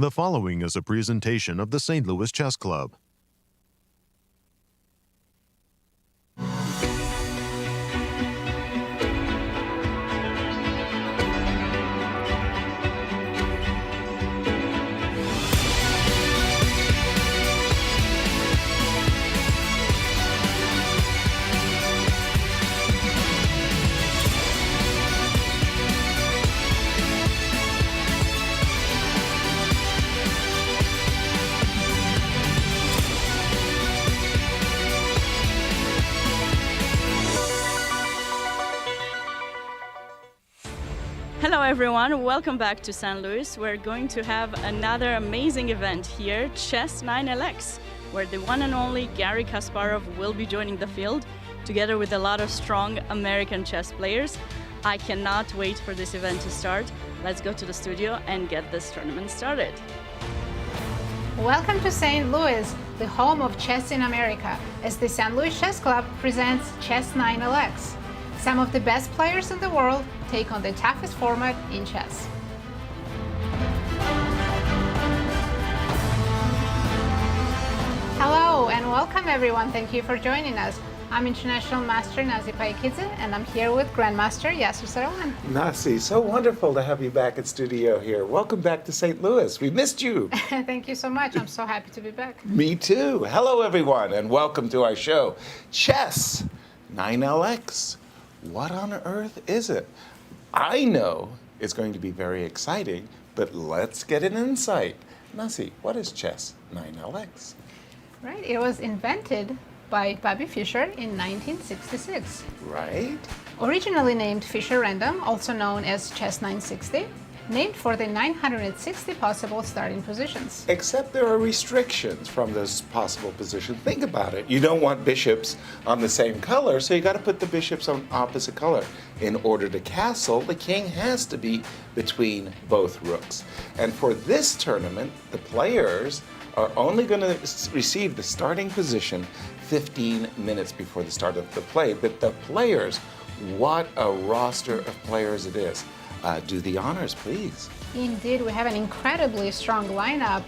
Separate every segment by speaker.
Speaker 1: The following is a presentation of the St. Louis Chess Club.
Speaker 2: Hello everyone, welcome back to St. Louis. We're going to have another amazing event here, Chess 9LX, where the one and only Garry Kasparov will be joining the field, together with a lot of strong American chess players. I cannot wait for this event to start. Let's go to the studio and get this tournament started.
Speaker 3: Welcome to St. Louis, the home of chess in America, as the St. Louis Chess Club presents Chess 9LX. Some of the best players in the world take on the toughest format in chess. Hello and welcome everyone. Thank you for joining us. I'm International Master Nazi Paikidze and I'm here with Grandmaster Yasser Seirawan.
Speaker 4: Nazi, so wonderful to have you back in studio here. Welcome back to St. Louis. We missed you.
Speaker 3: Thank you so much. I'm so happy to be back.
Speaker 4: Me too. Hello everyone and welcome to our show, Chess 9LX. What on earth is it? I know it's going to be very exciting, but let's get an insight. Nazi, what is Chess 9LX?
Speaker 3: Right, it was invented by Bobby Fischer in 1966.
Speaker 4: Right.
Speaker 3: Originally named Fischer Random, also known as Chess 960, named for the 960 possible starting positions.
Speaker 4: Except there are restrictions from those possible positions. Think about it. You don't want bishops on the same color, so you got to put the bishops on opposite color. In order to castle, the king has to be between both rooks. And for this tournament, the players are only going to receive the starting position 15 minutes before the start of the play. But the players, what a roster of players it is. Do the honors, please.
Speaker 3: Indeed, we have an incredibly strong lineup.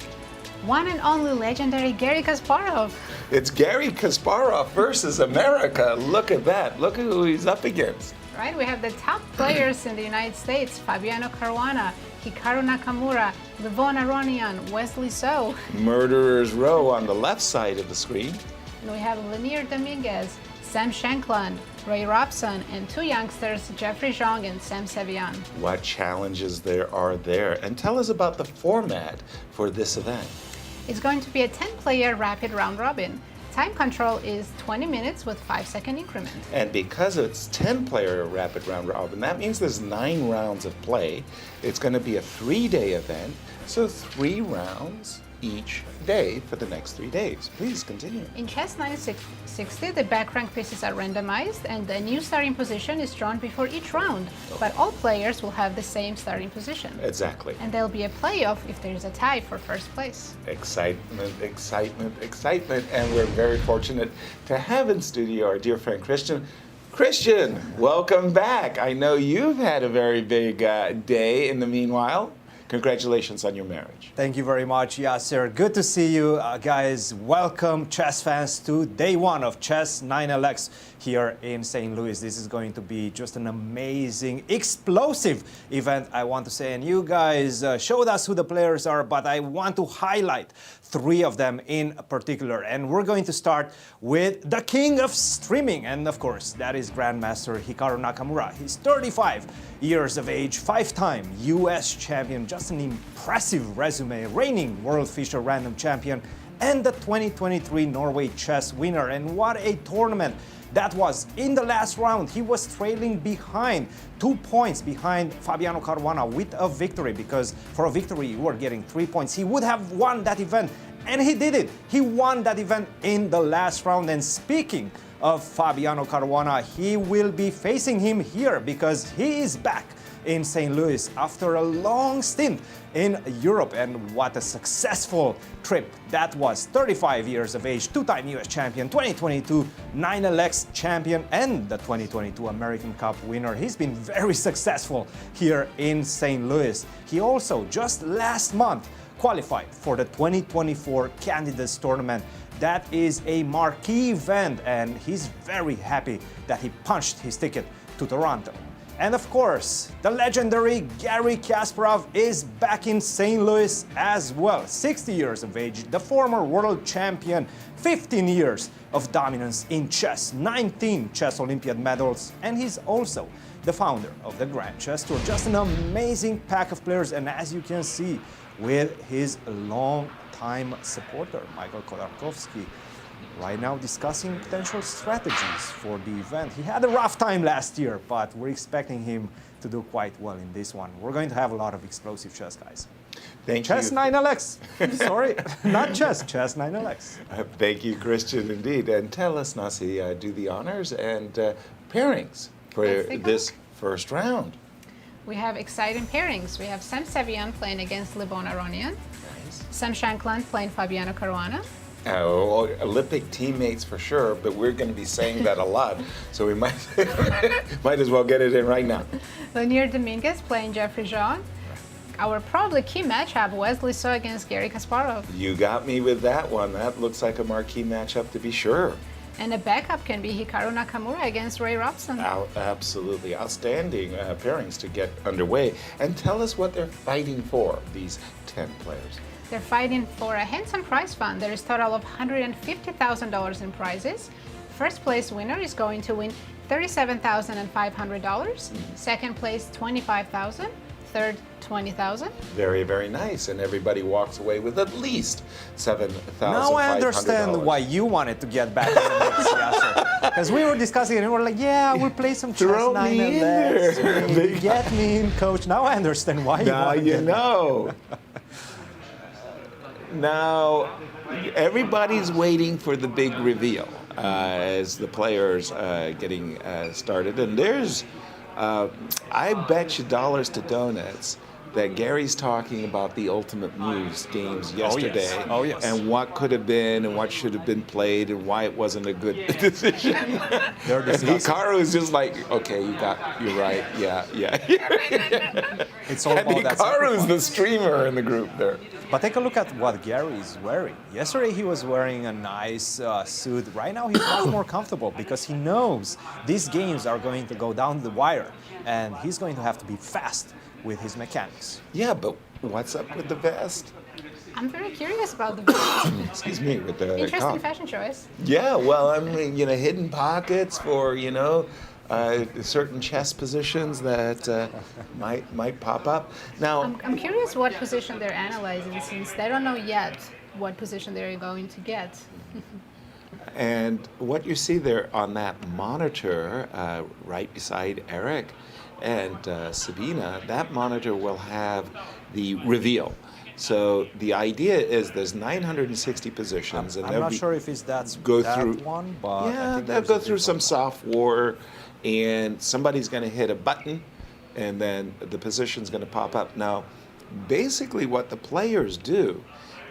Speaker 3: One and only legendary Garry Kasparov.
Speaker 4: It's Garry Kasparov versus America. Look at that. Look at who he's up against.
Speaker 3: Right, we have the top players in the United States: Fabiano Caruana, Hikaru Nakamura, Levon Aronian, Wesley.
Speaker 4: Murderer's Row on the left side of the screen.
Speaker 3: And we have Leinier Dominguez, Shankland, Robson, and two youngsters, Jeffery, Xiong, and Sevian.
Speaker 4: What challenges there are there? And tell us about the format for this event.
Speaker 3: It's going to be a 10-player rapid round robin. Time control is 20 minutes with 5-second increment.
Speaker 4: And because it's 10-player rapid round robin, that means there's 9 rounds of play. It's going to be a 3-day event, so 3 rounds each day for the next 3 days. Please continue.
Speaker 3: In Chess 960, the back rank pieces are randomized and a new starting position is drawn before each round. But all players will have the same starting position.
Speaker 4: Exactly.
Speaker 3: And there'll be a playoff if there's a tie for first place.
Speaker 4: Excitement, excitement, excitement. And we're very fortunate to have in studio our dear friend Cristian. Cristian, welcome back. I know you've had a very big day in the meanwhile. Congratulations on your marriage.
Speaker 5: Thank you very much, Yasser. Good to see you guys. Welcome, chess fans, to day one of Chess 9LX here in St. Louis. This is going to be just an amazing, explosive event, I want to say. And you guys showed us who the players are, but I want to highlight 3 of them in particular. And we're going to start with the king of streaming. And of course, that is Grandmaster Hikaru Nakamura. He's 35 years of age, 5-time US champion, just an impressive resume, reigning World Fischer Random champion, and the 2023 Norway chess winner. And what a tournament that was. In the last round, he was trailing behind 2 points behind Fabiano Caruana with a victory, because for a victory you were getting 3 points. He would have won that event, and he did it. He won that event in the last round. And speaking of Fabiano Caruana, he will be facing him here because he is back in St. Louis after a long stint in Europe. And what a successful trip that was. 35 years of age, 2-time US champion, 2022 9LX champion, and the 2022 American Cup winner. He's been very successful here in St. Louis. He also, just last month, qualified for the 2024 Candidates Tournament. That is a marquee event, and he's very happy that he punched his ticket to Toronto. And of course, the legendary Garry Kasparov is back in St. Louis as well. 60 years of age, the former world champion, 15 years of dominance in chess, 19 chess Olympiad medals, and he's also the founder of the Grand Chess Tour. Just an amazing pack of players, and as you can see, with his long-time supporter, Michael Khodorkovsky, right now discussing potential strategies for the event. He had a rough time last year, but we're expecting him to do quite well in this one. We're going to have a lot of explosive chess, guys.
Speaker 4: Thank
Speaker 5: Chess
Speaker 4: you.
Speaker 5: 9LX. Sorry, not chess, Chess 9LX.
Speaker 4: Thank you, Cristian, indeed. And tell us, Nazi, do the honors and pairings for
Speaker 3: Let's take a
Speaker 4: this
Speaker 3: look.
Speaker 4: first round.
Speaker 3: We have exciting pairings. We have Sam Sevian playing against Levon Aronian,
Speaker 4: Nice.
Speaker 3: Sam Shankland playing Fabiano Caruana,
Speaker 4: Oh, Olympic teammates for sure, but we're going to be saying that a lot, so we might might as well get it in right now.
Speaker 3: Leinier Dominguez playing Jeffery Xiong. Our probably key matchup, Wesley against Garry Kasparov.
Speaker 4: You got me with that one. That looks like a marquee matchup to be sure.
Speaker 3: And a backup can be Hikaru Nakamura against Robson.
Speaker 4: Absolutely outstanding pairings to get underway. And tell us what they're fighting for, these 10 players.
Speaker 3: They're fighting for a handsome prize fund. There is a total of $150,000 in prizes. First place winner is going to win $37,500. Second place, $25,000. Third, $20,000.
Speaker 4: Very, very nice. And everybody walks away with at least $7,500.
Speaker 5: Now I understand why you wanted to get back in the mix, Yasser. Because we were discussing it and we were like, yeah, we'll play some chess
Speaker 4: Throw me in there.
Speaker 5: Get me in, coach. Now I understand why you
Speaker 4: Now
Speaker 5: wanted
Speaker 4: you
Speaker 5: to.
Speaker 4: know. Now, everybody's waiting for the big reveal as the players getting started. And there's, I bet you dollars to donuts that Garry's talking about the Ultimate Muse games yesterday.
Speaker 5: Oh, yes.
Speaker 4: And what could have been and what should have been played and why it wasn't a good decision.
Speaker 5: They're
Speaker 4: And
Speaker 5: discussing.
Speaker 4: Hikaru is just like, okay, you're right, yeah.
Speaker 5: It's all
Speaker 4: And
Speaker 5: about that
Speaker 4: Hikaru's
Speaker 5: sacrifice.
Speaker 4: the streamer in the group there.
Speaker 5: But take a look at what Garry is wearing. Yesterday he was wearing a nice suit. Right now he's much more comfortable because he knows these games are going to go down the wire and he's going to have to be fast with his mechanics.
Speaker 4: Yeah, but what's up with the vest?
Speaker 3: I'm very curious about the
Speaker 4: Excuse me, with the
Speaker 3: interesting
Speaker 4: cough.
Speaker 3: fashion choice.
Speaker 4: Yeah, well, I mean, hidden pockets for, certain chess positions that might pop up. Now,
Speaker 3: I'm curious what position they're analyzing since they don't know yet what position they're going to get.
Speaker 4: and what you see there on that monitor right beside Eric and Sabina, that monitor will have the reveal. So the idea is there's 960 positions, and
Speaker 5: I'm
Speaker 4: they'll
Speaker 5: not
Speaker 4: be-
Speaker 5: sure if it's that
Speaker 4: through
Speaker 5: one, but I
Speaker 4: yeah,
Speaker 5: think
Speaker 4: they'll
Speaker 5: there's
Speaker 4: go
Speaker 5: a
Speaker 4: through some
Speaker 5: different one.
Speaker 4: soft war, and somebody's going to hit a button, and then the position's going to pop up. Now, basically, what the players do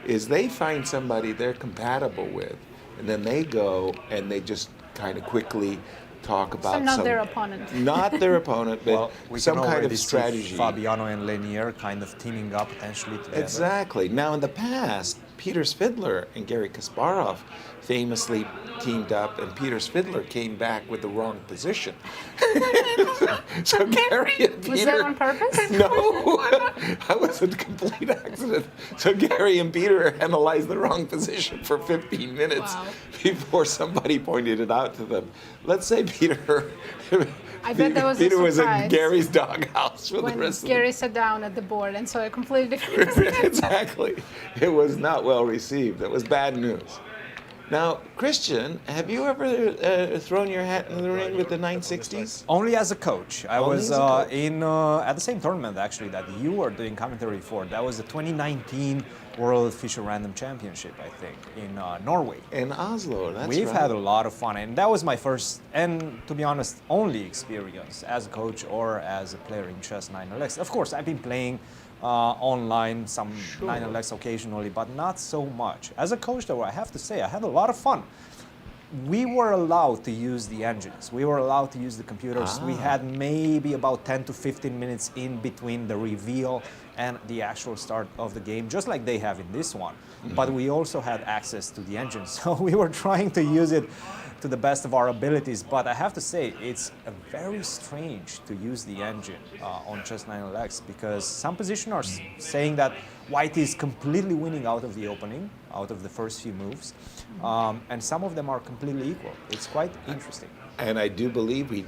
Speaker 4: is they find somebody they're compatible with, and then they go and they just kind of quickly talk about
Speaker 3: So not
Speaker 4: some-
Speaker 3: their opponent.
Speaker 4: not their opponent, but
Speaker 5: Well, we
Speaker 4: some
Speaker 5: can
Speaker 4: kind
Speaker 5: already
Speaker 4: of
Speaker 5: see
Speaker 4: strategy.
Speaker 5: Fabiano and Leinier kind of teaming up potentially together.
Speaker 4: Exactly. Now, in the past, Peter Svidler and Garry Kasparov famously teamed up, and Peter Svidler came back with the wrong position. So Garry and Peter.
Speaker 3: Was that on purpose?
Speaker 4: No, that was a complete accident. So Garry and Peter analyzed the wrong position for 15 minutes
Speaker 3: Wow.
Speaker 4: before somebody pointed it out to them. Let's say Peter.
Speaker 3: I bet that was a
Speaker 4: Peter was in
Speaker 3: surprise.
Speaker 4: Gary's doghouse for the
Speaker 3: When
Speaker 4: rest of the
Speaker 3: Garry sat down at the board and saw a completely different position.
Speaker 4: Exactly. It was not well received. That was bad news. Now, Cristian, have you ever thrown your hat in the ring with the 960s?
Speaker 5: Only as a coach. I
Speaker 4: Only
Speaker 5: was
Speaker 4: as a coach.
Speaker 5: in at the same tournament actually that you were doing commentary for. That was the 2019 World Fischer Random Championship, I think, in Norway.
Speaker 4: In Oslo, that's
Speaker 5: We've
Speaker 4: right.
Speaker 5: had a lot of fun, and that was my first, and to be honest, only experience as a coach or as a player in chess 9LX. Of course, I've been playing online some 9LX occasionally, but not so much. As a coach, though, I have to say I had a lot of fun. we were allowed to use the engines. We were allowed to use the computers. We had maybe about 10 to 15 minutes in between the reveal and the actual start of the game, just like they have in this one. But we also had access to the engines. So we were trying to use it to the best of our abilities. But I have to say, it's very strange to use the engine on Chess 9LX, because some position are saying that White is completely winning out of the opening, out of the first few moves. And some of them are completely equal. It's quite interesting.
Speaker 4: And I do believe we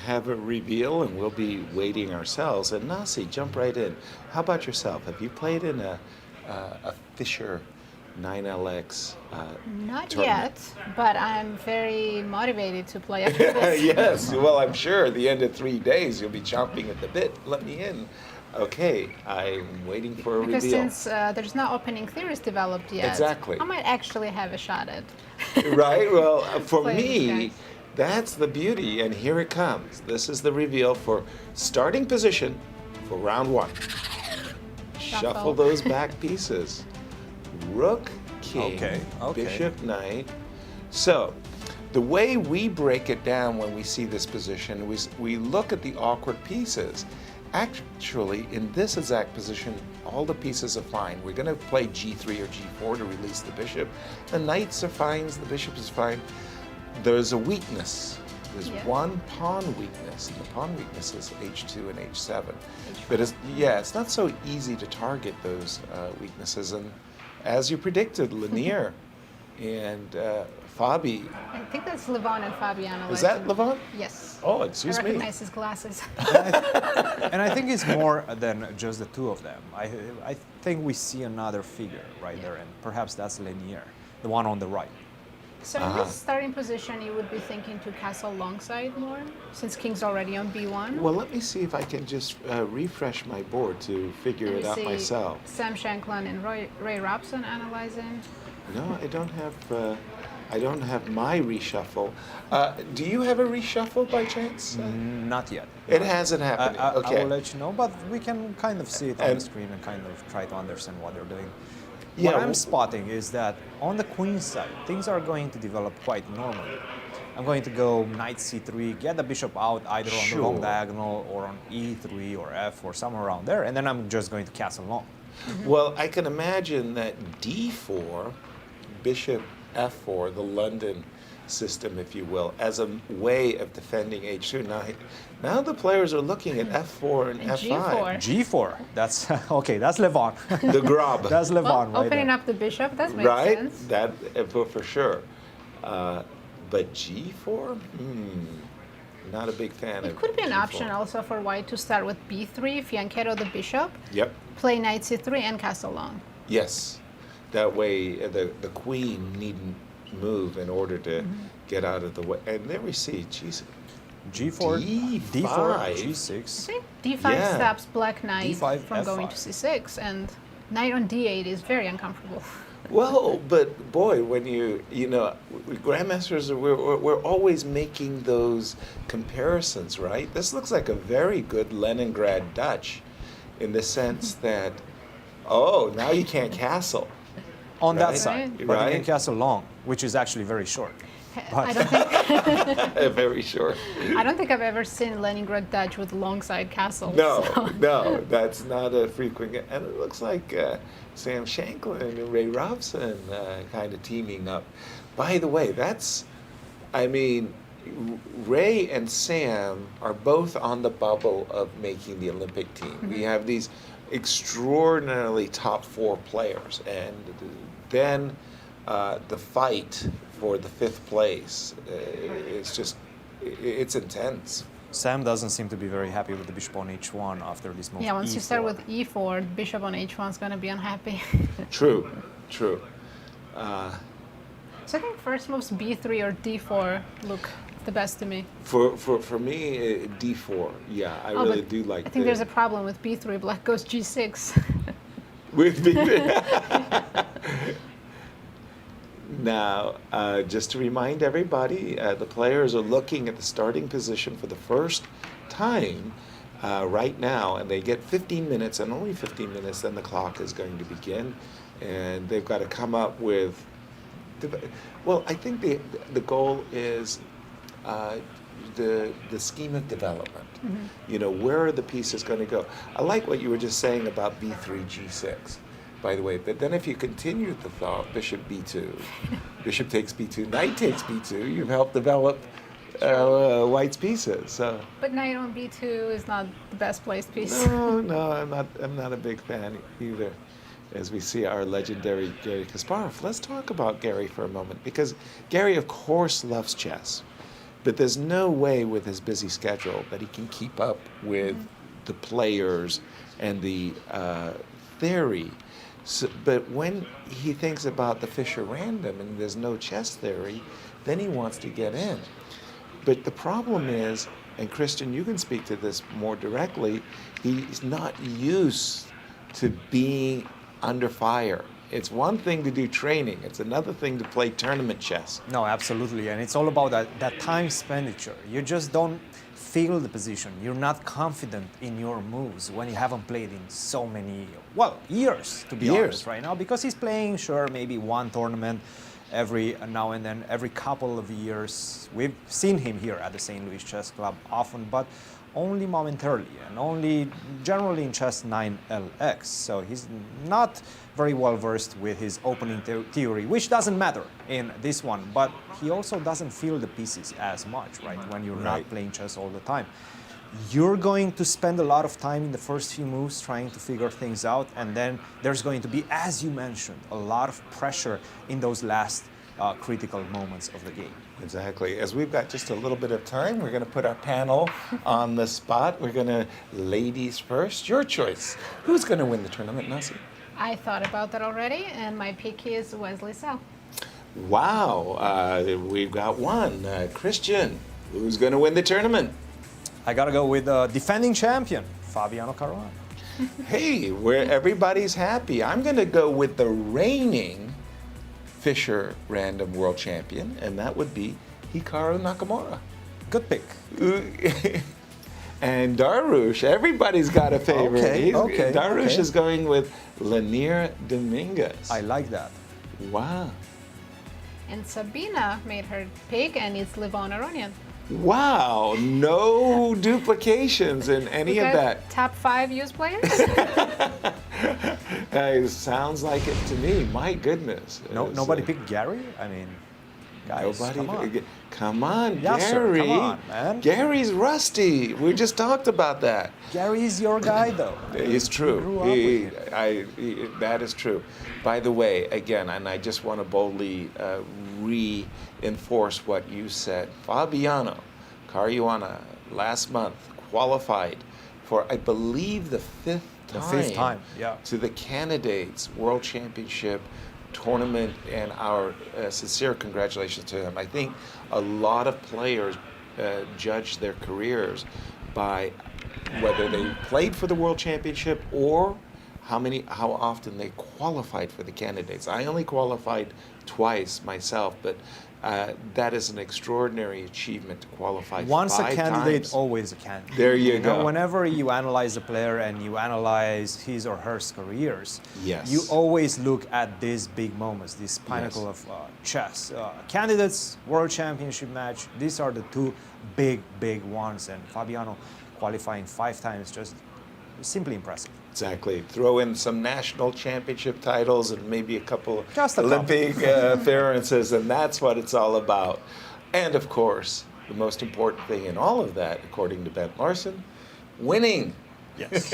Speaker 4: have a reveal, and we'll be waiting ourselves. And Nazi, jump right in. How about yourself? Have you played in a Fischer 9LX
Speaker 3: Not
Speaker 4: tournament?
Speaker 3: yet, but I'm very motivated to play after this.
Speaker 4: Yes, well, I'm sure at the end of 3 days you'll be chomping at the bit. Let me in. Okay, I'm waiting for a
Speaker 3: Because
Speaker 4: reveal.
Speaker 3: since there's no opening theories developed yet,
Speaker 4: Exactly.
Speaker 3: I might actually have a shot at.
Speaker 4: Right? Well, for
Speaker 3: Playing
Speaker 4: me,
Speaker 3: these guys.
Speaker 4: that's the beauty, and here it comes. This is the reveal for starting position for round one. Shuffle those back pieces. Rook, king,
Speaker 5: Okay.
Speaker 4: bishop, knight. So, the way we break it down when we see this position, we look at the awkward pieces. Actually, in this exact position, all the pieces are fine. We're going to play g3 or g4 to release the bishop. The knights are fine, the bishop is fine. There's a weakness. There's one pawn weakness, and the pawn weakness is h2 and h7. But it's not so easy to target those weaknesses. And as you predicted, Leinier and Fabi.
Speaker 3: I think that's Levon and Fabiano.
Speaker 4: Is that Levon?
Speaker 3: Yes.
Speaker 4: Oh, excuse
Speaker 3: I
Speaker 4: me.
Speaker 3: recognize his glasses.
Speaker 5: And I think it's more than just the two of them. I think we see another figure right there, and perhaps that's Leinier, the one on the right.
Speaker 3: So in this starting position, you would be thinking to castle longside more, since king's already on b1.
Speaker 4: Well, let me see if I can just refresh my board to figure
Speaker 3: Let
Speaker 4: it
Speaker 3: me
Speaker 4: out
Speaker 3: see
Speaker 4: myself.
Speaker 3: Sam Shankland and Ray Robson analyzing.
Speaker 4: No, I don't have my reshuffle. Do you have a reshuffle by chance?
Speaker 5: Not yet.
Speaker 4: It hasn't happened.
Speaker 5: I
Speaker 4: Okay.
Speaker 5: will let you know, but we can kind of see it on
Speaker 4: And-
Speaker 5: the screen and kind of try to understand what they're doing.
Speaker 4: Yeah,
Speaker 5: What I'm
Speaker 4: well-
Speaker 5: spotting is that on the queen side, things are going to develop quite normally. I'm going to go knight c3, get the bishop out either on the long
Speaker 4: Sure.
Speaker 5: diagonal or on e3 or f or somewhere around there, and then I'm just going to castle long.
Speaker 4: Well, I can imagine that d4, bishop f4, the London system, if you will, as a way of defending h2. Now the players are looking at f4 and f5.
Speaker 3: G4.
Speaker 5: G4, that's okay, that's Levon.
Speaker 4: The grab.
Speaker 5: That's Levon
Speaker 3: Well,
Speaker 5: right
Speaker 3: opening
Speaker 5: there.
Speaker 3: up the bishop, that makes
Speaker 4: Right?
Speaker 3: sense.
Speaker 4: That for sure. But g4? Not a big fan of
Speaker 3: It could be an
Speaker 4: G4.
Speaker 3: option also for white to start with b3, fianchetto the bishop,
Speaker 4: Yep.
Speaker 3: play knight c3 and castle long.
Speaker 4: Yes. That way the queen needn't move in order to get out of the way. And there we see, geez,
Speaker 5: G4,
Speaker 4: D5.
Speaker 5: D4, G6.
Speaker 3: See? d5
Speaker 4: Yeah.
Speaker 3: stops black knight
Speaker 5: D5,
Speaker 3: from going to
Speaker 5: F5.
Speaker 3: c6, and knight on d8 is very uncomfortable.
Speaker 4: Well, but boy, when grandmasters, we're always making those comparisons, right? This looks like a very good Leningrad Dutch in the sense that, now you can't castle.
Speaker 5: On that
Speaker 4: Right.
Speaker 5: side,
Speaker 3: Right.
Speaker 5: but you
Speaker 4: Right.
Speaker 5: can castle long, which is actually very short.
Speaker 3: I don't think
Speaker 4: Very short.
Speaker 3: I don't think I've ever seen Leningrad Dutch with long side castles.
Speaker 4: No,
Speaker 3: so-
Speaker 4: no, that's not a frequent. And it looks like Sam Shankland and Ray Robson kind of teaming up. By the way, Ray and Sam are both on the bubble of making the Olympic team. We have these extraordinarily top 4 players, and then the fight for the 5th place it's intense.
Speaker 5: Sam doesn't seem to be very happy with the bishop on h1 after this move.
Speaker 3: Yeah, once you start
Speaker 5: E4.
Speaker 3: with e4, bishop on h1 is going to be unhappy.
Speaker 4: True.
Speaker 3: So I think first moves b3 or d4 look the best to me.
Speaker 4: For me, d4. Yeah, I really
Speaker 3: but
Speaker 4: do like.
Speaker 3: I think there's a problem with b3. Black goes g6.
Speaker 4: With Now, just to remind everybody, the players are looking at the starting position for the first time right now, and they get 15 minutes, and only 15 minutes, then the clock is going to begin, and they've got to come up with Well, I think the goal is the scheme of development. You know, where are the pieces going to go? I like what you were just saying about b3, g6, by the way. But then if you continue the thought, bishop b2, bishop takes b2, knight takes b2, you've helped develop White's pieces. So.
Speaker 3: But knight on b2 is not the best placed piece.
Speaker 4: No, I'm not a big fan either. As we see our legendary Garry Kasparov. Let's talk about Garry for a moment, because Garry, of course, loves chess. But there's no way with his busy schedule that he can keep up with the players and the theory. So, but when he thinks about the Fischer Random and there's no chess theory, then he wants to get in. But the problem is, and Cristian, you can speak to this more directly, he's not used to being under fire. It's one thing to do training, it's another thing to play tournament chess.
Speaker 5: No, absolutely, and it's all about that time expenditure. You just don't feel the position. You're not confident in your moves when you haven't played in so many, well, years, to be honest, right now, because he's playing, sure, maybe one tournament every now and then, every couple of years. We've seen him here at the St. Louis Chess Club often, but only momentarily, and only generally in chess 9LX. So he's not very well versed with his opening theory, which doesn't matter in this one, but he also doesn't feel the pieces as much, right, when you're not playing chess all the time. You're going to spend a lot of time in the first few moves trying to figure things out, and then there's going to be, as you mentioned, a lot of pressure in those last critical moments of the game.
Speaker 4: Exactly. As we've got just a little bit of time, we're going to put our panel on the spot. We're going to, ladies first, your choice. Who's going to win the tournament, Nazi?
Speaker 3: I thought about that already, and my pick is Wesley So.
Speaker 4: Wow, we've got one. Cristian, who's going to win the tournament?
Speaker 5: I got to go with the defending champion, Fabiano Caruana.
Speaker 4: Hey, where everybody's happy. I'm going to go with the reigning Fischer Random World Champion, and that would be Hikaru Nakamura.
Speaker 5: Good pick.
Speaker 4: And Darush, everybody's got a favorite. Darush is going with Leinier Dominguez.
Speaker 5: I like that.
Speaker 4: Wow.
Speaker 3: And Sabina made her pick, and it's Levon Aronian.
Speaker 4: Wow, no duplications in any of that.
Speaker 3: Top 5 used players?
Speaker 4: Sounds like it to me. My goodness.
Speaker 5: Nobody picked Garry? I mean, guys,
Speaker 4: come on,
Speaker 5: Yasser,
Speaker 4: Garry.
Speaker 5: come on, man.
Speaker 4: Garry's rusty. We just talked about that.
Speaker 5: Garry's your guy, though.
Speaker 4: It's true. That is true. By the way, again, and I just want to boldly reinforce what you said. Fabiano Caruana last month qualified for, I believe, the fifth time to the Candidates World Championship tournament, and our sincere congratulations to him. I think a lot of players judge their careers by whether they played for the World Championship or how often they qualified for the Candidates. I only qualified twice myself, but that is an extraordinary achievement to qualify
Speaker 5: Once
Speaker 4: 5
Speaker 5: a candidate,
Speaker 4: times.
Speaker 5: always a candidate.
Speaker 4: There you go.
Speaker 5: Whenever you analyze a player and you analyze his or her careers,
Speaker 4: Yes.
Speaker 5: you always look at these big moments, this pinnacle of chess. Candidates, World Championship match, these are the two big ones. And Fabiano qualifying 5 times, just simply impressive.
Speaker 4: Exactly. Throw in some national championship titles and maybe a couple
Speaker 5: Just a
Speaker 4: Olympic appearances, and that's what it's all about. And of course, the most important thing in all of that, according to Ben Larson, winning.
Speaker 5: Yes.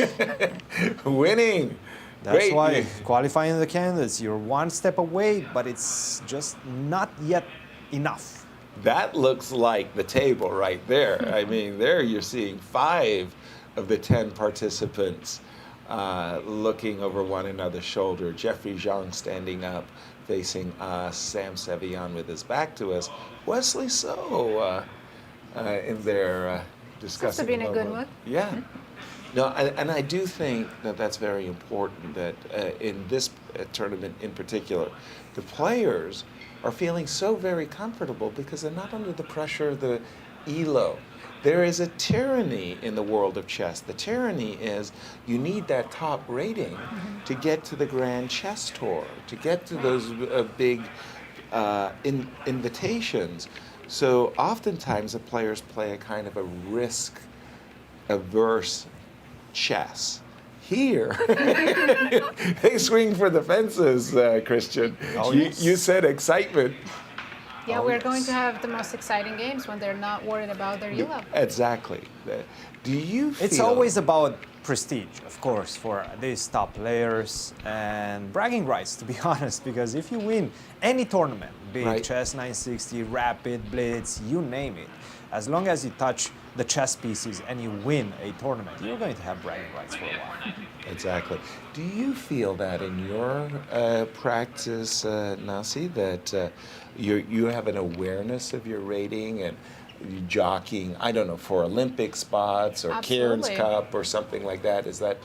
Speaker 4: Winning.
Speaker 5: That's
Speaker 4: Great.
Speaker 5: why qualifying the candidates, you're one step away, but it's just not yet enough.
Speaker 4: That looks like the table right there. I mean, there you're seeing 5 of the 10 participants looking over one another's shoulder. Jeffery Xiong standing up, facing us. Sam Sevian with his back to us. Wesley So in there discussing.
Speaker 3: Must have been a good one.
Speaker 4: Yeah. No, and I do think that that's very important, that in this tournament in particular, the players are feeling so very comfortable because they're not under the pressure of the ELO. There is a tyranny in the world of chess. The tyranny is you need that top rating to get to the Grand Chess Tour, to get to those big invitations. So oftentimes the players play a kind of a risk-averse chess. Here, they swing for the fences, Cristian.
Speaker 5: Oh, yes.
Speaker 4: You said excitement.
Speaker 3: Yeah, we're going to have the most exciting games when they're not worried about their ELO.
Speaker 4: Exactly. Do you feel...
Speaker 5: It's always about prestige, of course, for these top players and bragging rights, to be honest, because if you win any tournament, be it Chess 960, Rapid, Blitz, you name it, as long as you touch the chess pieces and you win a tournament, you're going to have bragging rights for a while.
Speaker 4: Exactly. Do you feel that in your practice, Nasi, that you have an awareness of your rating and you jockeying, I don't know, for Olympic spots or Cairns Cup or something like that? Does that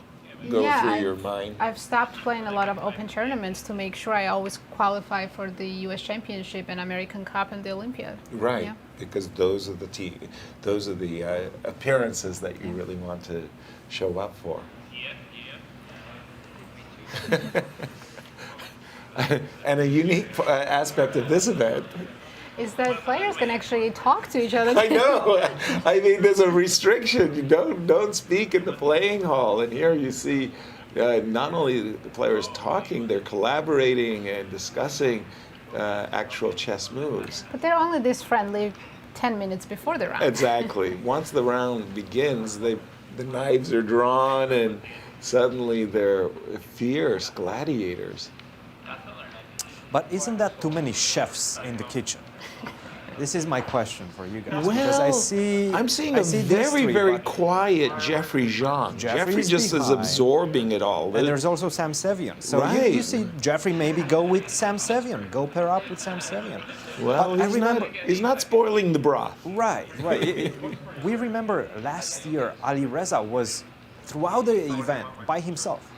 Speaker 4: go through your mind?
Speaker 3: I've stopped playing a lot of open tournaments to make sure I always qualify for the U.S. Championship and American Cup and the Olympiad.
Speaker 4: Right,
Speaker 3: Yeah.
Speaker 4: because those are the appearances that you really want to show up for. And a unique aspect of this event
Speaker 3: Is that players can actually talk to each other.
Speaker 4: I know. I mean, there's a restriction. You don't speak in the playing hall. And here you see not only the players talking, they're collaborating and discussing actual chess moves.
Speaker 3: But they're only this friendly 10 minutes before the round.
Speaker 4: Exactly. Once the round begins, the knives are drawn, and suddenly they're fierce gladiators.
Speaker 5: But isn't that too many chefs in the kitchen? This is my question for you guys. Because
Speaker 4: I'm seeing a
Speaker 5: these
Speaker 4: very,
Speaker 5: three,
Speaker 4: very
Speaker 5: but
Speaker 4: quiet Jeffery Xiong. Jeffery
Speaker 5: is
Speaker 4: just is
Speaker 5: behind.
Speaker 4: absorbing it all.
Speaker 5: And there's also Sam Sevian. So
Speaker 4: Right.
Speaker 5: you see Jeffery maybe go with Sam Sevian. Go pair up with Sam Sevian.
Speaker 4: Well,
Speaker 5: But
Speaker 4: he's not spoiling the broth.
Speaker 5: Right. We remember last year Ali Reza was throughout the event by himself.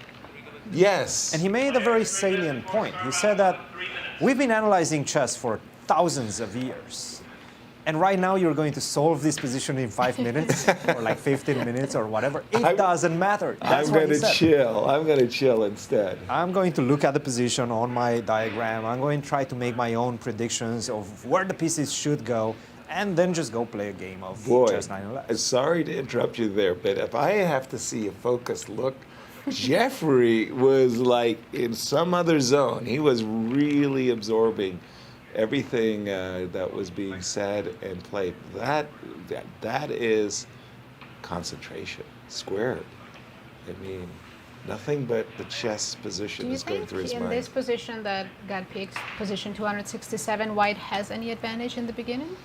Speaker 4: Yes.
Speaker 5: And he made a very salient point. He said that we've been analyzing chess for thousands of years. And right now you're going to solve this position in 5 minutes or like 15 minutes or whatever. It doesn't matter. That's
Speaker 4: I'm
Speaker 5: what
Speaker 4: going
Speaker 5: he
Speaker 4: to
Speaker 5: said.
Speaker 4: chill. I'm going to chill instead.
Speaker 5: I'm going to look at the position on my diagram. I'm going to try to make my own predictions of where the pieces should go and then just go play a game of Chess 911.
Speaker 4: Sorry to interrupt you there, but if I have to see a focused look, Jeffery was like in some other zone. He was really absorbing everything that was being said and played. That is concentration squared. I mean, nothing but the chess position
Speaker 3: Do you
Speaker 4: is going
Speaker 3: think
Speaker 4: through his
Speaker 3: in
Speaker 4: mind.
Speaker 3: this position that got picked, position 267, White has any advantage in the beginning?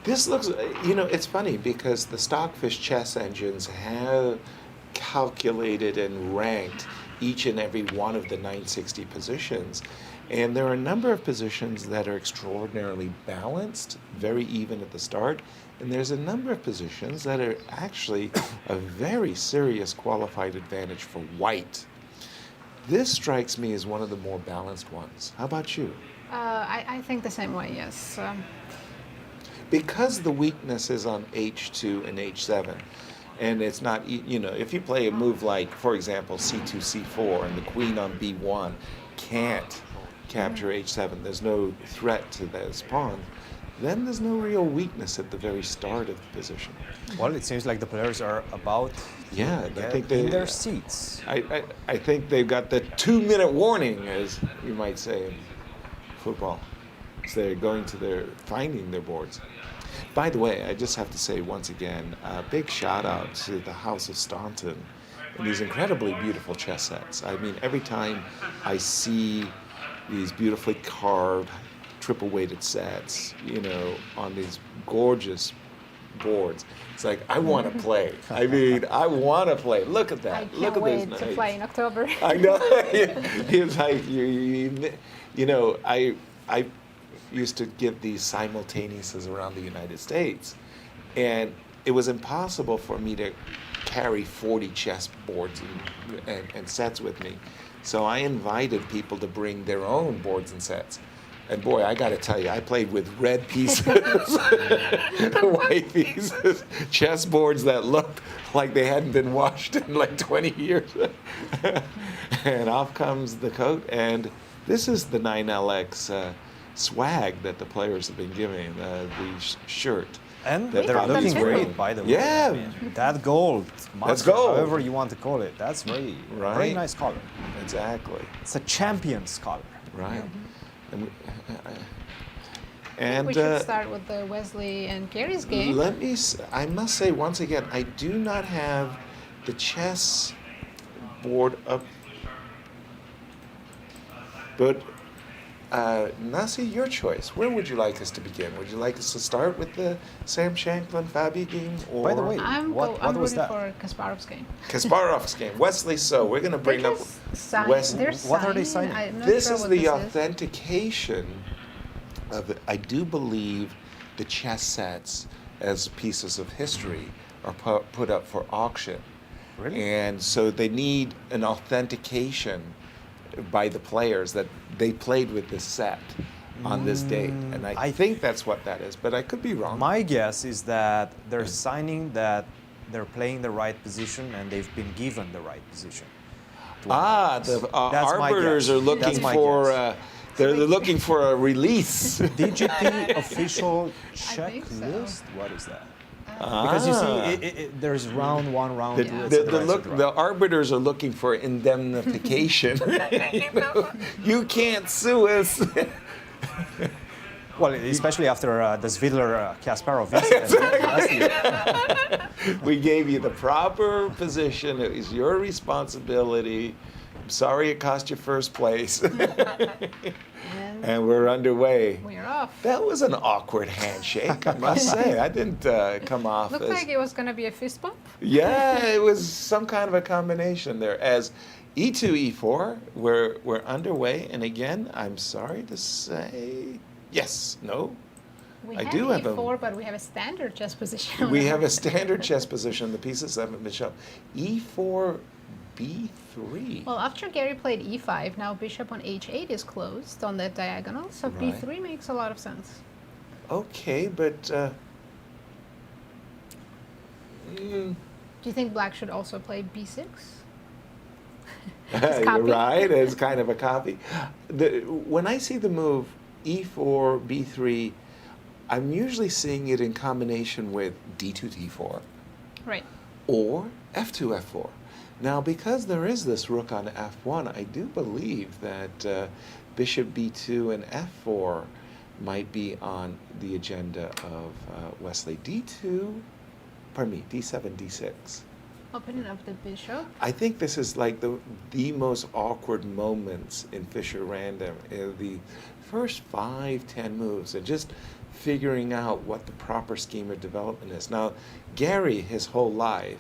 Speaker 4: This looks, it's funny because the Stockfish chess engines have calculated and ranked each and every one of the 960 positions. And there are a number of positions that are extraordinarily balanced, very even at the start. And there's a number of positions that are actually a very serious qualified advantage for White. This strikes me as one of the more balanced ones. How about you?
Speaker 3: I think the same way, yes.
Speaker 4: Because the weakness is on H2 and H7, and it's not, if you play a move like, for example, C2, C4, and the queen on B1 can't capture H7, there's no threat to those pawns, then there's no real weakness at the very start of the position.
Speaker 5: Well, it seems like the players are about
Speaker 4: Yeah,
Speaker 5: to
Speaker 4: I
Speaker 5: get
Speaker 4: think
Speaker 5: in their seats.
Speaker 4: I think they've got the 2-minute warning, as you might say in football. So they're finding their boards. By the way, I just have to say once again, a big shout out to the House of Staunton and these incredibly beautiful chess sets. I mean, every time I see these beautifully carved, triple-weighted sets, on these gorgeous boards, it's like, I want to play. I mean, I want to play. Look at that.
Speaker 3: I
Speaker 4: Look
Speaker 3: can't
Speaker 4: at
Speaker 3: wait
Speaker 4: those
Speaker 3: to
Speaker 4: knights.
Speaker 3: play in October.
Speaker 4: I know. It's like I used to give these simultaneouses around the United States, and it was impossible for me to carry 40 chess boards and sets with me. So I invited people to bring their own boards and sets. And boy, I got to tell you, I played with red pieces, white pieces, chess boards that looked like they hadn't been washed in like 20 years. And off comes the coat, and this is the 9LX swag that the players have been giving, the shirt.
Speaker 5: And
Speaker 4: that
Speaker 5: they're
Speaker 3: Fabiano
Speaker 5: looking
Speaker 3: too.
Speaker 5: great, by the way.
Speaker 4: Yeah.
Speaker 5: I mean, that gold,
Speaker 4: That's
Speaker 5: master,
Speaker 4: gold.
Speaker 5: however you want to call it, that's very, very
Speaker 4: Right.
Speaker 5: nice color.
Speaker 4: Exactly.
Speaker 5: It's a champion's color.
Speaker 4: Right. And,
Speaker 3: We should start with the Wesley and Garry's game.
Speaker 4: I must say once again, I do not have the chess board up. But Nazi, your choice. Where would you like us to begin? Would you like us to start with the Sam Shankland Fabi game, or
Speaker 5: By the way,
Speaker 3: I'm
Speaker 5: what was
Speaker 3: rooting
Speaker 5: that?
Speaker 3: for Kasparov's game.
Speaker 4: Kasparov's game? Wesley. So we're going to bring up Wesley.
Speaker 5: What are they signing?
Speaker 3: I'm not
Speaker 4: This
Speaker 3: sure
Speaker 4: is
Speaker 3: what
Speaker 4: the
Speaker 3: this is.
Speaker 4: authentication of it. I do believe the chess sets as pieces of history are put up for auction.
Speaker 5: Really?
Speaker 4: And so they need an authentication by the players that they played with this set on this date. And I think that's what that is, but I could be wrong.
Speaker 5: My guess is that they're signing that they're playing the right position and they've been given the right position.
Speaker 4: The
Speaker 5: That's my
Speaker 4: arbiters
Speaker 5: guess.
Speaker 4: are looking
Speaker 5: That's my
Speaker 4: for
Speaker 5: guess.
Speaker 4: they're looking for a release.
Speaker 5: DGP official
Speaker 3: think so.
Speaker 5: checklist? What is that? Because you see, there's round 1, round 2,
Speaker 3: Yeah.
Speaker 5: etc., etc.
Speaker 4: The arbiters are looking for indemnification. You can't sue us.
Speaker 5: Well, especially after the Zvidler Kasparov incident last year.
Speaker 4: We gave you the proper position. It was your responsibility. I'm sorry it cost you first place. And we're underway.
Speaker 3: We're off.
Speaker 4: That was an awkward handshake, I must say. I didn't come off
Speaker 3: Looked
Speaker 4: as...
Speaker 3: like it was going to be a fist bump.
Speaker 4: Yeah, it was some kind of a combination there. As E2, E4, we're underway. And again, I'm sorry to say, yes, no.
Speaker 3: We
Speaker 4: I
Speaker 3: have
Speaker 4: do have a-
Speaker 3: E4, but we have a standard chess position.
Speaker 4: We have a standard chess position. The pieces haven't been shown. E4, B3.
Speaker 3: Well, after Garry played E5, now bishop on H8 is closed on that diagonal, so
Speaker 4: Right.
Speaker 3: B3 makes a lot of sense.
Speaker 4: Okay, but
Speaker 3: Do you think Black should also play B6?
Speaker 4: you're
Speaker 3: copy.
Speaker 4: right. It's kind of a copy. When I see the move E4, B3, I'm usually seeing it in combination with D2, D4
Speaker 3: Right.
Speaker 4: or F2, F4. Now, because there is this rook on F1, I do believe that bishop B2 and F4 might be on the agenda of Wesley. D2, pardon me, D7, D6.
Speaker 3: Opening up the bishop.
Speaker 4: I think this is like the most awkward moments in Fischer Random. The first 5-10 moves and just figuring out what the proper scheme of development is. Now, Garry, his whole life,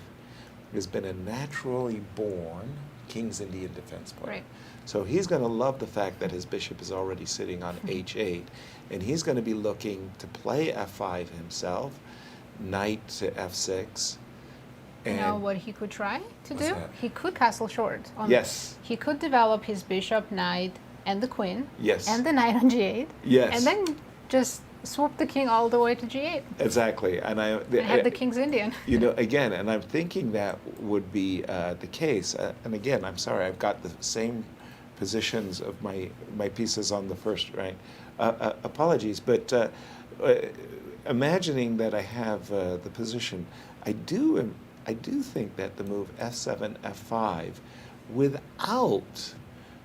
Speaker 4: has been a naturally born King's Indian defense player.
Speaker 3: Right.
Speaker 4: So he's going to love the fact that his bishop is already sitting on H8, and he's going to be looking to play F5 himself, knight to F6.
Speaker 3: You know what he could try to
Speaker 4: What's
Speaker 3: do?
Speaker 4: that?
Speaker 3: He could castle short.
Speaker 4: Yes.
Speaker 3: He could develop his bishop, knight, and the queen.
Speaker 4: Yes.
Speaker 3: And the knight on G8.
Speaker 4: Yes.
Speaker 3: And then just swoop the king all the way to G8.
Speaker 4: Exactly, and
Speaker 3: And have the King's Indian.
Speaker 4: You know, again, and I'm thinking that would be the case. And again, I'm sorry, I've got the same positions of my pieces on the first rank. Apologies, but imagining that I have the position, I do think that the move F7, F5, without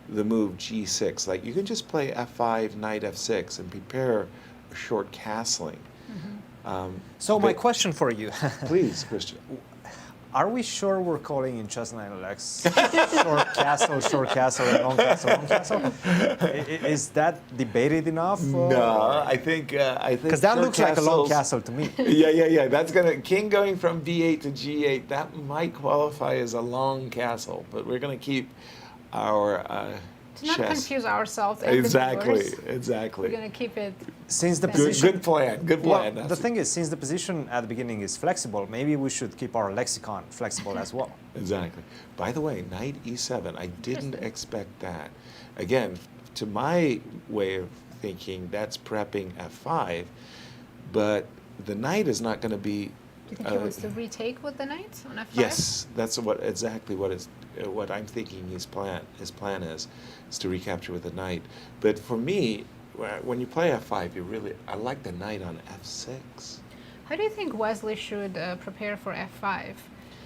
Speaker 4: the move G6, like you can just play F5, knight F6, and prepare a short castling.
Speaker 5: So my
Speaker 4: but-
Speaker 5: question for you,
Speaker 4: Please, Christian.
Speaker 5: are we sure we're calling in chess 9LX short castle, and long castle? Is that debated enough?
Speaker 4: No, I think
Speaker 5: Because that
Speaker 4: short
Speaker 5: looks like a long
Speaker 4: castles-
Speaker 5: castle to me.
Speaker 4: Yeah. That's gonna king going from B8 to G8. That might qualify as a long castle, but we're gonna keep our
Speaker 3: To not
Speaker 4: chess.
Speaker 3: confuse ourselves and the
Speaker 4: Exactly,
Speaker 3: viewers.
Speaker 4: exactly.
Speaker 3: We're going to keep it.
Speaker 5: Since the
Speaker 3: Good-
Speaker 5: position,
Speaker 4: Good plan. Good
Speaker 5: well,
Speaker 4: plan.
Speaker 5: the
Speaker 4: Nancy.
Speaker 5: thing is, since the position at the beginning is flexible, maybe we should keep our lexicon flexible as well.
Speaker 4: Exactly. By the way, knight E7. I didn't
Speaker 3: Interesting.
Speaker 4: expect that. Again, to my way of thinking, that's prepping F5, but the knight is not going to be.
Speaker 3: Do you think he wants to retake with the knight on F5?
Speaker 4: Yes, that's exactly what I'm thinking his plan is to recapture with the knight. But for me, when you play f5, I like the knight on f6.
Speaker 3: How do you think Wesley should prepare for f5?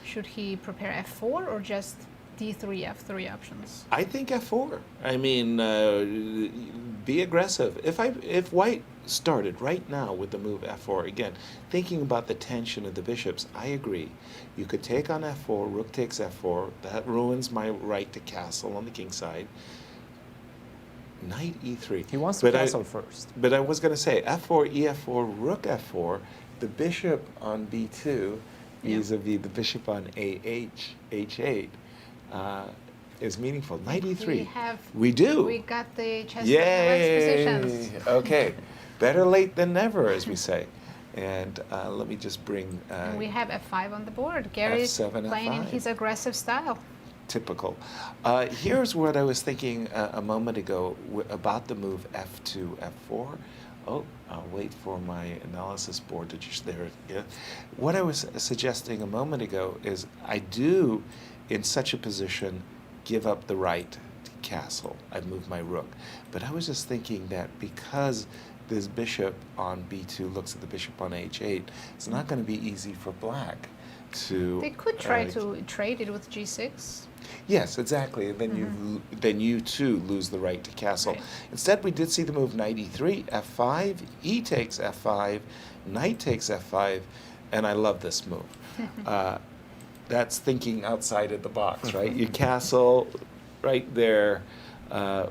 Speaker 3: Should he prepare f4 or just d3, f3 options?
Speaker 4: I think f4. I mean, be aggressive. If white started right now with the move f4, again, thinking about the tension of the bishops, I agree. You could take on f4, rook takes f4. That ruins my right to castle on the king side. Knight e3.
Speaker 5: He wants to castle first.
Speaker 4: But I was going to say f4, ef4, rook f4. The bishop on b2 vis-a-vis the bishop on h8 is meaningful. Knight e3. We do.
Speaker 3: We got the chess
Speaker 4: positions. Okay. Better late than never, as we say. And let me just bring...
Speaker 3: and we have f5 on the board. Gary's playing in his aggressive style.
Speaker 4: Typical. Here's what I was thinking a moment ago about the move f2, f4. Oh, I'll wait for my analysis board to just there. Yeah. What I was suggesting a moment ago is I do, in such a position, give up the right to castle. I move my rook. But I was just thinking that because this bishop on b2 looks at the bishop on h8, it's not going to be easy for black to...
Speaker 3: They could try to trade it with g6.
Speaker 4: Yes, exactly. And then you too lose the right to castle. Right. Instead, we did see the move knight e3, f5, e takes f5, knight takes f5, and I love this move. That's thinking outside of the box, right? You castle right there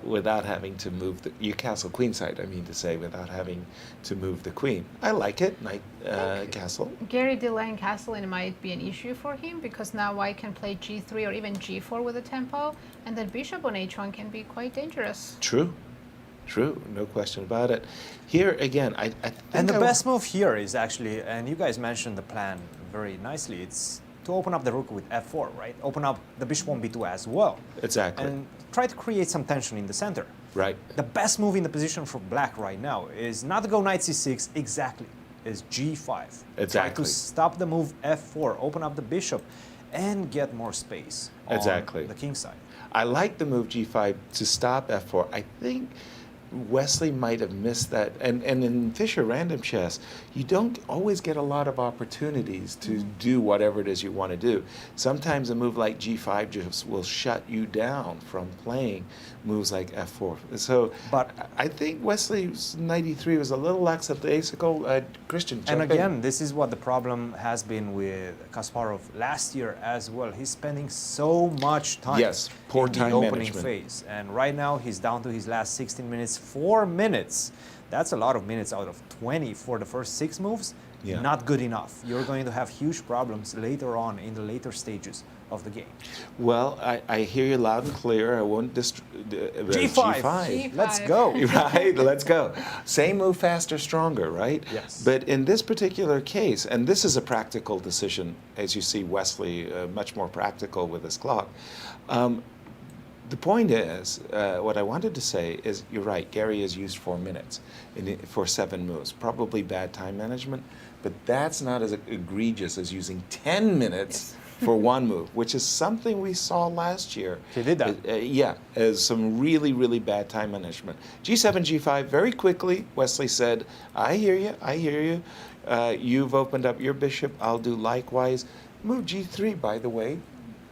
Speaker 4: without having to move you castle queenside, I mean to say, without having to move the queen. I like it, knight castle.
Speaker 3: Gary delaying castling might be an issue for him because now white can play g3 or even g4 with a tempo, and that bishop on h1 can be quite dangerous.
Speaker 4: True. True, no question about it. Here again, I think
Speaker 5: and the best move here is actually, and you guys mentioned the plan very nicely, it's to open up the rook with f4, right? Open up the bishop on b2 as well.
Speaker 4: Exactly.
Speaker 5: And try to create some tension in the center.
Speaker 4: Right.
Speaker 5: The best move in the position for black right now is not to go knight c6, exactly, is g5.
Speaker 4: Exactly.
Speaker 5: Try to stop the move f4, open up the bishop, and get more space on the king side.
Speaker 4: I like the move g5 to stop f4. I think Wesley might have missed that. And in Fischer Random chess, you don't always get a lot of opportunities to do whatever it is you want to do. Sometimes a move like g5 just will shut you down from playing moves like f4. So
Speaker 5: but
Speaker 4: I think Wesley's knight e3 was a little lackadaisical. Cristian,
Speaker 5: and again, this is what the problem has been with Kasparov last year as well. He's spending so much time
Speaker 4: poor
Speaker 5: in
Speaker 4: time
Speaker 5: the opening
Speaker 4: management
Speaker 5: phase. And right now, he's down to his last 16 minutes, 4 minutes. That's a lot of minutes out of 20 for the first 6 moves.
Speaker 4: Yeah.
Speaker 5: Not good enough. You're going to have huge problems later on in the later stages of the game.
Speaker 4: Well, I hear you loud and clear. I won't
Speaker 5: G5. Let's go.
Speaker 4: Right, let's go. Same move, faster, stronger, right?
Speaker 5: Yes.
Speaker 4: But in this particular case, and this is a practical decision, as you see Wesley much more practical with his clock. The point is, what I wanted to say is, you're right, Garry has used 4 minutes for 7 moves. Probably bad time management, but that's not as egregious as using 10 minutes for 1 move, which is something we saw last year.
Speaker 5: He did that.
Speaker 4: As some really, really bad time management. G7, G5, very quickly, Wesley said, I hear you, I hear you. You've opened up your bishop, I'll do likewise. Move G3, by the way,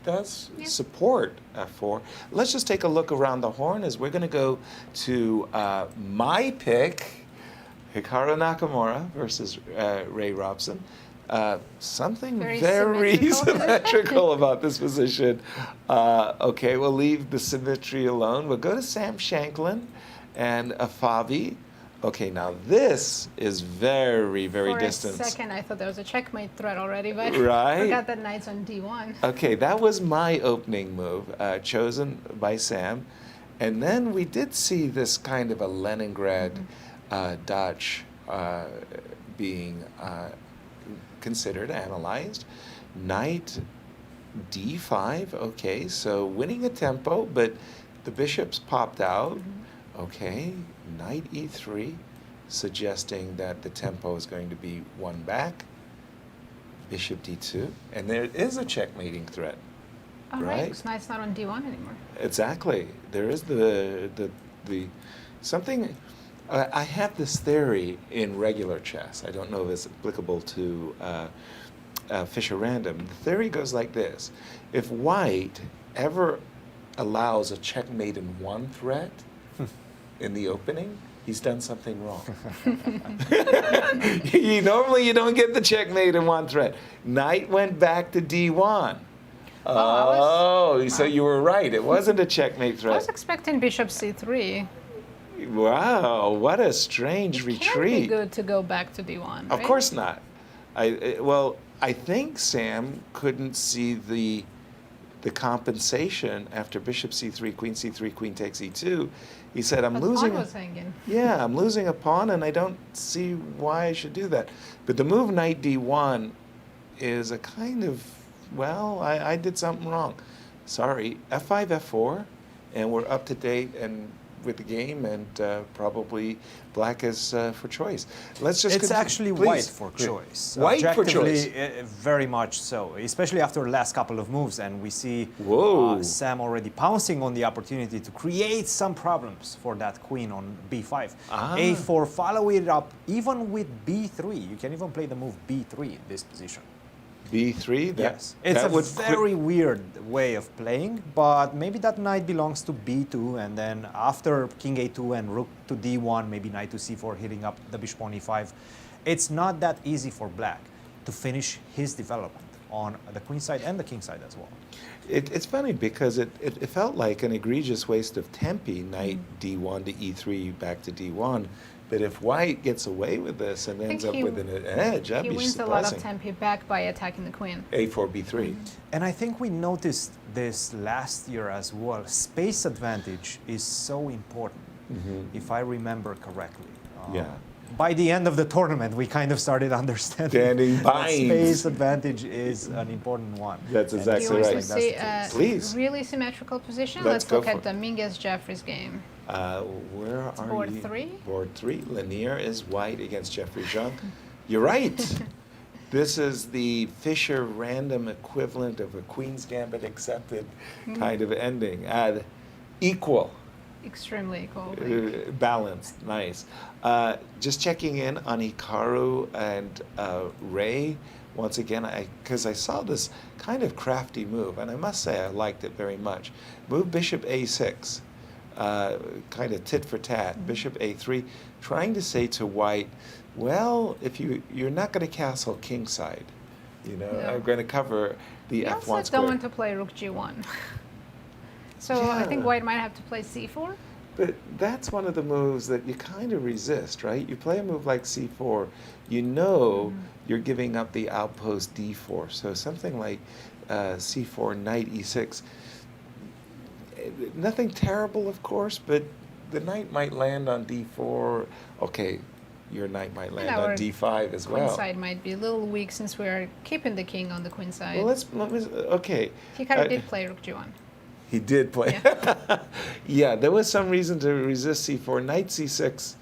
Speaker 4: does support f4. Let's just take a look around the horn as we're going to go to my pick, Hikaru Nakamura versus Ray Robson. Something very symmetrical about this position. Okay, we'll leave the symmetry alone. We'll go to Sam Shankland and a Fabi. Okay, now this is very, very distant.
Speaker 3: For a second, I thought there was a checkmate threat already, but
Speaker 4: I
Speaker 3: forgot that knight's on d1.
Speaker 4: Okay, that was my opening move, chosen by Sam. And then we did see this kind of a Leningrad Dutch being considered, analyzed. Knight d5, okay, so winning a tempo, but the bishops popped out. Okay, knight e3, suggesting that the tempo is going to be 1 back. Bishop d2, and there is a checkmating threat.
Speaker 3: Oh, right, because knight's not on d1 anymore.
Speaker 4: Exactly. There is the something. I have this theory in regular chess. I don't know if it's applicable to Fischer Random. The theory goes like this. If white ever allows a checkmate in one threat in the opening, he's done something wrong. Normally you don't get the checkmate in one threat. Knight went back to d1. So you were right. It wasn't a checkmate
Speaker 3: I
Speaker 4: threat.
Speaker 3: was expecting bishop c3.
Speaker 4: Wow, what a strange
Speaker 3: It
Speaker 4: retreat.
Speaker 3: can't be good to go back to d1,
Speaker 4: Of
Speaker 3: right?
Speaker 4: course not. I think Sam couldn't see the compensation after bishop c3, queen takes e2. He said, I'm
Speaker 3: But
Speaker 4: losing.
Speaker 3: pawn was hanging.
Speaker 4: Yeah, I'm losing a pawn, and I don't see why I should do that. But the move knight d1 is a kind of, well, I did something wrong. Sorry, f5, f4, and we're up to date and with the game, and probably black is for choice. Let's just.
Speaker 5: It's actually
Speaker 4: please.
Speaker 5: white for choice.
Speaker 4: White for choice.
Speaker 5: Very much so, especially after the last couple of moves, and we see Sam already pouncing on the opportunity to create some problems for that queen on b5. a4, follow it up even with b3. You can even play the move b3 in this position.
Speaker 4: b3?
Speaker 5: Yes. It's a very weird way of playing, but maybe that knight belongs to b2, and then after king a2 and rook to d1, maybe knight to c4, hitting up the bishop on e5. It's not that easy for black to finish his development on the queen side and the king side as well.
Speaker 4: It's funny because it felt like an egregious waste of tempi, knight d1 to e3, back to d1. But if white gets away with this and ends up with an edge, that'd be surprising.
Speaker 3: He wins a lot of tempi back by attacking the queen.
Speaker 4: a4, b3.
Speaker 5: And I think we noticed this last year as well. Space advantage is so important, if I remember correctly.
Speaker 4: Yeah.
Speaker 5: By the end of the tournament, we kind of started understanding that
Speaker 4: binds.
Speaker 5: space advantage is an important one.
Speaker 4: That's exactly
Speaker 3: Do you want
Speaker 4: right.
Speaker 3: to see
Speaker 5: That's
Speaker 3: a
Speaker 4: Please.
Speaker 3: really symmetrical position?
Speaker 4: Let's
Speaker 3: Let's
Speaker 4: go
Speaker 3: look
Speaker 4: for
Speaker 3: at
Speaker 4: it.
Speaker 3: Dominguez Jeffrey's game.
Speaker 4: Where are
Speaker 3: board
Speaker 4: you?
Speaker 3: 3.
Speaker 4: Board 3. Leinier is white against Jeffery Xiong. You're right. This is the Fischer Random equivalent of a Queen's Gambit accepted kind of ending. Equal.
Speaker 3: Extremely equal.
Speaker 4: Balanced. Nice. Just checking in on Hikaru and Ray. Once again, because I saw this kind of crafty move, and I must say I liked it very much. Move bishop a6. Kind of tit for tat, bishop a3, trying to say to white, well, if you're not going to castle kingside, I'm going to cover the
Speaker 3: You
Speaker 4: f1
Speaker 3: also
Speaker 4: square.
Speaker 3: don't want to play rook g1. So I think white might have to play c4.
Speaker 4: But that's one of the moves that you kind of resist, right? You play a move like c4, you know you're giving up the outpost d4. So something like c4, knight e6. Nothing terrible, of course, but the knight might land on d4. Okay, your knight might land on d5 as well.
Speaker 3: Queen side might be a little weak since we're keeping the king on the queen side.
Speaker 4: Well, okay.
Speaker 3: Hikaru did play rook g1.
Speaker 4: He did play.
Speaker 3: Yeah.
Speaker 4: Yeah, there was some reason to resist c4. Knight c6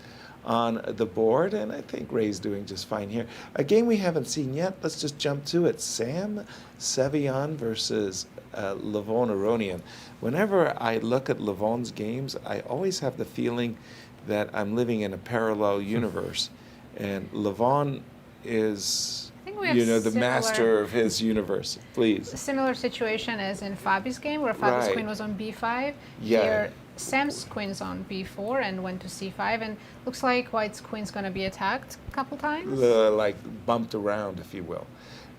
Speaker 4: on the board, and I think Ray's doing just fine here. A game we haven't seen yet. Let's just jump to it. Sam Sevian versus Levon Aronian. Whenever I look at Levon's games, I always have the feeling that I'm living in a parallel universe, and Levon is, the master of his universe. Please.
Speaker 3: A similar situation as in Fabi's game, where Fabi's
Speaker 4: Right.
Speaker 3: queen was on b5.
Speaker 4: Yeah.
Speaker 3: Here, Sam's queen's on b4 and went to c5, and looks like white's queen's going to be attacked a couple times.
Speaker 4: Like bumped around, if you will.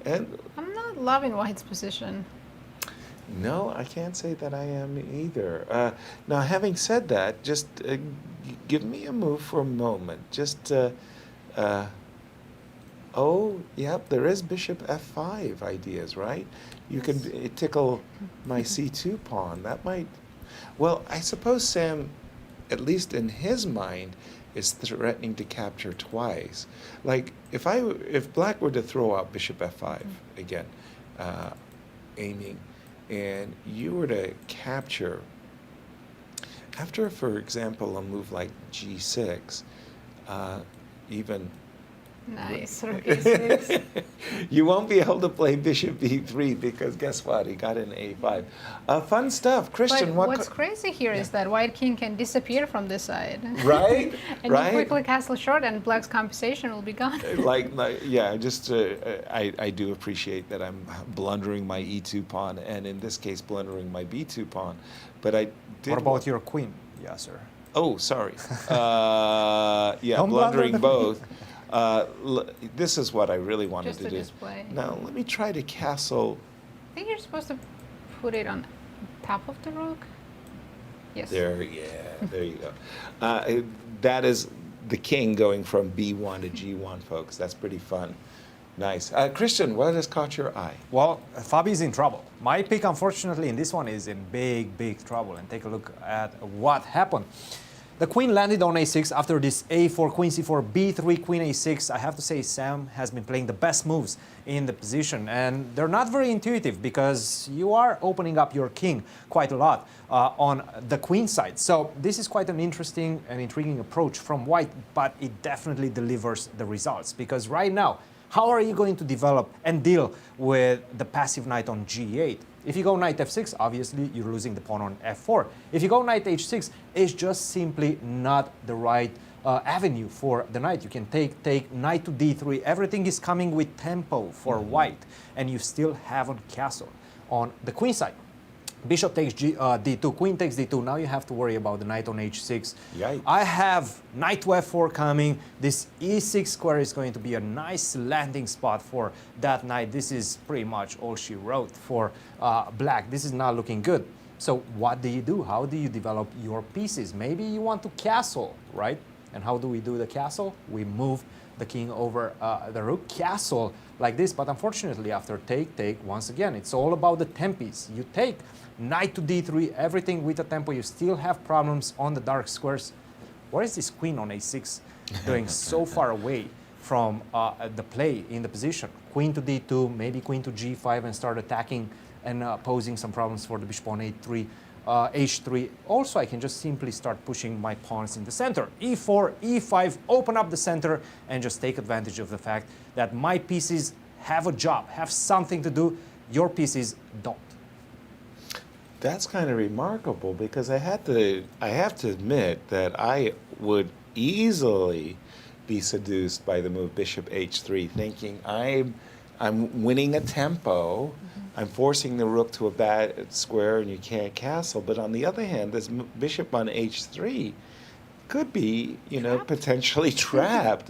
Speaker 4: And
Speaker 3: I'm not loving white's position.
Speaker 4: no, I can't say that I am either. Now, having said that, just give me a move for a moment. Just, oh, yep, there is bishop f5 ideas, right? You can tickle my c2 pawn. That might, well, I suppose Sam, at least in his mind, is threatening to capture twice. Like, if black were to throw out bishop f5 again, aiming, and you were to capture, after, for example, a move like g6, even
Speaker 3: Nice. Rook e6.
Speaker 4: You won't be able to play bishop b3 because guess what? He got an a5. Fun stuff. Christian,
Speaker 3: But what's crazy here is that white king can disappear from this side.
Speaker 4: Right?
Speaker 3: And
Speaker 4: right?
Speaker 3: you quickly castle short and black's compensation will be gone.
Speaker 4: Yeah, just I do appreciate that I'm blundering my e2 pawn and in this case blundering my b2 pawn. But I did.
Speaker 5: What about your queen, Yasser?
Speaker 4: Oh, sorry. Yeah,
Speaker 5: Don't
Speaker 4: blundering
Speaker 5: blunder.
Speaker 4: both. This is what I really wanted
Speaker 3: Just
Speaker 4: to
Speaker 3: to
Speaker 4: do.
Speaker 3: display.
Speaker 4: Now, let me try to castle.
Speaker 3: I think you're supposed to put it on top of the rook. Yes.
Speaker 4: There you go. That is the king going from b1 to g1, folks. That's pretty fun. Nice. Christian, what has caught your eye?
Speaker 5: Well, Fabi's in trouble. My pick, unfortunately, in this one is in big, big trouble. And take a look at what happened. The queen landed on a6 after this a4, queen c4, b3, queen a6. I have to say Sam has been playing the best moves in the position. And they're not very intuitive because you are opening up your king quite a lot on the queen side. So this is quite an interesting and intriguing approach from white, but it definitely delivers the results. Because right now, how are you going to develop and deal with the passive knight on g8? If you go knight f6, obviously you're losing the pawn on f4. If you go knight h6, it's just simply not the right avenue for the knight. You can take knight to d3. Everything is coming with tempo for white, and you still haven't castled on the queen side. Bishop takes d2, queen takes d2. Now you have to worry about the knight on h6.
Speaker 4: Yikes.
Speaker 5: I have knight to f4 coming. This e6 square is going to be a nice landing spot for that knight. This is pretty much all she wrote for black. This is not looking good. So what do you do? How do you develop your pieces? Maybe you want to castle, right? And how do we do the castle? We move the king over the rook, castle like this. But unfortunately, after take, once again, it's all about the tempos. You take knight to d3, everything with a tempo. You still have problems on the dark squares. What is this queen on a6 doing so far away from the play in the position? Queen to d2, maybe queen to g5 and start attacking and posing some problems for the bishop on a3. h3. Also, I can just simply start pushing my pawns in the center. e4, e5, open up the center and just take advantage of the fact that my pieces have a job, have something to do. Your pieces don't.
Speaker 4: That's kind of remarkable because I have to admit that I would easily be seduced by the move bishop h3, thinking I'm winning a tempo. I'm forcing the rook to a bad square and you can't castle. But on the other hand, this bishop on h3 could be, potentially trapped.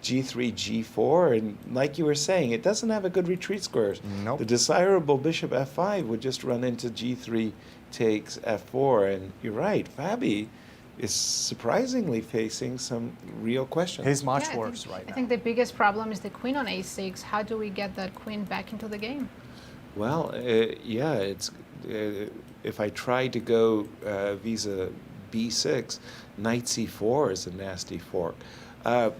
Speaker 4: G3, G4, and like you were saying, it doesn't have a good retreat squares.
Speaker 5: Nope.
Speaker 4: The desirable bishop f5 would just run into G3 takes f4, and you're right, Fabi is surprisingly facing some real questions.
Speaker 5: He's much worse right now.
Speaker 3: I think the biggest problem is the queen on a6. How do we get that queen back into the game?
Speaker 4: Well, it's if I try to go vis-a b6, knight c4 is a nasty fork.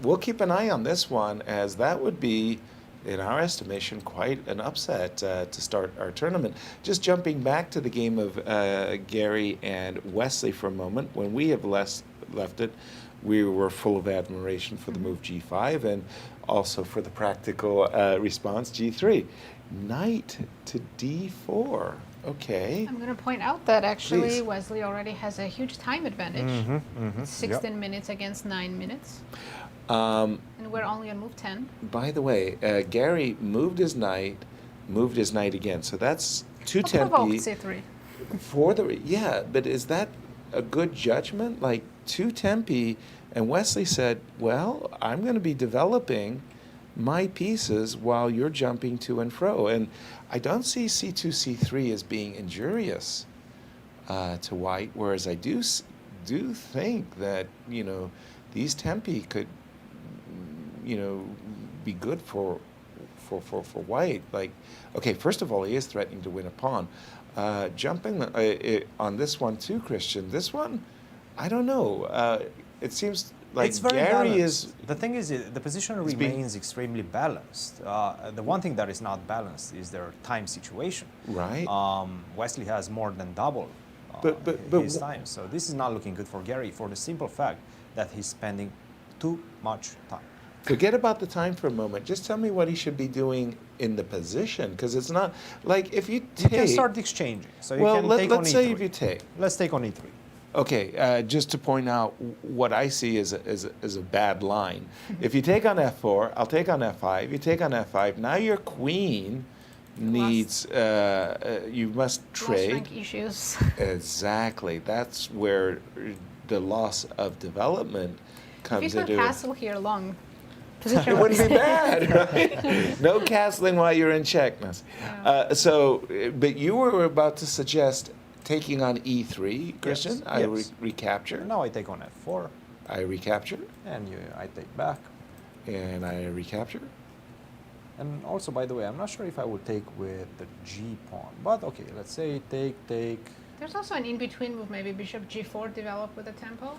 Speaker 4: We'll keep an eye on this one, as that would be, in our estimation, quite an upset to start our tournament. Just jumping back to the game of Garry and Wesley for a moment, when we have left it, we were full of admiration for the move g5 and also for the practical response g3. Knight to d4. Okay.
Speaker 3: I'm going to point out that actually
Speaker 4: Please.
Speaker 3: Wesley already has a huge time advantage. 16 minutes against 9 minutes. And we're only on move 10.
Speaker 4: By the way, Garry moved his knight again. So that's two
Speaker 3: Provoked
Speaker 4: tempi.
Speaker 3: c3.
Speaker 4: For the, yeah, but is that a good judgment? Like two tempi, and Wesley said, well, I'm going to be developing my pieces while you're jumping to and fro. And I don't see c2, c3 as being injurious to white, whereas I do think that, these tempi could, be good for white. Like, okay, first of all, he is threatening to win a pawn. Jumping on this one too, Christian. This one, I don't know. It seems like
Speaker 5: it's very
Speaker 4: Garry
Speaker 5: balanced.
Speaker 4: is.
Speaker 5: The thing is, the position remains extremely balanced. The one thing that is not balanced is their time situation.
Speaker 4: Right.
Speaker 5: Wesley has more than double
Speaker 4: But
Speaker 5: his time. So this is not looking good for Garry for the simple fact that he's spending too much time.
Speaker 4: Forget about the time for a moment. Just tell me what he should be doing in the position, because it's not like if you take.
Speaker 5: You can start exchanging. So you
Speaker 4: well,
Speaker 5: can take on
Speaker 4: let's
Speaker 5: E3.
Speaker 4: say if you take.
Speaker 5: Let's take on E3.
Speaker 4: Okay, just to point out what I see as a bad line. If you take on F4, I'll take on F5. You take on F5. Now your queen needs. You must trade.
Speaker 3: Lost rank issues.
Speaker 4: Exactly. That's where the loss of development comes
Speaker 3: If you
Speaker 4: into
Speaker 3: can
Speaker 4: it.
Speaker 3: castle here long,
Speaker 4: It
Speaker 3: position
Speaker 4: wouldn't be bad, right? No castling while you're in check. But you were about to suggest taking on E3, Christian.
Speaker 5: Yes,
Speaker 4: I
Speaker 5: yes.
Speaker 4: recapture.
Speaker 5: Now I take on F4,
Speaker 4: I recapture,
Speaker 5: and I take back.
Speaker 4: and I recapture.
Speaker 5: And also, by the way, I'm not sure if I would take with the G pawn, but okay, let's say take.
Speaker 3: There's also an in-between move, maybe bishop g4 develop with a tempo.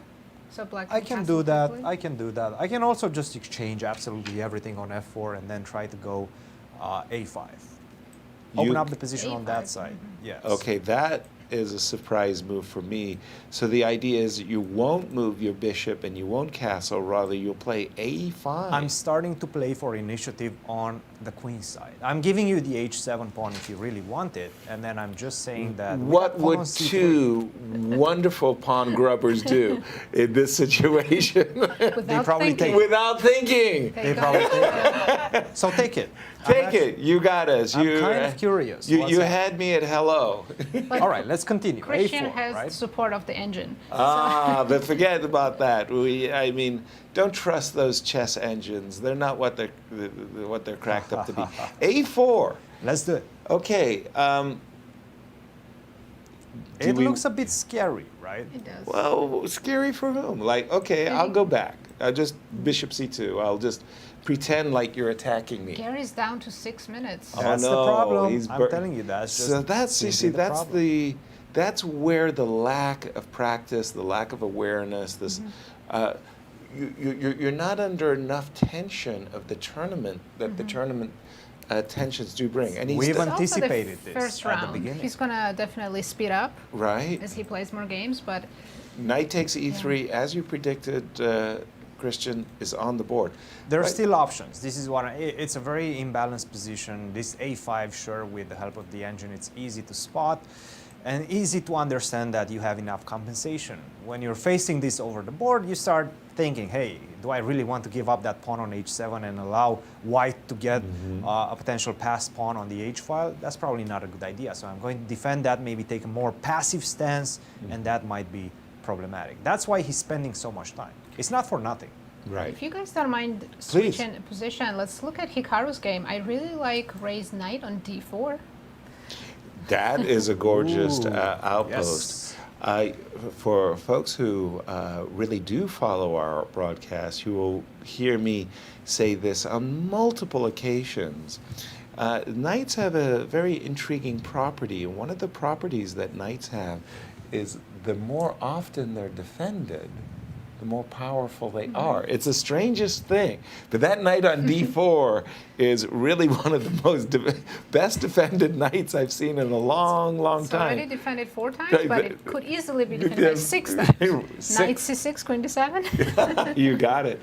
Speaker 3: So black
Speaker 5: I can
Speaker 3: castle
Speaker 5: do that.
Speaker 3: quickly.
Speaker 5: I can do that. I can also just exchange absolutely everything on F4 and then try to go A5. Open up the position on that
Speaker 3: A5,
Speaker 5: side. Yes.
Speaker 4: Okay, that is a surprise move for me. So the idea is that you won't move your bishop and you won't castle, rather you'll play A5.
Speaker 5: I'm starting to play for initiative on the queen side. I'm giving you the H7 pawn if you really want it, and then I'm just saying that.
Speaker 4: What
Speaker 5: pawn on
Speaker 4: would
Speaker 5: C3
Speaker 4: two wonderful pawn grubbers do in this situation?
Speaker 3: Without
Speaker 5: probably
Speaker 3: thinking.
Speaker 5: take-
Speaker 4: Without thinking.
Speaker 3: They
Speaker 5: They
Speaker 3: go-
Speaker 5: probably take it. So take it.
Speaker 4: Take it. You got us.
Speaker 5: I'm
Speaker 4: you,
Speaker 5: kind of curious.
Speaker 4: You,
Speaker 5: What's
Speaker 4: you
Speaker 5: up?
Speaker 4: had me at hello.
Speaker 3: But
Speaker 5: All right, let's continue.
Speaker 3: Christian
Speaker 5: A4,
Speaker 3: has
Speaker 5: right?
Speaker 3: support of the engine.
Speaker 4: But forget about that. I mean, don't trust those chess engines. They're not what they're cracked up to be. A4.
Speaker 5: Let's do it.
Speaker 4: Okay.
Speaker 5: It looks a bit scary, right?
Speaker 3: It does.
Speaker 4: Well, scary for whom? Like, okay, I'll go back. I'll just bishop c2. I'll just pretend like you're attacking me.
Speaker 3: Gary's down to 6 minutes.
Speaker 4: Oh,
Speaker 5: That's
Speaker 4: no,
Speaker 5: the problem.
Speaker 4: he's
Speaker 5: I'm telling you, that's just
Speaker 4: So that's you
Speaker 5: simply
Speaker 4: see, that's
Speaker 5: problem.
Speaker 4: that's where the lack of practice, the lack of awareness, this. You're not under enough tension of the tournament that the tournament tensions do bring. And he's
Speaker 5: We've
Speaker 3: It's also the
Speaker 5: anticipated this
Speaker 3: first
Speaker 5: at the
Speaker 3: round.
Speaker 5: beginning.
Speaker 3: He's gonna definitely speed up
Speaker 4: right.
Speaker 3: as he plays more games, but
Speaker 4: Knight takes e3, as you predicted. Christian is on the board.
Speaker 5: There are
Speaker 4: Right.
Speaker 5: still options. This is it's a very imbalanced position. This A5, sure, with the help of the engine, it's easy to spot and easy to understand that you have enough compensation. When you're facing this over the board, you start thinking, hey, do I really want to give up that pawn on H7 and allow white to get a potential pass pawn on the H file? That's probably not a good idea. So I'm going to defend that, maybe take a more passive stance, and that might be problematic. That's why he's spending so much time. It's not for nothing.
Speaker 4: Right.
Speaker 3: if you guys don't mind switching position, let's look at Hikaru's game. I really like Ray's knight on d4.
Speaker 4: That is a gorgeous
Speaker 5: Ooh,
Speaker 4: outpost.
Speaker 5: yes.
Speaker 4: For folks who really do follow our broadcast, you will hear me say this on multiple occasions. Knights have a very intriguing property, and one of the properties that knights have is the more often they're defended, the more powerful they are. It's the strangest thing. But that knight on d4 is really one of the most best defended knights I've seen in a long, long
Speaker 3: It's already
Speaker 4: time.
Speaker 3: defended 4 times,
Speaker 4: Right,
Speaker 3: but
Speaker 4: but-
Speaker 3: it could easily be defended by 6 times.
Speaker 4: Six.
Speaker 3: Knight c6, queen d7.
Speaker 4: You got it.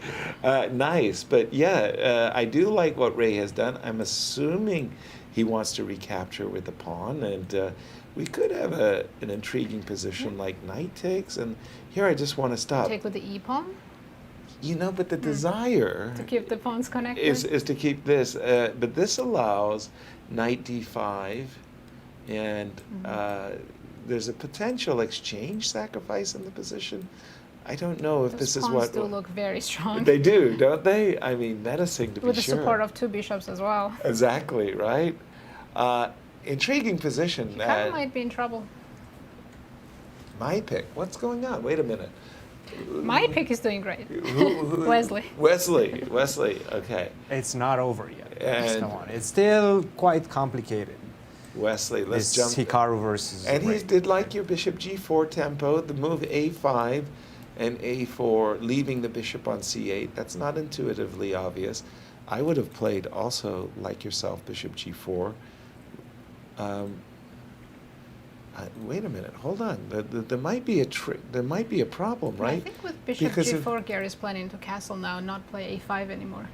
Speaker 4: Nice. But yeah, I do like what Ray has done. I'm assuming he wants to recapture with the pawn, and we could have an intriguing position like knight takes. And here I just want to stop.
Speaker 3: Take with the e pawn
Speaker 4: You know, but the desire
Speaker 3: to keep the pawns connected.
Speaker 4: is to keep this. But this allows knight d5, and there's a potential exchange sacrifice in the position. I don't know if
Speaker 3: Those
Speaker 4: this is
Speaker 3: pawns
Speaker 4: what
Speaker 3: do look very strong.
Speaker 4: they do, don't they? I mean, menacing to
Speaker 3: with
Speaker 4: be
Speaker 3: the
Speaker 4: sure.
Speaker 3: support of 2 bishops as well.
Speaker 4: Exactly, right? Intriguing position.
Speaker 3: Hikaru might be in trouble.
Speaker 4: My pick. What's going on? Wait a minute.
Speaker 3: My pick is doing great.
Speaker 4: Who-
Speaker 3: Wesley.
Speaker 4: Wesley. Okay.
Speaker 5: It's not over yet.
Speaker 4: And-
Speaker 5: Come on. It's still quite complicated.
Speaker 4: Wesley, let's
Speaker 5: This
Speaker 4: jump.
Speaker 5: Hikaru versus
Speaker 4: And he
Speaker 5: Ray.
Speaker 4: did like your bishop g4 tempo, the move a5 and a4, leaving the bishop on c8. That's not intuitively obvious. I would have played also like yourself, bishop g4. Wait a minute, hold on. There might be a problem, right?
Speaker 3: I think with bishop
Speaker 4: Because
Speaker 3: g4, Garry's planning to castle now, not play a5 anymore.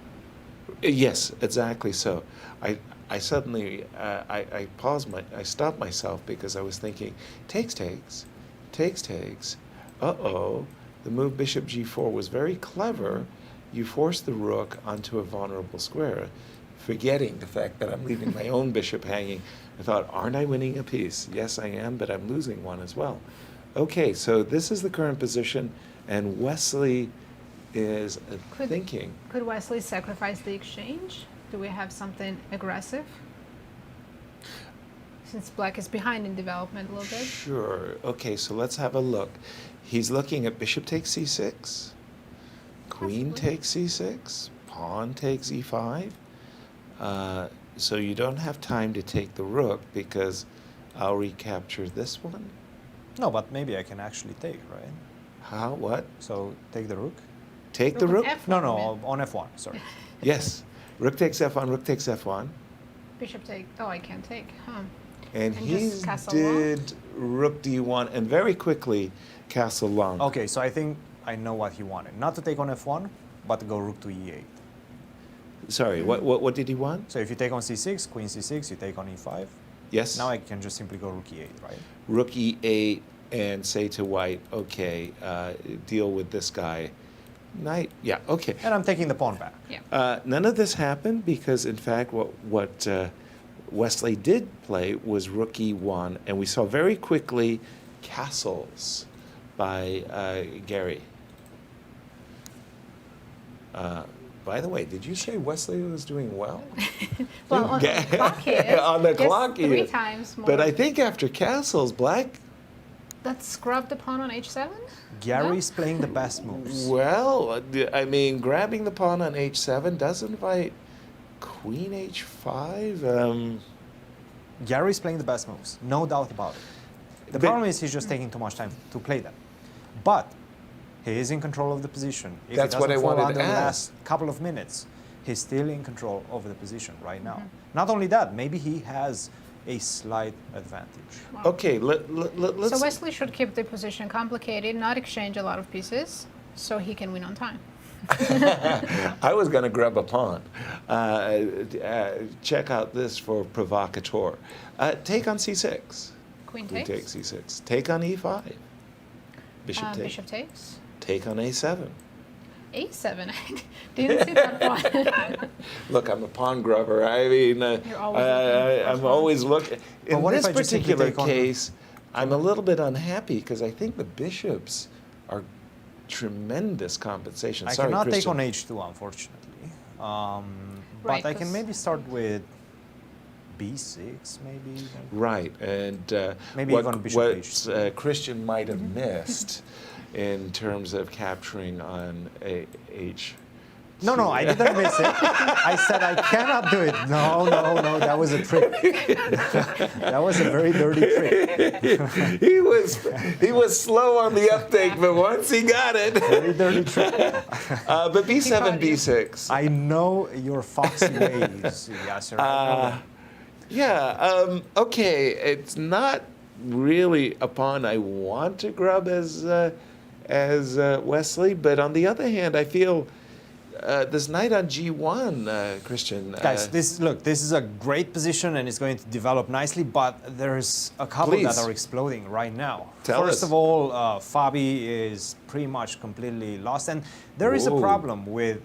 Speaker 4: Yes, exactly so. I suddenly I paused I stopped myself because I was thinking takes. Uh-oh, the move bishop g4 was very clever. You force the rook onto a vulnerable square, forgetting the fact that I'm leaving my own bishop hanging. I thought, aren't I winning a piece? Yes, I am, but I'm losing one as well. Okay, so this is the current position, and Wesley is thinking.
Speaker 3: Could Wesley sacrifice the exchange? Do we have something aggressive? Since black is behind in development a little bit.
Speaker 4: Sure. Okay, so let's have a look. He's looking at bishop takes c6, queen takes c6, pawn takes e5. So you don't have time to take the rook because I'll recapture this one.
Speaker 5: No, but maybe I can actually take, right?
Speaker 4: How? What?
Speaker 5: So take the rook?
Speaker 4: Take the rook?
Speaker 3: F1,
Speaker 5: No, on f1, sorry.
Speaker 4: Yes. Rook takes f1, rook takes f1.
Speaker 3: Bishop take. Oh, I can't take. Huh.
Speaker 4: And he
Speaker 3: just castle long?
Speaker 4: did rook d1 and very quickly castle long.
Speaker 5: Okay, so I think I know what he wanted. Not to take on f1, but to go rook to e8.
Speaker 4: Sorry, what did he want?
Speaker 5: So if you take on c6, queen c6, you take on e5.
Speaker 4: Yes.
Speaker 5: Now I can just simply go rook e8, right?
Speaker 4: Rook e8 and say to white, okay, deal with this guy. Knight, yeah, okay.
Speaker 5: And I'm taking the pawn back.
Speaker 3: Yeah.
Speaker 4: None of this happened because, in fact, what Wesley did play was rook e1, and we saw very quickly castles by Garry. By the way, did you say Wesley was doing well?
Speaker 3: Well, on the clock he is.
Speaker 4: On the
Speaker 3: Just
Speaker 4: clock he
Speaker 3: 3
Speaker 4: is.
Speaker 3: times more.
Speaker 4: But I think after castles, black,
Speaker 3: That scrubbed the pawn on h7?
Speaker 5: Gary's playing the best moves.
Speaker 4: well, I mean, grabbing the pawn on h7 does invite queen h5.
Speaker 5: Gary's playing the best moves, no doubt about it. The
Speaker 4: But-
Speaker 5: problem is he's just taking too much time to play them. But he is in control of the position. If
Speaker 4: That's
Speaker 5: he
Speaker 4: what I
Speaker 5: doesn't fall
Speaker 4: wanted
Speaker 5: under
Speaker 4: to
Speaker 5: the
Speaker 4: ask.
Speaker 5: last couple of minutes, he's still in control over the position right now. Not only that, maybe he has a slight advantage.
Speaker 4: Okay, let's.
Speaker 3: So Wesley should keep the position complicated, not exchange a lot of pieces, so he can win on time.
Speaker 4: I was going to grab a pawn. Check out this for provocateur. Take on c6.
Speaker 3: Queen
Speaker 4: Queen
Speaker 3: takes.
Speaker 4: takes c6. Take on e5. Bishop takes.
Speaker 3: Bishop takes.
Speaker 4: Take on a7.
Speaker 3: a7. I didn't see that pawn.
Speaker 4: Look, I'm a pawn grubber. I mean,
Speaker 3: You're always looking for
Speaker 4: I'm
Speaker 3: pawns.
Speaker 4: always looking. In
Speaker 5: what if
Speaker 4: this
Speaker 5: I just simply
Speaker 4: particular
Speaker 5: take on-
Speaker 4: case, I'm a little bit unhappy because I think the bishops are tremendous compensation.
Speaker 5: I
Speaker 4: Sorry,
Speaker 5: cannot take
Speaker 4: Christian.
Speaker 5: on h2, unfortunately. But
Speaker 3: Right,
Speaker 5: I can
Speaker 3: 'cause-
Speaker 5: maybe start with b6, maybe.
Speaker 4: Right, and
Speaker 5: Maybe
Speaker 4: what,
Speaker 5: even bishop
Speaker 4: what
Speaker 5: h2.
Speaker 4: Christian might have missed in terms of capturing on h.
Speaker 5: No, I didn't miss it. I said I cannot do it. No, that was a trick. That was a very dirty trick.
Speaker 4: he was slow on the uptake, but once he got it.
Speaker 5: Very dirty trick.
Speaker 4: But b7,
Speaker 3: caught you.
Speaker 4: b6.
Speaker 5: I know your foxy ways, Yasser.
Speaker 4: Okay, it's not really a pawn I want to grub as Wesley, but on the other hand, I feel this knight on g1, Christian.
Speaker 5: Guys, this is a great position and it's going to develop nicely, but there's a couple
Speaker 4: Please.
Speaker 5: that are exploding right now.
Speaker 4: Tell
Speaker 5: First
Speaker 4: us.
Speaker 5: of all, Fabi is pretty much completely lost, and there is a
Speaker 4: Whoa.
Speaker 5: problem with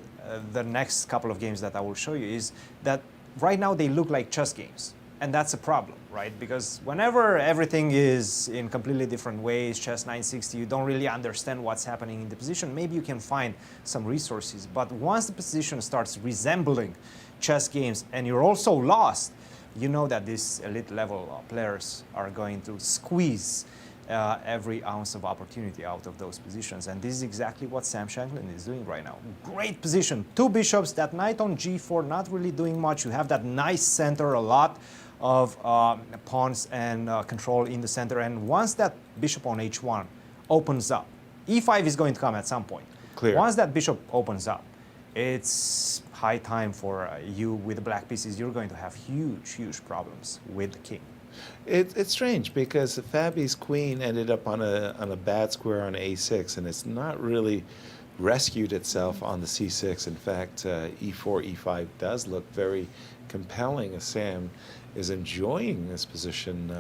Speaker 5: the next couple of games that I will show you, is that right now they look like chess games, and that's a problem, right? Because whenever everything is in completely different ways, chess 960, you don't really understand what's happening in the position. Maybe you can find some resources, but once the position starts resembling chess games and you're also lost, you know that these elite level players are going to squeeze every ounce of opportunity out of those positions. And this is exactly what Sam Shankland is doing right now. Great position, 2 bishops, that knight on g4, not really doing much. You have that nice center, a lot of pawns and control in the center. And once that bishop on h1 opens up, e5 is going to come at some point.
Speaker 4: Clear.
Speaker 5: Once that bishop opens up, it's high time for you with the black pieces. You're going to have huge problems with the king.
Speaker 4: It's strange because Fabi's queen ended up on a bad square on a6, and it's not really rescued itself on the c6. In fact, e4, e5 does look very compelling as Sam is enjoying this position.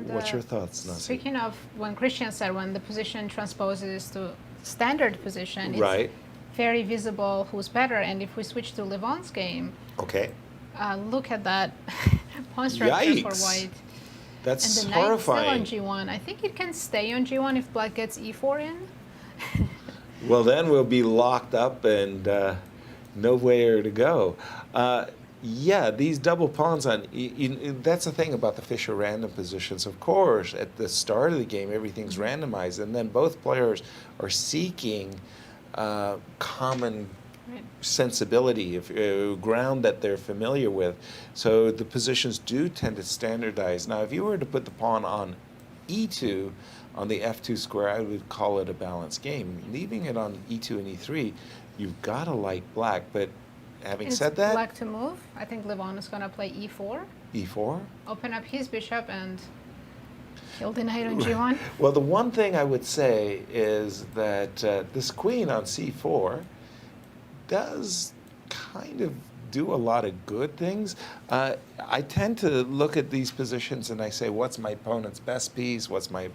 Speaker 4: What's your thoughts, Nazi?
Speaker 3: Speaking of when Cristian said when the position transposes to standard position,
Speaker 4: Right.
Speaker 3: it's very visible who's better. And if we switch to Levon's game,
Speaker 4: Okay.
Speaker 3: look at that pawn structure for
Speaker 4: Yikes.
Speaker 3: white.
Speaker 4: That's
Speaker 3: And the knight still
Speaker 4: horrifying.
Speaker 3: on g1. I think it can stay on g1 if black gets e4 in.
Speaker 4: Well, then we'll be locked up and nowhere to go. Yeah, these double pawns on. That's the thing about the Fischer Random positions. Of course, at the start of the game, everything's randomized, and then both players are seeking common
Speaker 3: Right.
Speaker 4: sensibility, ground that they're familiar with. So the positions do tend to standardize. Now, if you were to put the pawn on e2 on the f2 square, I would call it a balanced game. Leaving it on e2 and e3, you've got to like black. But having
Speaker 3: It's
Speaker 4: said that,
Speaker 3: black to move. I think Levon is going to play e4,
Speaker 4: e4.
Speaker 3: open up his bishop, and kill the knight on g1.
Speaker 4: Well, the one thing I would say is that this queen on c4 does kind of do a lot of good things. I tend to look at these positions and I say, what's my opponent's best piece? What's my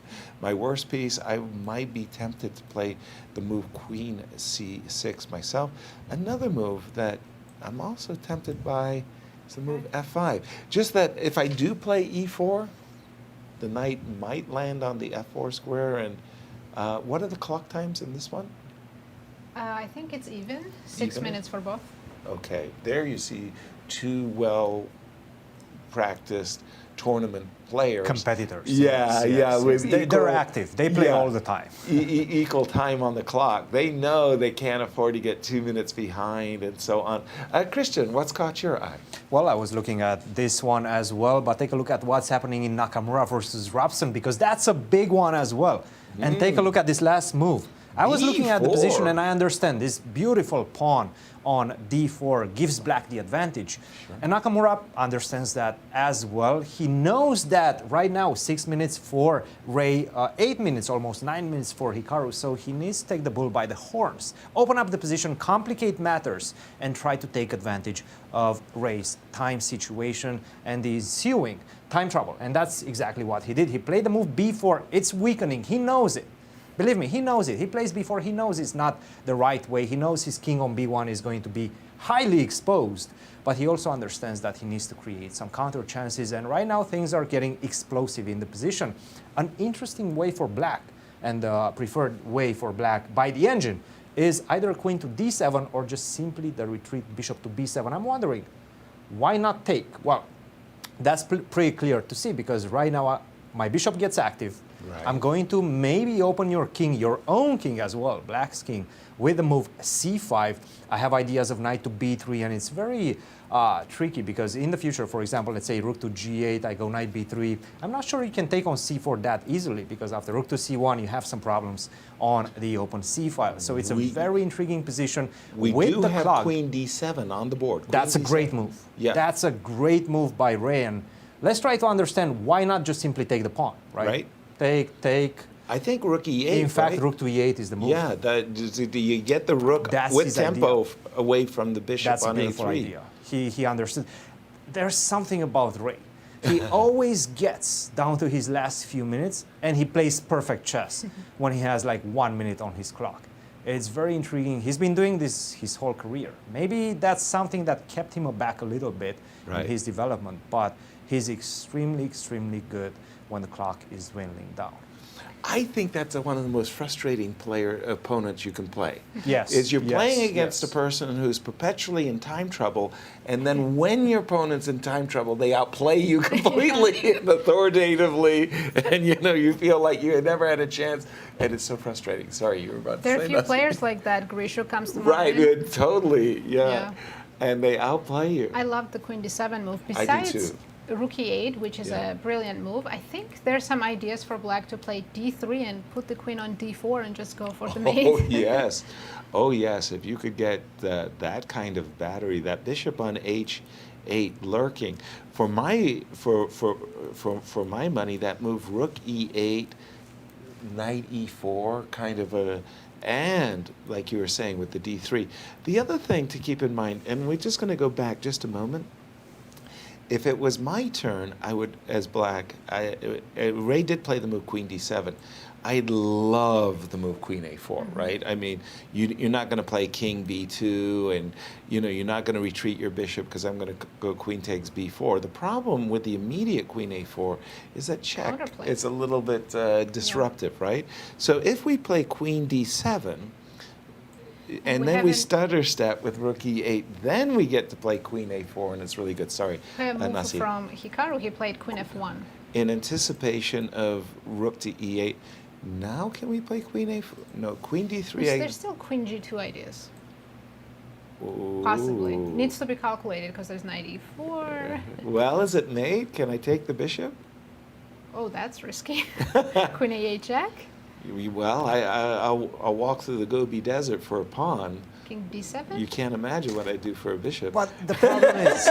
Speaker 4: worst piece? I might be tempted to play the move queen c6 myself. Another move that I'm also tempted by is the move f5. Just that if I do play e4, the knight might land on the f4 square. And what are the clock times in this one?
Speaker 3: I think it's even. 6
Speaker 4: Even?
Speaker 3: minutes for both.
Speaker 4: Okay, there you see two well-practiced tournament players.
Speaker 5: Competitors.
Speaker 4: Yeah,
Speaker 5: yes,
Speaker 4: yeah.
Speaker 5: yes,
Speaker 4: With
Speaker 5: yes. They're
Speaker 4: equal-
Speaker 5: active. They play
Speaker 4: yeah,
Speaker 5: all the time.
Speaker 4: Equal time on the clock. They know they can't afford to get 2 minutes behind and so on. Cristian, what's caught your eye?
Speaker 5: Well, I was looking at this one as well, but take a look at what's happening in Nakamura versus Robson, because that's a big one as well. And take a look at this last move. I was looking at the
Speaker 4: D4.
Speaker 5: position and I understand this beautiful pawn on d4 gives black the advantage. And Nakamura understands that as well. He knows that right now 6 minutes for Ray, 8 minutes, almost 9 minutes for Hikaru. So he needs to take the bull by the horns, open up the position, complicate matters, and try to take advantage of Ray's time situation and the Xiong time trouble. And that's exactly what he did. He played the move b4. It's weakening. He knows it. Believe me, he knows it. He plays b4. He knows it's not the right way. He knows his king on b1 is going to be highly exposed. But he also understands that he needs to create some counter chances. And right now, things are getting explosive in the position. An interesting way for black, and the preferred way for black by the engine, is either queen to d7 or just simply the retreat bishop to b7. I'm wondering, why not take? Well, that's pretty clear to see, because right now my bishop gets active.
Speaker 4: Right.
Speaker 5: I'm going to maybe open your king, your own king as well, black's king, with the move c5. I have ideas of knight to b3, and it's very tricky because in the future, for example, let's say rook to g8, I go knight b3. I'm not sure you can take on c4 that easily, because after rook to c1, you have some problems on the open c file. So it's a very intriguing position
Speaker 4: We
Speaker 5: with
Speaker 4: do
Speaker 5: the
Speaker 4: have
Speaker 5: clock.
Speaker 4: queen d7 on the board. Queen
Speaker 5: That's a
Speaker 4: D7.
Speaker 5: great move.
Speaker 4: Yeah.
Speaker 5: That's a great move by Ray. And let's try to understand why not just simply take the pawn, right?
Speaker 4: Right.
Speaker 5: Take.
Speaker 4: I think rook e8.
Speaker 5: In fact,
Speaker 4: right?
Speaker 5: rook to e8 is the move.
Speaker 4: Yeah, do you get the rook
Speaker 5: That's
Speaker 4: with
Speaker 5: his
Speaker 4: tempo
Speaker 5: idea.
Speaker 4: away from the bishop
Speaker 5: That's a
Speaker 4: on
Speaker 5: beautiful
Speaker 4: a3?
Speaker 5: idea. He understood. There's something about Ray. He always gets down to his last few minutes, and he plays perfect chess when he has like 1 minute on his clock. It's very intriguing. He's been doing this his whole career. Maybe that's something that kept him aback a little bit
Speaker 4: Right.
Speaker 5: in his development, but he's extremely, extremely good when the clock is dwindling down.
Speaker 4: I think that's one of the most frustrating opponents you can play.
Speaker 5: Yes,
Speaker 4: Is you're
Speaker 5: yes,
Speaker 4: playing against
Speaker 5: yes.
Speaker 4: a person who's perpetually in time trouble, and then when your opponent's in time trouble, they outplay you completely and authoritatively, and you feel like you had never had a chance, and it's so frustrating. Sorry, you were about to
Speaker 3: There are
Speaker 4: say
Speaker 3: a few
Speaker 4: nothing.
Speaker 3: players like that. Grisho comes to mind.
Speaker 4: Right, totally, yeah.
Speaker 3: Yeah.
Speaker 4: And they outplay you.
Speaker 3: I love the queen d7 move.
Speaker 4: I do
Speaker 3: Besides,
Speaker 4: too.
Speaker 3: rook e8, which is a brilliant move. I think there's some ideas for black to play d3 and put the queen on d4 and just go for the mate.
Speaker 4: Oh yes, oh yes. If you could get that kind of battery, that bishop on h8 lurking, for my money, that move rook e8, knight e4, kind of a, and like you were saying with the d3. The other thing to keep in mind, and we're just going to go back just a moment. If it was my turn, I would, as black, Ray did play the move queen d7. I love the move queen a4, right? I mean, you're not going to play king b2, and you're not going to retreat your bishop because I'm going to go queen takes b4. The problem with the immediate queen a4 is that check is a little bit disruptive, right? So if we play queen d7, and then we stutter step with rook e8, then we get to play queen a4, and it's really good. Sorry,
Speaker 3: a move from Hikaru, he played queen f1.
Speaker 4: In anticipation of rook to e8, now can we play queen a4? No, queen d3.
Speaker 3: There's still queen g2 ideas. Possibly. Needs to be calculated because there's knight e4.
Speaker 4: Well, is it mate? Can I take the bishop?
Speaker 3: Oh, that's risky. Queen a8 check.
Speaker 4: Well, I'll walk through the Gobi Desert for a pawn.
Speaker 3: King b7?
Speaker 4: You can't imagine what I do for a bishop.
Speaker 5: But the problem is...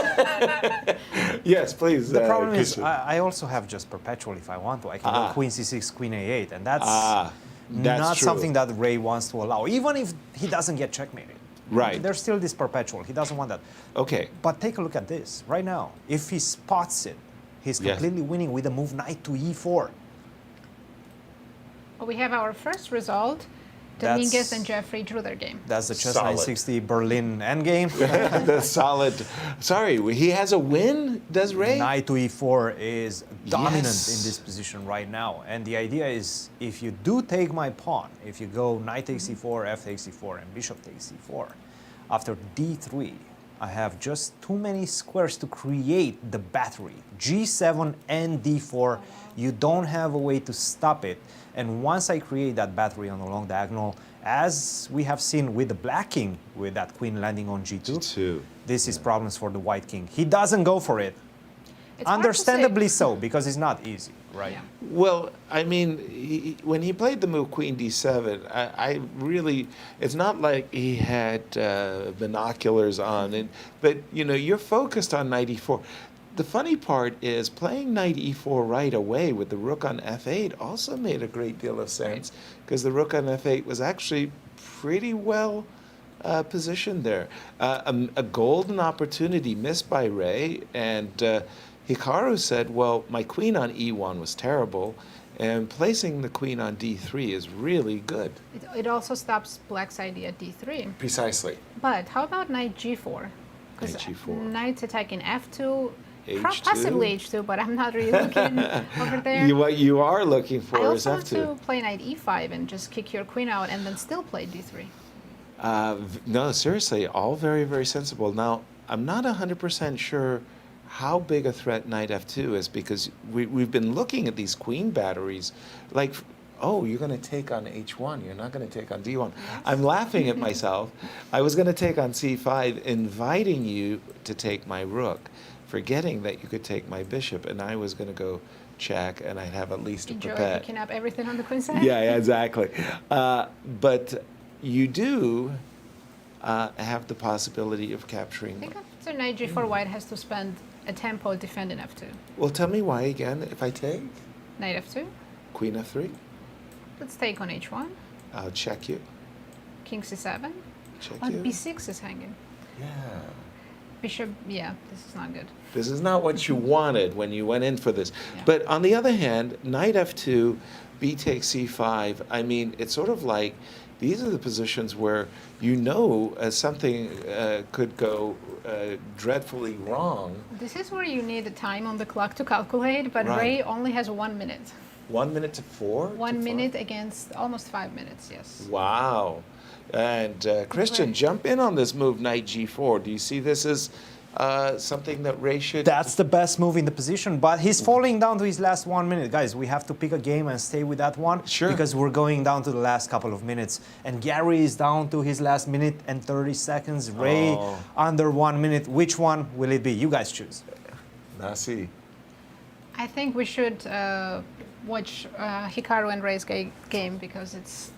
Speaker 4: Yes, please.
Speaker 5: The problem is I also have just perpetual if I want to. I can go queen c6, queen a8, and that's not something that Ray wants to allow, even if he doesn't get checkmated.
Speaker 4: Right.
Speaker 5: There's still this perpetual. He doesn't want that.
Speaker 4: Okay.
Speaker 5: But take a look at this. Right now, if he spots it, he's completely winning with the move knight to e4.
Speaker 3: Well, we have our first result. Dominguez and Jeffery drew their game.
Speaker 5: That's the Chess 960 Berlin endgame.
Speaker 4: The solid. Sorry, he has a win, does Ray?
Speaker 5: Knight to e4 is dominant in this position right now. And the idea is, if you do take my pawn, if you go knight takes e4, f takes e4, and bishop takes e4, after d3, I have just too many squares to create the battery. g7 and d4, you don't have a way to stop it. And once I create that battery on the long diagonal, as we have seen with the black king, with that queen landing on g2, this is problems for the white king. He doesn't go for it. It's understandably so, because it's not easy, right? Yeah.
Speaker 4: Well, I mean, when he played the move queen d7, I really, it's not like he had binoculars on, but you're focused on knight e4. The funny part is playing knight e4 right away with the rook on f8 also made a great deal of sense, because the rook on f8 was actually pretty well positioned there. A golden opportunity missed by Ray, and Hikaru said, well, my queen on e1 was terrible, and placing the queen on d3 is really good.
Speaker 3: It also stops black's idea at d3.
Speaker 4: Precisely.
Speaker 3: But how about knight g4?
Speaker 4: Knight g4.
Speaker 3: Knight's attacking f2.
Speaker 4: H2?
Speaker 3: Possibly h2, but I'm not really looking over there.
Speaker 4: What you are looking for is f2.
Speaker 3: I also want to play knight e5 and just kick your queen out and then still play d3.
Speaker 4: No, seriously, all very, very sensible. Now, I'm not 100% sure how big a threat knight f2 is, because we've been looking at these queen batteries like, oh, you're going to take on h1, you're not going to take on d1. I'm laughing at myself. I was going to take on c5, inviting you to take my rook, forgetting that you could take my bishop, and I was going to go check, and I'd have at least a
Speaker 3: Enjoy
Speaker 4: prepare.
Speaker 3: picking up everything on the queen side.
Speaker 4: Yeah, exactly. But you do have the possibility of capturing.
Speaker 3: I think after knight g4, white has to spend a tempo defending f2.
Speaker 4: Well, tell me why again. If I take
Speaker 3: knight f2,
Speaker 4: queen f3,
Speaker 3: let's take on h1.
Speaker 4: I'll check you.
Speaker 3: King c7.
Speaker 4: Check
Speaker 3: On
Speaker 4: you.
Speaker 3: b6 is hanging.
Speaker 4: Yeah.
Speaker 3: Bishop, yeah, this is not good.
Speaker 4: This is not what you wanted when you went in for this.
Speaker 3: Yeah.
Speaker 4: But on the other hand, knight f2, b takes c5. I mean, it's sort of like these are the positions where something could go dreadfully wrong.
Speaker 3: This is where you need the time on the clock to calculate, but Ray only has 1 minute.
Speaker 4: 1 minute to 4?
Speaker 3: 1 minute against almost 5 minutes, yes.
Speaker 4: Wow. And Christian, jump in on this move, knight g4. Do you see this as something that Ray should...
Speaker 5: That's the best move in the position, but he's falling down to his last 1 minute. Guys, we have to pick a game and stay with that one.
Speaker 4: Sure.
Speaker 5: Because we're going down to the last couple of minutes. And Garry is down to his last minute and 30 seconds. Ray under 1 minute. Which one will it be? You guys choose.
Speaker 4: Nazi.
Speaker 3: I think we should watch Hikaru and Ray's game because it's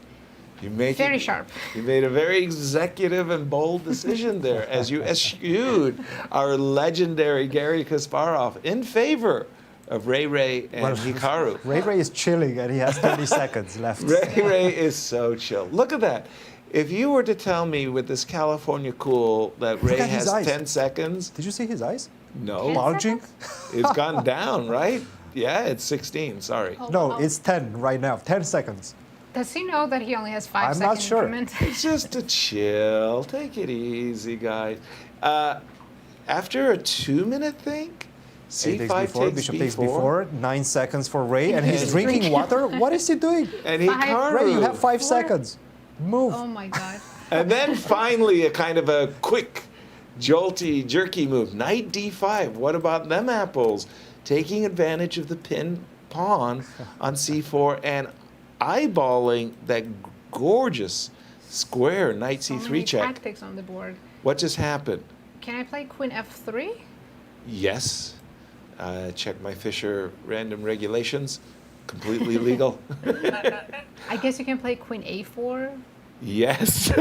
Speaker 3: very sharp.
Speaker 4: You made a very executive and bold decision there as you eschewed our legendary Garry Kasparov in favor of Ray and Hikaru.
Speaker 5: Ray is chilling and he has 30 seconds left.
Speaker 4: Ray is so chill. Look at that. If you were to tell me with this California cool that Ray has 10 seconds.
Speaker 5: Did you see his eyes?
Speaker 4: No.
Speaker 5: Bulging?
Speaker 4: It's gone down, right? Yeah, it's 16, sorry.
Speaker 5: No, it's 10 right now. 10 seconds.
Speaker 3: Does he know that he only has 5
Speaker 5: I'm
Speaker 3: second
Speaker 5: not sure.
Speaker 3: increment?
Speaker 4: It's just a chill. Take it easy, guys. After a 2-minute thing, C5 takes
Speaker 5: Bishop
Speaker 4: B4.
Speaker 5: takes B4. 9 seconds for Ray, and he's
Speaker 3: He's
Speaker 5: drinking
Speaker 3: drinking.
Speaker 5: water. What is he doing?
Speaker 4: And
Speaker 3: Ray,
Speaker 5: Ray, you have 5
Speaker 3: 4.
Speaker 5: seconds. Move.
Speaker 3: Oh my god.
Speaker 4: And then finally, a kind of a quick, jolty, jerky move. Knight D5. What about them apples? Taking advantage of the pin pawn on C4 and eyeballing that gorgeous square Knight
Speaker 3: So
Speaker 4: C3
Speaker 3: many
Speaker 4: check.
Speaker 3: tactics on the board.
Speaker 4: What just happened?
Speaker 3: Can I play Queen F3?
Speaker 4: Yes. Check my Fischer Random regulations. Completely legal.
Speaker 3: I guess you can play Queen A4.
Speaker 4: Yes.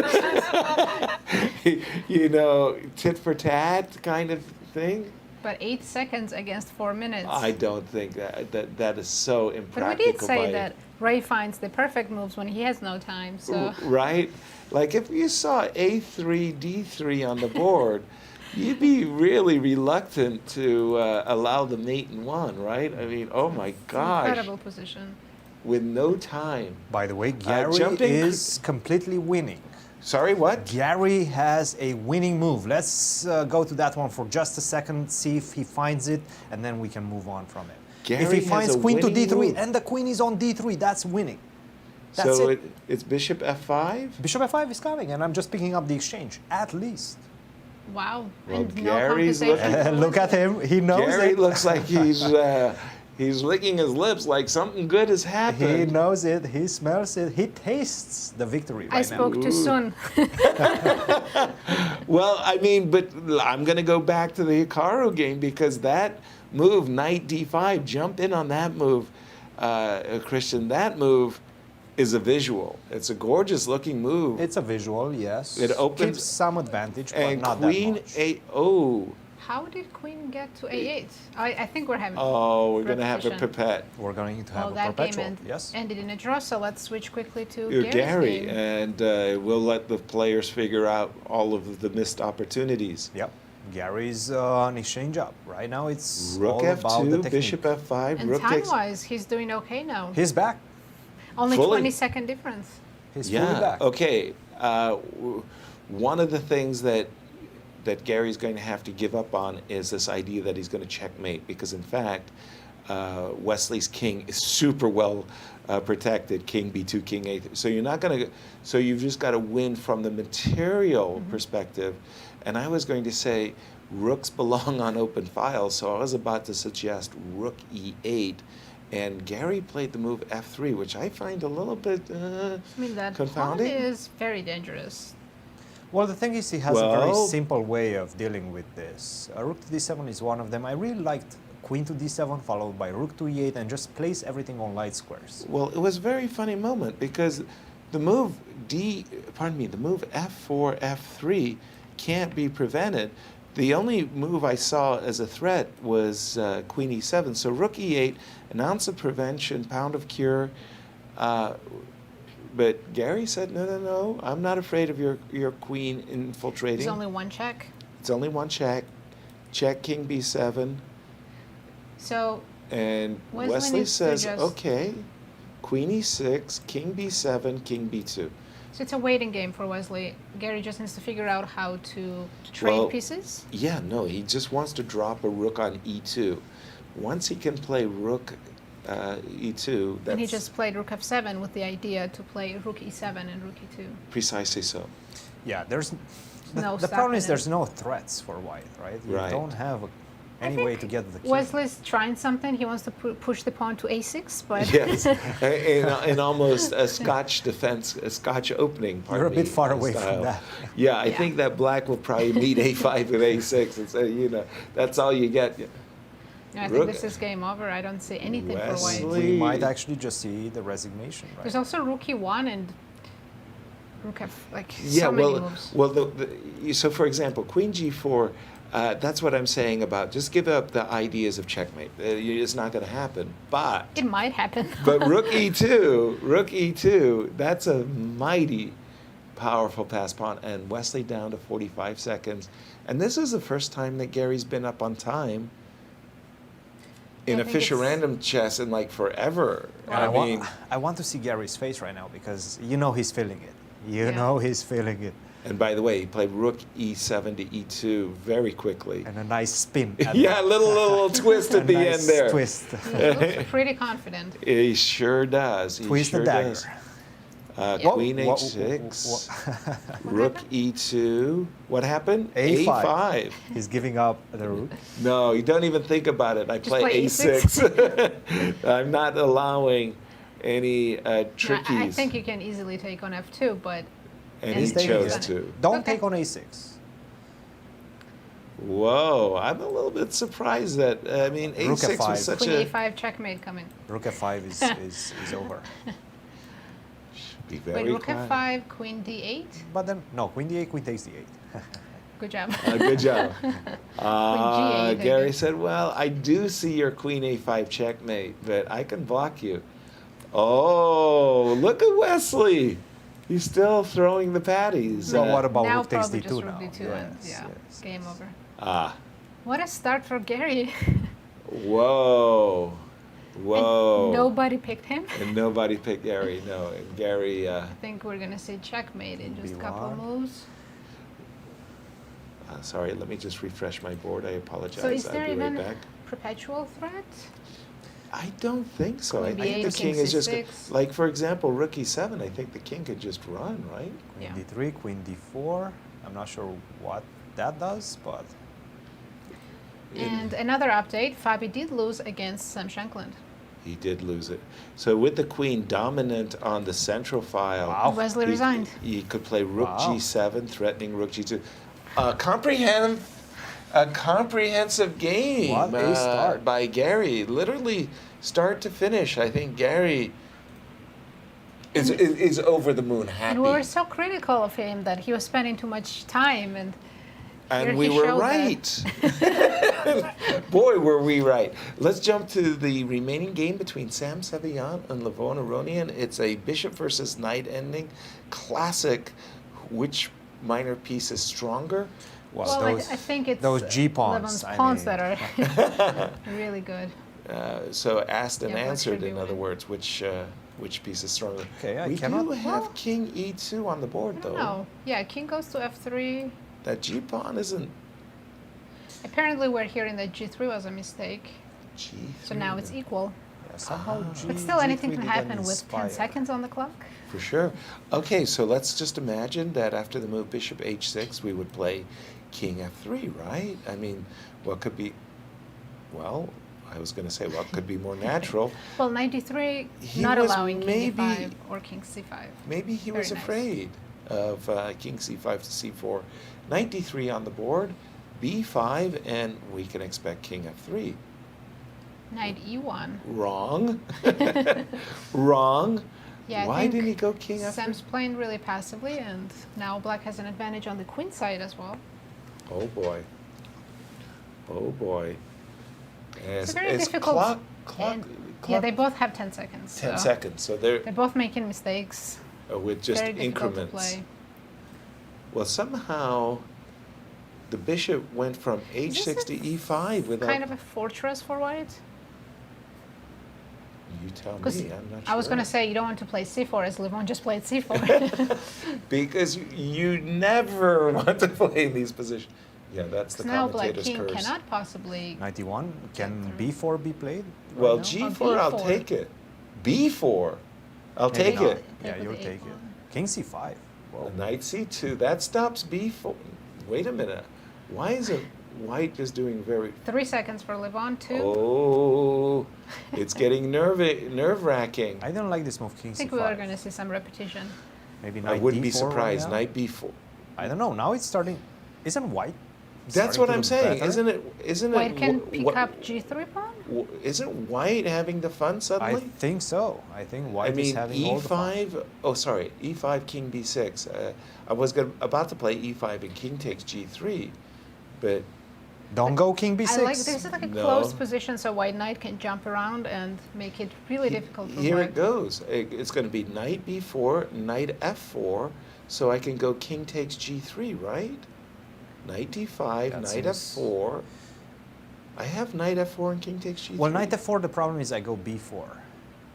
Speaker 4: You know, tit for tat kind of thing.
Speaker 3: But 8 seconds against 4 minutes.
Speaker 4: I don't think that is so
Speaker 3: but
Speaker 4: impractical.
Speaker 3: we did say
Speaker 4: by-
Speaker 3: that Ray finds the perfect moves when he has no time. So
Speaker 4: Right? Like if you saw A3, D3 on the board, you'd be really reluctant to allow the mate in one, right? I mean, oh my gosh.
Speaker 3: incredible position.
Speaker 4: With no time.
Speaker 5: By the way, Garry
Speaker 4: jumping-
Speaker 5: is completely winning.
Speaker 4: Sorry, what?
Speaker 5: Garry has a winning move. Let's go to that one for just a second, see if he finds it, and then we can move on from it.
Speaker 4: Garry
Speaker 5: if he
Speaker 4: has
Speaker 5: finds
Speaker 4: a
Speaker 5: queen to
Speaker 4: winning
Speaker 5: D3
Speaker 4: move.
Speaker 5: and the queen is on D3, that's winning. That's
Speaker 4: So
Speaker 5: it.
Speaker 4: it's bishop F5?
Speaker 5: Bishop F5 is coming, and I'm just picking up the exchange, at least.
Speaker 3: Wow.
Speaker 4: Well,
Speaker 3: and no
Speaker 4: Gary's
Speaker 3: compensation.
Speaker 4: looking-
Speaker 5: Look at him, he knows
Speaker 4: Garry
Speaker 5: it.
Speaker 4: looks like he's licking his lips like something good has happened.
Speaker 5: He knows it, he smells it, he tastes the victory right
Speaker 3: I
Speaker 5: now.
Speaker 3: spoke too soon.
Speaker 4: Well, I mean, but I'm going to go back to the Hikaru game because that move, Knight D5, jump in on that move, Christian. That move is a visual. It's a gorgeous looking move.
Speaker 5: It's a visual, yes.
Speaker 4: It opens-
Speaker 5: Gives some advantage, but
Speaker 4: and
Speaker 5: not
Speaker 4: Queen
Speaker 5: that much.
Speaker 4: A0.
Speaker 3: How did Queen get to A8? I think we're having.
Speaker 4: Oh, we're going to have a
Speaker 3: repetition.
Speaker 4: pipette.
Speaker 5: We're going to have
Speaker 3: Well,
Speaker 5: a
Speaker 3: that
Speaker 5: perpetual.
Speaker 3: game
Speaker 5: Yes.
Speaker 3: ended in a draw, so let's switch quickly to
Speaker 4: You're
Speaker 3: Gary's
Speaker 4: Garry,
Speaker 3: game.
Speaker 4: and we'll let the players figure out all of the missed opportunities.
Speaker 5: Yep. Gary's on exchange up. Right now it's
Speaker 4: Rook
Speaker 5: all about the
Speaker 4: F2,
Speaker 5: technique.
Speaker 4: bishop F5,
Speaker 3: And
Speaker 4: rook takes.
Speaker 3: time-wise, he's doing okay now.
Speaker 5: He's back.
Speaker 3: Only
Speaker 4: fully-
Speaker 3: 20-second difference.
Speaker 5: He's fully
Speaker 4: Yeah.
Speaker 5: back.
Speaker 4: Okay. One of the things that Gary's going to have to give up on is this idea that he's going to checkmate, because in fact, Wesley's king is super well protected. King B2, King A3. So you're not going to. So you've just got to win from the material perspective. And I was going to say, rooks belong on open files. So I was about to suggest rook E8. And Garry played the move F3, which I find a little bit
Speaker 3: I mean, that pawn
Speaker 4: confounding.
Speaker 3: is very dangerous.
Speaker 5: Well, the thing is, he has a very
Speaker 4: Well-
Speaker 5: simple way of dealing with this. Rook to D7 is one of them. I really liked Queen to D7 followed by Rook to E8 and just place everything on light squares.
Speaker 4: Well, it was a very funny moment because the move the move F4, F3 can't be prevented. The only move I saw as a threat was Queen E7. So Rook E8, an ounce of prevention, pound of cure. But Garry said, no, I'm not afraid of your queen infiltrating.
Speaker 3: There's only one check.
Speaker 4: It's only one check. Check King B7.
Speaker 3: So
Speaker 4: And
Speaker 3: Wesley
Speaker 4: Wesley
Speaker 3: needs to
Speaker 4: says,
Speaker 3: just-
Speaker 4: okay, Queen E6, King B7, King B2.
Speaker 3: So it's a waiting game for Wesley. Garry just needs to figure out how to trade
Speaker 4: Well,
Speaker 3: pieces.
Speaker 4: Yeah, no, he just wants to drop a rook on E2. Once he can play rook E2, that's
Speaker 3: And he just played Rook F7 with the idea to play Rook E7 and Rook E2.
Speaker 4: precisely so.
Speaker 5: Yeah, there's
Speaker 3: No
Speaker 5: the problem is
Speaker 3: stopping
Speaker 5: there's
Speaker 3: it.
Speaker 5: no threats for white, right? You
Speaker 4: Right.
Speaker 5: don't have
Speaker 3: I
Speaker 5: any way
Speaker 3: think
Speaker 5: to get the king.
Speaker 3: Wesley's trying something. He wants to push the pawn to A6, but
Speaker 4: Yes, in almost a Scotch defense, a Scotch opening.
Speaker 5: You're a
Speaker 4: pardon
Speaker 5: bit
Speaker 4: me,
Speaker 5: far away from
Speaker 4: style.
Speaker 5: that.
Speaker 4: Yeah, I
Speaker 3: Yeah.
Speaker 4: think that black will probably meet A5 with A6 and say, that's all you get.
Speaker 3: I think this is game over. I don't see anything for white.
Speaker 4: Wesley.
Speaker 5: We might actually just see the resignation, right?
Speaker 3: There's also rook e1 and rook f, like
Speaker 4: Yeah,
Speaker 3: so many moves.
Speaker 4: So for example, queen g4, that's what I'm saying about just give up the ideas of checkmate. It's not going to happen. But
Speaker 3: It might happen.
Speaker 4: but rook e2, that's a mighty powerful pass pawn, and Wesley down to 45 seconds. And this is the first time that Garry's been up on time in
Speaker 3: I
Speaker 4: a
Speaker 3: think
Speaker 4: Fischer
Speaker 3: it's-
Speaker 4: Random chess in like forever.
Speaker 5: And I want to see Garry's face right now because you know he's feeling it. You know he's feeling it.
Speaker 4: And by the way, he played rook e7 to e2 very quickly.
Speaker 5: And a nice spin.
Speaker 4: Yeah, a little twist at the
Speaker 5: nice
Speaker 4: end there.
Speaker 5: Twist.
Speaker 3: He looks pretty confident.
Speaker 4: He sure does. He
Speaker 5: Twist
Speaker 4: sure
Speaker 5: the dagger.
Speaker 4: does.
Speaker 3: Yeah.
Speaker 4: Queen
Speaker 5: Wha-
Speaker 4: h6,
Speaker 5: wha-
Speaker 4: rook e2. What happened?
Speaker 5: A5.
Speaker 4: A5.
Speaker 5: He's giving up the rook.
Speaker 4: No, you don't even think about it. I play
Speaker 3: play
Speaker 4: a6. I'm not allowing any trickies.
Speaker 3: I think you can easily take on f2, but
Speaker 4: and
Speaker 3: and
Speaker 4: he
Speaker 3: he's taking
Speaker 4: chose
Speaker 3: it.
Speaker 4: to.
Speaker 5: Don't
Speaker 3: Okay.
Speaker 5: take on a6.
Speaker 4: Whoa, I'm a little bit surprised that, I mean,
Speaker 5: Rook
Speaker 4: a6
Speaker 5: f5.
Speaker 4: was such
Speaker 3: queen
Speaker 4: a...
Speaker 3: a5 checkmate coming.
Speaker 5: Rook f5 is over.
Speaker 4: Be very
Speaker 3: Wait, rook
Speaker 4: quiet.
Speaker 3: f5, queen d8.
Speaker 5: But then, no, queen d8, queen takes d8.
Speaker 3: Good job.
Speaker 4: Good job.
Speaker 3: G8, I
Speaker 4: Garry
Speaker 3: guess.
Speaker 4: said, well, I do see your queen a5 checkmate, but I can block you. Oh, look at Wesley. He's still throwing the patties.
Speaker 5: So what about
Speaker 3: now
Speaker 5: rook takes
Speaker 3: probably
Speaker 5: d2
Speaker 3: just
Speaker 5: now?
Speaker 3: rook d2 and
Speaker 5: Yes.
Speaker 3: game over.
Speaker 4: Ah,
Speaker 3: What a start for Garry.
Speaker 4: whoa. Whoa.
Speaker 3: And nobody picked him.
Speaker 4: And nobody picked Garry, no. And Garry,
Speaker 3: I think we're gonna see checkmate in just a couple of
Speaker 5: B1.
Speaker 3: moves.
Speaker 4: sorry, let me just refresh my board. I apologize.
Speaker 3: So is
Speaker 4: I'll
Speaker 3: there
Speaker 4: be right
Speaker 3: even
Speaker 4: back.
Speaker 3: perpetual threat?
Speaker 4: I don't think so. I
Speaker 3: Queen
Speaker 4: think the
Speaker 3: B8,
Speaker 4: king
Speaker 3: king
Speaker 4: is just,
Speaker 3: C6.
Speaker 4: like, for example, rook e7, I think the king could just run, right?
Speaker 5: Queen
Speaker 3: Yeah.
Speaker 5: d3, queen d4. I'm not sure what that does, but
Speaker 3: And another update, Fabi did lose against Sam Shankland.
Speaker 4: He did lose it. So with the queen dominant on the central file,
Speaker 5: Wow.
Speaker 3: Wesley
Speaker 4: he,
Speaker 3: resigned.
Speaker 4: he could play rook
Speaker 5: Wow.
Speaker 4: g7, threatening rook g2. A comprehensive game
Speaker 5: What a start.
Speaker 4: by Garry. Literally, start to finish. I think Garry is over the moon happy.
Speaker 3: And we were so critical of him that he was spending too much time, and here
Speaker 4: And we
Speaker 3: he
Speaker 4: were
Speaker 3: showed
Speaker 4: right. Boy, were we right. Let's jump to the remaining game between Sam Sevian and Levon Aronian. It's a bishop versus knight ending. Classic. Which minor piece is stronger?
Speaker 3: Well, I think it's
Speaker 5: those G pawns.
Speaker 3: Levon's
Speaker 5: I
Speaker 3: pawns
Speaker 5: mean.
Speaker 3: that are really good.
Speaker 4: So asked and
Speaker 3: Yeah, what
Speaker 4: answered,
Speaker 3: should we
Speaker 4: in other
Speaker 3: win?
Speaker 4: words, which piece is stronger.
Speaker 5: Okay, I
Speaker 4: we
Speaker 5: cannot-
Speaker 4: do have
Speaker 3: Well,
Speaker 4: king e2 on the board,
Speaker 3: I
Speaker 4: though.
Speaker 3: don't know. Yeah, king goes to f3.
Speaker 4: That g pawn isn't
Speaker 3: Apparently, we're hearing that g3 was a mistake,
Speaker 4: g3.
Speaker 3: so now it's equal.
Speaker 5: Yeah, somehow G,
Speaker 3: But still, anything
Speaker 5: G3
Speaker 3: can
Speaker 5: didn't
Speaker 3: happen with 10
Speaker 5: inspire.
Speaker 3: seconds on the clock.
Speaker 4: For sure. Okay, so let's just imagine that after the move bishop h6, we would play king f3, right? I mean, what could be, well, I was going to say, what could be more natural?
Speaker 3: Well, 93,
Speaker 4: He
Speaker 3: not
Speaker 4: was
Speaker 3: allowing king
Speaker 4: maybe-
Speaker 3: e5 or king c5.
Speaker 4: Maybe he
Speaker 3: Very
Speaker 4: was
Speaker 3: nice.
Speaker 4: afraid of king c5 to c4. Knight d3 on the board, b5, and we can expect king f3.
Speaker 3: Knight e1.
Speaker 4: Wrong. Wrong.
Speaker 3: Yeah, I
Speaker 4: Why
Speaker 3: think
Speaker 4: didn't he go king f3?
Speaker 3: Sam's playing really passively, and now black has an advantage on the queen side as well.
Speaker 4: Oh boy. Oh boy.
Speaker 3: It's a very difficult. and- yeah, they both have 10 seconds.
Speaker 4: 10
Speaker 3: so
Speaker 4: seconds. So they're
Speaker 3: They're both making mistakes.
Speaker 4: with just
Speaker 3: Very difficult to
Speaker 4: increments.
Speaker 3: play.
Speaker 4: Well, somehow the bishop went from
Speaker 3: Is
Speaker 4: h6
Speaker 3: this
Speaker 4: to e5 without.
Speaker 3: Kind of a fortress for white.
Speaker 4: You tell
Speaker 3: Because
Speaker 4: me. I'm not sure.
Speaker 3: I was going to say you don't want to play c4 as Levon just played c4.
Speaker 4: Because you never want to play in these positions. Yeah, that's the
Speaker 3: Now black
Speaker 4: commentator's
Speaker 3: king
Speaker 4: curse.
Speaker 3: cannot possibly.
Speaker 5: 91. Can
Speaker 3: through.
Speaker 5: b4 be played?
Speaker 4: Well,
Speaker 5: right now?
Speaker 4: g4, I'll
Speaker 3: B4.
Speaker 4: take it. b4, I'll
Speaker 5: Maybe
Speaker 4: take
Speaker 5: not.
Speaker 4: it.
Speaker 5: Yeah,
Speaker 3: with
Speaker 5: you'll
Speaker 3: the
Speaker 5: take it.
Speaker 3: A1.
Speaker 5: King c5. Whoa.
Speaker 4: Knight c2, that stops b4. Wait a minute. Why is it white is doing very...
Speaker 3: 3 seconds for Levon, 2.
Speaker 4: Oh, it's getting nerve-wracking.
Speaker 5: I don't like this move, king
Speaker 3: I think
Speaker 5: c5.
Speaker 3: we are going to see some repetition.
Speaker 5: Maybe
Speaker 4: I
Speaker 5: knight
Speaker 4: wouldn't be
Speaker 5: d4 right
Speaker 4: surprised.
Speaker 5: now?
Speaker 4: Knight b4.
Speaker 5: I don't know. Now it's starting. Isn't white
Speaker 4: That's
Speaker 5: starting
Speaker 4: what
Speaker 5: to
Speaker 4: I'm
Speaker 5: look
Speaker 4: saying.
Speaker 5: better.
Speaker 4: Isn't
Speaker 3: White
Speaker 4: it?
Speaker 3: can pick up g3 pawn?
Speaker 4: Isn't White having the fun
Speaker 5: I
Speaker 4: suddenly?
Speaker 5: think so. I think White
Speaker 4: I mean,
Speaker 5: is having all the fun.
Speaker 4: E5. Oh, sorry, E5, King B6. I was about to play E5 and King takes G3, but
Speaker 5: Don't go King B6.
Speaker 3: I like this is like a
Speaker 4: No.
Speaker 3: closed position, so White Knight can jump around and make it really difficult for
Speaker 4: here
Speaker 3: White.
Speaker 4: it goes. It's going to be Knight B4, Knight F4, so I can go King takes G3, right? Knight D5,
Speaker 5: That
Speaker 4: Knight
Speaker 5: seems-
Speaker 4: F4. I have Knight F4 and King takes G3.
Speaker 5: Well, Knight F4, the problem is I go B4.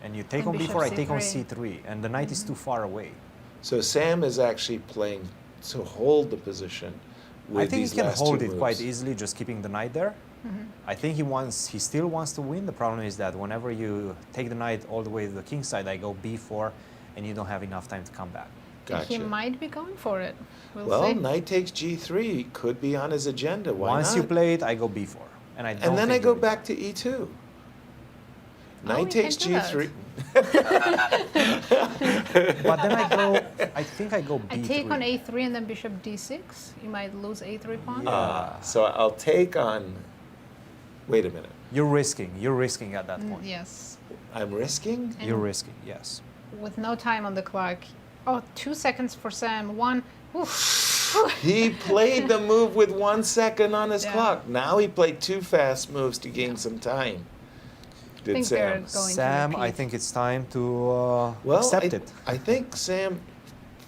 Speaker 5: And you take
Speaker 3: And
Speaker 5: on
Speaker 3: bishop
Speaker 5: B4, I take on
Speaker 3: C3.
Speaker 5: C3. And the knight is too far away.
Speaker 4: So Sam is actually playing to hold the position. With
Speaker 5: I think
Speaker 4: these
Speaker 5: he can
Speaker 4: last
Speaker 5: hold
Speaker 4: two
Speaker 5: it quite
Speaker 4: moves.
Speaker 5: easily, just keeping the knight there. I think he still wants to win. The problem is that whenever you take the knight all the way to the king side, I go B4, and you don't have enough time to come back.
Speaker 4: Gotcha.
Speaker 3: He might be going for it. We'll
Speaker 4: Well,
Speaker 3: see.
Speaker 4: Knight takes G3 could be on his agenda. Why
Speaker 5: Once
Speaker 4: not?
Speaker 5: you play it, I go B4. And I don't
Speaker 4: and then I
Speaker 5: think
Speaker 4: go
Speaker 5: you'll
Speaker 4: back to E2. Knight
Speaker 3: you
Speaker 4: takes
Speaker 3: can do that.
Speaker 4: G3.
Speaker 5: But then I think I go
Speaker 3: I
Speaker 5: B3.
Speaker 3: take on a3 and then bishop d6. You might lose a3 pawn.
Speaker 4: So I'll take on. Wait a minute.
Speaker 5: You're risking at that point.
Speaker 3: Yes.
Speaker 4: I'm risking?
Speaker 3: And
Speaker 5: You're risking, yes.
Speaker 3: with no time on the clock. Oh, 2 seconds for Sam. 1. Oof.
Speaker 4: He played the move with 1 second on his
Speaker 3: Yeah.
Speaker 4: clock. Now he played 2 fast moves to gain some time. Did
Speaker 3: think
Speaker 4: Sam?
Speaker 3: they're going to
Speaker 5: Sam, I
Speaker 3: repeat.
Speaker 5: think it's time to
Speaker 4: Well,
Speaker 5: accept it.
Speaker 4: I think Sam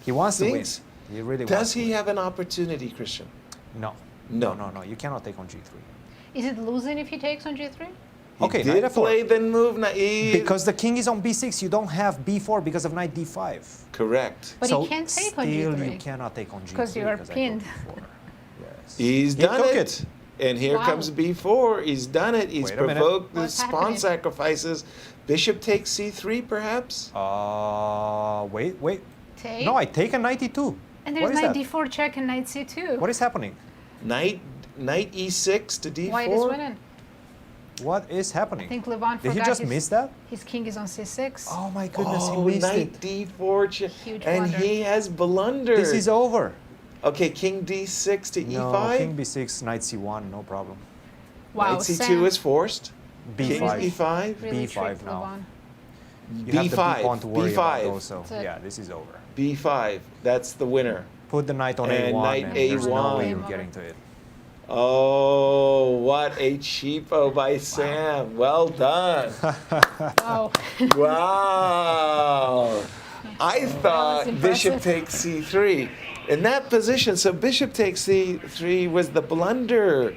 Speaker 5: He wants
Speaker 4: thinks.
Speaker 5: to win. He really
Speaker 4: Does
Speaker 5: wants to
Speaker 4: he
Speaker 5: win.
Speaker 4: have an opportunity, Christian?
Speaker 5: No.
Speaker 4: No.
Speaker 5: No. You cannot take on G3.
Speaker 3: Is it losing if he takes on g3?
Speaker 4: He
Speaker 5: Okay,
Speaker 4: did
Speaker 5: knight F4.
Speaker 4: play the move.
Speaker 5: Because the king is on B6, you don't have B4 because of knight D5.
Speaker 4: Correct.
Speaker 3: But
Speaker 5: so
Speaker 3: he can't take on
Speaker 5: still
Speaker 3: g3.
Speaker 5: you cannot take on G3
Speaker 3: 'Cause you are
Speaker 5: I go
Speaker 3: pinned.
Speaker 5: B4. Yes.
Speaker 4: He's
Speaker 5: He
Speaker 4: done
Speaker 5: took
Speaker 4: it. And here
Speaker 3: Wow.
Speaker 4: comes B4. He's done it. He's
Speaker 5: Wait a minute.
Speaker 4: provoked the
Speaker 3: What's
Speaker 4: spawn
Speaker 3: happening?
Speaker 4: sacrifices. Bishop takes C3, perhaps?
Speaker 5: Wait.
Speaker 3: Take.
Speaker 5: No, I take a knight E2.
Speaker 3: And
Speaker 5: What
Speaker 3: there's
Speaker 5: is
Speaker 3: knight
Speaker 5: that?
Speaker 3: d4 check and knight c2.
Speaker 5: What is happening?
Speaker 4: Knight E6 to D4.
Speaker 3: White is winning.
Speaker 5: What is happening?
Speaker 3: I think Levon
Speaker 5: Did he
Speaker 3: forgot
Speaker 5: just
Speaker 3: his,
Speaker 5: miss that?
Speaker 3: his king is on c6.
Speaker 5: Oh my goodness,
Speaker 4: Oh,
Speaker 5: he missed
Speaker 4: knight
Speaker 5: it.
Speaker 4: D4.
Speaker 3: Huge
Speaker 4: And
Speaker 3: blunder.
Speaker 4: he has blundered.
Speaker 5: This is over.
Speaker 4: Okay, King D6 to
Speaker 5: No,
Speaker 4: E5.
Speaker 5: king B6, knight C1, no problem.
Speaker 3: Wow,
Speaker 4: Knight C2
Speaker 3: Sam
Speaker 4: is forced. King
Speaker 5: B5.
Speaker 4: E5.
Speaker 3: really
Speaker 5: B5
Speaker 3: tricked
Speaker 5: now.
Speaker 3: Levon.
Speaker 5: You have the
Speaker 4: B5.
Speaker 5: B pawn to worry about
Speaker 4: B5.
Speaker 5: also.
Speaker 3: That's it.
Speaker 5: Yeah, this is over.
Speaker 4: B5. That's the winner.
Speaker 5: Put the knight on
Speaker 4: And
Speaker 5: A1
Speaker 4: knight
Speaker 5: and there's no
Speaker 4: A1.
Speaker 5: way you're getting to it.
Speaker 4: Oh, what a cheapo by Sam. Well done.
Speaker 3: Oh,
Speaker 4: Wow. I thought bishop
Speaker 3: impressive.
Speaker 4: takes C3. In that position, so bishop takes C3 was the blunder,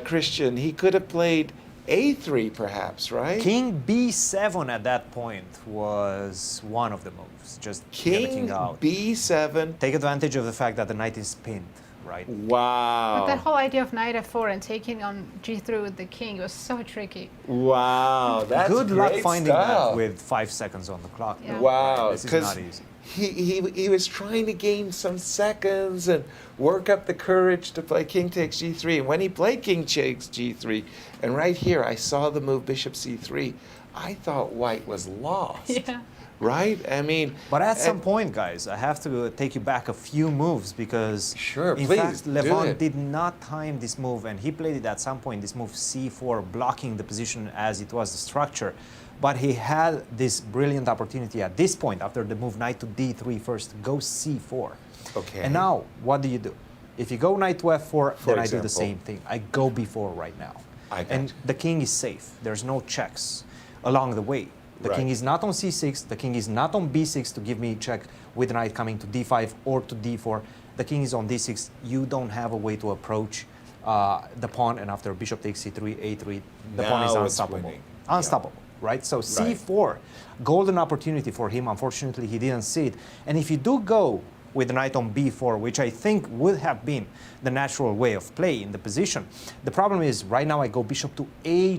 Speaker 4: Christian. He could have played A3 perhaps, right?
Speaker 5: King B7 at that point was one of the moves. Just get the
Speaker 4: King
Speaker 5: king out.
Speaker 4: B7.
Speaker 5: Take advantage of the fact that the knight is pinned, right?
Speaker 4: Wow.
Speaker 3: but that whole idea of knight f4 and taking on g3 with the king was so tricky.
Speaker 4: Wow. That's
Speaker 5: Good luck
Speaker 4: great
Speaker 5: finding
Speaker 4: stuff.
Speaker 5: that with 5 seconds on the clock.
Speaker 3: Yeah.
Speaker 4: Wow,
Speaker 5: This is
Speaker 4: because
Speaker 5: not easy.
Speaker 4: he was trying to gain some seconds and work up the courage to play king takes g3. And when he played king takes g3, and right here I saw the move bishop c3, I thought white was lost.
Speaker 3: Yeah.
Speaker 4: Right? I mean,
Speaker 5: But at some
Speaker 4: and-
Speaker 5: point, guys, I have to take you back a few moves because
Speaker 4: Sure,
Speaker 5: in
Speaker 4: please,
Speaker 5: fact,
Speaker 4: do
Speaker 5: Levon
Speaker 4: it.
Speaker 5: did not time this move, and he played it at some point, this move C4, blocking the position as it was the structure. But he had this brilliant opportunity at this point, after the move knight to D3 first, to go C4.
Speaker 4: Okay.
Speaker 5: And now, what do you do? If you go knight to F4, then I do the
Speaker 4: example.
Speaker 5: same thing. I go B4 right now.
Speaker 4: I got
Speaker 5: And
Speaker 4: you.
Speaker 5: the king is safe. There's no checks along the way. The king
Speaker 4: Right.
Speaker 5: is not on C6. The king is not on B6 to give me check with knight coming to D5 or to D4. The king is on D6. You don't have a way to approach the pawn. And after bishop takes C3, A3, the pawn is
Speaker 4: Now it's
Speaker 5: unstoppable.
Speaker 4: winning.
Speaker 5: Unstoppable, right? So C4, golden opportunity for him. Unfortunately, he didn't see it. And if you do go with the knight on B4, which I think would have been the natural way of play in the position, the problem is right now I go bishop to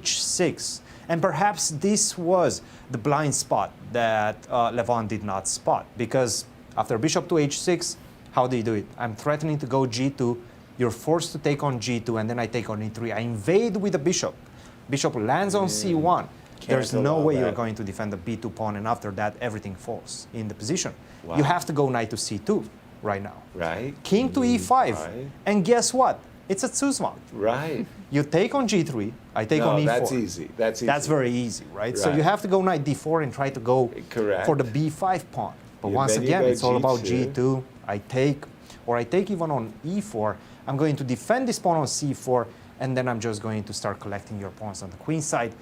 Speaker 5: H6. And perhaps this was the blind spot that Levon did not spot, because after bishop to H6, how do you do it? I'm threatening to go G2, you're forced to take on G2, and then I take on E3. I invade with the bishop. Bishop lands on C1. There's no
Speaker 4: allow
Speaker 5: way you're
Speaker 4: that.
Speaker 5: going to defend the B2 pawn, and after that, everything falls in the position.
Speaker 4: Wow.
Speaker 5: You have to go knight to C2 right now.
Speaker 4: Right?
Speaker 5: King to E5.
Speaker 4: Right.
Speaker 5: And guess what? It's a Zugzwang.
Speaker 4: Right.
Speaker 5: You take on G3, I take on E4.
Speaker 4: That's easy. That's easy.
Speaker 5: That's very easy, right? So
Speaker 4: Right.
Speaker 5: you have to go knight D4 and try to go
Speaker 4: Correct.
Speaker 5: for the B5 pawn. But
Speaker 4: Yeah,
Speaker 5: once
Speaker 4: then you
Speaker 5: again,
Speaker 4: go
Speaker 5: it's all about
Speaker 4: G2.
Speaker 5: G2. I take even on E4. I'm going to defend this pawn on C4, and then I'm just going to start collecting your pawns on the queen side.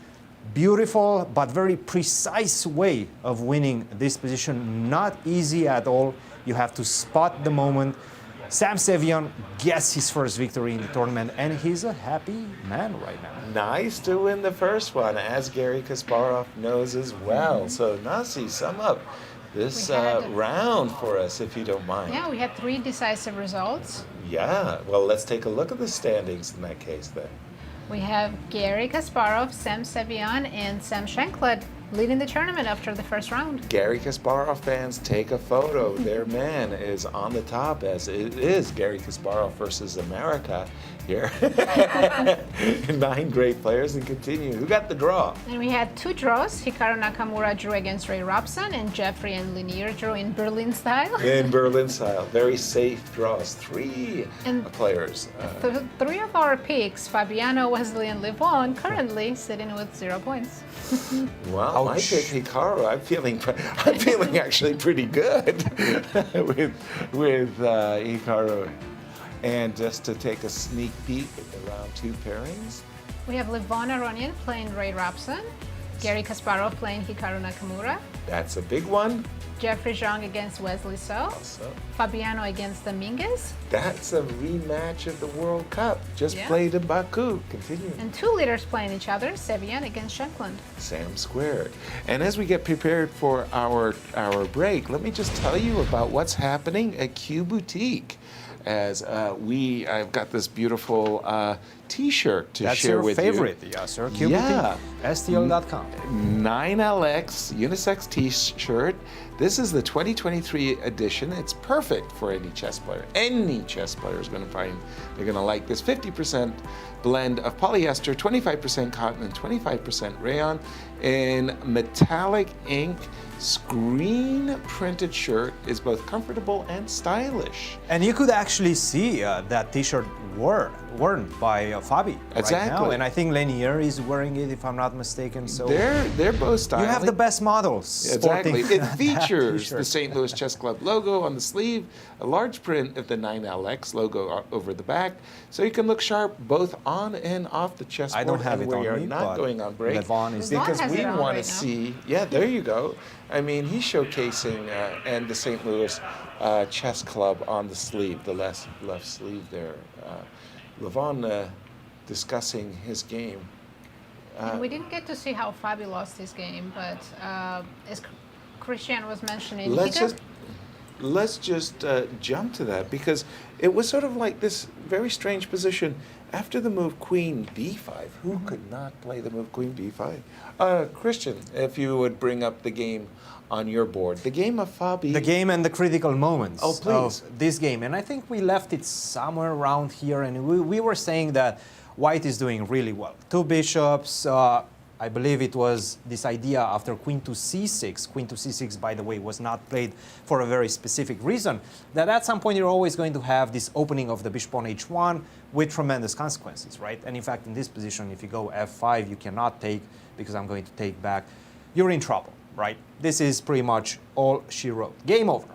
Speaker 5: Beautiful, but very precise way of winning this position. Not easy at all. You have to spot the moment. Sam Sevian gets his first victory in the tournament, and he's a happy man right now.
Speaker 4: Nice to win the first one, as Garry Kasparov knows as well. So, Nazi, sum up this
Speaker 3: We had-
Speaker 4: round for us, if you don't mind.
Speaker 3: Yeah, we had 3 decisive results.
Speaker 4: Yeah, well, let's take a look at the standings in that case then.
Speaker 3: We have Garry Kasparov, Sam Sevian, and Sam Shankland leading the tournament after the first round.
Speaker 4: Garry Kasparov fans, take a photo. Their man is on the top, as it is Garry Kasparov versus America here. 9 great players and continue. Who got the draw?
Speaker 3: And we had 2 draws. Hikaru Nakamura drew against Ray Robson, and Jeffery and Leinier drew in Berlin style.
Speaker 4: In Berlin style. Very safe draws. 3
Speaker 3: And
Speaker 4: players.
Speaker 3: 3 of our picks, Fabiano, Wesley, and Levon, currently sitting with 0 points.
Speaker 4: Well, my pick Hikaru. I'm feeling actually pretty good with Hikaru. And just to take a sneak peek at the round 2 pairings.
Speaker 3: We have Levon Aronian playing Ray Robson, Garry Kasparov playing Hikaru Nakamura,
Speaker 4: That's a big one.
Speaker 3: Jeffery Xiong against Wesley So,
Speaker 4: So
Speaker 3: Fabiano against Dominguez,
Speaker 4: that's a rematch of the World Cup. Just
Speaker 3: Yeah.
Speaker 4: played in Baku. Continue.
Speaker 3: and 2 leaders playing each other, Sevian against Shankland.
Speaker 4: Sam squared. And as we get prepared for our break, let me just tell you about what's happening at Q Boutique. As I've got this beautiful T-shirt to
Speaker 5: That's
Speaker 4: share
Speaker 5: your
Speaker 4: with
Speaker 5: favorite, yes, sir.
Speaker 4: Yeah.
Speaker 5: STL.com.
Speaker 4: you. 9LX unisex T-shirt. This is the 2023 edition. It's perfect for any chess player. Any chess player is going to find they're going to like this 50% blend of polyester, 25% cotton, and 25% rayon in metallic ink. Screen printed shirt is both comfortable and stylish.
Speaker 5: And you could actually see that T-shirt worn by Fabi right now,
Speaker 4: Exactly.
Speaker 5: and I think Leinier is wearing it, if I'm not mistaken. So
Speaker 4: They're both stylish.
Speaker 5: you have the best models.
Speaker 4: Exactly.
Speaker 5: sporting
Speaker 4: It
Speaker 5: that
Speaker 4: features
Speaker 5: T-shirt.
Speaker 4: the St. Louis Chess Club logo on the sleeve, a large print of the 9LX logo over the back, so you can look sharp both on and off the chessboard.
Speaker 5: I don't have
Speaker 4: and
Speaker 5: it on
Speaker 4: we are
Speaker 5: me,
Speaker 4: not
Speaker 5: but
Speaker 4: going on break
Speaker 5: Levon is
Speaker 3: Levon
Speaker 4: because
Speaker 3: has
Speaker 4: we
Speaker 3: it on
Speaker 4: want to
Speaker 3: right now.
Speaker 4: see. Yeah, there you go. I mean, he's showcasing and the St. Louis Chess Club on the sleeve, the left sleeve there. Levon discussing his game.
Speaker 3: And we didn't get to see how Fabi lost his game, but as Cristian was mentioning,
Speaker 4: Let's just jump to that because it was sort of like this very strange position after the move Queen B5. Who could not play the move Queen B5? Cristian, if you would bring up the game on your board, the game of Fabi.
Speaker 5: the game and the critical moments
Speaker 4: Oh, please.
Speaker 5: of this game. And I think we left it somewhere around here, and we were saying that White is doing really well. 2 bishops, I believe it was this idea after Queen to C6. Queen to C6, by the way, was not played for a very specific reason, that at some point you're always going to have this opening of the bishop on H1 with tremendous consequences, right? And in fact, in this position, if you go F5, you cannot take because I'm going to take back. You're in trouble, right? This is pretty much all she wrote. Game over.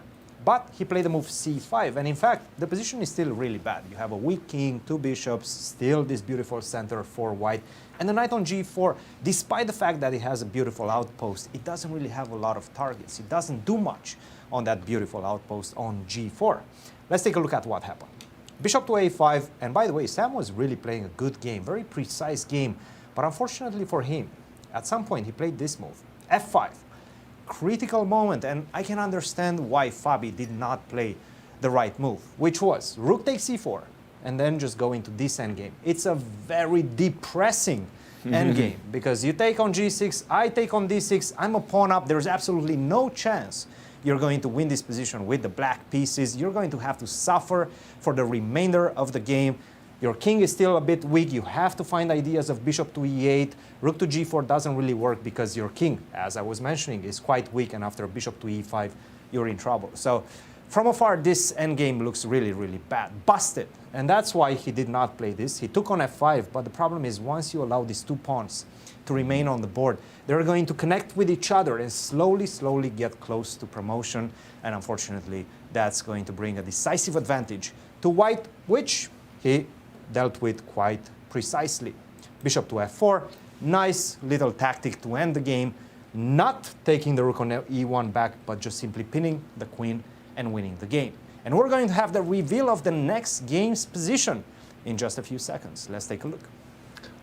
Speaker 5: But he played the move C5, and in fact, the position is still really bad. You have a weak king, 2 bishops, still this beautiful center for White, and the knight on G4, despite the fact that it has a beautiful outpost, it doesn't really have a lot of targets. It doesn't do much on that beautiful outpost on G4. Let's take a look at what happened. Bishop to A5, and by the way, Sam was really playing a good game, very precise game, but unfortunately for him, at some point he played this move, F5. Critical moment, and I can understand why Fabi did not play the right move, which was rook takes c4, and then just go into this endgame. It's a very depressing endgame, because you take on g6, I take on d6, I'm a pawn up, there's absolutely no chance you're going to win this position with the black pieces. You're going to have to suffer for the remainder of the game. Your king is still a bit weak. You have to find ideas of bishop to e8. Rook to g4 doesn't really work because your king, as I was mentioning, is quite weak, and after bishop to e5, you're in trouble. So From afar, this endgame looks really, really bad, busted. And that's why he did not play this. He took on f5, but the problem is once you allow these two pawns to remain on the board, they're going to connect with each other and slowly, slowly get close to promotion. And unfortunately, that's going to bring a decisive advantage to white, which he dealt with quite precisely. Bishop to f4, nice little tactic to end the game, not taking the rook on e1 back, but just simply pinning the queen and winning the game. And we're going to have the reveal of the next game's position in just a few seconds. Let's take a look.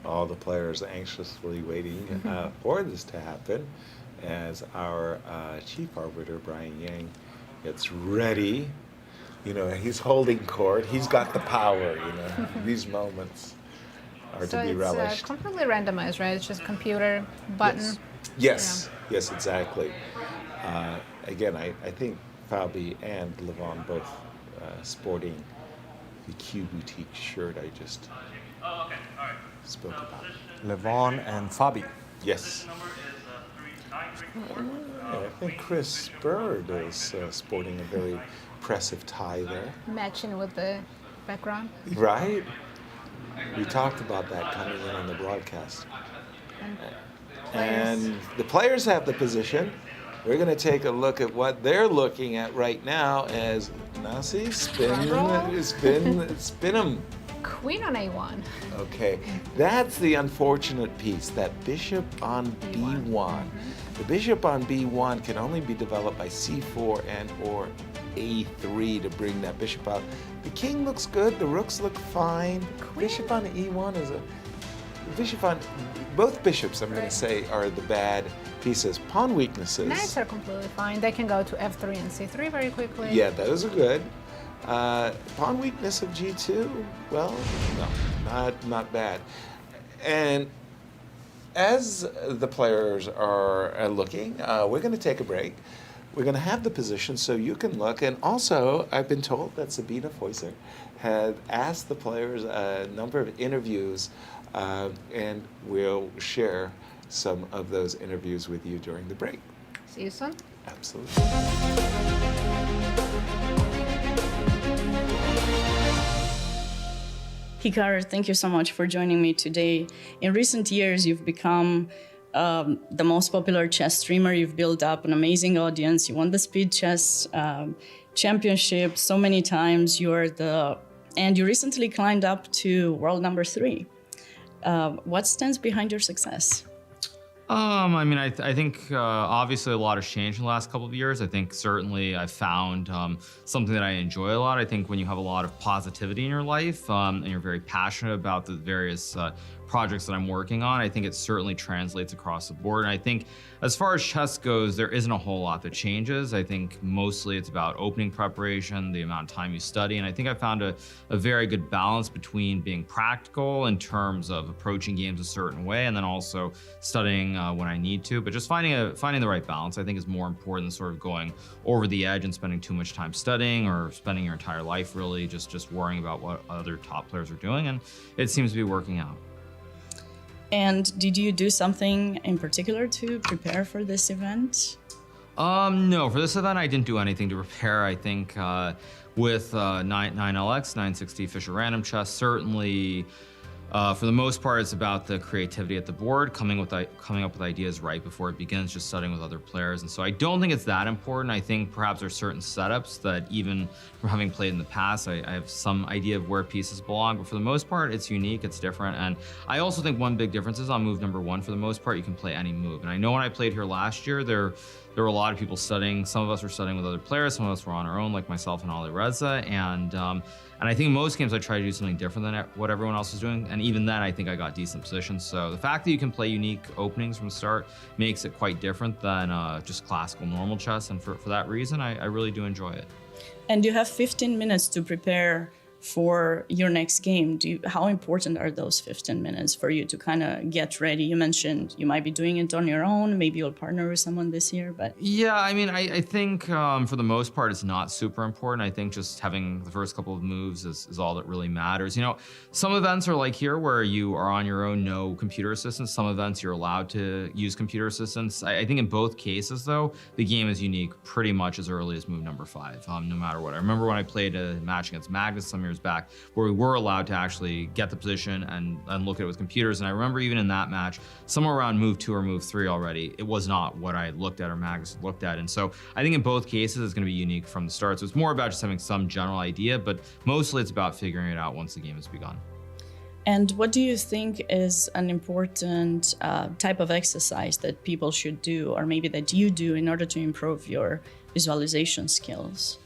Speaker 4: All the players anxiously waiting for this to happen as our chief arbiter, Brian Yang, gets ready. You know, he's holding court. He's got the power, you know. These moments are to be relished.
Speaker 3: So it's completely randomized, right? It's just computer button.
Speaker 4: Yes, yes, exactly. Again, I think Fabi and Levon both sporting the Q Boutique shirt I just spoke about.
Speaker 5: Levon and Fabi.
Speaker 4: Yes. I think Chris Bird is sporting a very impressive tie there.
Speaker 3: Matching with the background.
Speaker 4: Right? We talked about that coming in on the broadcast. And the players have the position. We're going to take a look at what they're looking at right now as Nazi spin them.
Speaker 3: Queen on a1.
Speaker 4: Okay, that's the unfortunate piece, that bishop on b1. The bishop on b1 can only be developed by c4 and or a3 to bring that bishop out. The king looks good, the rooks look fine. Bishop on e1 is a... Bishop on... Both bishops, I'm going to say, are the bad pieces. Pawn weaknesses.
Speaker 3: Knights are completely fine. They can go to f3 and c3 very quickly.
Speaker 4: Yeah, those are good. Pawn weakness of g2, well, no, not bad. And as the players are looking, we're going to take a break. We're going to have the position so you can look. And also, I've been told that Sabina Feusser had asked the players a number of interviews, and we'll share some of those interviews with you during the break.
Speaker 3: See you soon.
Speaker 4: Absolutely.
Speaker 2: Hikaru, thank you so much for joining me today. In recent years, you've become the most popular chess streamer. You've built up an amazing audience. You won the Speed Chess Championship so many times. And you recently climbed up to world number 3. What stands behind your success?
Speaker 6: I mean, I think obviously a lot has changed in the last couple of years. I think certainly I've found something that I enjoy a lot. I think when you have a lot of positivity in your life and you're very passionate about the various projects that I'm working on, I think it certainly translates across the board. And I think as far as chess goes, there isn't a whole lot that changes. I think mostly it's about opening preparation, the amount of time you study. And I think I found a very good balance between being practical in terms of approaching games a certain way and then also studying when I need to. But just finding the right balance, I think, is more important than sort of going over the edge and spending too much time studying or spending your entire life really just worrying about what other top players are doing. And it seems to be working out.
Speaker 2: And did you do something in particular to prepare for this event?
Speaker 6: No, for this event, I didn't do anything to prepare. I think with 9LX, 960 Fischer Random chess, certainly for the most part, it's about the creativity at the board, coming up with ideas right before it begins, just studying with other players. And so I don't think it's that important. I think perhaps there's certain setups that even from having played in the past, I have some idea of where pieces belong, but for the most part, it's unique, it's different. And I also think one big difference is on move number 1, for the most part, you can play any move. And I know when I played here last year, there were a lot of people studying. Some of us were studying with other players, some of us were on our own, like myself and Ali Reza. And I think in most games I try to do something different than what everyone else is doing. And even then, I think I got decent positions. So the fact that you can play unique openings from the start makes it quite different than just classical normal chess. And for that reason, I really do enjoy it.
Speaker 2: And you have 15 minutes to prepare for your next game, how important are those 15 minutes for you to kind of get ready? You mentioned you might be doing it on your own, maybe you'll partner with someone this year, but...
Speaker 6: Yeah, I mean, I think for the most part, it's not super important. I think just having the first couple of moves is all that really matters. You know, some events are like here where you are on your own, no computer assistance. Some events you're allowed to use computer assistance. I think in both cases, though, the game is unique pretty much as early as move number 5, no matter what. I remember when I played a match against Magnus some years back, where we were allowed to actually get the position and look at it with computers. And I remember even in that match, somewhere around move 2 or move 3 already, it was not what I looked at or Magnus looked at. And so I think in both cases, it's going to be unique from the start. So it's more about just having some general idea, but mostly it's about figuring it out once the game has begun.
Speaker 2: And what do you think is an important type of exercise that people should do, or maybe that you do, in order to improve your visualization skills?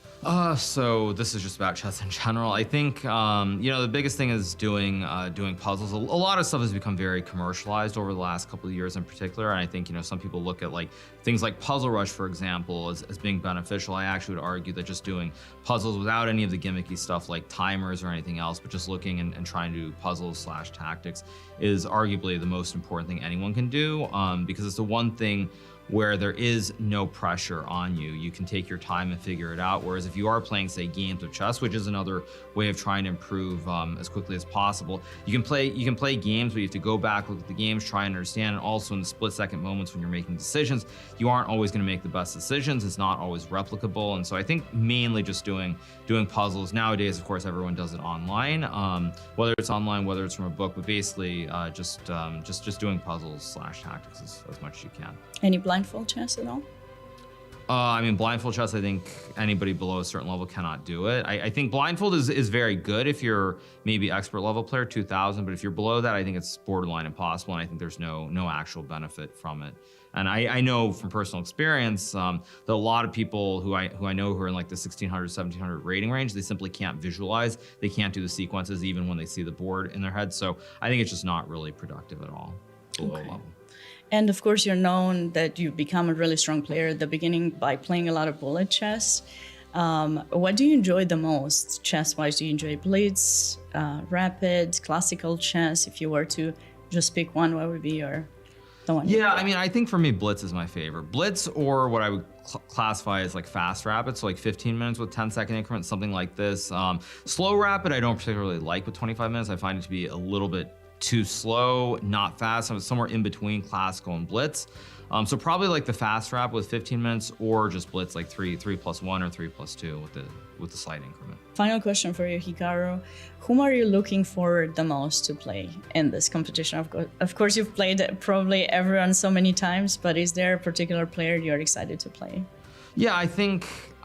Speaker 6: So this is just about chess in general. I think, you know, the biggest thing is doing puzzles. A lot of stuff has become very commercialized over the last couple of years in particular. And I think, you know, some people look at like things like Puzzle Rush, for example, as being beneficial. I actually would argue that just doing puzzles without any of the gimmicky stuff like timers or anything else, but just looking and trying to do puzzles/tactics is arguably the most important thing anyone can do, because it's the one thing where there is no pressure on you. You can take your time and figure it out. Whereas if you are playing, say, games of chess, which is another way of trying to improve as quickly as possible, you can play games, but you have to go back, look at the games, try and understand. And also in the split-second moments when you're making decisions, you aren't always going to make the best decisions. It's not always replicable. And so I think mainly just doing puzzles. Nowadays, of course, everyone does it online, whether it's online, whether it's from a book, but basically just doing puzzles/tactics as much as you can.
Speaker 2: Any blindfold chess at all?
Speaker 6: I mean, blindfold chess, I think anybody below a certain level cannot do it. I think blindfold is very good if you're maybe expert level player, 2000, but if you're below that, I think it's borderline impossible, and I think there's no actual benefit from it. And I know from personal experience that a lot of people who I know who are in like the 1600, 1700 rating range, they simply can't visualize. They can't do the sequences even when they see the board in their head. So I think it's just not really productive at all below level.
Speaker 2: And of course, you're known that you've become a really strong player at the beginning by playing a lot of bullet chess. What do you enjoy the most chess-wise? Do you enjoy blitz, rapid, classical chess? If you were to just pick one, what would be the one?
Speaker 6: Yeah, I mean, I think for me, blitz is my favorite. Blitz, or what I would classify as like fast rapid, so like 15 minutes with 10-second increments, something like this. Slow rapid, I don't particularly like with 25 minutes. I find it to be a little bit too slow, not fast. I'm somewhere in between classical and blitz. So probably like the fast rap with 15 minutes, or just blitz like 3+1 or 3+2 with the slight increment.
Speaker 2: Final question for you, Hikaru. Whom are you looking forward the most to play in this competition? Of course, you've played probably everyone so many times, but is there a particular player you're excited to play?
Speaker 6: Yeah,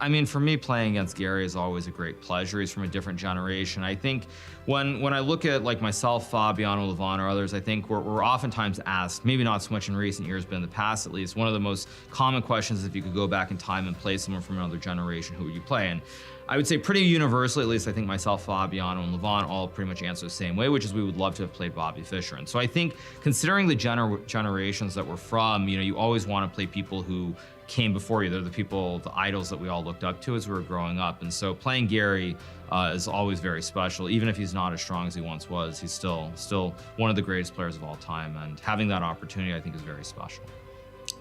Speaker 6: I mean, for me, playing against Garry is always a great pleasure. He's from a different generation. I think when I look at like myself, Fabiano, Levon, or others, I think we're oftentimes asked, maybe not so much in recent years, but in the past at least, one of the most common questions is if you could go back in time and play someone from another generation, who would you play? And I would say pretty universally, at least I think myself, Fabiano, and Levon all pretty much answer the same way, which is we would love to have played Bobby Fischer. And so I think considering the generations that we're from, you know, you always want to play people who came before you. They're the people, the idols that we all looked up to as we were growing up. And so playing Garry is always very special. Even if he's not as strong as he once was, he's still one of the greatest players of all time. And having that opportunity, I think, is very special.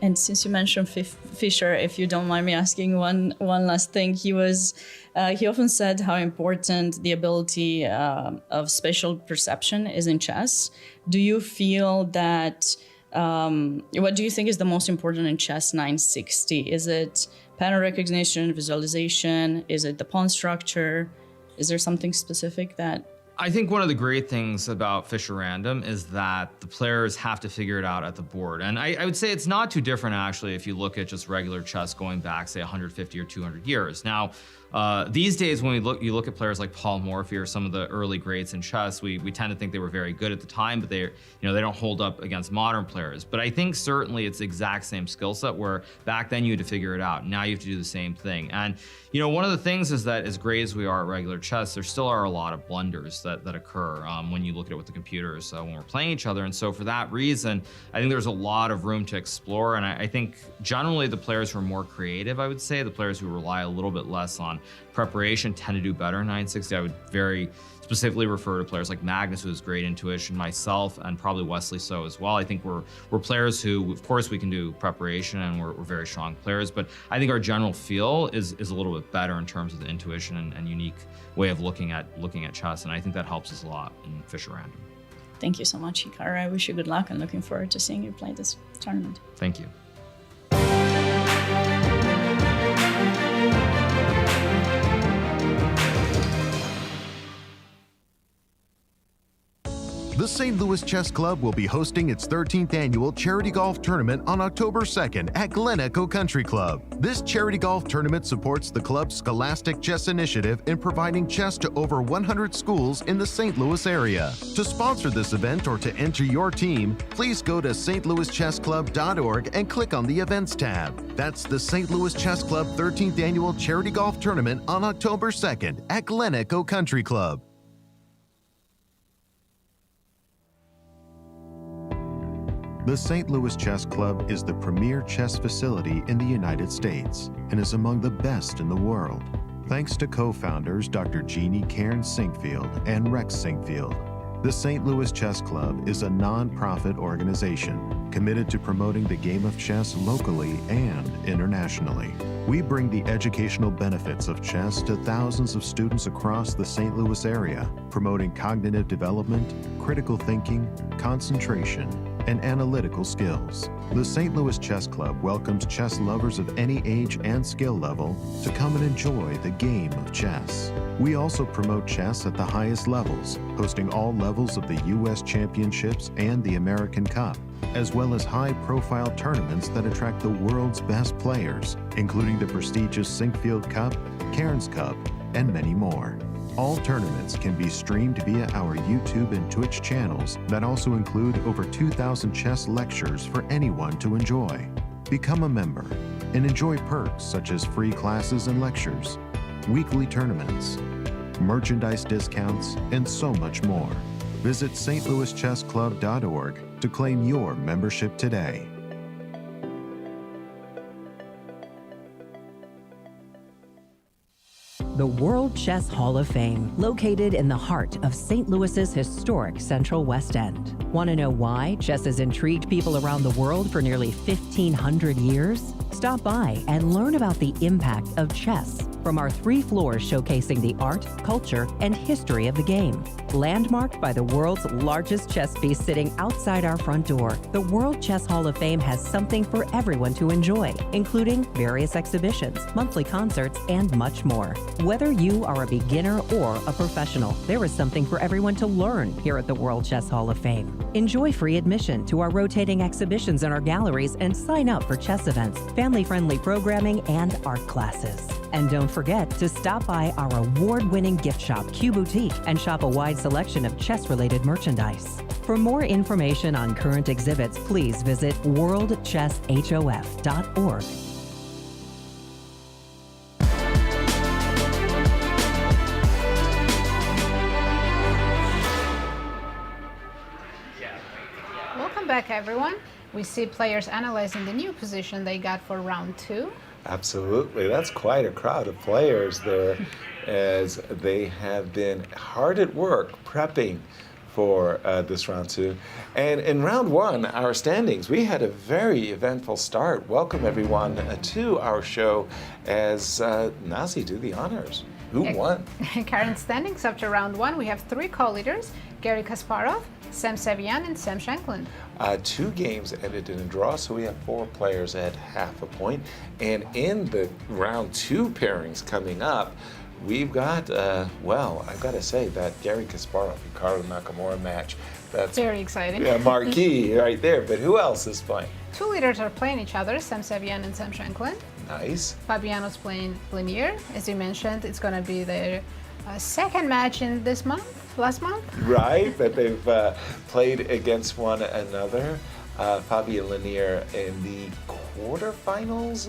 Speaker 2: And since you mentioned Fischer, if you don't mind me asking one last thing, he often said how important the ability of spatial perception is in chess. Do you feel that, what do you think is the most important in chess 960? Is it pattern recognition, visualization? Is it the pawn structure? Is there something specific that...
Speaker 6: I think one of the great things about Fischer Random is that the players have to figure it out at the board. And I would say it's not too different, actually, if you look at just regular chess going back, say, 150 or 200 years. Now, these days, when you look at players like Paul Morphy or some of the early greats in chess, we tend to think they were very good at the time, but they don't hold up against modern players. But I think certainly it's the exact same skill set, where back then you had to figure it out. Now you have to do the same thing. And one of the things is that as great as we are at regular chess, there still are a lot of blunders that occur when you look at it with the computers when we're playing each other. And so for that reason, I think there's a lot of room to explore. And I think generally the players who are more creative, I would say, the players who rely a little bit less on on preparation tend to do better in 960. I would very specifically refer to players like Magnus, who has great intuition, myself, and probably Wesley so as well. I think we're players who, of course, we can do preparation and we're very strong players, but I think our general feel is a little bit better in terms of the intuition and unique way of looking at chess, and I think that helps us a lot in Fischer Random.
Speaker 2: Thank you so much, Hikaru. I wish you good luck and looking forward to seeing you play this tournament.
Speaker 6: Thank you.
Speaker 1: The St. Louis Chess Club will be hosting its 13th annual charity golf tournament on October 2nd at Glen Echo Country Club. This charity golf tournament supports the club's Scholastic Chess Initiative in providing chess to over 100 schools in the St. Louis area. To sponsor this event or to enter your team, please go to stlouischessclub.org and click on the Events tab. That's the St. Louis Chess Club 13th annual charity golf tournament on October 2nd at Glen Echo Country Club. The St. Louis Chess Club is the premier chess facility in the United States and is among the best in the world. Thanks to co-founders Dr. Jeannie Cairns Sinkfield and Rex Sinkfield, the St. Louis Chess Club is a non-profit organization committed to promoting the game of chess locally and internationally. We bring the educational benefits of chess to thousands of students across the St. Louis area, promoting cognitive development, critical thinking, concentration, and analytical skills. The St. Louis Chess Club welcomes chess lovers of any age and skill level to come and enjoy the game of chess. We also promote chess at the highest levels, hosting all levels of the U.S. Championships and the American Cup, as well as high-profile tournaments that attract the world's best players, including the prestigious Sinkfield Cup, Cairns Cup, and many more. All tournaments can be streamed via our YouTube and Twitch channels that also include over 2,000 chess lectures for anyone to enjoy. Become a member and enjoy perks such as free classes and lectures, weekly tournaments, merchandise discounts, and so much more. Visit stlouischessclub.org to claim your membership today.
Speaker 7: The World Chess Hall of Fame, located in the heart of St. Louis's historic Central West End. Want to know why chess has intrigued people around the world for nearly 1,500 years? Stop by and learn about the impact of chess from our 3 floors showcasing the art, culture, and history of the game. Landmarked by the world's largest chess piece sitting outside our front door, the World Chess Hall of Fame has something for everyone to enjoy, including various exhibitions, monthly concerts, and much more. Whether you are a beginner or a professional, there is something for everyone to learn here at the World Chess Hall of Fame. Enjoy free admission to our rotating exhibitions in our galleries and sign up for chess events, family-friendly programming, and art classes. And don't forget to stop by our award-winning gift shop, Q Boutique, and shop a wide selection of chess-related merchandise. For more information on current exhibits, please visit worldchesshof.org.
Speaker 3: Welcome back, everyone. We see players analyzing the new position they got for round 2.
Speaker 4: Absolutely. That's quite a crowd of players there as they have been hard at work prepping for this round 2. And in round 1, our standings, we had a very eventful start. Welcome everyone to our show as Nazi do the honors. Who won?
Speaker 3: Current standings up to round 1, we have 3 co-leaders, Garry Kasparov, Sam Sevian, and Sam Shankland.
Speaker 4: 2 games ended in a draw, so we have 4 players at half a point. And in the round 2 pairings coming up, we've got, well, I've got to say that Garry Kasparov, Hikaru Nakamura match. That's
Speaker 3: very exciting.
Speaker 4: Yeah, marquee right there. But who else is playing?
Speaker 3: 2 leaders are playing each other, Sam Sevian and Sam Shankland.
Speaker 4: Nice.
Speaker 3: Fabiano's playing Leinier. As you mentioned, it's going to be their second match in this month, last month.
Speaker 4: Right, but they've played against one another. Fabi and Leinier in the quarterfinals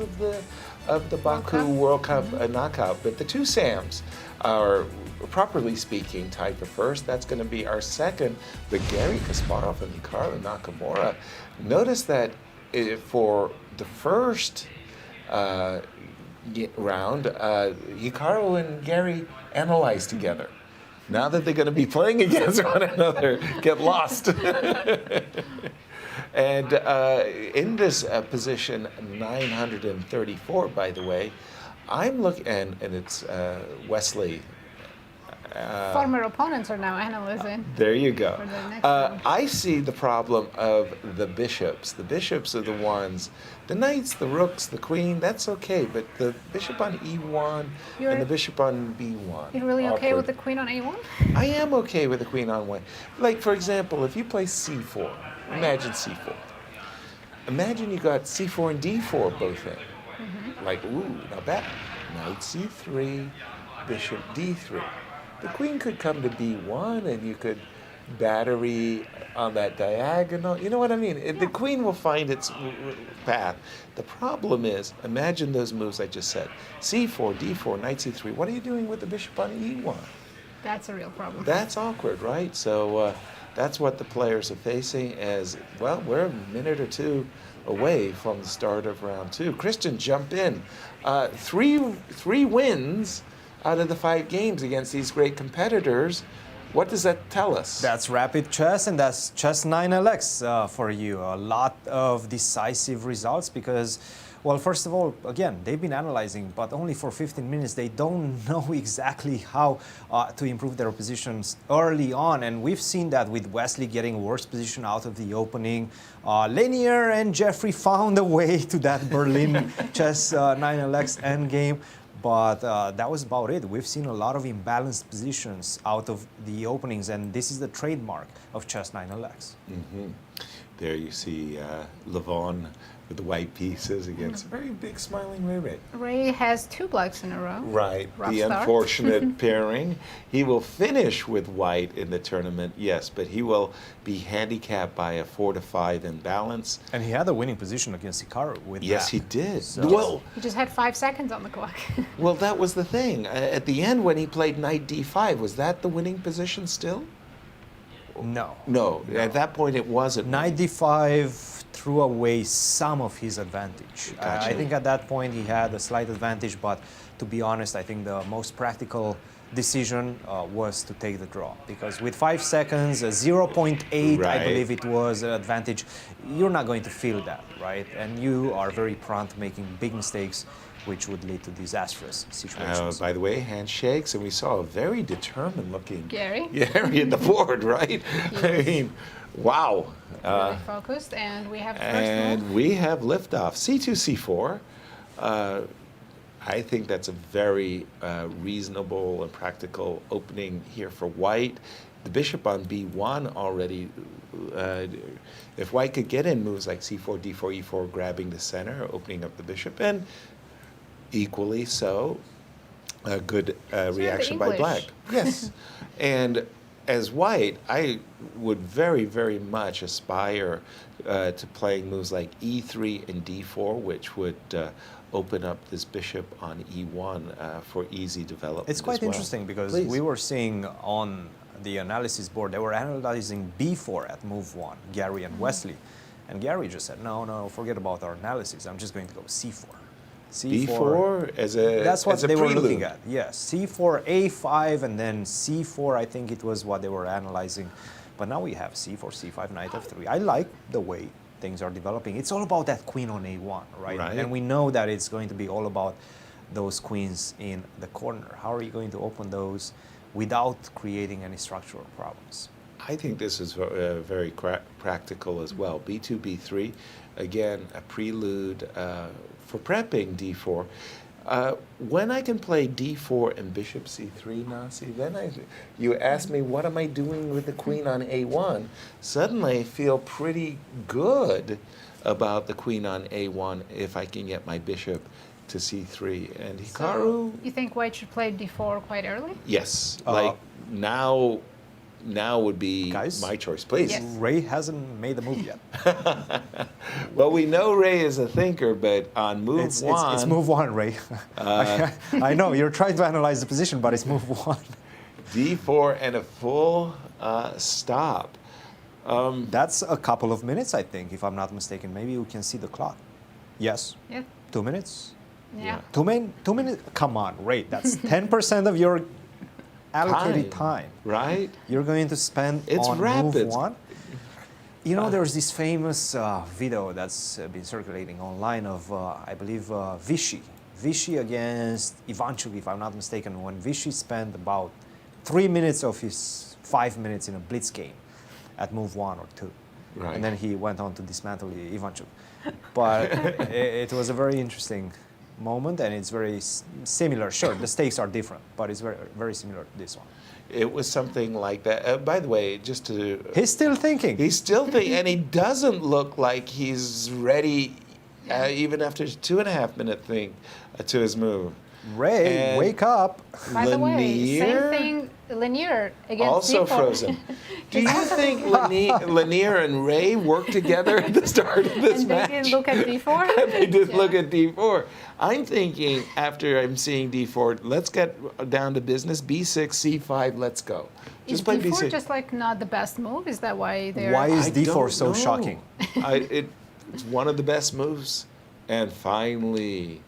Speaker 4: of the Baku World Cup knockout. But the 2 Sams are, properly speaking, tied for first. That's going to be our second. But Garry Kasparov and Hikaru Nakamura. Notice that for the first round, Hikaru and Garry analyzed together. Now that they're going to be playing against one another, get lost. And in this position 934, by the way, I'm looking, and it's Wesley.
Speaker 3: Former opponents are now analyzing.
Speaker 4: There you go.
Speaker 3: For the next round.
Speaker 4: I see the problem of the bishops. The bishops are the ones, the knights, the rooks, the queen, that's okay, but the bishop on e1 and the bishop on b1.
Speaker 3: You're really okay
Speaker 4: awkward.
Speaker 3: with the queen on a1?
Speaker 4: I am okay with the queen on one. Like, for example, if you play c4, imagine c4. Imagine you got c4 and d4 both in. Like, ooh, not bad. Knight c3, bishop d3. The queen could come to b1 and you could battery on that diagonal. You know what I mean? The queen will find its path. The problem is, imagine those moves I just said. c4, d4, knight c3. What are you doing with the bishop on e1?
Speaker 3: That's a real problem.
Speaker 4: That's awkward, right? So that's what the players are facing as, well, we're a minute or two away from the start of round 2. Cristian, jump in. Three wins out of the 5 games against these great competitors. What does that tell us?
Speaker 5: That's rapid chess, and that's chess 9LX for you. A lot of decisive results because, well, first of all, again, they've been analyzing, but only for 15 minutes. They don't know exactly how to improve their positions early on, and we've seen that with Wesley getting worse position out of the opening. Leinier and Jeffery found a way to that Berlin chess 9LX endgame. But that was about it. We've seen a lot of imbalanced positions out of the openings, and this is the trademark of chess 9LX.
Speaker 4: There you see Levon with the white pieces against a very big smiling Ray.
Speaker 3: Ray has 2 blacks in a row.
Speaker 4: Right,
Speaker 3: Rough
Speaker 4: the
Speaker 3: start.
Speaker 4: unfortunate pairing. He will finish with white in the tournament, yes, but he will be handicapped by a 4-5 imbalance.
Speaker 5: And he had a winning position against Hikaru with
Speaker 4: Yes,
Speaker 5: that.
Speaker 4: he did.
Speaker 5: So-
Speaker 4: Well,
Speaker 3: He just had 5 seconds on the clock.
Speaker 4: well, that was the thing. At the end, when he played knight d5, was that the winning position still?
Speaker 5: No.
Speaker 4: No, at that point it wasn't.
Speaker 5: Knight d5 threw away some of his advantage.
Speaker 4: Gotcha.
Speaker 5: I think at that point he had a slight advantage, but to be honest, I think the most practical decision was to take the draw. Because with 5 seconds, 0.8, I
Speaker 4: Right.
Speaker 5: believe it was advantage, you're not going to feel that, right? And you are very prone to making big mistakes, which would lead to disastrous situations.
Speaker 4: By the way, handshakes, and we saw a very determined looking
Speaker 3: Garry.
Speaker 4: Garry at the board, right? I mean, wow.
Speaker 3: Really focused, and we have the first
Speaker 4: And
Speaker 3: move.
Speaker 4: we have liftoff. C2, C4. I think that's a very reasonable and practical opening here for white. The bishop on b1 already. If white could get in moves like c4, d4, e4, grabbing the center, opening up the bishop, and equally so, a good reaction by
Speaker 3: English.
Speaker 4: black. Yes. And as white, I would very, very much aspire to playing moves like e3 and d4, which would open up this bishop on e1 for easy development.
Speaker 5: It's quite
Speaker 4: as well.
Speaker 5: interesting because
Speaker 4: Please.
Speaker 5: we were seeing on the analysis board, they were analyzing b4 at move 1, Garry and Wesley. And Garry just said, no, forget about our analysis. I'm just going to go c4.
Speaker 4: b4 as a
Speaker 5: That's what
Speaker 4: as a
Speaker 5: they were
Speaker 4: prelude.
Speaker 5: looking at. Yes, c4, a5, and then c4. I think it was what they were analyzing. But now we have c4, c5, knight f3. I like the way things are developing. It's all about that queen on a1, right?
Speaker 4: Right.
Speaker 5: And we know that it's going to be all about those queens in the corner. How are you going to open those without creating any structural problems?
Speaker 4: I think this is very practical as well. b2, b3, again, a prelude for prepping d4. When I can play d4 and bishop c3, Nazi, then you ask me, what am I doing with the queen on a1? Suddenly I feel pretty good about the queen on a1 if I can get my bishop to c3. And Hikaru,
Speaker 3: You think white should play d4 quite early?
Speaker 4: yes, like now would be
Speaker 5: Guys?
Speaker 4: my choice. Please.
Speaker 3: Yes.
Speaker 5: Ray hasn't made the move yet.
Speaker 4: Well, we know Ray is a thinker, but on move
Speaker 5: It's
Speaker 4: one,
Speaker 5: move 1, Ray. I know, you're trying to analyze the position, but it's move 1.
Speaker 4: d4 and a full stop.
Speaker 5: That's a couple of minutes, I think, if I'm not mistaken. Maybe we can see the clock. Yes,
Speaker 3: Yeah.
Speaker 5: 2 minutes.
Speaker 3: Yeah.
Speaker 5: 2 minutes. Come on, Ray. That's 10% of your allocated time.
Speaker 4: Right?
Speaker 5: You're going to spend
Speaker 4: It's
Speaker 5: on
Speaker 4: rapid.
Speaker 5: move one. You know, there's this famous video that's been circulating online of, I believe, Vichy. Vichy against Ivanchuk, if I'm not mistaken, when Vichy spent about 3 minutes of his 5 minutes in a blitz game at move 1 or 2.
Speaker 4: Right.
Speaker 5: And then he went on to dismantle Ivanchuk. But it was a very interesting moment, and it's very similar. Sure, the stakes are different, but it's very, very similar to this one.
Speaker 4: It was something like that. By the way, just to...
Speaker 5: He's still thinking.
Speaker 4: He's still thinking, and he doesn't look like he's ready, even after his 2.5 minute thing to his move.
Speaker 5: Ray,
Speaker 4: And
Speaker 5: wake up.
Speaker 3: By the way, same
Speaker 4: Leinier?
Speaker 3: thing, Leinier against
Speaker 4: Also
Speaker 3: D4.
Speaker 4: frozen. Do you think Leinier and Ray worked together at the start of this
Speaker 3: And
Speaker 4: match?
Speaker 3: they did look at D4?
Speaker 4: They did look at D4. I'm thinking, after I'm seeing D4, let's get down to business. B6, C5, let's go.
Speaker 3: Is
Speaker 4: Just play
Speaker 3: D4
Speaker 4: B6.
Speaker 3: just like not the best move? Is that why they're...
Speaker 5: Why is
Speaker 4: I
Speaker 5: D4
Speaker 4: don't
Speaker 5: so
Speaker 4: know.
Speaker 5: shocking?
Speaker 4: It's one of the best moves. And finally,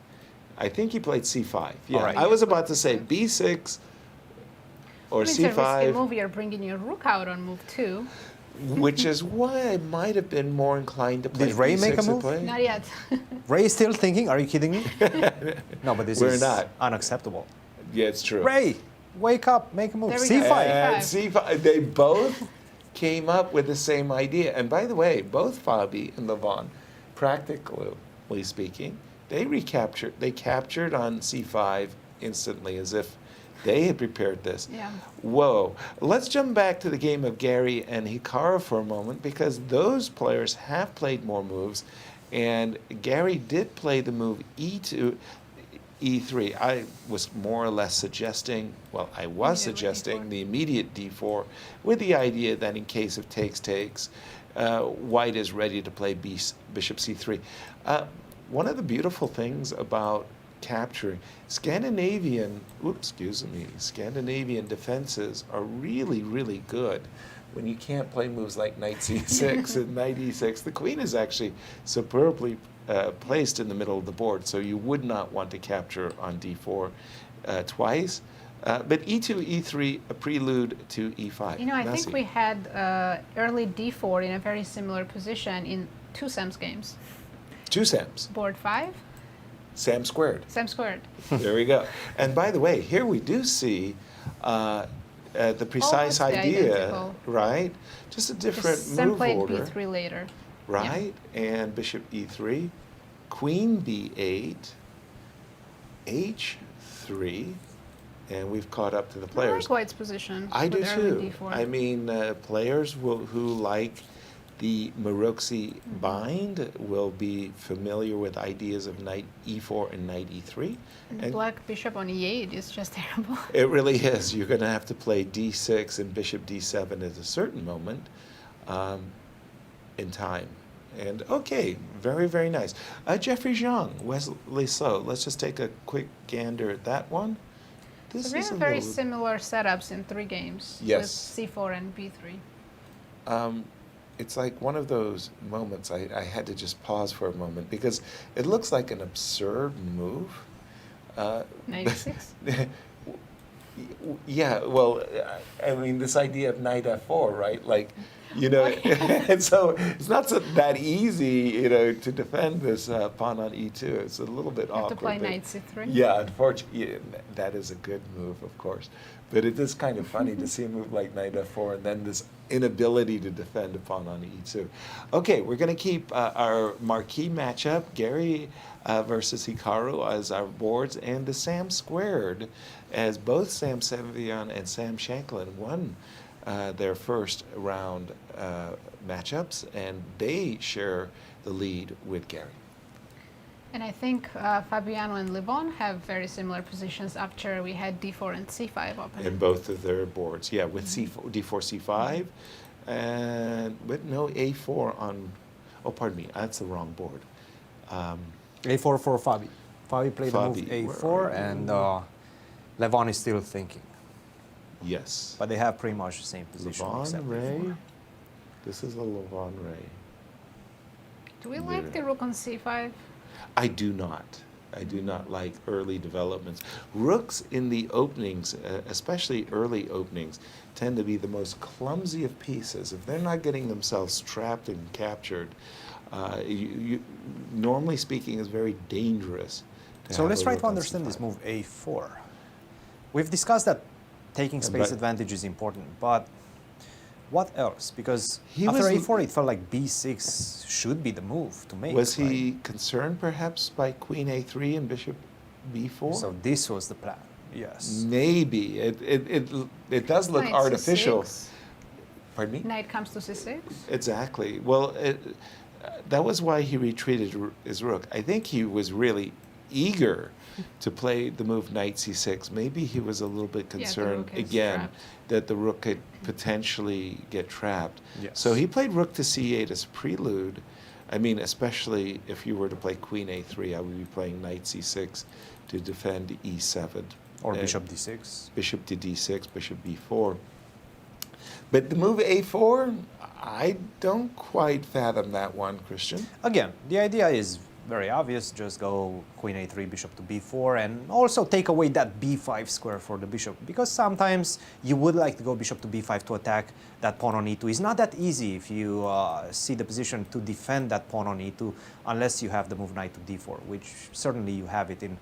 Speaker 4: I think he played C5. Yeah,
Speaker 5: All right.
Speaker 4: I was about to say B6 or
Speaker 3: It's a risky
Speaker 4: C5,
Speaker 3: move. You're bringing your rook out on move 2.
Speaker 4: which is why I might have been more inclined to play
Speaker 5: Did Ray
Speaker 4: B6
Speaker 5: make a
Speaker 4: and
Speaker 5: move?
Speaker 4: play.
Speaker 3: Not yet.
Speaker 5: Ray is still thinking? Are you kidding me? No, but this
Speaker 4: We're
Speaker 5: is
Speaker 4: not.
Speaker 5: unacceptable.
Speaker 4: Yeah, it's true.
Speaker 5: Ray, wake up, make a move.
Speaker 3: There we go.
Speaker 5: C5.
Speaker 4: And C5, they both came up with the same idea. And by the way, both Fabi and Levon, practically speaking, they captured on C5 instantly as if they had prepared this.
Speaker 3: Yeah.
Speaker 4: Whoa. Let's jump back to the game of Garry and Hikaru for a moment, because those players have played more moves, and Garry did play the move E2, E3. I was more or less suggesting, the immediate D4 with the idea that in case of takes, White is ready to play Bishop C3. One of the beautiful things about capturing Scandinavian defenses are really, really good when you can't play moves like knight c6 and knight e6. The queen is actually superbly placed in the middle of the board, so you would not want to capture on d4 twice. But e2, e3, a prelude to e5.
Speaker 3: You know, I
Speaker 4: Nazi.
Speaker 3: think we had early d4 in a very similar position in 2 Sam's games.
Speaker 4: 2 Sams.
Speaker 3: Board 5,
Speaker 4: Sam squared.
Speaker 3: Sam squared.
Speaker 4: There we go. And by the way, here we do see the precise
Speaker 3: Almost
Speaker 4: idea,
Speaker 3: identical.
Speaker 4: right? Just a different
Speaker 3: Sam
Speaker 4: move
Speaker 3: played
Speaker 4: order,
Speaker 3: b3 later.
Speaker 4: right? And bishop e3, queen b8, h3, and we've caught up to the
Speaker 3: I
Speaker 4: players.
Speaker 3: like White's position.
Speaker 4: I do
Speaker 3: with early
Speaker 4: too.
Speaker 3: D4.
Speaker 4: I mean, players who like the Maroczy bind will be familiar with ideas of knight e4 and knight e3.
Speaker 3: And black bishop on e8 is just terrible.
Speaker 4: It really is. You're going to have to play d6 and bishop d7 at a certain moment in time. And okay, very, very nice. Jeffery Xiong, Wesley So. Let's just take a quick gander at that one. This
Speaker 3: So we
Speaker 4: is
Speaker 3: have
Speaker 4: a
Speaker 3: very
Speaker 4: little-
Speaker 3: similar setups in 3 games.
Speaker 4: Yes.
Speaker 3: With c4 and b3.
Speaker 4: It's like one of those moments I had to just pause for a moment because it looks like an absurd move.
Speaker 3: 96.
Speaker 4: Yeah, well, I mean, this idea of knight f4, right? Like, you know, and so it's not that easy, you know, to defend this pawn on e2. It's a little bit
Speaker 3: You have
Speaker 4: awkward.
Speaker 3: to play
Speaker 4: but-
Speaker 3: knight c3.
Speaker 4: Yeah, unfortunately, that is a good move, of course. But it is kind of funny to see a move like knight f4 and then this inability to defend a pawn on e2. Okay, we're going to keep our marquee matchup, Garry versus Hikaru, as our boards, and the Sam squared, as both Sam Sevian and Sam Shankland won their first round matchups, and they share the lead with Garry.
Speaker 3: And I think Fabiano and Levon have very similar positions after we had d4 and c5 open.
Speaker 4: In both of their boards, yeah, with c4, d4, c5, and with no a4 on. Oh, pardon me, that's the wrong board.
Speaker 5: A4 for Fabi. Fabi played the move
Speaker 4: Fabi, where
Speaker 5: A4,
Speaker 4: are you?
Speaker 5: and Levon is still thinking.
Speaker 4: Yes.
Speaker 5: But they have pretty much the same position.
Speaker 4: Levon
Speaker 5: except
Speaker 4: Ray.
Speaker 5: before.
Speaker 4: This is a Levon Ray.
Speaker 3: Do we like the rook on c5?
Speaker 4: I do not. I do not like early developments. Rooks in the openings, especially early openings, tend to be the most clumsy of pieces. If they're not getting themselves trapped and captured, normally speaking, is very dangerous.
Speaker 5: So let's try to understand this move A4. We've discussed that taking space advantage is important, but what else? Because after A4, it felt like B6 should be the move to make.
Speaker 4: Was he concerned perhaps by Queen A3 and Bishop B4?
Speaker 5: So this was the plan, yes.
Speaker 4: Maybe. It does look
Speaker 3: Knight
Speaker 4: artificial.
Speaker 3: C6.
Speaker 4: Pardon me?
Speaker 3: Knight comes to C6.
Speaker 4: Exactly. Well, that was why he retreated his rook. I think he was really eager to play the move Knight C6. Maybe he was a little bit concerned, again, that the rook could potentially get trapped.
Speaker 5: Yes.
Speaker 4: So he played rook to C8 as prelude. I mean, especially if you were to play Queen A3, I would be playing Knight C6 to defend E7.
Speaker 5: Or Bishop D6.
Speaker 4: Bishop to D6, Bishop B4. But the move A4, I don't quite fathom that one, Christian.
Speaker 5: Again, the idea is very obvious. Just go Queen A3, Bishop to B4, and also take away that B5 square for the bishop. Because sometimes you would like to go Bishop to B5 to attack that pawn on E2. It's not that easy if you see the position to defend that pawn on E2, unless you have the move Knight to D4, which certainly you have it in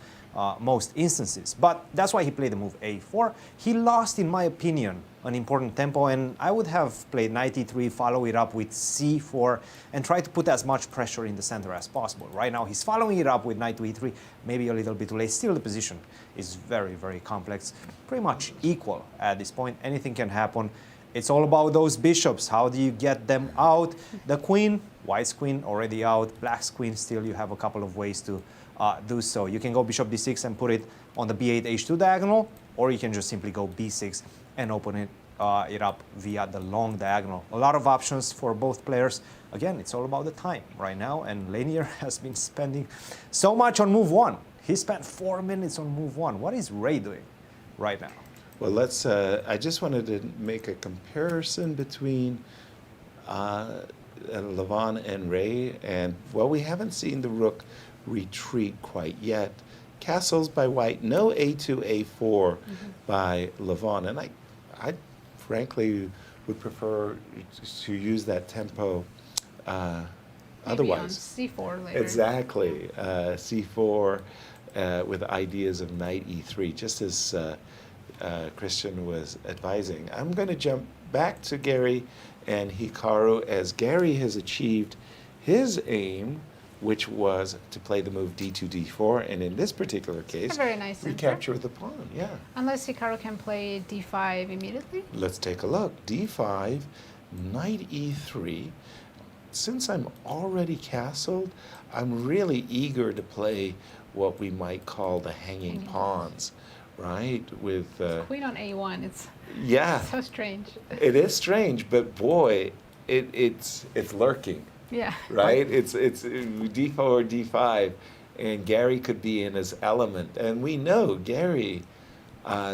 Speaker 5: most instances. But that's why he played the move A4. He lost, in my opinion, an important tempo, and I would have played Knight E3, follow it up with C4, and try to put as much pressure in the center as possible. Right now, he's following it up with Knight to E3, maybe a little bit too late. Still, the position is very, very complex, pretty much equal at this point. Anything can happen. It's all about those bishops. How do you get them out? The queen, white's queen already out, black's queen still. You have a couple of ways to do so. You can go Bishop D6 and put it on the B8 H2 diagonal, or you can just simply go B6 and open it up via the long diagonal. A lot of options for both players. Again, it's all about the time right now, and Leinier has been spending so much on move 1. He spent 4 minutes on move 1. What is Ray doing right now?
Speaker 4: Well, let's. I just wanted to make a comparison between Levon and Ray, and well, we haven't seen the rook retreat quite yet. Castles by white, no A2, A4 by Levon, and I frankly would prefer to use that tempo otherwise.
Speaker 3: Maybe on C4 later.
Speaker 4: Exactly, C4 with ideas of Knight E3, just as Christian was advising. I'm going to jump back to Garry and Hikaru, as Garry has achieved his aim, which was to play the move D2, D4, and in this particular case,
Speaker 3: a very nice
Speaker 4: recapture the pawn. Yeah.
Speaker 3: Unless Hikaru can play D5 immediately.
Speaker 4: Let's take a look. D5, Knight E3. Since I'm already castled, I'm really eager to play what we might call the hanging pawns, right? With
Speaker 3: Queen on A1. It's
Speaker 4: yeah,
Speaker 3: so strange.
Speaker 4: It is strange, but boy, it's lurking.
Speaker 3: Yeah.
Speaker 4: Right? It's D4, D5, and Garry could be in his element. And we know Garry,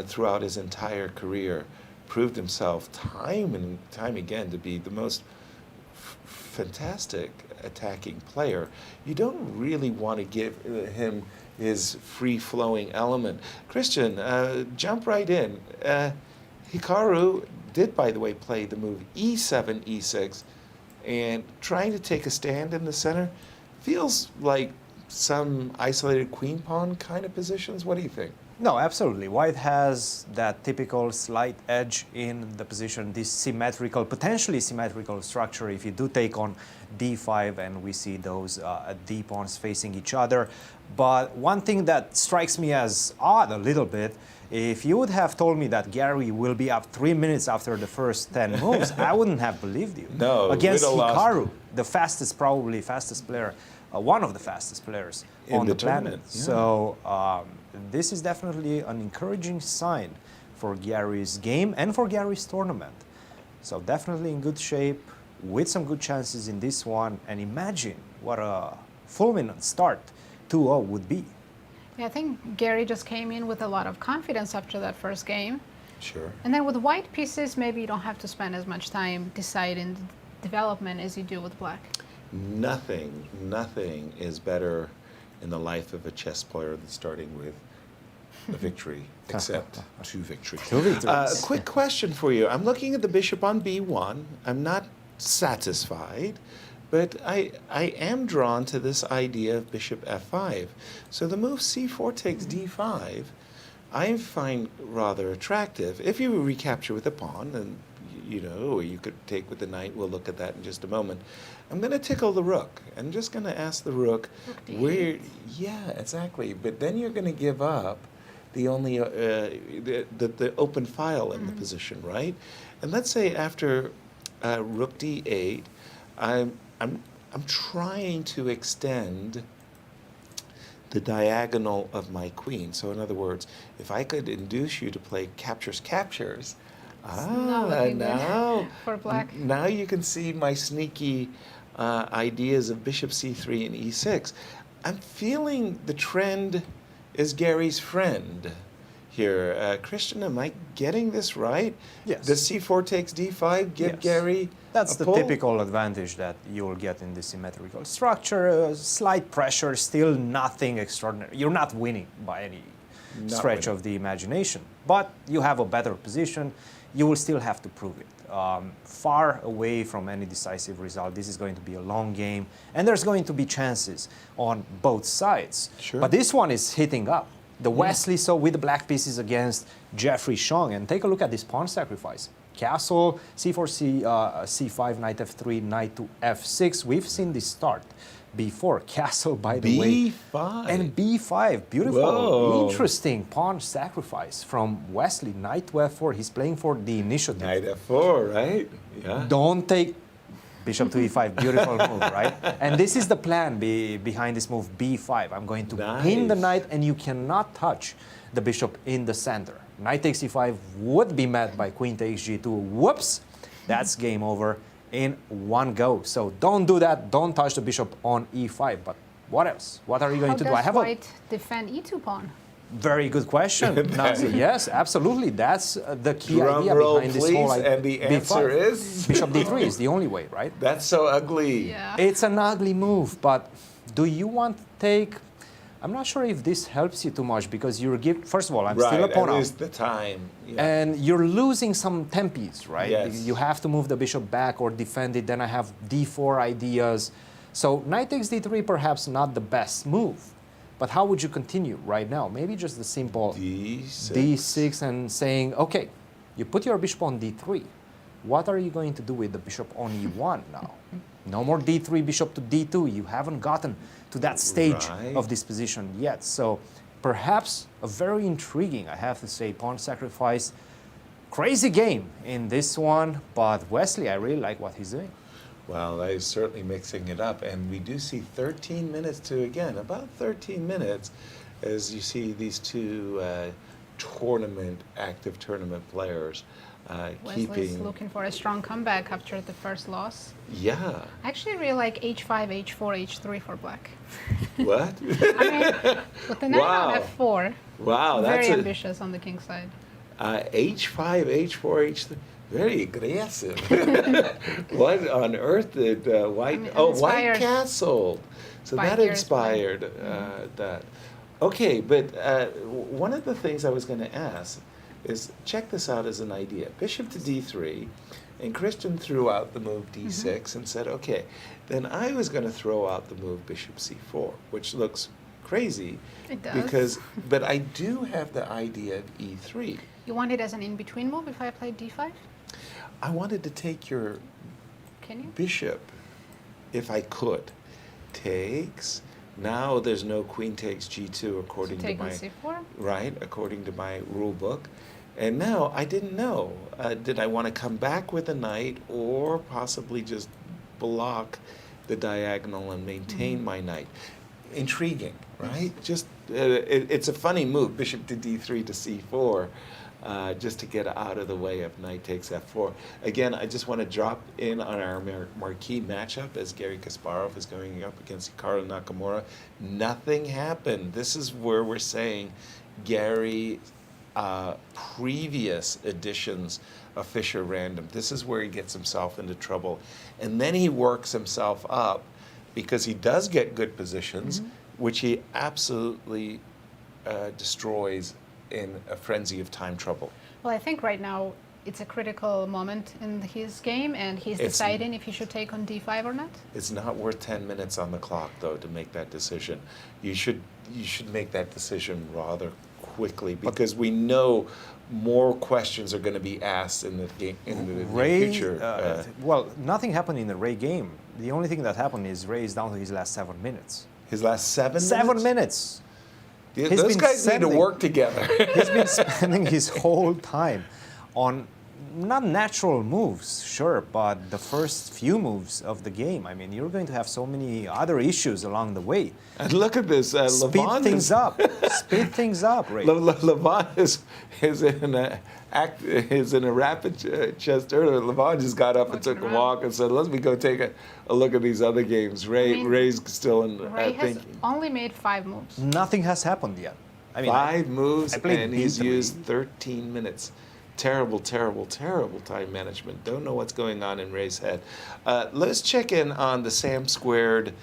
Speaker 4: throughout his entire career, proved himself time and time again to be the most fantastic attacking player. You don't really want to give him his free-flowing element. Christian, jump right in. Hikaru did, by the way, play the move E7, E6, and trying to take a stand in the center feels like some isolated queen pawn kind of positions. What do you think?
Speaker 5: No, absolutely. White has that typical slight edge in the position, this symmetrical, potentially symmetrical structure if you do take on D5 and we see those D pawns facing each other. But one thing that strikes me as odd a little bit, if you would have told me that Garry will be up 3 minutes after the first 10 moves, I wouldn't have believed you.
Speaker 4: No,
Speaker 5: against Hikaru, the fastest, probably fastest player, one of the fastest players on the planet.
Speaker 4: Yeah.
Speaker 5: So this is definitely an encouraging sign for Garry's game and for Garry's tournament. So definitely in good shape, with some good chances in this one. And imagine what a fulminant start 2-0 would be.
Speaker 3: Yeah, I think Garry just came in with a lot of confidence after that first game.
Speaker 4: Sure.
Speaker 3: And then with white pieces, maybe you don't have to spend as much time deciding development as you do with black.
Speaker 4: Nothing is better in the life of a chess player than starting with a victory, except 2 victories.
Speaker 5: 2 victories.
Speaker 4: Quick question for you. I'm looking at the bishop on b1. I'm not satisfied, but I am drawn to this idea of bishop f5. So the move c4 takes d5, I find rather attractive. If you recapture with a pawn, and you know, or you could take with the knight, we'll look at that in just a moment. I'm going to tickle the rook. I'm just going to ask the rook where, yeah, exactly. But then you're going to give up the only, the open file in the position, right? And let's say after rook d8, I'm trying to extend the diagonal of my queen. So in other words, if I could induce you to play captures, now
Speaker 3: for black.
Speaker 4: Now you can see my sneaky ideas of bishop c3 and e6. I'm feeling the trend is Garry's friend here. Christian, am I getting this right?
Speaker 5: Yes.
Speaker 4: Does c4 takes d5 give
Speaker 5: Yes.
Speaker 4: Garry
Speaker 5: That's
Speaker 4: a
Speaker 5: the
Speaker 4: pull?
Speaker 5: typical advantage that you'll get in this symmetrical structure. Slight pressure, still nothing extraordinary. You're not winning by any stretch of the imagination, but you have a better position. You will still have to prove it. Far away from any decisive result. This is going to be a long game, and there's going to be chances on both sides.
Speaker 4: Sure.
Speaker 5: But this one is hitting up. The Wesley, so with the black pieces against Jeffery Xiong, and take a look at this pawn sacrifice. Castle, c4, c5, knight f3, knight to f6. We've seen this start before. Castle, by the way.
Speaker 4: b5.
Speaker 5: And b5, beautiful,
Speaker 4: Whoa.
Speaker 5: interesting pawn sacrifice from Wesley. Knight to f4, he's playing for the initiative.
Speaker 4: Knight f4, right? Yeah.
Speaker 5: Don't take bishop to e5, beautiful move, right? And this is the plan behind this move, b5. I'm going to pin the
Speaker 4: Nice.
Speaker 5: knight, and you cannot touch the bishop in the center. Knight takes e5 would be met by queen takes g2. Whoops, that's game over in one go. So don't do that. Don't touch the bishop on e5. But what else? What are you going
Speaker 3: How
Speaker 5: to do?
Speaker 3: does
Speaker 5: I have
Speaker 3: white defend e2 pawn?
Speaker 5: very good question, Nazi. Yes, absolutely. That's the key
Speaker 4: Drum
Speaker 5: idea
Speaker 4: roll,
Speaker 5: behind this whole
Speaker 4: please,
Speaker 5: idea.
Speaker 4: and the answer is?
Speaker 5: Bishop d3 is the only way, right?
Speaker 4: That's so ugly.
Speaker 3: Yeah.
Speaker 5: It's an ugly move, but do you want to take... I'm not sure if this helps you too much because you're first of all, I'm still a pawn
Speaker 4: at
Speaker 5: out.
Speaker 4: least the time. Yeah.
Speaker 5: And you're losing some tempes, right?
Speaker 4: Yes.
Speaker 5: You have to move the bishop back or defend it. Then I have d4 ideas. So knight takes d3, perhaps not the best move. But how would you continue right now? Maybe just the simple
Speaker 4: D6.
Speaker 5: d6 and saying, okay, you put your bishop on d3. What are you going to do with the bishop on e1 now? No more d3, bishop to d2. You haven't gotten to that stage
Speaker 4: Right.
Speaker 5: of this position yet. So perhaps a very intriguing, I have to say, pawn sacrifice. Crazy game in this one, but Wesley, I really like what he's doing.
Speaker 4: Well, that is certainly mixing it up. And we do see 13 minutes to, again, about 13 minutes as you see these two active tournament players
Speaker 3: Wesley's
Speaker 4: keeping.
Speaker 3: looking for a strong comeback after the first loss.
Speaker 4: Yeah.
Speaker 3: I actually really like h5, h4, h3 for black.
Speaker 4: What?
Speaker 3: I mean, with the knight
Speaker 4: Wow.
Speaker 3: on f4,
Speaker 4: Wow,
Speaker 3: very
Speaker 4: that's
Speaker 3: ambitious on the king side.
Speaker 4: H5, H4, H3. Very aggressive. What on earth did White?
Speaker 3: I'm
Speaker 4: White
Speaker 3: inspired
Speaker 4: castled. So
Speaker 3: by
Speaker 4: that
Speaker 3: Garry's play.
Speaker 4: inspired that. Okay, but one of the things I was going to ask is check this out as an idea. Bishop to d3, and Christian threw out the move d6 and said, okay, then I was going to throw out the move bishop c4, which looks crazy.
Speaker 3: It does.
Speaker 4: Because, but I do have the idea of e3.
Speaker 3: You want it as an in-between move if I played d5?
Speaker 4: I wanted to take your
Speaker 3: Can you?
Speaker 4: bishop, if I could. Takes. Now there's no queen takes g2 according to
Speaker 3: Take on
Speaker 4: my
Speaker 3: c4?
Speaker 4: right, according to my rule book. And now I didn't know. Did I want to come back with a knight or possibly just block the diagonal and maintain my knight? Intriguing, right? Just it's a funny move, bishop to d3 to c4. Just to get out of the way of knight takes f4. Again, I just want to drop in on our marquee matchup as Garry Kasparov is going up against Hikaru Nakamura. Nothing happened. This is where we're saying Garry previous editions of Fischer Random. This is where he gets himself into trouble. And then he works himself up because he does get good positions. which he absolutely destroys in a frenzy of time trouble.
Speaker 3: Well, I think right now it's a critical moment in his game, and he's deciding if he should take on d5 or not.
Speaker 4: It's not worth 10 minutes on the clock, though, to make that decision. You should make that decision rather quickly, because we know more questions are going to be asked in the game in the future.
Speaker 5: Well, nothing happened in the Ray game. The only thing that happened is Ray is down to his last 7 minutes.
Speaker 4: His last 7 minutes?
Speaker 5: 7 minutes.
Speaker 4: Yeah, those guys need to work together.
Speaker 5: He's been spending his whole time on not natural moves, sure, but the first few moves of the game. I mean, you're going to have so many other issues along the way.
Speaker 4: And look at this.
Speaker 5: Speed things up. Speed things up, Ray.
Speaker 4: Levon is in a rapid chess earlier. Levon just got up and took a walk and said, "Let me go take a look at these other games." Ray's still in
Speaker 3: Ray has
Speaker 4: thinking.
Speaker 3: only made 5 moves.
Speaker 5: Nothing has happened yet. I mean,
Speaker 4: 5 moves, and he's
Speaker 5: easily.
Speaker 4: used 13 minutes. Terrible, terrible, terrible time management. Don't know what's going on in Ray's head. Let's check in on the Sam Squared.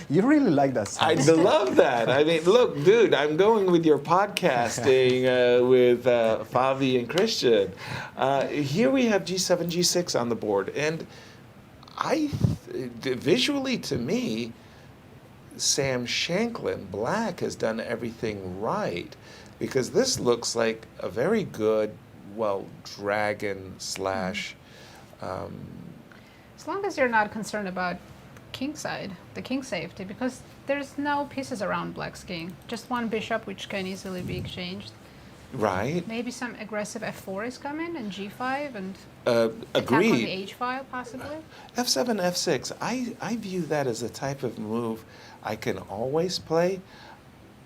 Speaker 5: You really like that.
Speaker 4: I love that. I mean, look, dude, I'm going with your podcasting with Fabi and Cristian. Here we have G7, G6 on the board, and visually to me, Sam Shankland, black, has done everything right, because this looks like a very good, well, dragon slash.
Speaker 3: As long as you're not concerned about king side, the king safety, because there's no pieces around black's king. Just one bishop, which can easily be exchanged.
Speaker 4: Right.
Speaker 3: Maybe some aggressive f4 is coming, and g5, and attack
Speaker 4: Agreed.
Speaker 3: on the h file, possibly.
Speaker 4: F7, F6, I view that as a type of move I can always play.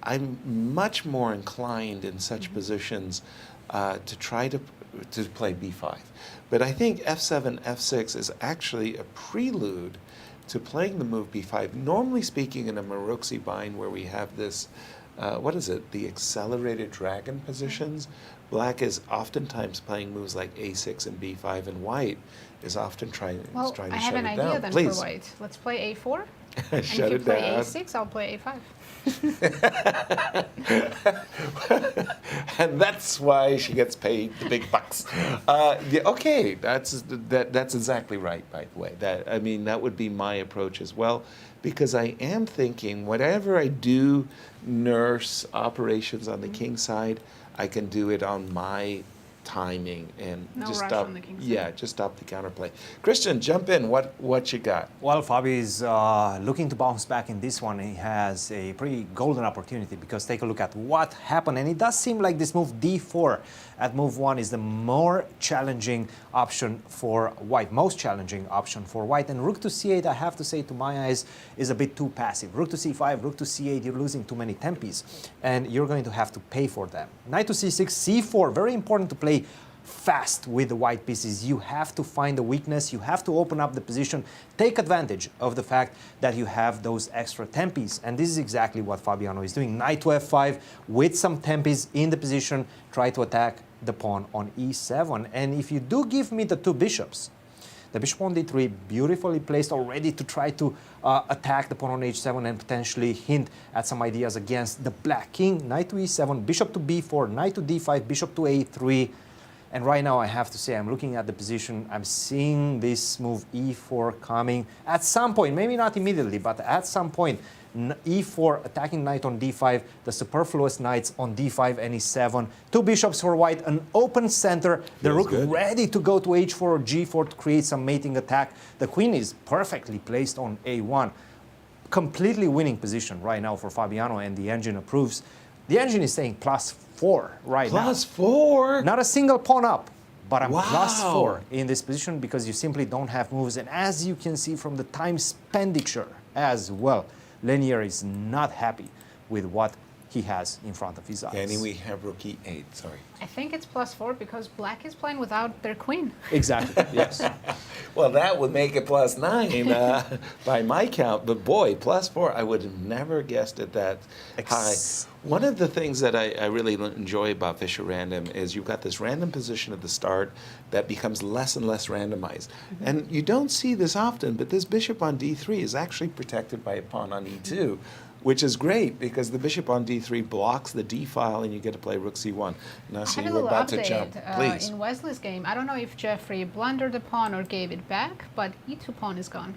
Speaker 4: I'm much more inclined in such positions to try to play b5. But I think F7, F6 is actually a prelude to playing the move b5. Normally speaking, in a Maroczy bind where we have this, what is it, the accelerated dragon positions, black is oftentimes playing moves like a6 and b5, and white is often trying to shut it down.
Speaker 3: Well, I have an idea then for white. Let's play a4.
Speaker 4: Shut it
Speaker 3: and if you play
Speaker 4: down.
Speaker 3: a6, I'll play a5.
Speaker 4: And that's why she gets paid the big bucks. Okay, that's exactly right, by the way. That would be my approach as well, because I am thinking whatever I do nurse operations on the king side, I can do it on my timing and
Speaker 3: No
Speaker 4: just
Speaker 3: rush
Speaker 4: stop.
Speaker 3: on the king side.
Speaker 4: Yeah, just stop the counterplay. Cristian, jump in. What you got?
Speaker 5: Well, Fabi is looking to bounce back in this one. He has a pretty golden opportunity, because take a look at what happened. And it does seem like this move d4 at move 1 is the more challenging option for white, most challenging option for white. And rook to c8, I have to say, to my eyes, is a bit too passive. Rook to c5, rook to c8, you're losing too many tempis, and you're going to have to pay for them. Knight to c6, c4, very important to play fast with the white pieces. You have to find a weakness, you have to open up the position, take advantage of the fact that you have those extra tempis, and this is exactly what Fabiano is doing. Knight to f5 with some tempis in the position, try to attack the pawn on e7. And if you do give me the 2 bishops, the bishop on d3, beautifully placed already to try to attack the pawn on h7 and potentially hint at some ideas against the black king. Knight to e7, bishop to b4, knight to d5, bishop to a3. And right now I have to say, I'm looking at the position, I'm seeing this move e4 coming at some point, maybe not immediately, but at some point. e4, attacking knight on d5, the superfluous knights on d5 and e7. 2 bishops for white, an open center, the rook ready to go to h4 or g4 to create some mating attack. The queen is perfectly placed on a1. Completely winning position right now for Fabiano, and the engine approves. The engine is saying +4 right now.
Speaker 4: +4?
Speaker 5: Not a single pawn up, but I'm
Speaker 4: Wow.
Speaker 5: +4 in this position, because you simply don't have moves. And as you can see from the time expenditure as well, Leinier is not happy with what he has in front of his eyes.
Speaker 4: And we have rook e8, sorry.
Speaker 3: I think it's +4 because black is playing without their queen.
Speaker 5: Exactly, yes.
Speaker 4: Well, that would make it +9 by my count, but boy, +4, I would have never guessed it that high. One of the things that I really enjoy about Fischer Random is you've got this random position at the start that becomes less and less randomized.
Speaker 3: Mm-hmm.
Speaker 4: And you don't see this often, but this bishop on d3 is actually protected by a pawn on e2, which is great because the bishop on d3 blocks the d file and you get to play rook c1. Now,
Speaker 3: I
Speaker 4: so
Speaker 3: had a
Speaker 4: you were
Speaker 3: little
Speaker 4: about
Speaker 3: update
Speaker 4: to jump. Please.
Speaker 3: in Wesley's game. I don't know if Jeffery blundered the pawn or gave it back, but e2 pawn is gone.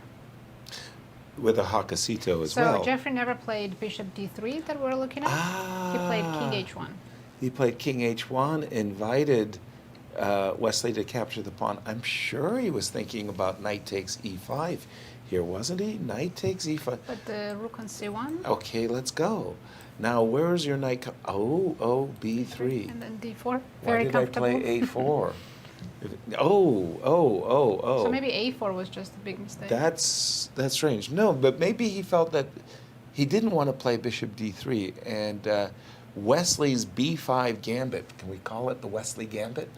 Speaker 4: With a Hakasito as
Speaker 3: So
Speaker 4: well.
Speaker 3: Jeffery never played bishop d3 that we're looking at. He played king h1.
Speaker 4: He played king h1, invited Wesley to capture the pawn. I'm sure he was thinking about knight takes e5 here, wasn't he? Knight takes e5.
Speaker 3: But the rook on c1.
Speaker 4: Okay, let's go. Now, where is your knight? Oh, b3.
Speaker 3: And then d4.
Speaker 4: Why
Speaker 3: Very
Speaker 4: did
Speaker 3: comfortable.
Speaker 4: I play a4? Oh.
Speaker 3: So maybe a4 was just a big mistake.
Speaker 4: That's strange. No, but maybe he felt that he didn't want to play bishop d3, and Wesley's b5 gambit. Can we call it the Wesley gambit?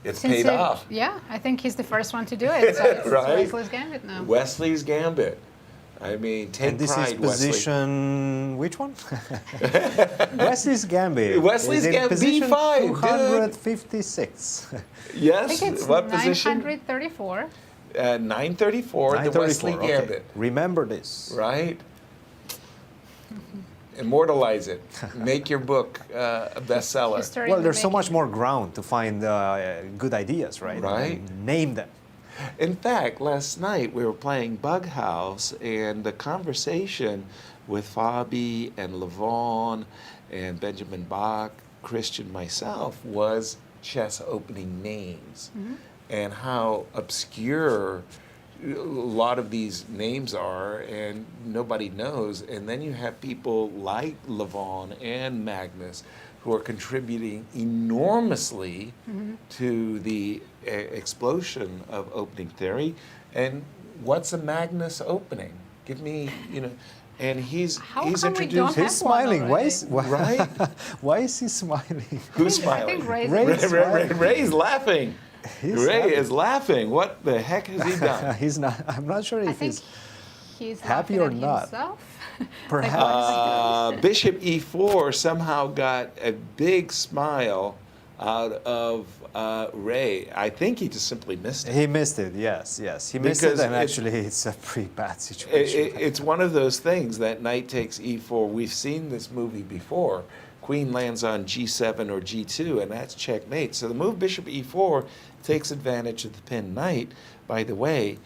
Speaker 4: It's
Speaker 3: Since
Speaker 4: paid off.
Speaker 3: Yeah, I think he's the first one to do it. So it's
Speaker 4: Right?
Speaker 3: Wesley's gambit now.
Speaker 4: Wesley's gambit. I mean, take
Speaker 5: And this
Speaker 4: pride,
Speaker 5: is position, which one? Wesley's Gambit.
Speaker 4: Wesley's
Speaker 5: is in
Speaker 4: Gambit,
Speaker 5: position
Speaker 4: B5, dude.
Speaker 5: 256.
Speaker 3: I
Speaker 4: Yes.
Speaker 3: think it's
Speaker 4: What position?
Speaker 3: 934.
Speaker 4: 934. The Wesley
Speaker 5: 934, okay.
Speaker 4: Gambit.
Speaker 5: Remember this.
Speaker 4: Right. Immortalize it. Make your book a bestseller.
Speaker 3: History
Speaker 5: Well,
Speaker 3: in the
Speaker 5: there's so much
Speaker 3: making.
Speaker 5: more ground to find good ideas, right?
Speaker 4: Right.
Speaker 5: And name them.
Speaker 4: In fact, last night we were playing Bug House, and the conversation with Fabi and Levon and Benjamin Bach, Christian, myself, was chess opening names and how obscure a lot of these names are and nobody knows. And then you have people like Levon and Magnus who are contributing enormously to the explosion of opening theory. And what's a Magnus opening? Give me, and he's
Speaker 3: How come we don't
Speaker 4: introduced.
Speaker 3: have
Speaker 5: He's smiling.
Speaker 3: one
Speaker 5: Why
Speaker 3: already?
Speaker 5: is, why is he smiling?
Speaker 4: Who's
Speaker 3: I
Speaker 4: smiling?
Speaker 3: think Ray's
Speaker 4: Ray's laughing.
Speaker 5: He's
Speaker 4: Ray
Speaker 5: laughing.
Speaker 4: is laughing. What the heck has he done?
Speaker 5: He's not. I'm not sure
Speaker 3: I
Speaker 5: if
Speaker 3: think
Speaker 5: he's
Speaker 3: he's
Speaker 5: happy
Speaker 3: laughing
Speaker 5: or
Speaker 3: at
Speaker 5: not.
Speaker 3: himself.
Speaker 5: perhaps.
Speaker 4: Bishop e4 somehow got a big smile out of Ray. I think he just simply missed it.
Speaker 5: He missed it. Yes. He missed
Speaker 4: Because
Speaker 5: it, and
Speaker 4: it-
Speaker 5: actually, it's a pretty bad situation.
Speaker 4: It's one of those things that knight takes e4. We've seen this movie before. Queen lands on g7 or g2, and that's checkmate. So the move bishop e4 takes advantage of the pinned knight. By the way,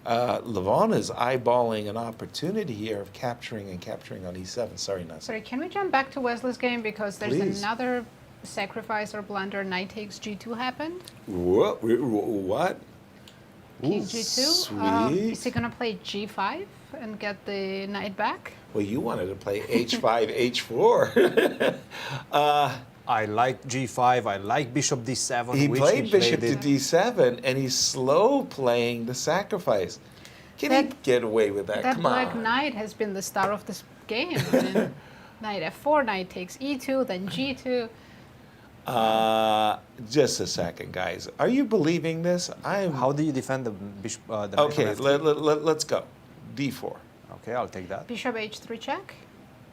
Speaker 4: Levon is eyeballing an opportunity here of capturing on e7. Sorry, Nazi.
Speaker 3: Sorry, can we jump back to Wesley's game because there's
Speaker 4: Please.
Speaker 3: another sacrifice or blunder? Knight takes g2 happened.
Speaker 4: What?
Speaker 3: King g2.
Speaker 4: sweet.
Speaker 3: Is he gonna play g5 and get the knight back?
Speaker 4: Well, you wanted to play h5, h4.
Speaker 5: I like g5. I like bishop d7.
Speaker 4: He
Speaker 5: which
Speaker 4: played bishop to
Speaker 5: it.
Speaker 4: d7, and he's slow playing the sacrifice. Can he
Speaker 3: That-
Speaker 4: get away with that?
Speaker 3: That
Speaker 4: Come
Speaker 3: black
Speaker 4: on.
Speaker 3: knight has been the star of this game. I mean, knight f4, knight takes e2, then g2.
Speaker 4: Just a second, guys. Are you believing this? I'm.
Speaker 5: How do you defend the bishop? The knight
Speaker 4: Okay,
Speaker 5: on f3?
Speaker 4: let's go. d4.
Speaker 5: Okay, I'll take that.
Speaker 3: Bishop h3 check.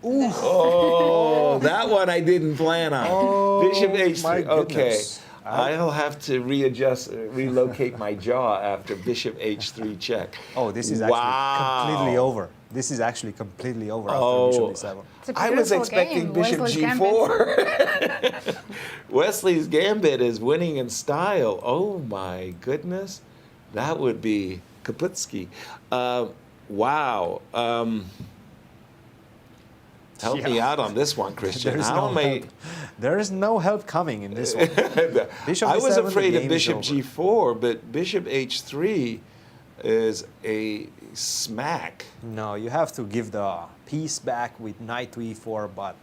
Speaker 4: Oh, that one I didn't plan on.
Speaker 5: Oh,
Speaker 4: Bishop h3.
Speaker 5: my
Speaker 4: Okay.
Speaker 5: goodness.
Speaker 4: I'll have to relocate my jaw after bishop h3 check.
Speaker 5: Oh, this is actually completely over. This is actually completely over after bishop d7.
Speaker 3: It's a
Speaker 4: I was
Speaker 3: beautiful
Speaker 4: expecting
Speaker 3: game.
Speaker 4: bishop
Speaker 3: Wesley's
Speaker 4: g4. Wesley's gambit is winning in style. Oh my goodness. That would be Kaputski. Wow. Help me out on this one, Christian.
Speaker 5: There is
Speaker 4: How
Speaker 5: no
Speaker 4: am I?
Speaker 5: help. There is no help coming in this one. Bishop
Speaker 4: I was
Speaker 5: d7,
Speaker 4: afraid
Speaker 5: the
Speaker 4: of
Speaker 5: game is
Speaker 4: bishop
Speaker 5: over.
Speaker 4: g4, but bishop h3 is a smack.
Speaker 5: No, you have to give the piece back with knight to e4, but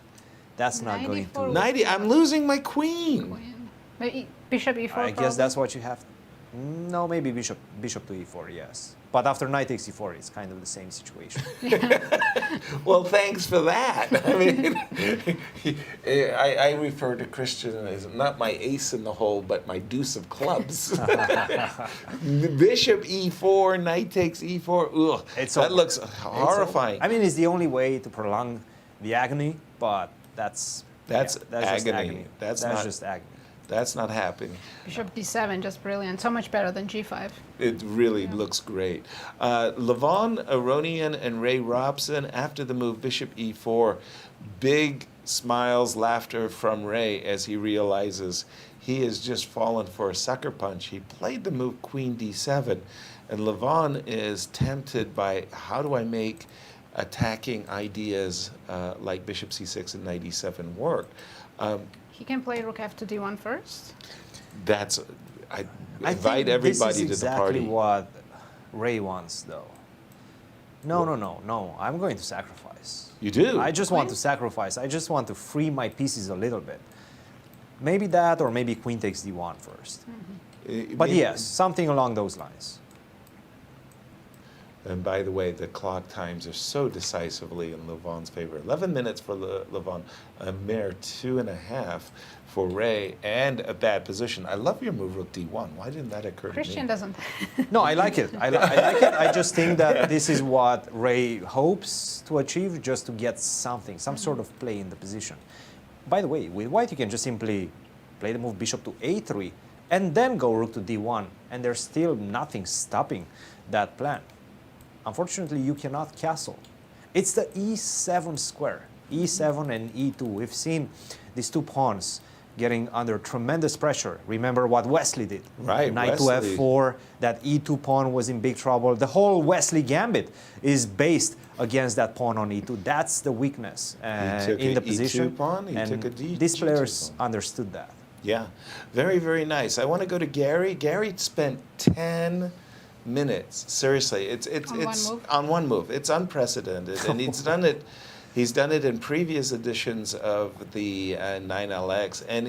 Speaker 5: that's not going to.
Speaker 3: 94.
Speaker 4: 90. I'm losing my queen.
Speaker 3: Queen. Maybe bishop e4.
Speaker 5: I guess
Speaker 3: probably.
Speaker 5: that's what you have. No, maybe bishop to e4, yes. But after knight takes e4, it's kind of the same situation.
Speaker 4: Well, thanks for that. I mean, I refer to Christian as not my ace in the hole, but my deuce of clubs. Bishop e4, knight takes e4. Ugh, that looks horrifying.
Speaker 5: I mean, it's the only way to prolong the agony, but that's
Speaker 4: agony.
Speaker 5: That's just agony.
Speaker 4: That's not happening.
Speaker 3: Bishop d7, just brilliant. So much better than g5.
Speaker 4: It really looks great. Levon, Aronian, and Ray Robson, after the move bishop e4, big smiles, laughter from Ray as he realizes he has just fallen for a sucker punch. He played the move queen d7, and Levon is tempted by how do I make attacking ideas like bishop c6 and knight e7 work.
Speaker 3: He can play rook f to d1 first.
Speaker 4: I invite everybody to the party.
Speaker 5: This is exactly what Ray wants, though. No. I'm going to sacrifice.
Speaker 4: You do?
Speaker 5: I just want to sacrifice. I just want to free my pieces a little bit. Maybe that, or maybe queen takes d1 first. But yes, something along those lines.
Speaker 4: And by the way, the clock times are so decisively in Levon's favor. 11 minutes for Levon, a mere 2.5 for Ray, and a bad position. I love your move, rook d1. Why didn't that occur to me?
Speaker 3: Christian doesn't.
Speaker 5: No, I like it. I like it. I just think that this is what Ray hopes to achieve, just to get something, some sort of play in the position. By the way, with white, you can just simply play the move bishop to a3, and then go rook to d1, and there's still nothing stopping that plan. Unfortunately, you cannot castle. It's the e7 square, e7 and e2. We've seen these two pawns getting under tremendous pressure. Remember what Wesley did.
Speaker 4: Right,
Speaker 5: Knight
Speaker 4: Wesley.
Speaker 5: to f4, that e2 pawn was in big trouble. The whole Wesley gambit is based against that pawn on e2. That's the weakness in the position.
Speaker 4: Pawn, he took a
Speaker 5: these players understood that.
Speaker 4: Yeah, very, very nice. I want to go to Garry. Garry spent 10 minutes. Seriously, it's on one move. It's unprecedented, and he's done it. He's done it in previous editions of the 9LX, and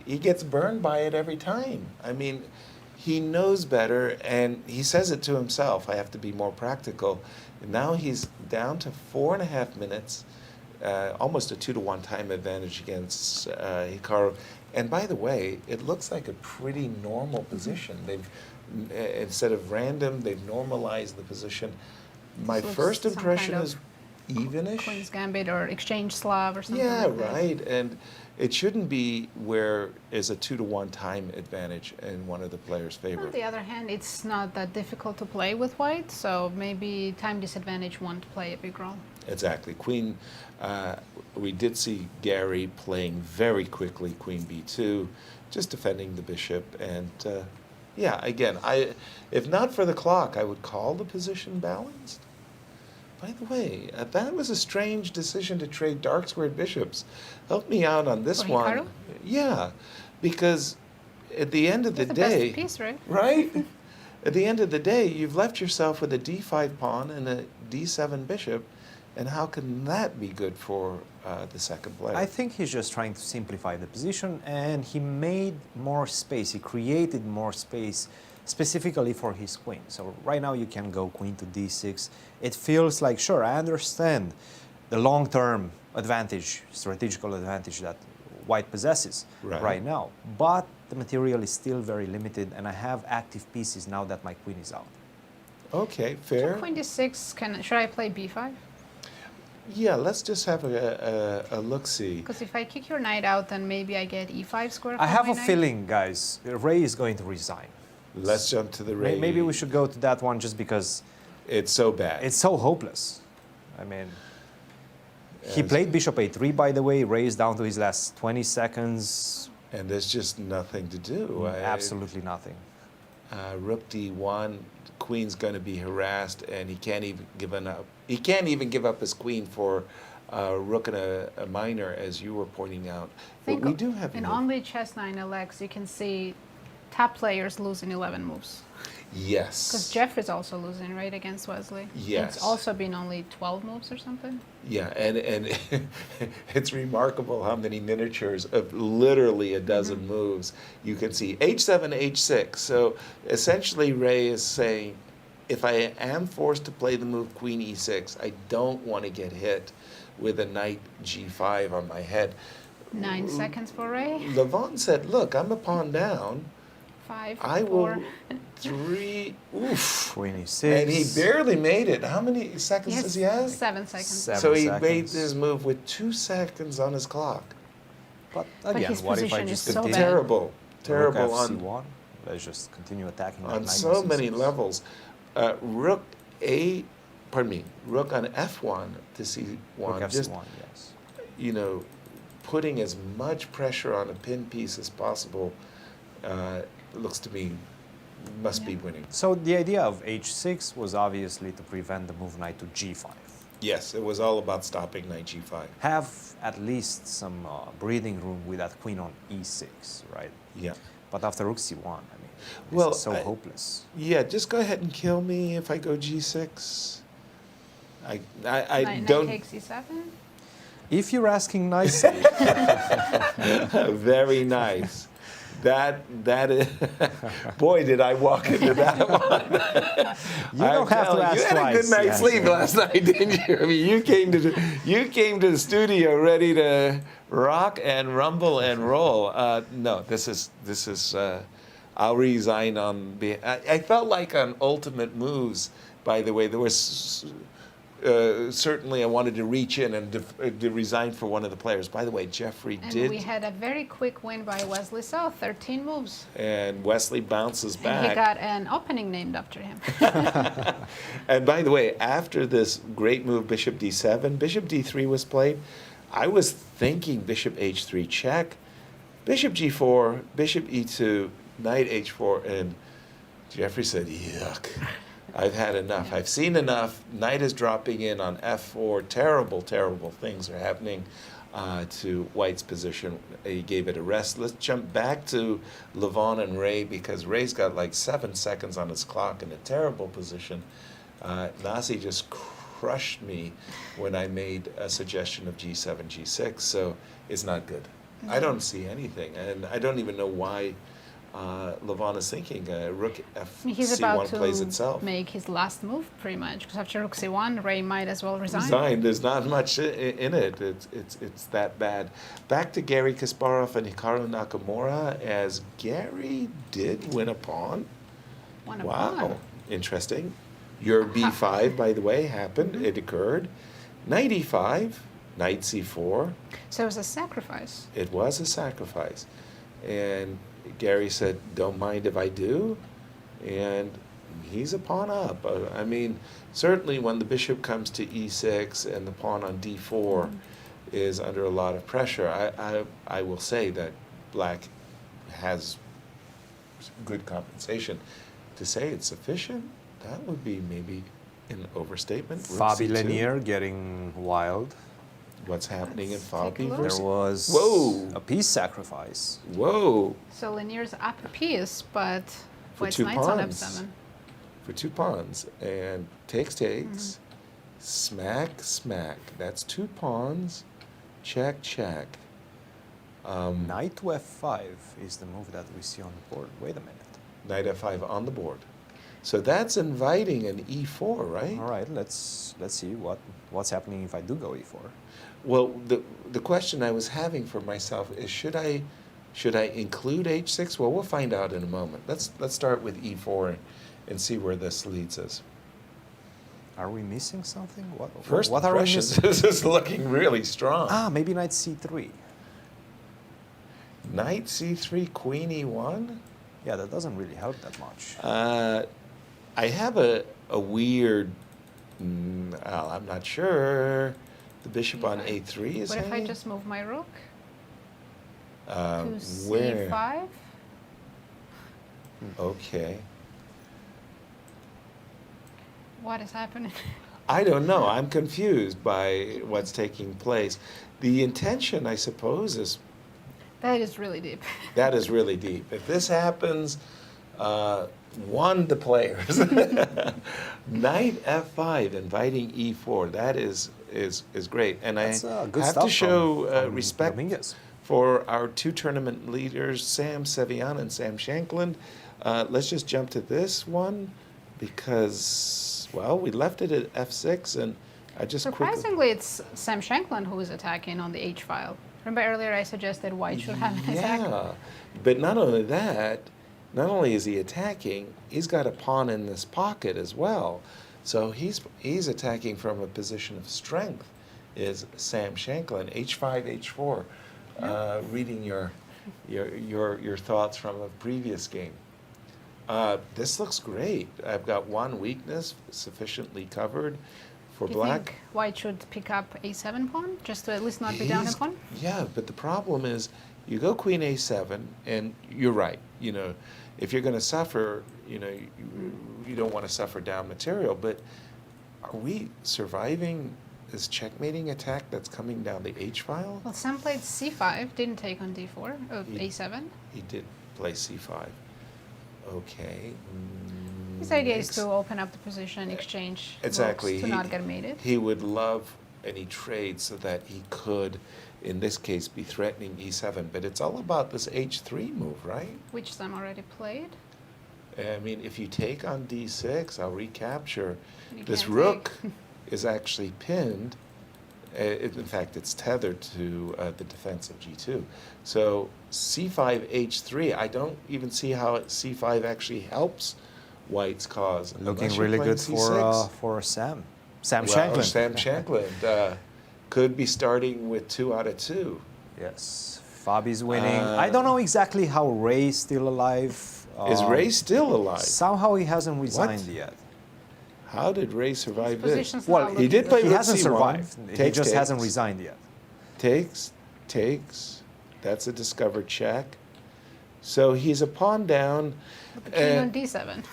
Speaker 4: he gets burned by it every time. I mean, he knows better, and he says it to himself. I have to be more practical. And now he's down to 4.5 minutes, almost a 2-to-1 time advantage against Hikaru. And by the way, it looks like a pretty normal position. They've instead of random, they've normalized the position. My first impression is evenish.
Speaker 3: Queen's Gambit or Exchange Slav or something
Speaker 4: Yeah,
Speaker 3: like that.
Speaker 4: right. And it shouldn't be where is a 2-to-1 time advantage in one of the players' favor.
Speaker 3: On the other hand, it's not that difficult to play with white, so maybe time disadvantage won't play a big role.
Speaker 4: Exactly. Queen, we did see Garry playing very quickly, queen b2, just defending the bishop. And yeah, again, if not for the clock, I would call the position balanced. By the way, that was a strange decision to trade dark squared bishops. Help me out on this
Speaker 3: For
Speaker 4: one.
Speaker 3: Hikaru?
Speaker 4: Yeah, because at the end of the
Speaker 3: It's the
Speaker 4: day,
Speaker 3: best piece, right?
Speaker 4: right? At the end of the day, you've left yourself with a d5 pawn and a d7 bishop, and how can that be good for the second player?
Speaker 5: I think he's just trying to simplify the position, and he made more space. He created more space specifically for his queen. So right now you can go queen to d6. It feels like, sure, I understand the long-term advantage, strategical advantage that white possesses right now, but the material is still very limited, and I have active pieces now that my queen is out.
Speaker 4: Okay, fair.
Speaker 3: So queen d6, should I play b5?
Speaker 4: Yeah, let's just have a look-see.
Speaker 3: Because if I kick your knight out, then maybe I get e5 square.
Speaker 5: I
Speaker 3: from
Speaker 5: have
Speaker 3: my
Speaker 5: a
Speaker 3: knight.
Speaker 5: feeling, guys, Ray is going to resign.
Speaker 4: Let's jump to the Ray.
Speaker 5: Maybe we should go to that one just because
Speaker 4: It's so bad.
Speaker 5: it's so hopeless. I mean, he played bishop a3, by the way. Ray is down to his last 20 seconds.
Speaker 4: And there's just nothing to do.
Speaker 5: Absolutely nothing.
Speaker 4: Rook d1, queen's going to be harassed, and he can't even give up. He can't even give up his queen for rook and a minor, as you were pointing out. But we do have
Speaker 3: in only chess 9LX, you can see top players lose in 11 moves. Because
Speaker 4: Yes.
Speaker 3: Jeffery's also losing, right, against Wesley.
Speaker 4: Yes.
Speaker 3: It's also been only 12 moves or something.
Speaker 4: Yeah, and it's remarkable how many miniatures of literally a dozen moves you can see. H7, H6. So essentially, Ray is saying, if I am forced to play the move Queen E6, I don't want to get hit with a Knight G5 on my head.
Speaker 3: 9 seconds for Ray.
Speaker 4: Levon said, look, I'm a pawn down.
Speaker 3: 5,
Speaker 4: I
Speaker 3: 4.
Speaker 4: will 3, oof.
Speaker 5: Queen E6.
Speaker 4: And he barely made it. How many seconds does he have?
Speaker 3: 7 seconds.
Speaker 5: 7
Speaker 4: So he
Speaker 5: seconds.
Speaker 4: made this move with 2 seconds on his clock.
Speaker 5: But
Speaker 3: But
Speaker 5: again,
Speaker 3: his
Speaker 5: what if I
Speaker 3: position
Speaker 5: just
Speaker 3: is so
Speaker 5: continue?
Speaker 3: bad.
Speaker 4: Terrible, terrible
Speaker 5: Rook
Speaker 4: on
Speaker 5: F1. Let's just continue attacking that
Speaker 4: on
Speaker 5: knight
Speaker 4: so
Speaker 5: on
Speaker 4: many
Speaker 5: C6.
Speaker 4: levels. Rook on F1 to C1,
Speaker 5: Rook F1,
Speaker 4: just
Speaker 5: yes.
Speaker 4: putting as much pressure on a pin piece as possible. Looks to me must be winning.
Speaker 5: So the idea of H6 was obviously to prevent the move knight to G5.
Speaker 4: Yes, it was all about stopping Knight G5.
Speaker 5: Have at least some breathing room with that queen on E6, right?
Speaker 4: Yeah.
Speaker 5: But after Rook C1, I mean, this
Speaker 4: Well,
Speaker 5: is so
Speaker 4: I-
Speaker 5: hopeless.
Speaker 4: Yeah, just go ahead and kill me if I go G6. I
Speaker 3: Knight
Speaker 4: don't.
Speaker 3: takes E7.
Speaker 5: If you're asking nicely,
Speaker 4: Very nice. That is. Boy, did I walk into that one.
Speaker 5: you don't have to ask
Speaker 4: you had
Speaker 5: twice.
Speaker 4: a good night's
Speaker 5: yeah.
Speaker 4: sleep last night, didn't you? I mean, you came to the studio ready to rock and rumble and roll. No, this is. I'll resign on. I felt like on Ultimate Moves. By the way, there was. Certainly, I wanted to reach in and to resign for one of the players. By the way, Jeffery
Speaker 3: And
Speaker 4: did,
Speaker 3: we had a very quick win by Wesley So, 13 moves.
Speaker 4: and Wesley bounces
Speaker 3: And
Speaker 4: back.
Speaker 3: he got an opening named after him.
Speaker 4: And by the way, after this great move, Bishop D7, Bishop D3 was played. I was thinking Bishop H3 check, Bishop G4, Bishop E2, Knight H4, and Jeffery said, yuck. I've had enough. I've seen enough. Knight is dropping in on F4. Terrible, terrible things are happening to White's position. He gave it a rest. Let's jump back to Levon and Ray because Ray's got like 7 seconds on his clock in a terrible position. Nazi just crushed me when I made a suggestion of G7, G6, so it's not good. I don't see anything, and I don't even know why Levon is thinking Rook
Speaker 3: He's about
Speaker 4: C1 plays
Speaker 3: to
Speaker 4: itself.
Speaker 3: make his last move, pretty much. Because after Rook C1, Ray might as well resign.
Speaker 4: Resign. There's not much in it. It's that bad. Back to Garry Kasparov and Hikaru Nakamura, as Garry did win a pawn.
Speaker 3: Won a
Speaker 4: Wow,
Speaker 3: pawn.
Speaker 4: interesting. Your B5, by the way, happened. It occurred. Knight E5, Knight C4.
Speaker 3: So it was a sacrifice.
Speaker 4: It was a sacrifice. And Garry said, don't mind if I do. And he's a pawn up. I mean, certainly when the bishop comes to E6 and the pawn on D4 is under a lot of pressure, I will say that Black has good compensation. To say it's sufficient, that would be maybe an overstatement. Rook
Speaker 5: Fabi
Speaker 4: C2.
Speaker 5: Leinier getting wild.
Speaker 4: What's happening
Speaker 3: Let's
Speaker 4: in Fabi
Speaker 3: take a look.
Speaker 5: There
Speaker 4: versus...
Speaker 5: was
Speaker 4: Whoa.
Speaker 5: a piece sacrifice.
Speaker 4: Whoa,
Speaker 3: So Leninier's up a piece, but
Speaker 4: For
Speaker 3: White's
Speaker 4: 2
Speaker 3: knight's on
Speaker 4: pawns.
Speaker 3: F7.
Speaker 4: for 2 pawns. And takes, smack, smack. That's 2 pawns, check, check.
Speaker 5: Knight to F5 is the move that we see on the board. Wait a minute.
Speaker 4: Knight F5 on the board. So that's inviting an E4, right?
Speaker 5: All right, let's see what's happening if I do go E4.
Speaker 4: Well, the question I was having for myself is should I include H6? Well, we'll find out in a moment. Let's start with E4 and see where this leads us.
Speaker 5: Are we missing something?
Speaker 4: First
Speaker 5: what are we
Speaker 4: impressions,
Speaker 5: missing?
Speaker 4: this is looking really strong.
Speaker 5: Ah, maybe Knight C3.
Speaker 4: Knight C3, Queen E1?
Speaker 5: Yeah, that doesn't really help that much.
Speaker 4: I have a weird, well, I'm not sure. The bishop on A3 is
Speaker 3: What if I
Speaker 4: hanging?
Speaker 3: just move my rook to
Speaker 4: Where?
Speaker 3: C5?
Speaker 4: Okay.
Speaker 3: What is happening?
Speaker 4: I don't know. I'm confused by what's taking place. The intention, I suppose, is
Speaker 3: That is really deep.
Speaker 4: That is really deep. If this happens, one the players. Knight F5, inviting E4. That is great. And
Speaker 5: That's,
Speaker 4: I
Speaker 5: good
Speaker 4: have
Speaker 5: stuff
Speaker 4: to show
Speaker 5: from
Speaker 4: respect
Speaker 5: Dominguez.
Speaker 4: for our two tournament leaders, Sam Sevian and Sam Shankland. Let's just jump to this one because, well, we left it at F6, and I just
Speaker 3: Surprisingly, it's Sam Shankland who is attacking on the H file. Remember earlier I suggested white should have an attack?
Speaker 4: Yeah, but not only that, not only is he attacking, he's got a pawn in this pocket as well. So he's attacking from a position of strength, is Sam Shankland. H5, H4, reading your thoughts from a previous game. This looks great. I've got one weakness sufficiently covered for
Speaker 3: Do you
Speaker 4: black.
Speaker 3: think white should pick up A7 pawn, just to at least not be down a pawn?
Speaker 4: Yeah, but the problem is you go queen A7, and you're right. You know, if you're going to suffer, you know, you don't want to suffer down material. But are we surviving this checkmating attack that's coming down the H file?
Speaker 3: Well, Sam played C5, didn't take on D4, A7.
Speaker 4: He did play C5. Okay.
Speaker 3: His idea is to open up the position, exchange
Speaker 4: Exactly.
Speaker 3: rooks to not get mated.
Speaker 4: He would love any trade so that he could, in this case, be threatening E7. But it's all about this H3 move, right?
Speaker 3: Which Sam already played.
Speaker 4: I mean, if you take on D6, I'll recapture.
Speaker 3: You
Speaker 4: This
Speaker 3: can't
Speaker 4: rook
Speaker 3: take.
Speaker 4: is actually pinned. In fact, it's tethered to the defense of G2. So C5, H3, I don't even see how C5 actually helps White's cause.
Speaker 5: Looking
Speaker 4: unless you're
Speaker 5: really
Speaker 4: playing
Speaker 5: good
Speaker 4: C6.
Speaker 5: for Sam. Sam
Speaker 4: Well,
Speaker 5: Shankland.
Speaker 4: Sam Shankland could be starting with 2 out of 2.
Speaker 5: Yes, Fabi's winning. I don't know exactly how Ray's still alive.
Speaker 4: Is Ray still alive?
Speaker 5: Somehow he hasn't resigned yet.
Speaker 4: How did Ray survive this?
Speaker 3: Position's
Speaker 5: Well,
Speaker 3: not
Speaker 4: he did
Speaker 3: looking
Speaker 4: play
Speaker 5: He
Speaker 4: rook
Speaker 5: hasn't
Speaker 4: C1,
Speaker 5: survived. He
Speaker 4: takes,
Speaker 5: just hasn't
Speaker 4: takes.
Speaker 5: resigned yet.
Speaker 4: Takes. That's a discovered check. So he's a pawn down.
Speaker 3: good. The king on D7.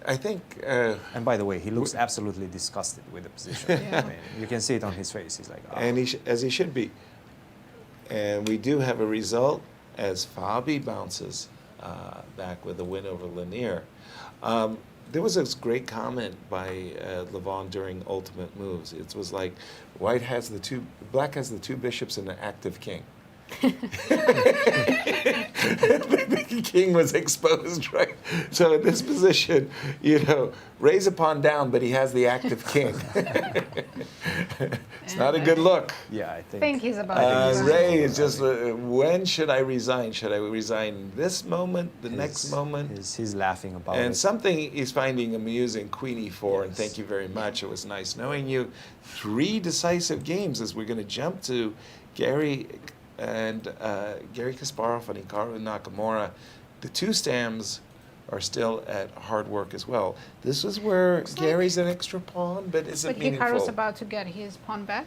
Speaker 4: I think
Speaker 5: And by the way, he looks absolutely disgusted with the position.
Speaker 3: Yeah.
Speaker 5: I mean, you can see it on his face. He's like, oh.
Speaker 4: and as he should be. And we do have a result as Fabi bounces back with a win over Leinier. There was this great comment by Levon during Ultimate Moves. It was like, black has the two bishops and an active king. The king was exposed, right? So in this position, you know, Ray's a pawn down, but he has the active king. It's not a good look.
Speaker 5: Yeah, I
Speaker 3: I
Speaker 5: think.
Speaker 3: think he's about to resign.
Speaker 4: Ray is just, when should I resign? Should I resign this moment, the next moment?
Speaker 5: He's laughing about
Speaker 4: And
Speaker 5: it.
Speaker 4: something he's finding amusing, Queen E4, and
Speaker 5: Yes.
Speaker 4: thank you very much. It was nice knowing you. 3 decisive games as we're going to jump to Garry and Garry Kasparov and Hikaru Nakamura. The 2 Stams are still at hard work as well. This is where Gary's an extra pawn, but is it
Speaker 3: But
Speaker 4: meaningful?
Speaker 3: Hikaru's about to get his pawn back.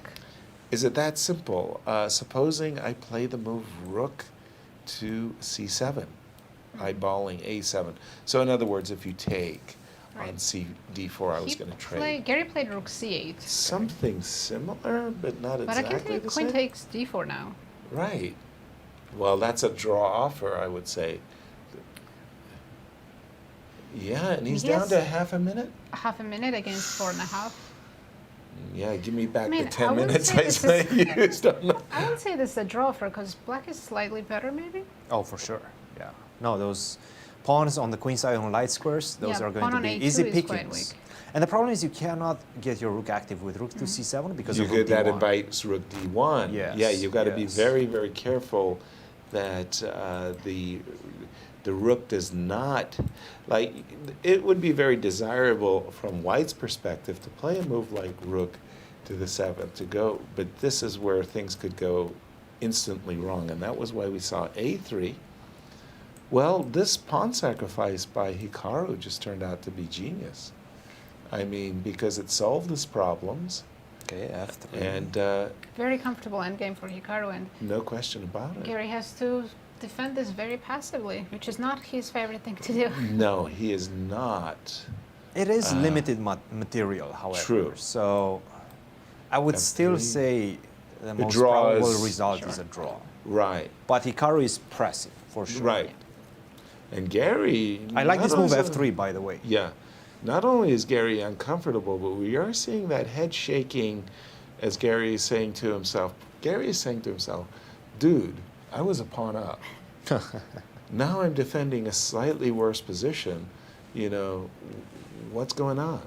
Speaker 4: Is it that simple? Supposing I play the move rook to C7, eyeballing A7. So in other words, if you take on
Speaker 3: Right.
Speaker 4: D4, I was going to trade.
Speaker 3: Gary played rook C8.
Speaker 4: Something similar, but not
Speaker 3: But I can
Speaker 4: exactly
Speaker 3: take
Speaker 4: the
Speaker 3: queen
Speaker 4: same.
Speaker 3: takes D4 now.
Speaker 4: Right. Well, that's a draw offer, I would say. Yeah, and he's down
Speaker 3: Yes.
Speaker 4: to half a minute.
Speaker 3: Half a minute against 4.5.
Speaker 4: Yeah, give me back
Speaker 3: I mean,
Speaker 4: the
Speaker 3: I
Speaker 4: 10
Speaker 3: wouldn't
Speaker 4: minutes
Speaker 3: say
Speaker 4: I
Speaker 3: this
Speaker 4: spent
Speaker 3: is-
Speaker 4: used on the...
Speaker 3: I would say this is a draw for because black is slightly better, maybe.
Speaker 5: Oh, for sure. Yeah. No, those pawns on the queen side on light squares, those
Speaker 3: Yeah,
Speaker 5: are going
Speaker 3: pawn
Speaker 5: to
Speaker 3: on
Speaker 5: be
Speaker 3: A2
Speaker 5: easy
Speaker 3: is quite
Speaker 5: pickings.
Speaker 3: weak.
Speaker 5: And the problem is you cannot get your rook active with rook to C7 because
Speaker 4: You
Speaker 5: of rook
Speaker 4: get that
Speaker 5: D1.
Speaker 4: invites rook D1.
Speaker 5: Yes,
Speaker 4: Yeah, you've got to be
Speaker 5: yes.
Speaker 4: very, very careful that the rook does not, like, it would be very desirable from White's perspective to play a move like rook to the 7th to go, but this is where things could go instantly wrong, and that was why we saw A3. Well, this pawn sacrifice by Hikaru just turned out to be genius. I mean, because it solved his problems,
Speaker 5: Okay, F3.
Speaker 4: and
Speaker 3: Very comfortable endgame for Hikaru, and
Speaker 4: no question about it.
Speaker 3: Gary has to defend this very passively, which is not his favorite thing to do.
Speaker 4: No, he is not.
Speaker 5: It is limited material, however.
Speaker 4: True.
Speaker 5: So I would still
Speaker 4: F3.
Speaker 5: say the most
Speaker 4: draw
Speaker 5: probable
Speaker 4: is-
Speaker 5: result
Speaker 3: Sure.
Speaker 5: is a draw.
Speaker 4: Right.
Speaker 5: But Hikaru is pressing, for sure.
Speaker 4: Right. And Garry...
Speaker 5: I like this move
Speaker 4: not
Speaker 5: F3, by the way.
Speaker 4: Yeah. Not only is Garry uncomfortable, but we are seeing that head shaking as Garry is saying to himself. Garry is saying to himself, dude, I was a pawn up. Now I'm defending a slightly worse position. You know, what's going on?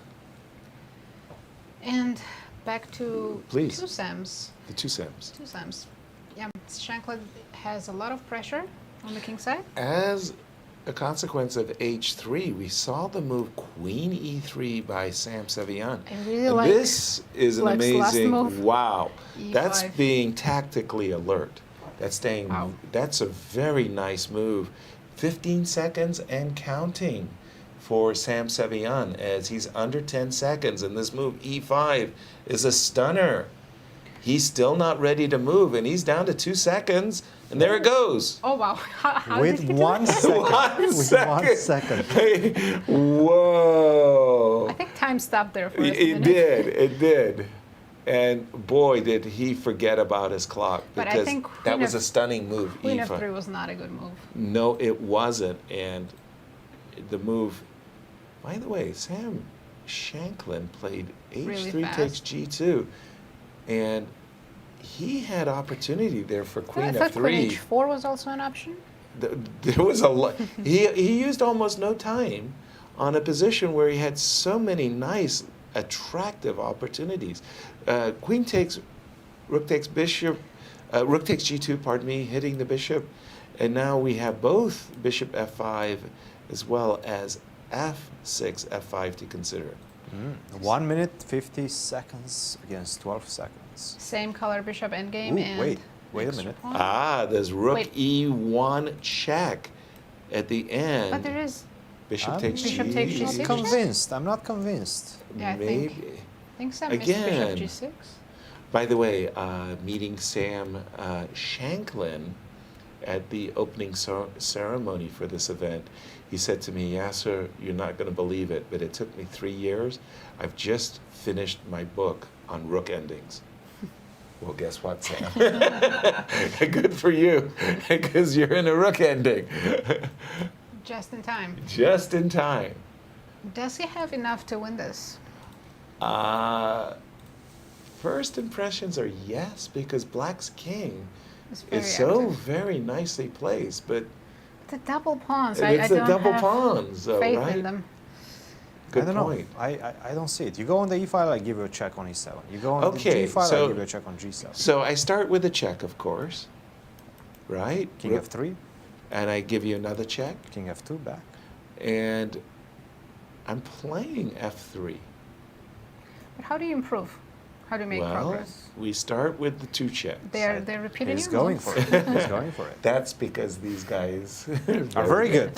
Speaker 3: And back to
Speaker 4: Please.
Speaker 3: two Sams.
Speaker 4: The two Sams.
Speaker 3: Two Sams. Yeah, Shankland has a lot of pressure on the king side.
Speaker 4: As a consequence of H3, we saw the move Queen E3 by Sam Sevian.
Speaker 3: I really
Speaker 4: And
Speaker 3: like
Speaker 4: this is an
Speaker 3: Black's last
Speaker 4: amazing,
Speaker 3: move.
Speaker 4: wow.
Speaker 3: E5.
Speaker 4: That's being tactically alert. That's staying,
Speaker 3: Wow.
Speaker 4: that's a very nice move. 15 seconds and counting for Sam Sevian as he's under 10 seconds. And this move E5 is a stunner. He's still not ready to move, and he's down to 2 seconds, and there it goes.
Speaker 3: Oh, wow. How
Speaker 5: With
Speaker 3: did he do
Speaker 5: 1
Speaker 3: that?
Speaker 5: second.
Speaker 4: One
Speaker 5: With
Speaker 4: second.
Speaker 5: 1 second.
Speaker 4: Hey, whoa.
Speaker 3: I think time stopped there for a
Speaker 4: It
Speaker 3: minute.
Speaker 4: did, it did. And boy, did he forget about his clock,
Speaker 3: But I
Speaker 4: because
Speaker 3: think
Speaker 4: that
Speaker 3: Queen
Speaker 4: was a
Speaker 3: F-
Speaker 4: stunning move.
Speaker 3: Queen
Speaker 4: E5.
Speaker 3: F3 was not a good move.
Speaker 4: No, it wasn't. And the move, by the way, Sam Shankland played
Speaker 3: Really
Speaker 4: H3 takes
Speaker 3: fast.
Speaker 4: G2. And he had opportunity there for Queen
Speaker 3: I thought Queen
Speaker 4: F3.
Speaker 3: H4 was also an option.
Speaker 4: There was a lot. He used almost no time on a position where he had so many nice, attractive opportunities. Queen takes, Rook takes Bishop, Rook takes G2, pardon me, hitting the Bishop. And now we have both Bishop F5 as well as F6, F5 to consider.
Speaker 5: 1 minute, 50 seconds against 12 seconds.
Speaker 3: Same color Bishop endgame
Speaker 5: Ooh,
Speaker 3: and
Speaker 5: wait a
Speaker 3: extra
Speaker 5: minute.
Speaker 3: pawn.
Speaker 4: Ah, there's Rook
Speaker 3: Wait.
Speaker 4: E1 check at the end.
Speaker 3: But there is,
Speaker 4: Bishop
Speaker 5: I'm
Speaker 4: takes
Speaker 3: Bishop takes
Speaker 4: G6.
Speaker 3: G6.
Speaker 5: Convinced. I'm not convinced.
Speaker 3: Yeah, I
Speaker 4: Maybe.
Speaker 3: think Sam
Speaker 4: Again.
Speaker 3: missed Bishop G6.
Speaker 4: By the way, meeting Sam Shankland at the opening ceremony for this event, he said to me, Yasser, you're not going to believe it, but it took me 3 years. I've just finished my book on rook endings. Well, guess what, Sam? Good for you, because you're in a rook ending.
Speaker 3: Just in time.
Speaker 4: Just in time.
Speaker 3: Does he have enough to win this?
Speaker 4: First impressions are yes, because Black's king
Speaker 3: It's very
Speaker 4: is so
Speaker 3: active.
Speaker 4: very nicely placed, but
Speaker 3: The double pawns.
Speaker 4: it's
Speaker 3: I
Speaker 4: the
Speaker 3: don't
Speaker 4: double
Speaker 3: have
Speaker 4: pawns, though,
Speaker 3: faith
Speaker 4: right?
Speaker 3: in them.
Speaker 4: Good
Speaker 5: I don't
Speaker 4: point.
Speaker 5: know. I don't see it. You go on the E file, I give you a check on E7. You go on
Speaker 4: Okay,
Speaker 5: the G file,
Speaker 4: so-
Speaker 5: I give you a check on G7.
Speaker 4: So I start with a check, of course, right?
Speaker 5: King
Speaker 4: Rook-
Speaker 5: F3,
Speaker 4: And I give you another check,
Speaker 5: King F2 back.
Speaker 4: and I'm playing F3.
Speaker 3: But how do you improve? How do you make
Speaker 4: Well,
Speaker 3: progress?
Speaker 4: we start with the 2 checks.
Speaker 3: They're repeating
Speaker 5: He's
Speaker 3: your
Speaker 5: going
Speaker 3: moves.
Speaker 5: for it. He's going for it.
Speaker 4: That's because these guys
Speaker 5: Are very good.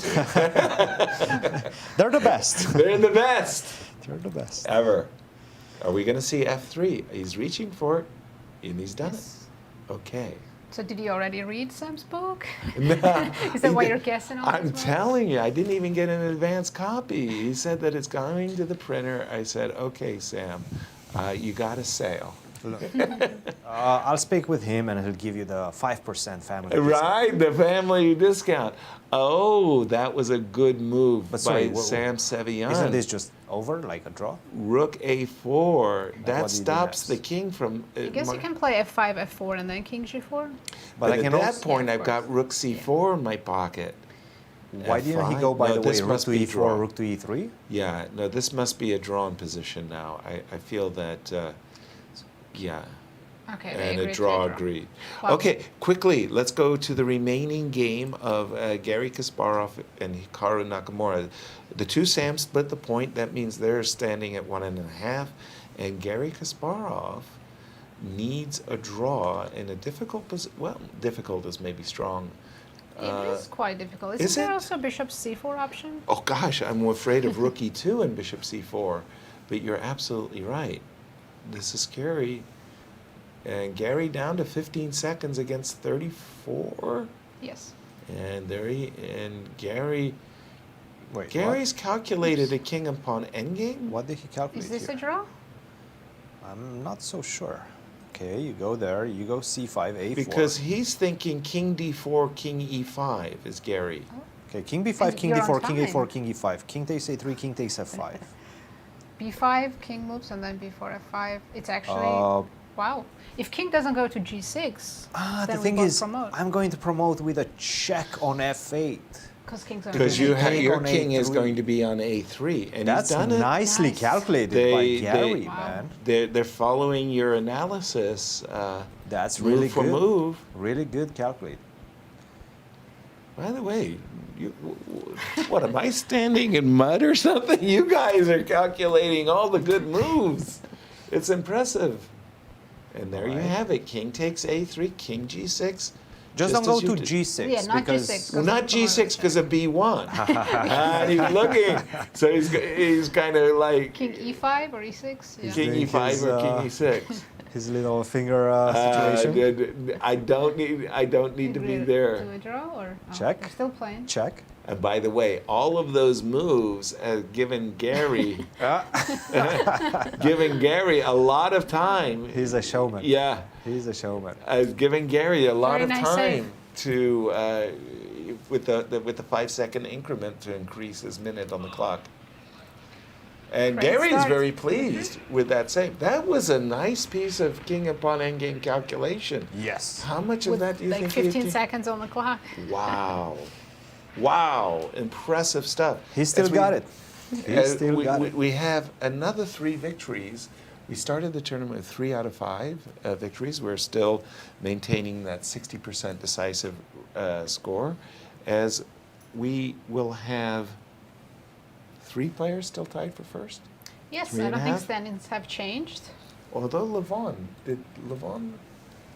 Speaker 5: They're the best.
Speaker 4: They're the best
Speaker 5: They're the best.
Speaker 4: ever. Are we going to see F3? He's reaching for it, and he's done
Speaker 3: Yes.
Speaker 4: it. Okay.
Speaker 3: So did you already read Sam's book?
Speaker 4: No,
Speaker 3: Is that why you're guessing all
Speaker 4: I'm
Speaker 3: these moves?
Speaker 4: telling you, I didn't even get an advance copy. He said that it's going to the printer. I said, okay, Sam, you got a sale.
Speaker 5: I'll speak with him and he'll give you the 5% family discount.
Speaker 4: Right, the family discount. Oh, that was a good move
Speaker 5: But sorry,
Speaker 4: by Sam Sevian.
Speaker 5: Isn't this just over, like a draw?
Speaker 4: Rook A4.
Speaker 5: what
Speaker 4: That
Speaker 5: do you do
Speaker 4: stops
Speaker 5: next?
Speaker 4: the king from.
Speaker 3: I guess you can play F5, F4, and then King G4.
Speaker 4: But
Speaker 5: I
Speaker 4: at
Speaker 5: can
Speaker 4: that
Speaker 5: also,
Speaker 4: point,
Speaker 3: Yeah, of
Speaker 4: I've got Rook C4 in my pocket.
Speaker 5: why didn't he go,
Speaker 4: F5?
Speaker 5: by
Speaker 4: No,
Speaker 5: the way,
Speaker 4: this
Speaker 5: rook
Speaker 4: must
Speaker 5: to
Speaker 4: be
Speaker 5: E4,
Speaker 4: draw.
Speaker 5: rook to E3?
Speaker 4: Yeah, no, this must be a drawn position now. I feel that, yeah,
Speaker 3: Okay, they
Speaker 4: and
Speaker 3: agreed
Speaker 4: a
Speaker 3: to
Speaker 4: draw agreed.
Speaker 3: Wow.
Speaker 4: Okay, quickly, let's go to the remaining game of Garry Kasparov and Hikaru Nakamura. The two Sams split the point. That means they're standing at 1.5. And Garry Kasparov needs a draw in a difficult position. Well, difficult is maybe strong.
Speaker 3: It is quite difficult. Isn't
Speaker 4: is
Speaker 3: there
Speaker 4: it?
Speaker 3: also Bishop C4 option?
Speaker 4: Oh gosh, I'm afraid of Rook E2 and Bishop C4. But you're absolutely right. This is scary. And Garry down to 15 seconds against 34.
Speaker 3: Yes.
Speaker 4: And Garry.
Speaker 5: Wait,
Speaker 4: Garry's calculated a king and pawn endgame.
Speaker 5: what did he calculate
Speaker 3: Is this
Speaker 5: here?
Speaker 3: a draw?
Speaker 5: I'm not so sure. Okay, you go there. You go c5, a4.
Speaker 4: Because he's thinking king d4, king e5 is Garry.
Speaker 5: Okay, king b5, king
Speaker 3: You're on
Speaker 5: d4, king
Speaker 3: time.
Speaker 5: a4, king e5. King takes a3, king takes f5.
Speaker 3: b5, king moves, and then b4, f5. It's actually, wow. If king doesn't go to g6,
Speaker 5: The
Speaker 3: then we
Speaker 5: thing
Speaker 3: both
Speaker 5: is,
Speaker 3: promote.
Speaker 5: I'm going to promote with a check on f8.
Speaker 3: Because king's on
Speaker 4: Because
Speaker 3: g6.
Speaker 4: your
Speaker 5: on
Speaker 4: king is
Speaker 5: A3.
Speaker 4: going to be on a3, and
Speaker 5: That's
Speaker 4: he's done it.
Speaker 5: nicely
Speaker 3: Nice.
Speaker 5: calculated by Garry, man.
Speaker 4: They're following your analysis.
Speaker 5: That's
Speaker 4: move
Speaker 5: really
Speaker 4: for
Speaker 5: good.
Speaker 4: move.
Speaker 5: Really good calculate.
Speaker 4: By the way, what am I standing in mud or something? You guys are calculating all the good moves. It's impressive. And there you
Speaker 5: Right.
Speaker 4: have it. King takes a3, king g6.
Speaker 5: Just don't go
Speaker 4: as you
Speaker 5: to
Speaker 4: did.
Speaker 5: g6
Speaker 3: Yeah, not
Speaker 5: because
Speaker 3: G6.
Speaker 4: Well, not g6 because of b1. And he's looking. So he's kind of like
Speaker 3: King e5 or e6? Yeah.
Speaker 4: king
Speaker 5: think
Speaker 4: e5
Speaker 5: his,
Speaker 4: or king e6.
Speaker 5: his little finger situation.
Speaker 4: I don't need to be
Speaker 3: Do
Speaker 4: there.
Speaker 3: a draw or? Oh,
Speaker 5: Check.
Speaker 3: We're still playing.
Speaker 5: Check.
Speaker 4: And by the way, all of those moves have given Garry given Garry a lot of time.
Speaker 5: He's a showman.
Speaker 4: Yeah,
Speaker 5: He's a showman.
Speaker 4: has given Garry a lot
Speaker 3: Very
Speaker 4: of
Speaker 3: nice
Speaker 4: time
Speaker 3: save.
Speaker 4: to with the 5-second increment to increase his minute on the clock. And
Speaker 3: Great
Speaker 4: Garry is
Speaker 3: start.
Speaker 4: very pleased with that save. That was a nice piece of king upon endgame calculation.
Speaker 5: Yes.
Speaker 4: How much of
Speaker 3: With
Speaker 4: that do you
Speaker 3: like
Speaker 4: think?
Speaker 3: 15 seconds on the clock.
Speaker 4: Wow, wow, impressive stuff.
Speaker 5: He still
Speaker 4: As we-
Speaker 5: got it. He still got it.
Speaker 4: we have another 3 victories. We started the tournament with 3 out of 5 victories. We're still maintaining that 60% decisive score, as we will have 3 players still tied for first.
Speaker 3: Yes,
Speaker 4: 3
Speaker 3: I
Speaker 4: and a
Speaker 3: don't think
Speaker 4: half?
Speaker 3: standings have changed.
Speaker 4: Although maybe Levon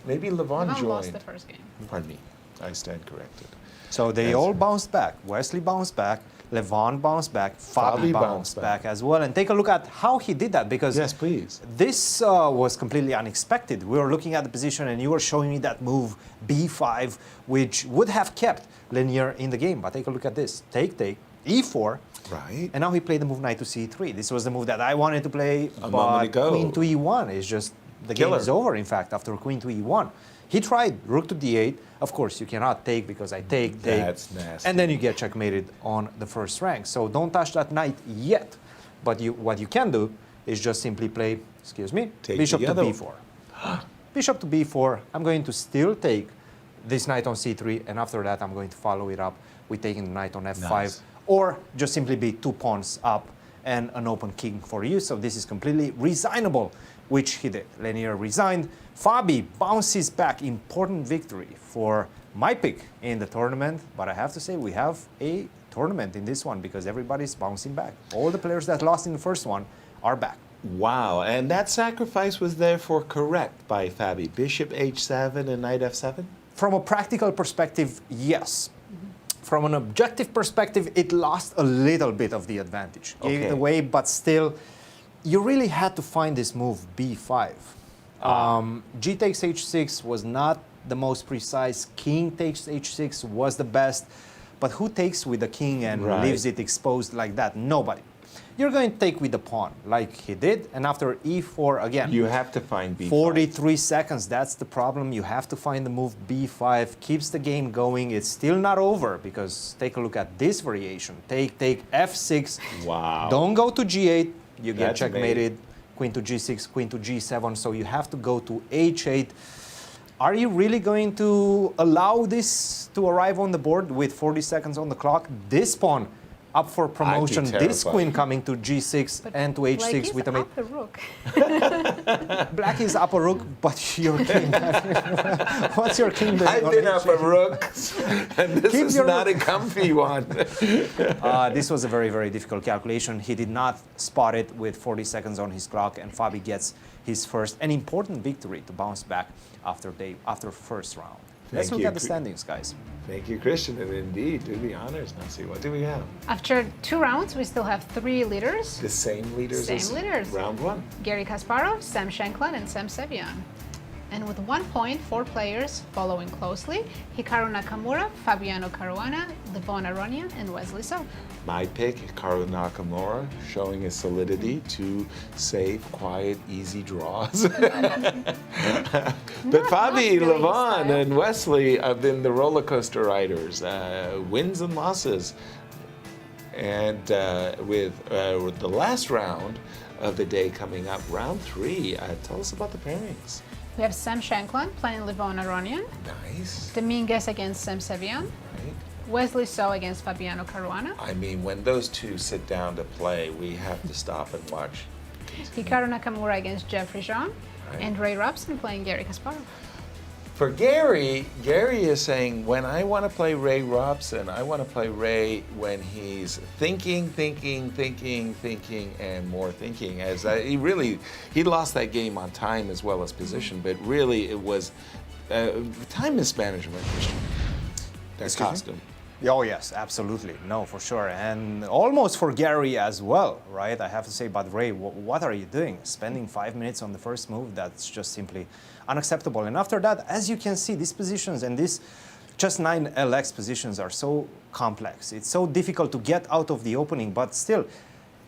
Speaker 3: Levon
Speaker 4: joined.
Speaker 3: lost the first game.
Speaker 4: Pardon me, I stand corrected.
Speaker 5: So they
Speaker 4: That's
Speaker 5: all
Speaker 4: right.
Speaker 5: bounced back. Wesley bounced back. Levon bounced back. Fabi
Speaker 4: Fabi
Speaker 5: bounced
Speaker 4: bounced
Speaker 5: back
Speaker 4: back.
Speaker 5: as well. And take a look at how he did that, because
Speaker 4: Yes, please.
Speaker 5: this was completely unexpected. We were looking at the position and you were showing me that move b5, which would have kept Leinier in the game. But take a look at this. Take, e4.
Speaker 4: Right.
Speaker 5: And now he played the move knight to c3. This was the move that I wanted to play,
Speaker 4: A
Speaker 5: but
Speaker 4: moment ago.
Speaker 5: queen to e1 is just, the game
Speaker 4: Killer.
Speaker 5: is over, in fact, after queen to e1. He tried rook to d8. Of course, you cannot take because I take.
Speaker 4: That's nasty.
Speaker 5: And then you get checkmated on the first rank. So don't touch that knight yet. But what you can do is just simply play, excuse me,
Speaker 4: Take
Speaker 5: bishop
Speaker 4: the
Speaker 5: to
Speaker 4: other
Speaker 5: b4. Bishop to b4. I'm going to still take this knight on c3, and after that I'm going to follow it up with taking the knight on f5.
Speaker 4: Nice.
Speaker 5: Or just simply be 2 pawns up and an open king for you. So this is completely resignable, which he did. Leinier resigned. Fabi bounces back. Important victory for my pick in the tournament. But I have to say, we have a tournament in this one because everybody's bouncing back. All the players that lost in the first one are back.
Speaker 4: Wow, and that sacrifice was therefore correct by Fabi. Bishop h7 and knight f7?
Speaker 5: From a practical perspective, yes. From an objective perspective, it lost a little bit of the advantage. Gave it
Speaker 4: Okay.
Speaker 5: away, but still, you really had to find this move, b5. G takes h6 was not the most precise. King takes h6 was the best. But who takes with the king and
Speaker 4: Right.
Speaker 5: leaves it exposed like that? Nobody. You're going to take with the pawn, like he did. And after e4, again,
Speaker 4: You have to find b5.
Speaker 5: 43 seconds, that's the problem. You have to find the move b5, keeps the game going. It's still not over because take a look at this variation. Take f6.
Speaker 4: Wow.
Speaker 5: Don't go to g8. You get
Speaker 4: That's
Speaker 5: checkmated. Queen to g6, queen to g7. So you have to go to h8. Are you really going to allow this to arrive on the board with 40 seconds on the clock? This pawn up for promotion. This
Speaker 4: terrified.
Speaker 5: queen coming to g6 and to h6
Speaker 3: Like
Speaker 5: with a mate.
Speaker 3: up the rook.
Speaker 5: Black is up a rook, but your king. What's your king doing?
Speaker 4: I've
Speaker 5: on
Speaker 4: been up
Speaker 5: h8?
Speaker 4: a rook, and this
Speaker 5: Keep
Speaker 4: is
Speaker 5: your
Speaker 4: not a
Speaker 5: rook.
Speaker 4: comfy one.
Speaker 5: This was a very, very difficult calculation. He did not spot it with 40 seconds on his clock, and Fabi gets his first and important victory to bounce back after first round. Let's
Speaker 4: Thank
Speaker 5: look
Speaker 4: you.
Speaker 5: at the standings, guys.
Speaker 4: Thank you, Christian, and indeed, do the honors, Nazi. What do we have?
Speaker 3: After 2 rounds, we still have 3 leaders.
Speaker 4: The same leaders
Speaker 3: Same
Speaker 4: as
Speaker 3: leaders.
Speaker 4: round 1.
Speaker 3: Garry Kasparov, Sam Shankland, and Sam Sevian. And with 1 point, 4 players following closely: Hikaru Nakamura, Fabiano Caruana, Levon Aronian, and Wesley So.
Speaker 4: My pick, Hikaru Nakamura, showing his solidity to save quiet, easy draws. But Fabi,
Speaker 3: really
Speaker 4: Levon,
Speaker 3: style.
Speaker 4: and Wesley have been the roller coaster riders, wins and losses. And with the last round of the day coming up, round 3, tell us about the pairings.
Speaker 3: We have Sam Shankland playing Levon Aronian,
Speaker 4: Nice.
Speaker 3: Dominguez against Sam Sevian,
Speaker 4: Right?
Speaker 3: Wesley So against Fabiano Caruana,
Speaker 4: I mean, when those two sit down to play, we have to stop and watch.
Speaker 3: Hikaru Nakamura against Jeffery Xiong,
Speaker 4: Right.
Speaker 3: and Robson playing Garry Kasparov.
Speaker 4: For Garry is saying, when I want to play Ray Robson, I want to play Ray when he's thinking, and more thinking. As he lost that game on time as well as position, but really it was time mismanagement. That cost him.
Speaker 5: Oh yes, absolutely. No, for sure. And almost for Garry as well, right? I have to say, but Ray, what are you doing? Spending 5 minutes on the first move, that's just simply unacceptable. And after that, as you can see, these positions and these just 9 LX positions are so complex. It's so difficult to get out of the opening, but still,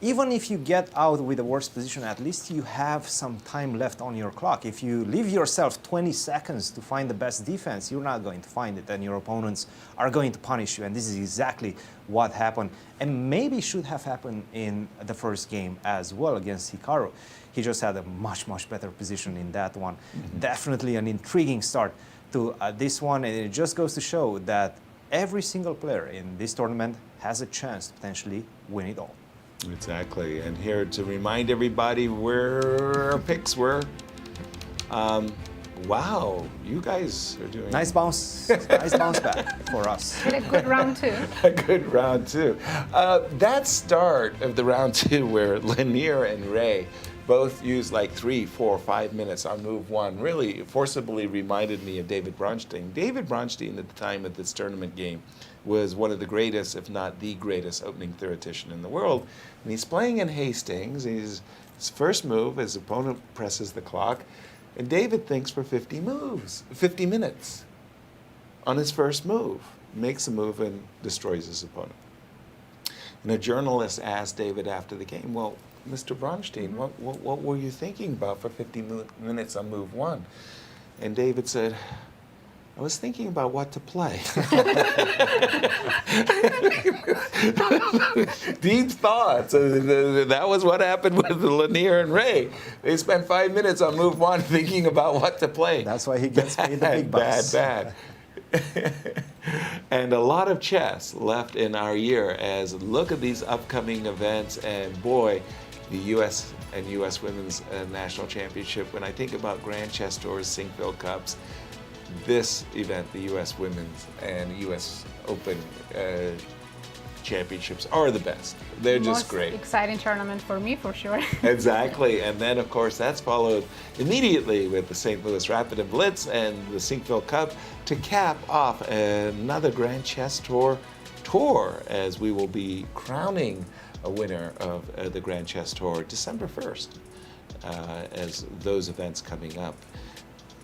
Speaker 5: even if you get out with the worst position, at least you have some time left on your clock. If you leave yourself 20 seconds to find the best defense, you're not going to find it, and your opponents are going to punish you. And this is exactly what happened, and maybe should have happened in the first game as well against Hikaru. He just had a much better position in that one. Definitely an intriguing start to this one, and it just goes to show that every single player in this tournament has a chance to potentially win it all.
Speaker 4: Exactly, and here to remind everybody where our picks were. Wow, you guys are doing
Speaker 5: Nice bounce back for us.
Speaker 3: Had a good round 2.
Speaker 4: a good round 2. That start of the round 2 where Leinier and Ray both used like 3, 4, 5 minutes on move 1 really forcibly reminded me of David Bronstein. David Bronstein at the time of this tournament game was one of the greatest, if not the greatest, opening theoretician in the world. And he's playing in Hastings. His first move, his opponent presses the clock, and David thinks for 50 minutes on his first move, makes a move and destroys his opponent. And a journalist asked David after the game, well, Mr. Bronstein, what were you thinking about for 50 minutes on move 1? And David said, I was thinking about what to play. Deep thoughts. That was what happened with Leinier and Ray. They spent 5 minutes on move 1 thinking about what to play.
Speaker 5: That's why he gets paid the big bucks.
Speaker 4: Bad. And a lot of chess left in our year as look at these upcoming events, and boy, the U.S. and U.S. Women's National Championship. When I think about Grand Chess Tours, Sinkville Cups, this event, the U.S. Women's and U.S. Open Championships are the best. They're just great.
Speaker 3: Exciting tournament for me, for sure.
Speaker 4: Exactly, and then of course that's followed immediately with the St. Louis Rapid and Blitz and the Sinkville Cup to cap off another Grand Chess Tour as we will be crowning a winner of the Grand Chess Tour December 1st as those events coming up.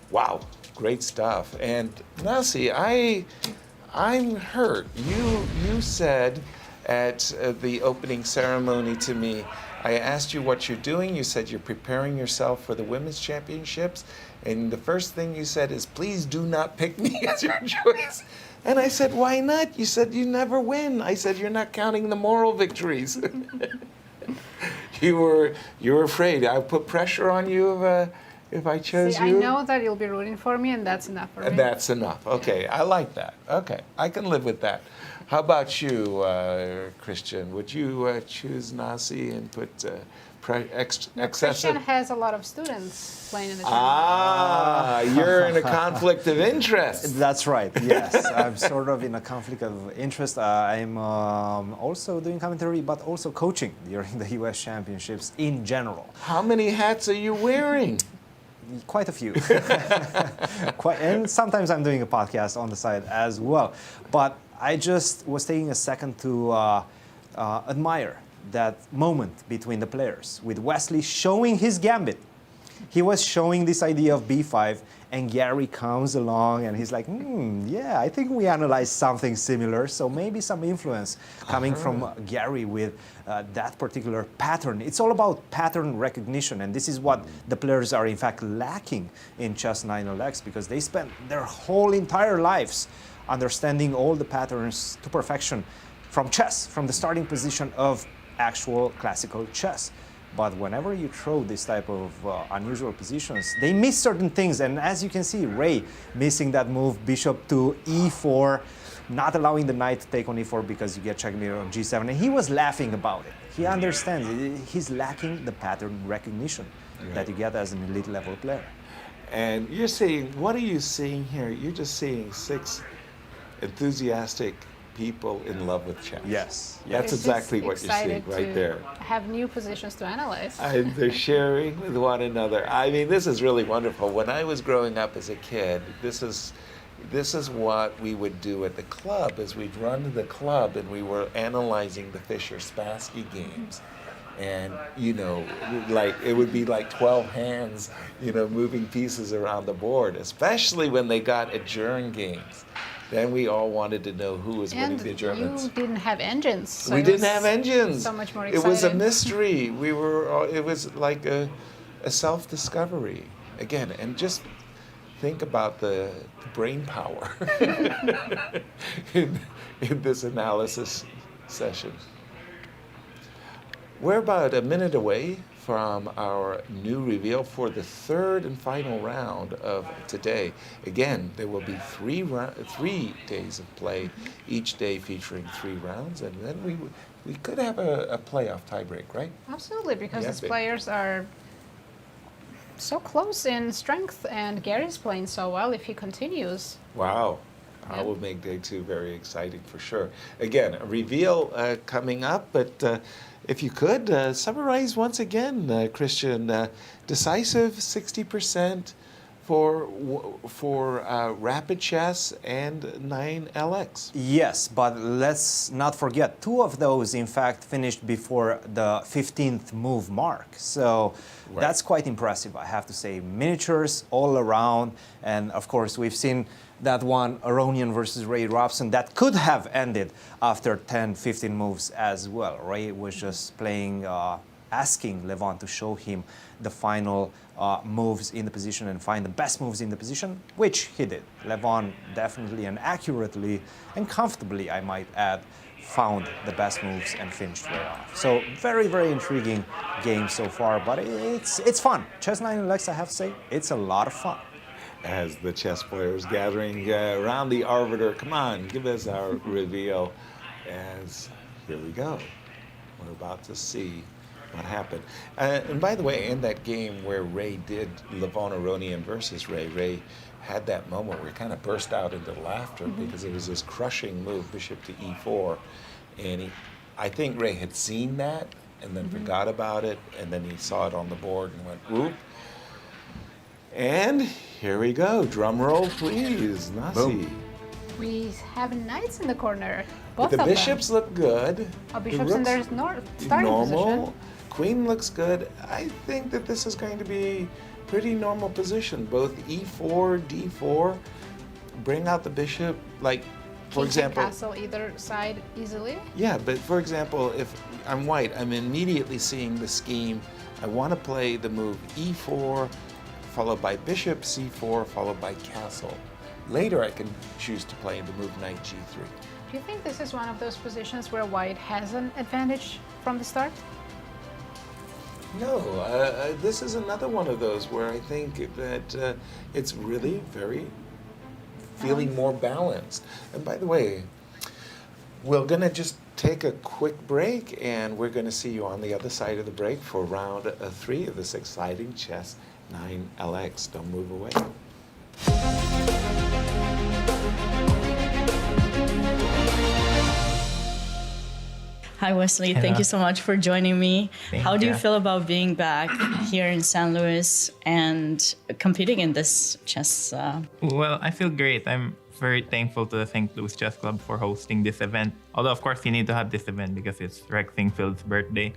Speaker 4: Wow, great stuff. And Nazi, I'm hurt. You said at the opening ceremony to me, I asked you what you're doing. You said you're preparing yourself for the Women's Championships. And the first thing you said is, please do not pick me as your choice. And I said, why not? You said you never win. I said, you're not counting the moral victories. You were afraid. I put pressure on you if I chose you.
Speaker 3: I know that you'll be rooting for me, and that's enough for me.
Speaker 4: That's enough. Okay, I like that. Okay, I can live with that. How about you, Cristian? Would you choose Nazi and put excessive?
Speaker 3: Cristian has a lot of students playing in the tournament.
Speaker 4: Ah, you're in a conflict of interest.
Speaker 5: That's right, yes. I'm sort of in a conflict of interest. I'm also doing commentary, but also coaching during the U.S. Championships in general.
Speaker 4: How many hats are you wearing?
Speaker 5: Quite a few. And sometimes I'm doing a podcast on the side as well. But I just was taking a second to admire that moment between the players, with Wesley showing his gambit. he was showing this idea of b5, and Garry comes along and he's like, yeah, I think we analyzed something similar, so maybe some influence coming from Garry with that particular pattern. It's all about pattern recognition, and this is what the players are in fact lacking in Chess 9LX, because they spend their whole entire lives understanding all the patterns to perfection from chess, from the starting position of actual classical chess. But whenever you throw this type of unusual positions, they miss certain things. And as you can see, Ray missing that move, bishop to e4, not allowing the knight to take on e4 because you get checkmate on g7. And he was laughing about it. He understands he's lacking the pattern recognition that you get as an elite level player.
Speaker 4: And you're seeing, what are you seeing here? You're just seeing 6 enthusiastic people in love with chess.
Speaker 5: Yes.
Speaker 4: That's exactly what you're seeing right there.
Speaker 3: Have new positions to analyze.
Speaker 4: And they're sharing with one another. I mean, this is really wonderful. When I was growing up as a kid, this is what we would do at the club, is we'd run to the club and we were analyzing the Fischer Spassky games. And, you know, like it would be like 12 hands, you know, moving pieces around the board, especially when they got adjourned games. Then we all wanted to know who was winning the Germans.
Speaker 3: You didn't have engines. So
Speaker 4: we didn't have engines.
Speaker 3: So much more exciting.
Speaker 4: It was a mystery. It was like a self-discovery again. And just think about the brain power in this analysis session. We're about a minute away from our new reveal for the third and final round of today. Again, there will be 3 days of play, each day featuring 3 rounds, and then we could have a playoff tiebreak, right?
Speaker 3: Absolutely, because
Speaker 4: Yeah,
Speaker 3: these players are so close in strength, and Garry's playing so well if he continues.
Speaker 4: Wow. I will make day 2 very exciting for sure. Again, a reveal coming up, but if you could summarize once again, Cristian, decisive 60% for rapid chess and 9LX.
Speaker 5: Yes, but let's not forget, 2 of those, in fact, finished before the 15th move mark. So that's quite impressive, I have to say. Miniatures all around, and of course, we've seen that one, Aronian versus Ray Robson, that could have ended after 10, 15 moves as well. Ray was just playing, asking Levon to show him the final moves in the position and find the best moves in the position, which he did. Levon definitely and accurately and comfortably, I might add, found the best moves and finished Ray off. So very, very intriguing game so far, but it's fun. Chess 9LX, I have to say, it's a lot of fun.
Speaker 4: As the chess players gathering around the arbiter, come on, give us our reveal. As here we go. We're about to see what happened. And by the way, in that game where Ray did Levon Aronian versus Ray had that moment where he kind of burst out into laughter because it was this crushing move, bishop to e4. And I think Ray had seen that and then forgot about it, and then he saw it on the board and went, whoop. And here we go. Drum roll, please. Nazi.
Speaker 3: We have knights in the corner. Both
Speaker 4: The
Speaker 3: of
Speaker 4: bishops
Speaker 3: them.
Speaker 4: look good.
Speaker 3: Oh, bishops in their starting
Speaker 4: normal.
Speaker 3: position.
Speaker 4: Queen looks good. I think that this is going to be pretty normal position. Both e4, d4. Bring out the bishop. Like, for
Speaker 3: King
Speaker 4: example.
Speaker 3: can castle either side easily.
Speaker 4: Yeah, but for example, if I'm white, I'm immediately seeing the scheme. I want to play the move e4, followed by bishop c4, followed by castle. Later, I can choose to play the move knight g3.
Speaker 3: Do you think this is one of those positions where white has an advantage from the start?
Speaker 4: No, this is another one of those where I think that it's really very feeling more balanced. And by the way, we're going to just take a quick break, and we're going to see you on the other side of the break for round 3 of this exciting Chess 9LX. Don't move away.
Speaker 2: Hi, Wesley. Thank you so much for joining me. How do you feel about being back here in San Luis and competing in this chess?
Speaker 8: Well, I feel great. I'm very thankful to the St. Louis Chess Club for hosting this event. Although, of course, you need to have this event because it's Rex Singfield's birthday.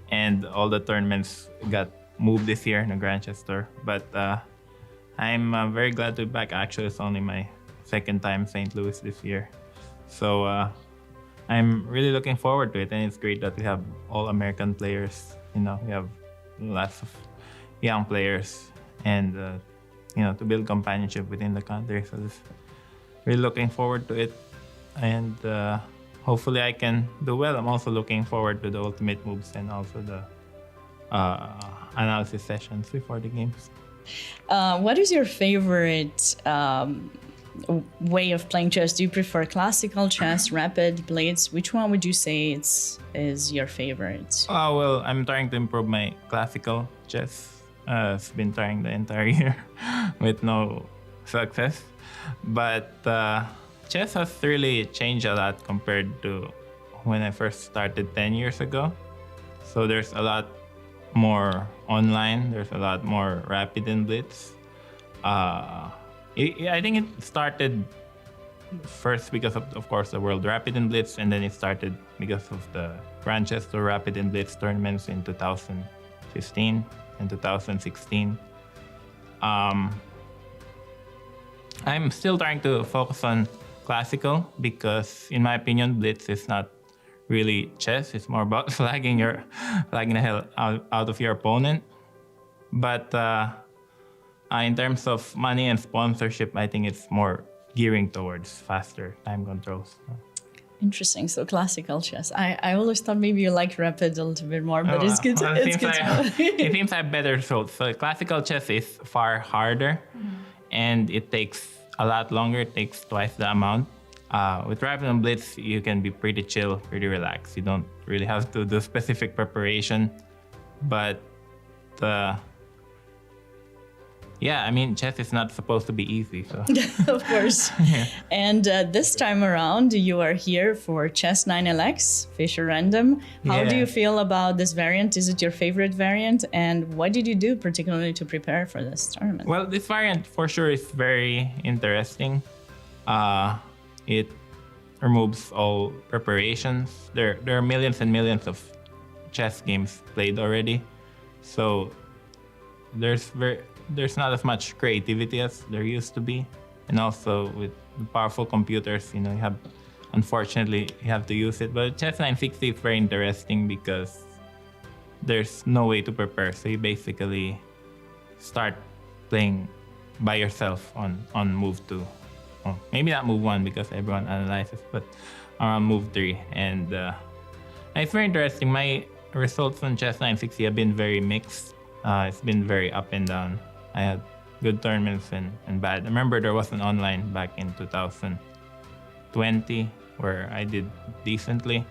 Speaker 8: And all the tournaments got move this year in the Grandchester. But I'm very glad to be back. Actually, it's only my second time St. Louis this year. So I'm really looking forward to it. And it's great that we have all American players. You know, we have lots of young players and, you know, to build companionship within the country. So just really looking forward to it. And hopefully I can do well. I'm also looking forward to the ultimate moves and also the analysis sessions before the games.
Speaker 2: What is your favorite way of playing chess? Do you prefer classical chess, rapid, blitz? Which one would you say is your favorite?
Speaker 8: Well, I'm trying to improve my classical chess. I've been trying the entire year with no success. But chess has really changed a lot compared to when I first started 10 years ago. So there's a lot more online. There's a lot more rapid and blitz. I think it started first because of course, the World Rapid and Blitz, and then it started because of the Grandchester Rapid and Blitz tournaments in 2015 and 2016. I'm still trying to focus on classical because, in my opinion, blitz is not really chess. It's more about flagging the hell out of your opponent. But in terms of money and sponsorship, I think it's more gearing towards faster time controls.
Speaker 2: Interesting. So classical chess. I always thought maybe you liked rapid a little bit more, but it's good.
Speaker 8: It seems I have better results. So classical chess is far harder, and it takes a lot longer. It takes twice the amount. With rapid and blitz, you can be pretty chill, pretty relaxed. You don't really have to do specific preparation, but yeah, I mean, chess is not supposed to be easy. So.
Speaker 2: Of course. Yeah. And this time around, you are here for Chess 9LX, Fischer Random. How do you feel about this variant? Is it your favorite variant? And what did you do particularly to prepare for this tournament?
Speaker 8: Well, this variant for sure is very interesting. It removes all preparations. There are millions and millions of chess games played already. So there's not as much creativity as there used to be. And also with powerful computers, you know, unfortunately, you have to use it. But Chess 960 is very interesting because there's no way to prepare. So you basically start playing by yourself on move 2. Well, maybe not move 1 because everyone analyzes, but around move 3. And it's very interesting. My results on Chess 960 have been very mixed. It's been very up and down. I had good tournaments and bad. I remember there was an online back in 2020 where I did decently.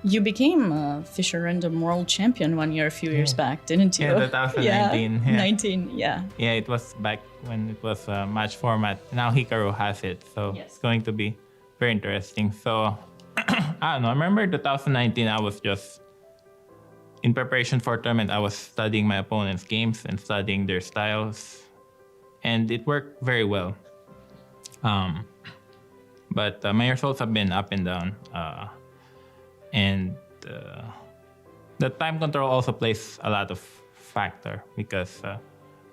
Speaker 2: You became Fischer Random World Champion 1 year, a few years back, didn't you?
Speaker 8: Yeah, 2019. Yeah.
Speaker 2: 19, yeah.
Speaker 8: Yeah, it was back when it was a match format. Now Hikaru has it, so it's going to be very interesting. So, I don't know. I remember 2019, I was just in preparation for a tournament, I was studying my opponent's games and studying their styles, and it worked very well. But my results have been up and down, and the time control also plays a lot of factor because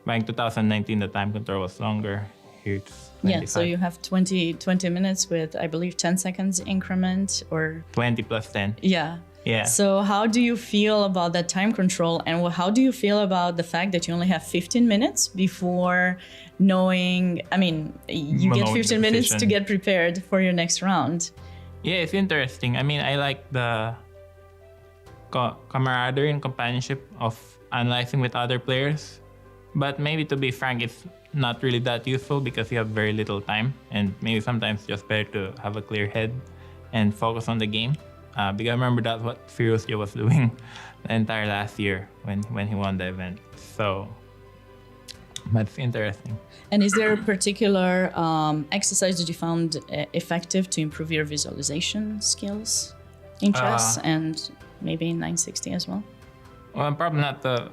Speaker 8: back in 2019 the time control was longer. Here it's 25.
Speaker 2: Yeah, so you have 20 minutes with, I believe, 10 seconds increment or
Speaker 8: 20 plus 10.
Speaker 2: Yeah.
Speaker 8: Yeah.
Speaker 2: So how do you feel about that time control, and how do you feel about the fact that you only have 15 minutes before knowing, I mean, you get 15 minutes to get prepared for your next round?
Speaker 8: Yeah, it's interesting. I mean, I like the camaraderie and companionship of analyzing with other players. But maybe to be frank, it's not really that useful because you have very little time, and maybe sometimes it's just better to have a clear head and focus on the game. Because I remember that's what Firuzja was doing the entire last year when he won the event. So that's interesting.
Speaker 2: And is there a particular exercise that you found effective to improve your visualization skills in chess and maybe in 960 as well?
Speaker 8: Well, I'm probably not the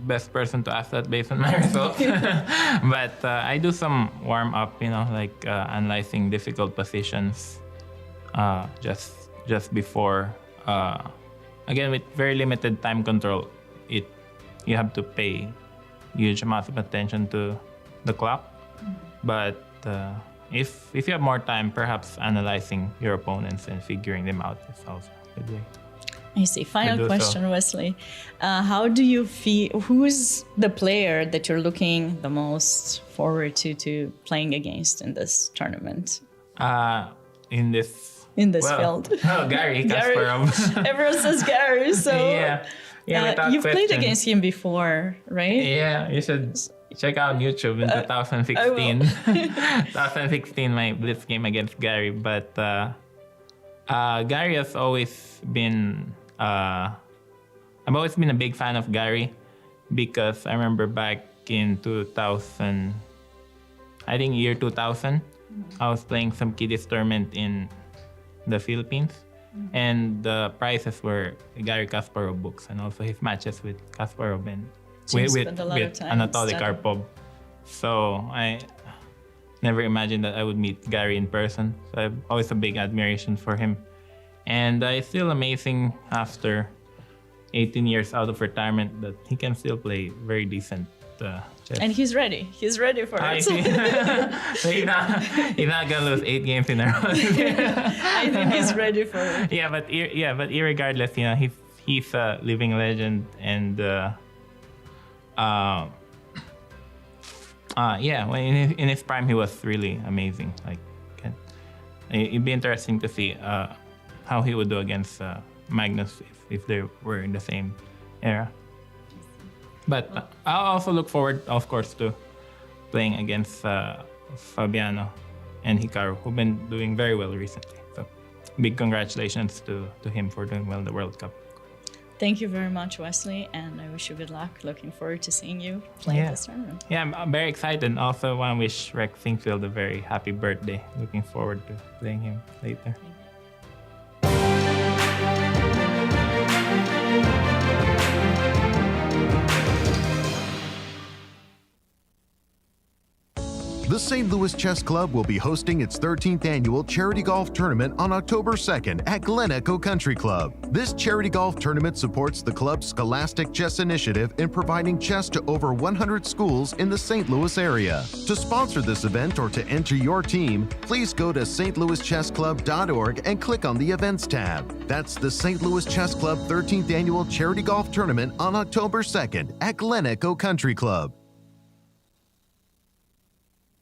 Speaker 8: best person to ask that based on my results. But I do some warm-up, you know, like analyzing difficult positions just before. Again, with very limited time control, it you have to pay huge amounts of attention to the clock. But if you have more time, perhaps analyzing your opponents and figuring them out is also a good way.
Speaker 2: I see. Final question, Wesley. How do you feel? Who's the player that you're looking the most forward to playing against in this tournament?
Speaker 8: In this
Speaker 2: field.
Speaker 8: Oh, Garry Kasparov.
Speaker 2: Everyone says Garry, so
Speaker 8: yeah,
Speaker 2: you've
Speaker 8: question.
Speaker 2: played against him before, right?
Speaker 8: Yeah, you should check out YouTube in 2016. 2016, my Blitz game against Garry. But Garry has always been. I've always been a big fan of Garry because I remember back in 2000, I think year 2000, I was playing some kiddies tournament in the Philippines, and the prizes were Garry Kasparov books and also his matches with Kasparov and with Anatoly Karpov. So I never imagined that I would meet Garry in person. So I have always a big admiration for him. And it's still amazing after 18 years out of retirement that he can still play very decent chess.
Speaker 2: And he's ready. He's ready for it.
Speaker 8: He's not gonna lose 8 games in a row.
Speaker 2: I think he's ready for it.
Speaker 8: Yeah, but irregardless, he's a living legend, and when in his prime he was really amazing. Like, it'd be interesting to see how he would do against Magnus if they were in the same era. But I'll also look forward, of course, to playing against Fabiano and Hikaru, who've been doing very well recently. So big congratulations to him for doing well in the World Cup.
Speaker 2: Thank you very much, Wesley, and I wish you good luck. Looking forward to seeing you play this tournament.
Speaker 8: Yeah, I'm very excited. Also want to wish Rex Singfield a very happy birthday. Looking forward to playing him later.
Speaker 1: The St. Louis Chess Club will be hosting its 13th annual charity golf tournament on October 2nd at Glen Echo Country Club. This charity golf tournament supports the club's Scholastic Chess Initiative in providing chess to over 100 schools in the St. Louis area. To sponsor this event or to enter your team, please go to stlouischessclub.org and click on the Events tab. That's the St. Louis Chess Club 13th annual charity golf tournament on October 2nd at Glen Echo Country Club.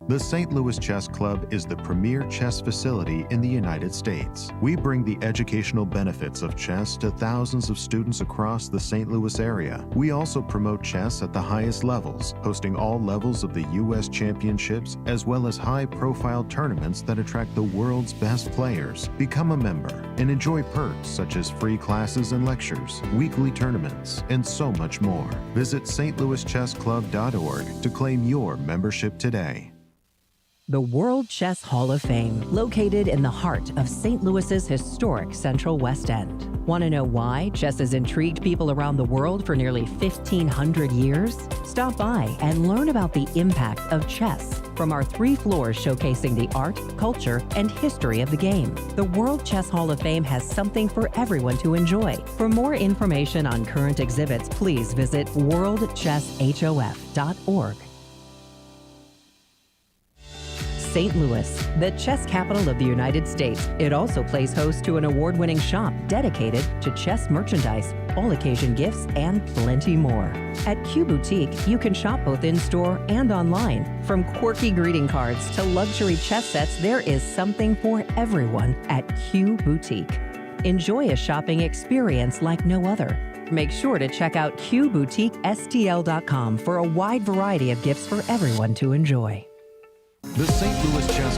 Speaker 1: The St. Louis Chess Club is the premier chess facility in the United States. We bring the educational benefits of chess to thousands of students across the St. Louis area. We also promote chess at the highest levels, hosting all levels of the U.S. championships, as well as high-profile tournaments that attract the world's best players. Become a member and enjoy perks such as free classes and lectures, weekly tournaments, and so much more. Visit stlouischessclub.org to claim your membership today.
Speaker 7: The World Chess Hall of Fame, located in the heart of St. Louis's historic Central West End. Want to know why chess has intrigued people around the world for nearly 1,500 years? Stop by and learn about the impact of chess from our 3 floors showcasing the art, culture, and history of the game. The World Chess Hall of Fame has something for everyone to enjoy. For more information on current exhibits, please visit worldchesshof.org. St. Louis, the chess capital of the United States. It also plays host to an award-winning shop dedicated to chess merchandise, all-occasion gifts, and plenty more. At Q Boutique, you can shop both in-store and online. From quirky greeting cards to luxury chess sets, there is something for everyone at Q Boutique. Enjoy a shopping experience like no other. Make sure to check out QBoutiqueSTL.com for a wide variety of gifts for everyone to enjoy.
Speaker 1: The St. Louis Chess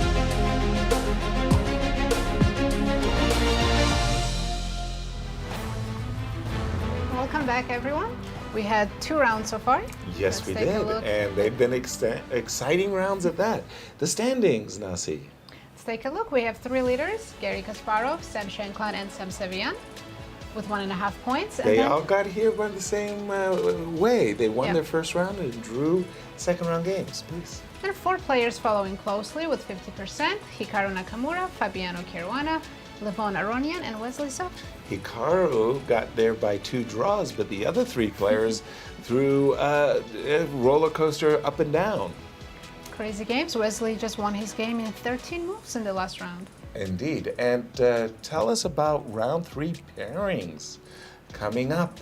Speaker 3: Welcome back, everyone. We had 2 rounds so far.
Speaker 4: Yes, we did, and they've been exciting rounds at that. The standings, Nasi.
Speaker 3: Let's take a look. We have 3 leaders: Garry Kasparov, Sam Shankland, and Sam Sevian, with 1.5 points.
Speaker 4: They all got here by the same way. They won their first round and drew second round games. Please.
Speaker 3: There are 4 players following closely with 50%: Hikaru Nakamura, Fabiano Caruana, Levon, Aronian, and Wesley.
Speaker 4: Hikaru got there by 2 draws, but the other 3 players threw a roller coaster up and down.
Speaker 3: Crazy games. Wesley just won his game in 13 moves in the last round.
Speaker 4: Indeed. And tell us about round 3 pairings coming up.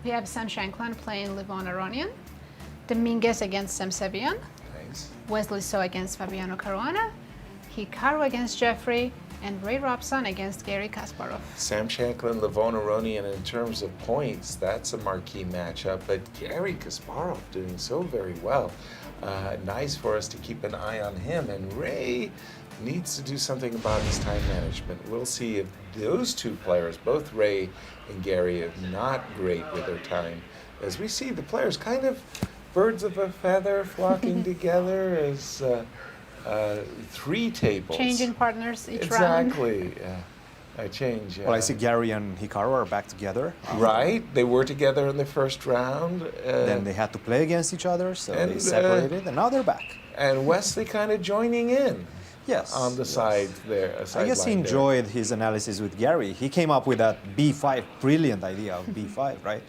Speaker 3: We have Sam Shankland playing Levon, Aronian, Dominguez against Sevian,
Speaker 4: Nice.
Speaker 3: Wesley against Fabiano, Caruana, Hikaru against Jeffery, and Robson against Garry, Kasparov.
Speaker 4: Sam Shankland, Levon, Aronian, in terms of points, that's a marquee matchup. But Garry Kasparov doing so very well. Nice for us to keep an eye on him. And Ray needs to do something about his time management. We'll see if those 2 players, both Ray and Garry, are not great with their time. As we see the players kind of birds of a feather flocking together as 3 tables.
Speaker 3: Changing partners each round.
Speaker 4: Exactly. I change.
Speaker 5: Well, I see Garry and Hikaru are back together.
Speaker 4: Right. They were together in the first round.
Speaker 5: Then they had to play against each other, so
Speaker 4: and,
Speaker 5: they separated, and now they're back.
Speaker 4: And Wesley kind of joining in.
Speaker 5: Yes.
Speaker 4: On the side there.
Speaker 5: I guess he enjoyed his analysis with Garry. He came up with that B5, brilliant idea of B5, right?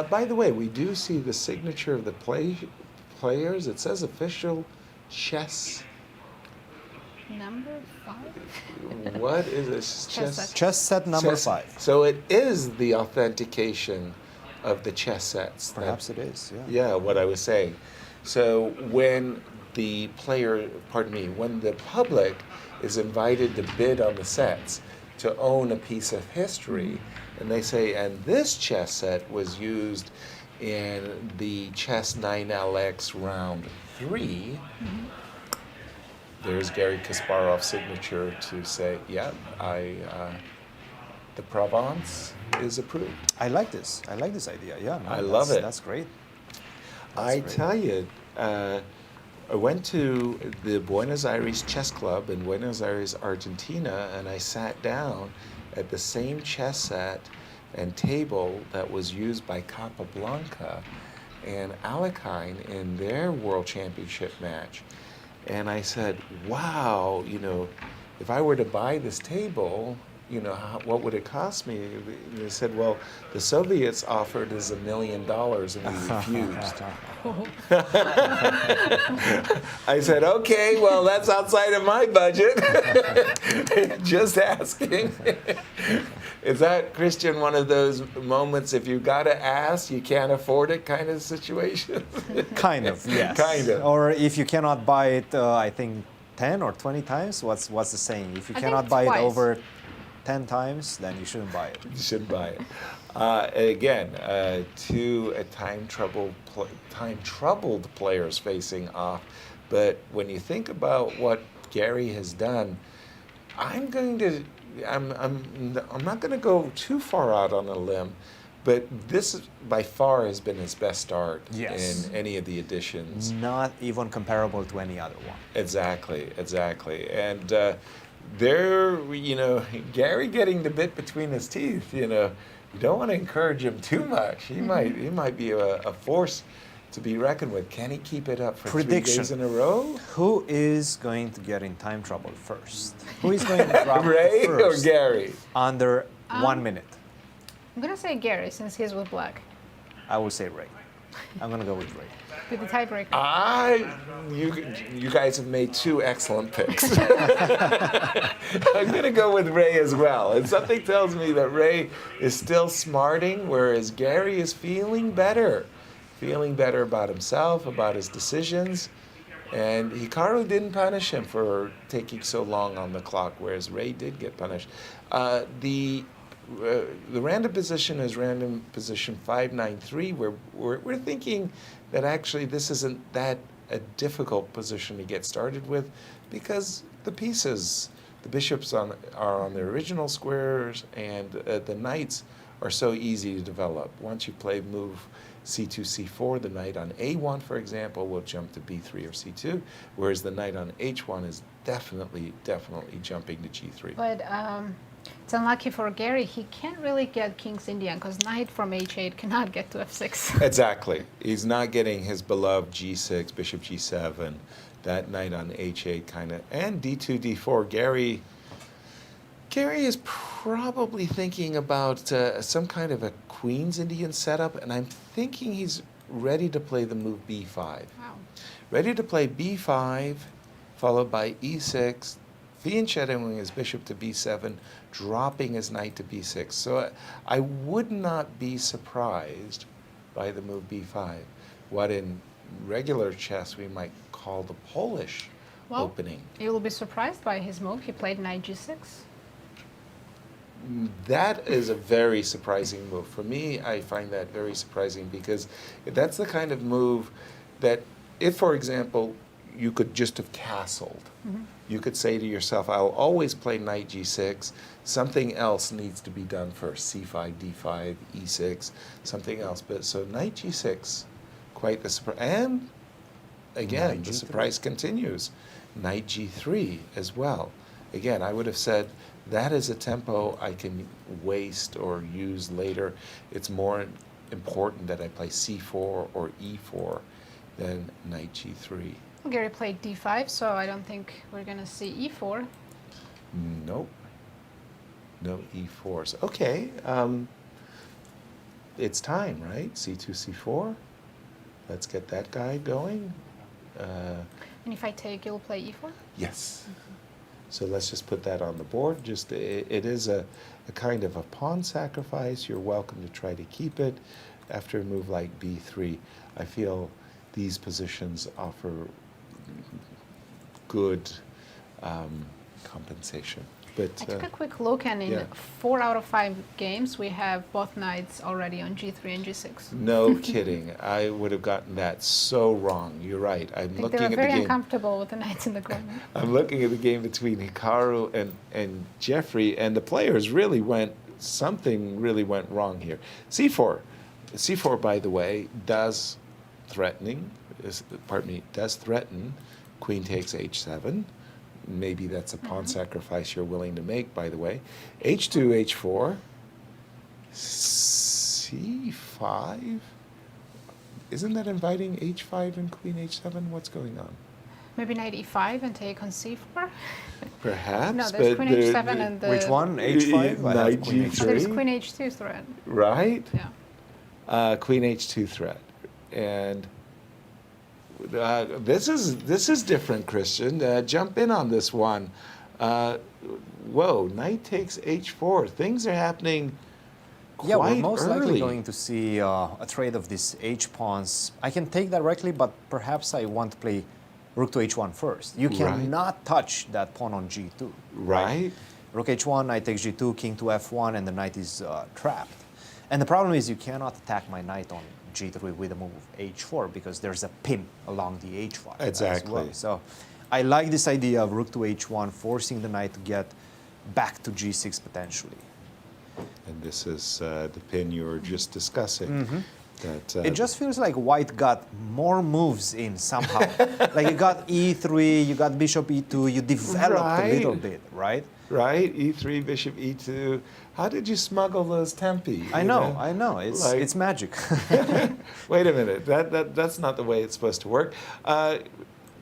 Speaker 4: By the way, we do see the signature of the players. It says official chess.
Speaker 3: Number 5?
Speaker 4: What is this?
Speaker 5: Chess set number 5.
Speaker 4: So it is the authentication of the chess sets.
Speaker 5: Perhaps it is, yeah.
Speaker 4: Yeah, what I was saying. So when the when the public is invited to bid on the sets to own a piece of history, and they say, and this chess set was used in the chess 9LX round 3, there's Garry Kasparov's signature to say, yeah, the Provence is approved.
Speaker 5: I like this. I like this idea. Yeah, no,
Speaker 4: I love it.
Speaker 5: That's great.
Speaker 4: Tell you, I went to the Buenos Aires Chess Club in Buenos Aires, Argentina, and I sat down at the same chess set and table that was used by Capablanca and Alekhine in their World Championship match. And I said, wow, if I were to buy this table, what would it cost me? And they said, well, the Soviets offered us $1 million and we refused. I said, okay, well, that's outside of my budget. Just asking. Is that, Cristian, one of those moments, if you got to ask, you can't afford it kind of situation?
Speaker 5: Kind of, yes.
Speaker 4: Kind of.
Speaker 5: Or if you cannot buy it, I think 10 or 20 times, what's the saying? If you
Speaker 3: I
Speaker 5: cannot
Speaker 3: think
Speaker 5: buy
Speaker 3: twice.
Speaker 5: it over 10 times, then you shouldn't buy it.
Speaker 4: You shouldn't buy it. Again, two time-troubled players facing off. But when you think about what Garry has done, I'm not going to go too far out on a limb, but this by far has been his best start in any of the editions.
Speaker 5: Not even comparable to any other one.
Speaker 4: Exactly. And Garry getting the bit between his teeth, you don't want to encourage him too much. He might be a force to be reckoned with. Can he keep it up for 3 days in a row?
Speaker 5: Who is going to get in time trouble first? Who is going to drop
Speaker 4: Ray
Speaker 5: first
Speaker 4: or Garry?
Speaker 5: under 1 minute?
Speaker 3: I'm going to say Garry since he's with black.
Speaker 5: I will say Ray. I'm going to go with Ray.
Speaker 3: With the tiebreaker.
Speaker 4: You guys have made 2 excellent picks. I'm going to go with Ray as well. And something tells me that Ray is still smarting, whereas Garry is feeling better about himself, about his decisions. And Hikaru didn't punish him for taking so long on the clock, whereas Ray did get punished. The random position is random position 593, where we're thinking that actually this isn't that a difficult position to get started with, because the pieces, the bishops are on their original squares, and the knights are so easy to develop. Once you play move c2, c4, the knight on a1, for example, will jump to b3 or c2, whereas the knight on h1 is definitely jumping to g3.
Speaker 3: But it's unlucky for Garry. He can't really get King's Indian because knight from h8 cannot get to f6.
Speaker 4: Exactly. He's not getting his beloved g6, bishop g7, that knight on h8 kind of, and d2, d4. Garry Garry is probably thinking about some kind of a Queen's Indian setup, and I'm thinking he's ready to play the move b5.
Speaker 3: Wow.
Speaker 4: Ready to play b5, followed by e6, fianchettoing his bishop to b7, dropping his knight to b6. So I would not be surprised by the move b5, what in regular chess we might call the Polish opening.
Speaker 3: You will be surprised by his move. He played knight g6.
Speaker 4: That is a very surprising move. For me, I find that very surprising because that's the kind of move that if, for example, you could just have castled, you could say to yourself, I'll always play knight g6. Something else needs to be done first, c5, d5, e6, something else. But so knight g6, quite the surprise. And again, the surprise continues. Knight g3 as well. Again, I would have said that is a tempo I can waste or use later. It's more important that I play c4 or e4 than knight g3.
Speaker 3: Garry played d5, so I don't think we're going to see e4.
Speaker 4: Nope. No e4s. Okay. It's time, right? c2, c4. Let's get that guy going.
Speaker 3: And if I take, you'll play e4?
Speaker 4: Yes. So let's just put that on the board. Just it is a kind of a pawn sacrifice. You're welcome to try to keep it. After a move like b3, I feel these positions offer good compensation. But
Speaker 3: I took a quick look, and in 4 out of 5 games, we have both knights already on g3 and g6.
Speaker 4: No kidding. I would have gotten that so wrong. You're right. I'm looking
Speaker 3: They
Speaker 4: at
Speaker 3: were
Speaker 4: the
Speaker 3: very
Speaker 4: game.
Speaker 3: uncomfortable with the knights in the corner.
Speaker 4: I'm looking at the game between Hikaru and Jeffery, and the players really something really went wrong here. C4. C4, by the way, does threaten queen takes h7. Maybe that's a pawn sacrifice you're willing to make, by the way. h2, h4, c5. Isn't that inviting h5 and queen h7? What's going on?
Speaker 3: Maybe knight e5 and take on c4?
Speaker 4: Perhaps.
Speaker 3: No, there's
Speaker 4: but
Speaker 3: queen h7 and the...
Speaker 5: Which one? H5?
Speaker 4: Knight
Speaker 5: queen
Speaker 4: g3.
Speaker 3: Oh, there's queen h2 threat.
Speaker 4: Right?
Speaker 3: Yeah.
Speaker 4: Queen h2 threat. And this is different, Christian. Jump in on this one. Whoa, knight takes h4. Things are happening quite
Speaker 5: we're most
Speaker 4: early.
Speaker 5: likely going to see a trade of these h-pawns. I can take directly, but perhaps I want to play rook to h1 first. You cannot touch that pawn on g2.
Speaker 4: Right.
Speaker 5: Rook h1, knight takes g2, king to f1, and the knight is trapped. And the problem is you cannot attack my knight on g3 with a move of h4 because there's a pin along the h5
Speaker 4: Exactly.
Speaker 5: as well. So I like this idea of rook to h1, forcing the knight to get back to g6 potentially.
Speaker 4: And this is the pin you were just discussing. That,
Speaker 5: It just feels like white got more moves in somehow. Like you got e3, you got bishop e2, you developed a little bit, right?
Speaker 4: Right, e3, bishop e2. How did you smuggle those tempi?
Speaker 5: I know. It's magic.
Speaker 4: Wait a minute. That's not the way it's supposed to work.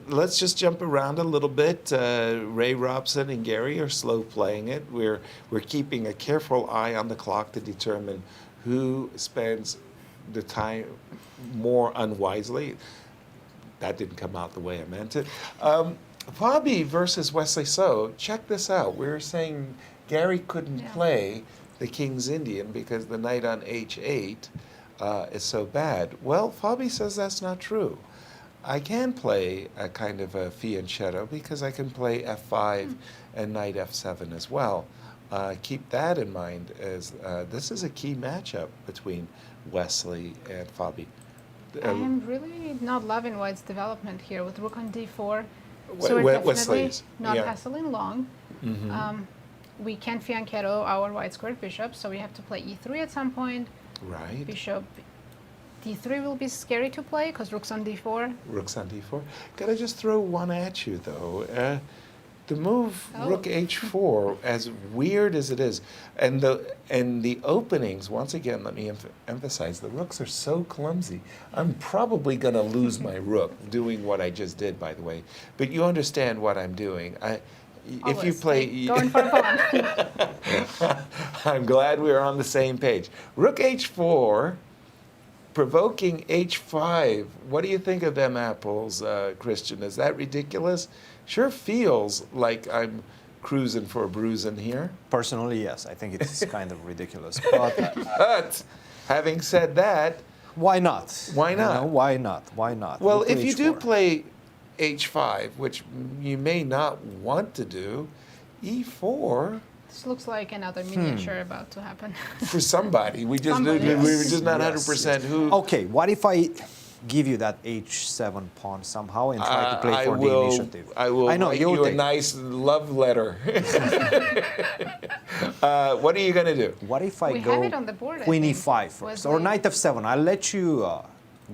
Speaker 4: Let's just jump around a little bit. Ray, Robson, and Garry are slow playing it. We're keeping a careful eye on the clock to determine who spends the time more unwisely. That didn't come out the way I meant it. Fabi versus Wesley. So check this out. We were saying Garry couldn't play the King's Indian because the knight on h8 is so bad. Well, Fabi says that's not true. I can play a kind of a fianchetto because I can play f5 and knight f7 as well. Keep that in mind as this is a key matchup between Wesley and Fabi.
Speaker 3: I am really not loving white's development here with rook on d4. So we're definitely not hassling long. We can fianchetto our white squared bishop, so we have to play e3 at some point.
Speaker 4: Right.
Speaker 3: Bishop d3 will be scary to play because rook's on d4.
Speaker 4: Rook's on d4. Gotta just throw one at you though. The move rook h4, as weird as it is, and the openings. Once again, let me emphasize: the rooks are so clumsy. I'm probably gonna lose my rook doing what I just did, by the way. But you understand what I'm doing. if you play...
Speaker 3: Going for a pawn.
Speaker 4: I'm glad we're on the same page. Rook h4, provoking h5. What do you think of them apples, Cristian? Is that ridiculous? Sure feels like I'm cruising for a bruising here.
Speaker 5: Personally, yes. I think it's kind of ridiculous. But
Speaker 4: having said that...
Speaker 5: Why not?
Speaker 4: Why not?
Speaker 5: You know, why not? Why not?
Speaker 4: Well,
Speaker 5: Look
Speaker 4: if
Speaker 5: to
Speaker 4: you
Speaker 5: H4.
Speaker 4: do play h5, which you may not want to do, e4...
Speaker 3: This looks like another miniature about to happen.
Speaker 4: For somebody. We just
Speaker 3: Somebody,
Speaker 4: we were
Speaker 3: yes.
Speaker 4: just not
Speaker 5: Yes,
Speaker 4: 100%
Speaker 5: yes.
Speaker 4: who...
Speaker 5: Okay, what if I give you that h7 pawn somehow and try to play for the initiative?
Speaker 4: I will
Speaker 5: I know,
Speaker 4: write
Speaker 5: you'll
Speaker 4: you a
Speaker 5: take.
Speaker 4: nice love letter. What are you going to do?
Speaker 5: What if I
Speaker 3: We
Speaker 5: go
Speaker 3: have it on the board, I
Speaker 5: queen
Speaker 3: think.
Speaker 5: e5 first,
Speaker 3: Wesley-
Speaker 5: or knight f7? I'll let you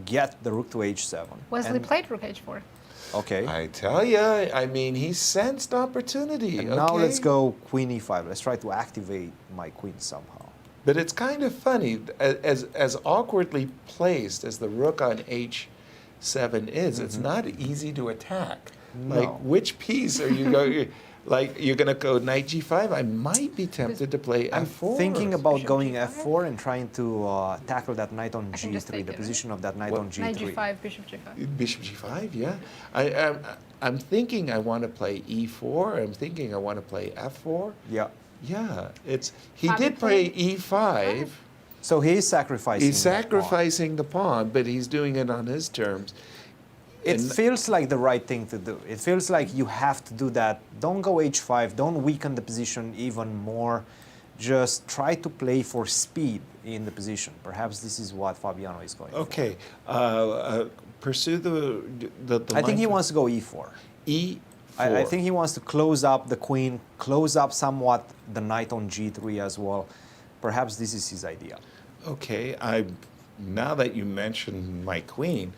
Speaker 5: get the rook to h7.
Speaker 3: Wesley
Speaker 5: And-
Speaker 3: played rook h4.
Speaker 5: Okay.
Speaker 4: I tell you, I mean, he sensed opportunity.
Speaker 5: And now
Speaker 4: okay?
Speaker 5: let's go queen e5. Let's try to activate my queen somehow.
Speaker 4: But it's kind of funny, as awkwardly placed as the rook on h7 is, it's not easy to attack. Like,
Speaker 5: No.
Speaker 4: which piece are you going? Like, you're going to go knight g5? I might be tempted to play
Speaker 5: I'm
Speaker 4: f4.
Speaker 5: thinking about
Speaker 3: Bishop
Speaker 5: going
Speaker 3: G5?
Speaker 5: f4 and trying to tackle that knight on
Speaker 3: I can just
Speaker 5: g3,
Speaker 3: take
Speaker 5: the
Speaker 3: it,
Speaker 5: position of that knight
Speaker 4: What?
Speaker 5: on g3.
Speaker 3: Knight g5, bishop g5.
Speaker 4: Bishop g5, yeah. I'm thinking I want to play e4. I'm thinking I want to play f4.
Speaker 5: Yeah.
Speaker 4: Yeah, he
Speaker 3: Fabi
Speaker 4: did play
Speaker 3: played
Speaker 4: e5.
Speaker 5: So he's sacrificing.
Speaker 4: He's
Speaker 5: that pawn.
Speaker 4: sacrificing the pawn, but he's doing it on his terms.
Speaker 5: It
Speaker 4: And-
Speaker 5: feels like the right thing to do. It feels like you have to do that. Don't go h5. Don't weaken the position even more. Just try to play for speed in the position. Perhaps this is what Fabiano is going for.
Speaker 4: Okay, pursue the
Speaker 5: I think he
Speaker 4: line-
Speaker 5: wants to go e4.
Speaker 4: E4.
Speaker 5: I think he wants to close up the queen, close up somewhat the knight on g3 as well. Perhaps this is his idea.
Speaker 4: Okay, now that you mentioned my queen,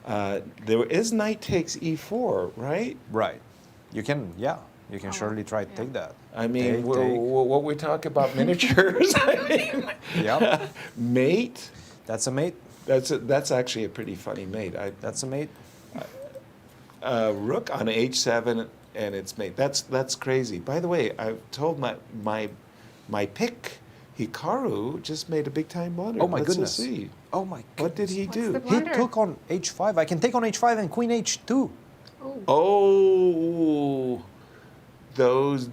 Speaker 4: there is knight takes e4, right?
Speaker 5: Right. You can, yeah. You can surely try to take that.
Speaker 4: I mean,
Speaker 5: Take, take.
Speaker 4: what we're talking about miniatures. I mean,
Speaker 5: Yep.
Speaker 4: mate.
Speaker 5: That's a mate.
Speaker 4: That's actually a pretty funny mate.
Speaker 5: That's a mate.
Speaker 4: Rook on h7 and it's mate. That's crazy. By the way, I've told my pick, Hikaru, just made a big time blunder.
Speaker 5: Oh my
Speaker 4: Let's
Speaker 5: goodness.
Speaker 4: just see.
Speaker 5: Oh my goodness.
Speaker 4: What did he
Speaker 3: What's
Speaker 4: do?
Speaker 3: the
Speaker 5: He
Speaker 3: blunder?
Speaker 5: took on h5. I can take on h5 and queen h2.
Speaker 4: Oh, those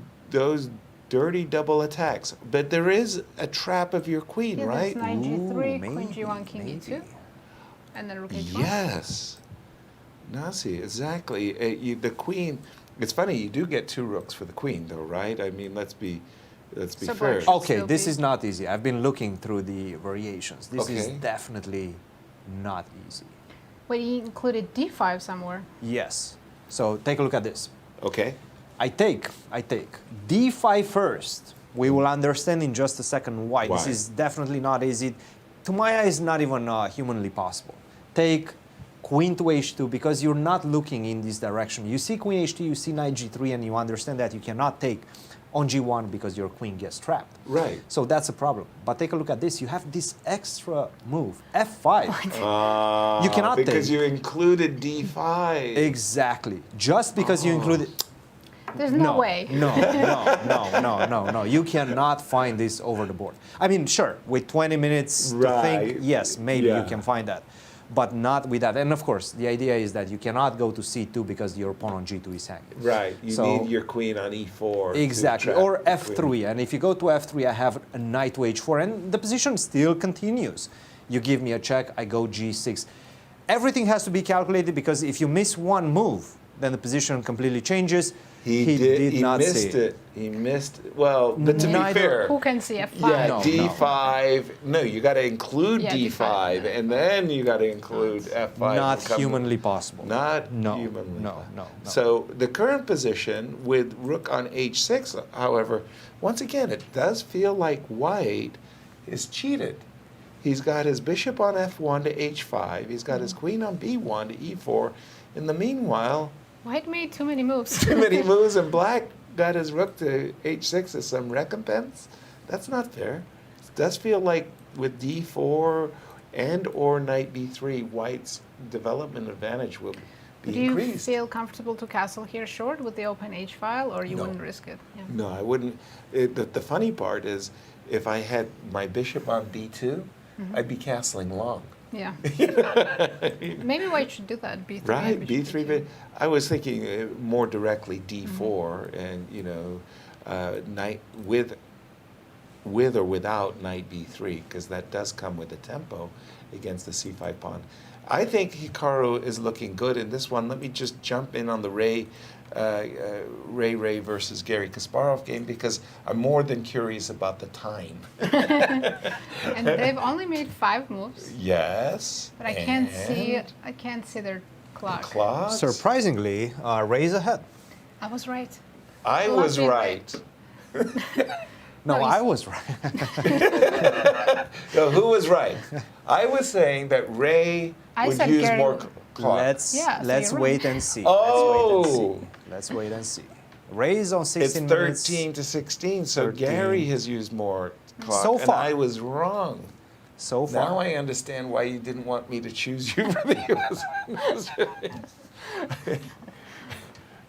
Speaker 4: dirty double attacks. But there is a trap of your queen,
Speaker 3: Yeah,
Speaker 4: right?
Speaker 3: that's knight g3, queen
Speaker 5: maybe,
Speaker 3: g1, king e2.
Speaker 5: maybe.
Speaker 3: And then rook h1.
Speaker 4: Yes. Nazi, exactly. The queen. It's funny. You do get two rooks for the queen, though, right? I mean, let's be
Speaker 3: So
Speaker 4: fair.
Speaker 3: Black should
Speaker 5: Okay,
Speaker 3: still
Speaker 5: this
Speaker 3: be-
Speaker 5: is not easy. I've been looking through the variations. This is
Speaker 4: Okay.
Speaker 5: definitely not easy.
Speaker 3: But he included d5 somewhere.
Speaker 5: Yes. So take a look at this.
Speaker 4: Okay.
Speaker 5: I take d5 first. We will understand in just a second why. This
Speaker 4: Why?
Speaker 5: is definitely not easy. To my eyes, not even humanly possible. Take queen to h2 because you're not looking in this direction. You see queen h2, you see knight g3, and you understand that you cannot take on g1 because your queen gets trapped.
Speaker 4: Right.
Speaker 5: So that's a problem. But take a look at this. You have this extra move, f5. You cannot
Speaker 4: because
Speaker 5: take.
Speaker 4: you included d5.
Speaker 5: Exactly. Just because you included.
Speaker 3: There's no way.
Speaker 5: No. You cannot find this over the board. I mean, sure, with 20 minutes to
Speaker 4: Right.
Speaker 5: think, yes, maybe
Speaker 4: Yeah.
Speaker 5: you can find that. But not with that. And of course, the idea is that you cannot go to c2 because your pawn on g2 is hanging.
Speaker 4: Right. You
Speaker 5: So-
Speaker 4: need your queen on e4. to
Speaker 5: Exactly.
Speaker 4: trap
Speaker 5: Or
Speaker 4: the
Speaker 5: f3.
Speaker 4: queen.
Speaker 5: And if you go to f3, I have a knight to h4. And the position still continues. You give me a check, I go g6. Everything has to be calculated because if you miss one move, then the position completely changes.
Speaker 4: He
Speaker 5: not
Speaker 4: missed
Speaker 5: see
Speaker 4: it. He missed. Well, but to be
Speaker 5: Neither-
Speaker 4: fair,
Speaker 3: Who can see f5?
Speaker 4: yeah,
Speaker 5: No,
Speaker 4: d5. No, you got to include
Speaker 3: Yeah,
Speaker 4: d5,
Speaker 3: D5,
Speaker 4: and then you got to include f5.
Speaker 5: Not
Speaker 4: to come-
Speaker 5: humanly possible.
Speaker 4: Not
Speaker 5: No,
Speaker 4: humanly.
Speaker 5: no.
Speaker 4: So the current position with rook on h6, however, once again, it does feel like white is cheated. He's got his bishop on f1 to h5. He's got his queen on b1 to e4. In the meanwhile,
Speaker 3: White made too many moves.
Speaker 4: too many moves, and black got his rook to h6 as some recompense. That's not fair. It does feel like with d4 and or knight b3, white's development advantage will
Speaker 3: Do you feel comfortable to castle here short with the open H file, or you wouldn't risk it? Yeah.
Speaker 4: No, I wouldn't. The funny part is, if I had my bishop on b2, I'd be castling long.
Speaker 3: Yeah. Maybe white should do that. B3.
Speaker 4: Right, b3. I was thinking more directly d4, and knight with or without knight b3, because that does come with a tempo against the c5 pawn. I think Hikaru is looking good in this one. Let me just jump in on the Ray versus Garry Kasparov game, because I'm more than curious about the time.
Speaker 3: And they've only made 5 moves.
Speaker 4: Yes.
Speaker 3: But I can't see their clock.
Speaker 4: Clocks?
Speaker 5: Surprisingly, Ray's ahead.
Speaker 3: I was right.
Speaker 4: I was right.
Speaker 5: No, I was right.
Speaker 4: No, who was right? I was saying that Ray would use
Speaker 3: Garry.
Speaker 4: more clock.
Speaker 5: Let's wait and see.
Speaker 4: Oh.
Speaker 5: Let's wait and see. Ray's on 16
Speaker 4: It's
Speaker 5: minutes.
Speaker 4: 13 to 16, so
Speaker 5: 13.
Speaker 4: Garry has used more clock.
Speaker 5: So far.
Speaker 4: And I was wrong.
Speaker 5: So far.
Speaker 4: Now I understand why you didn't want me to choose you for the U.S.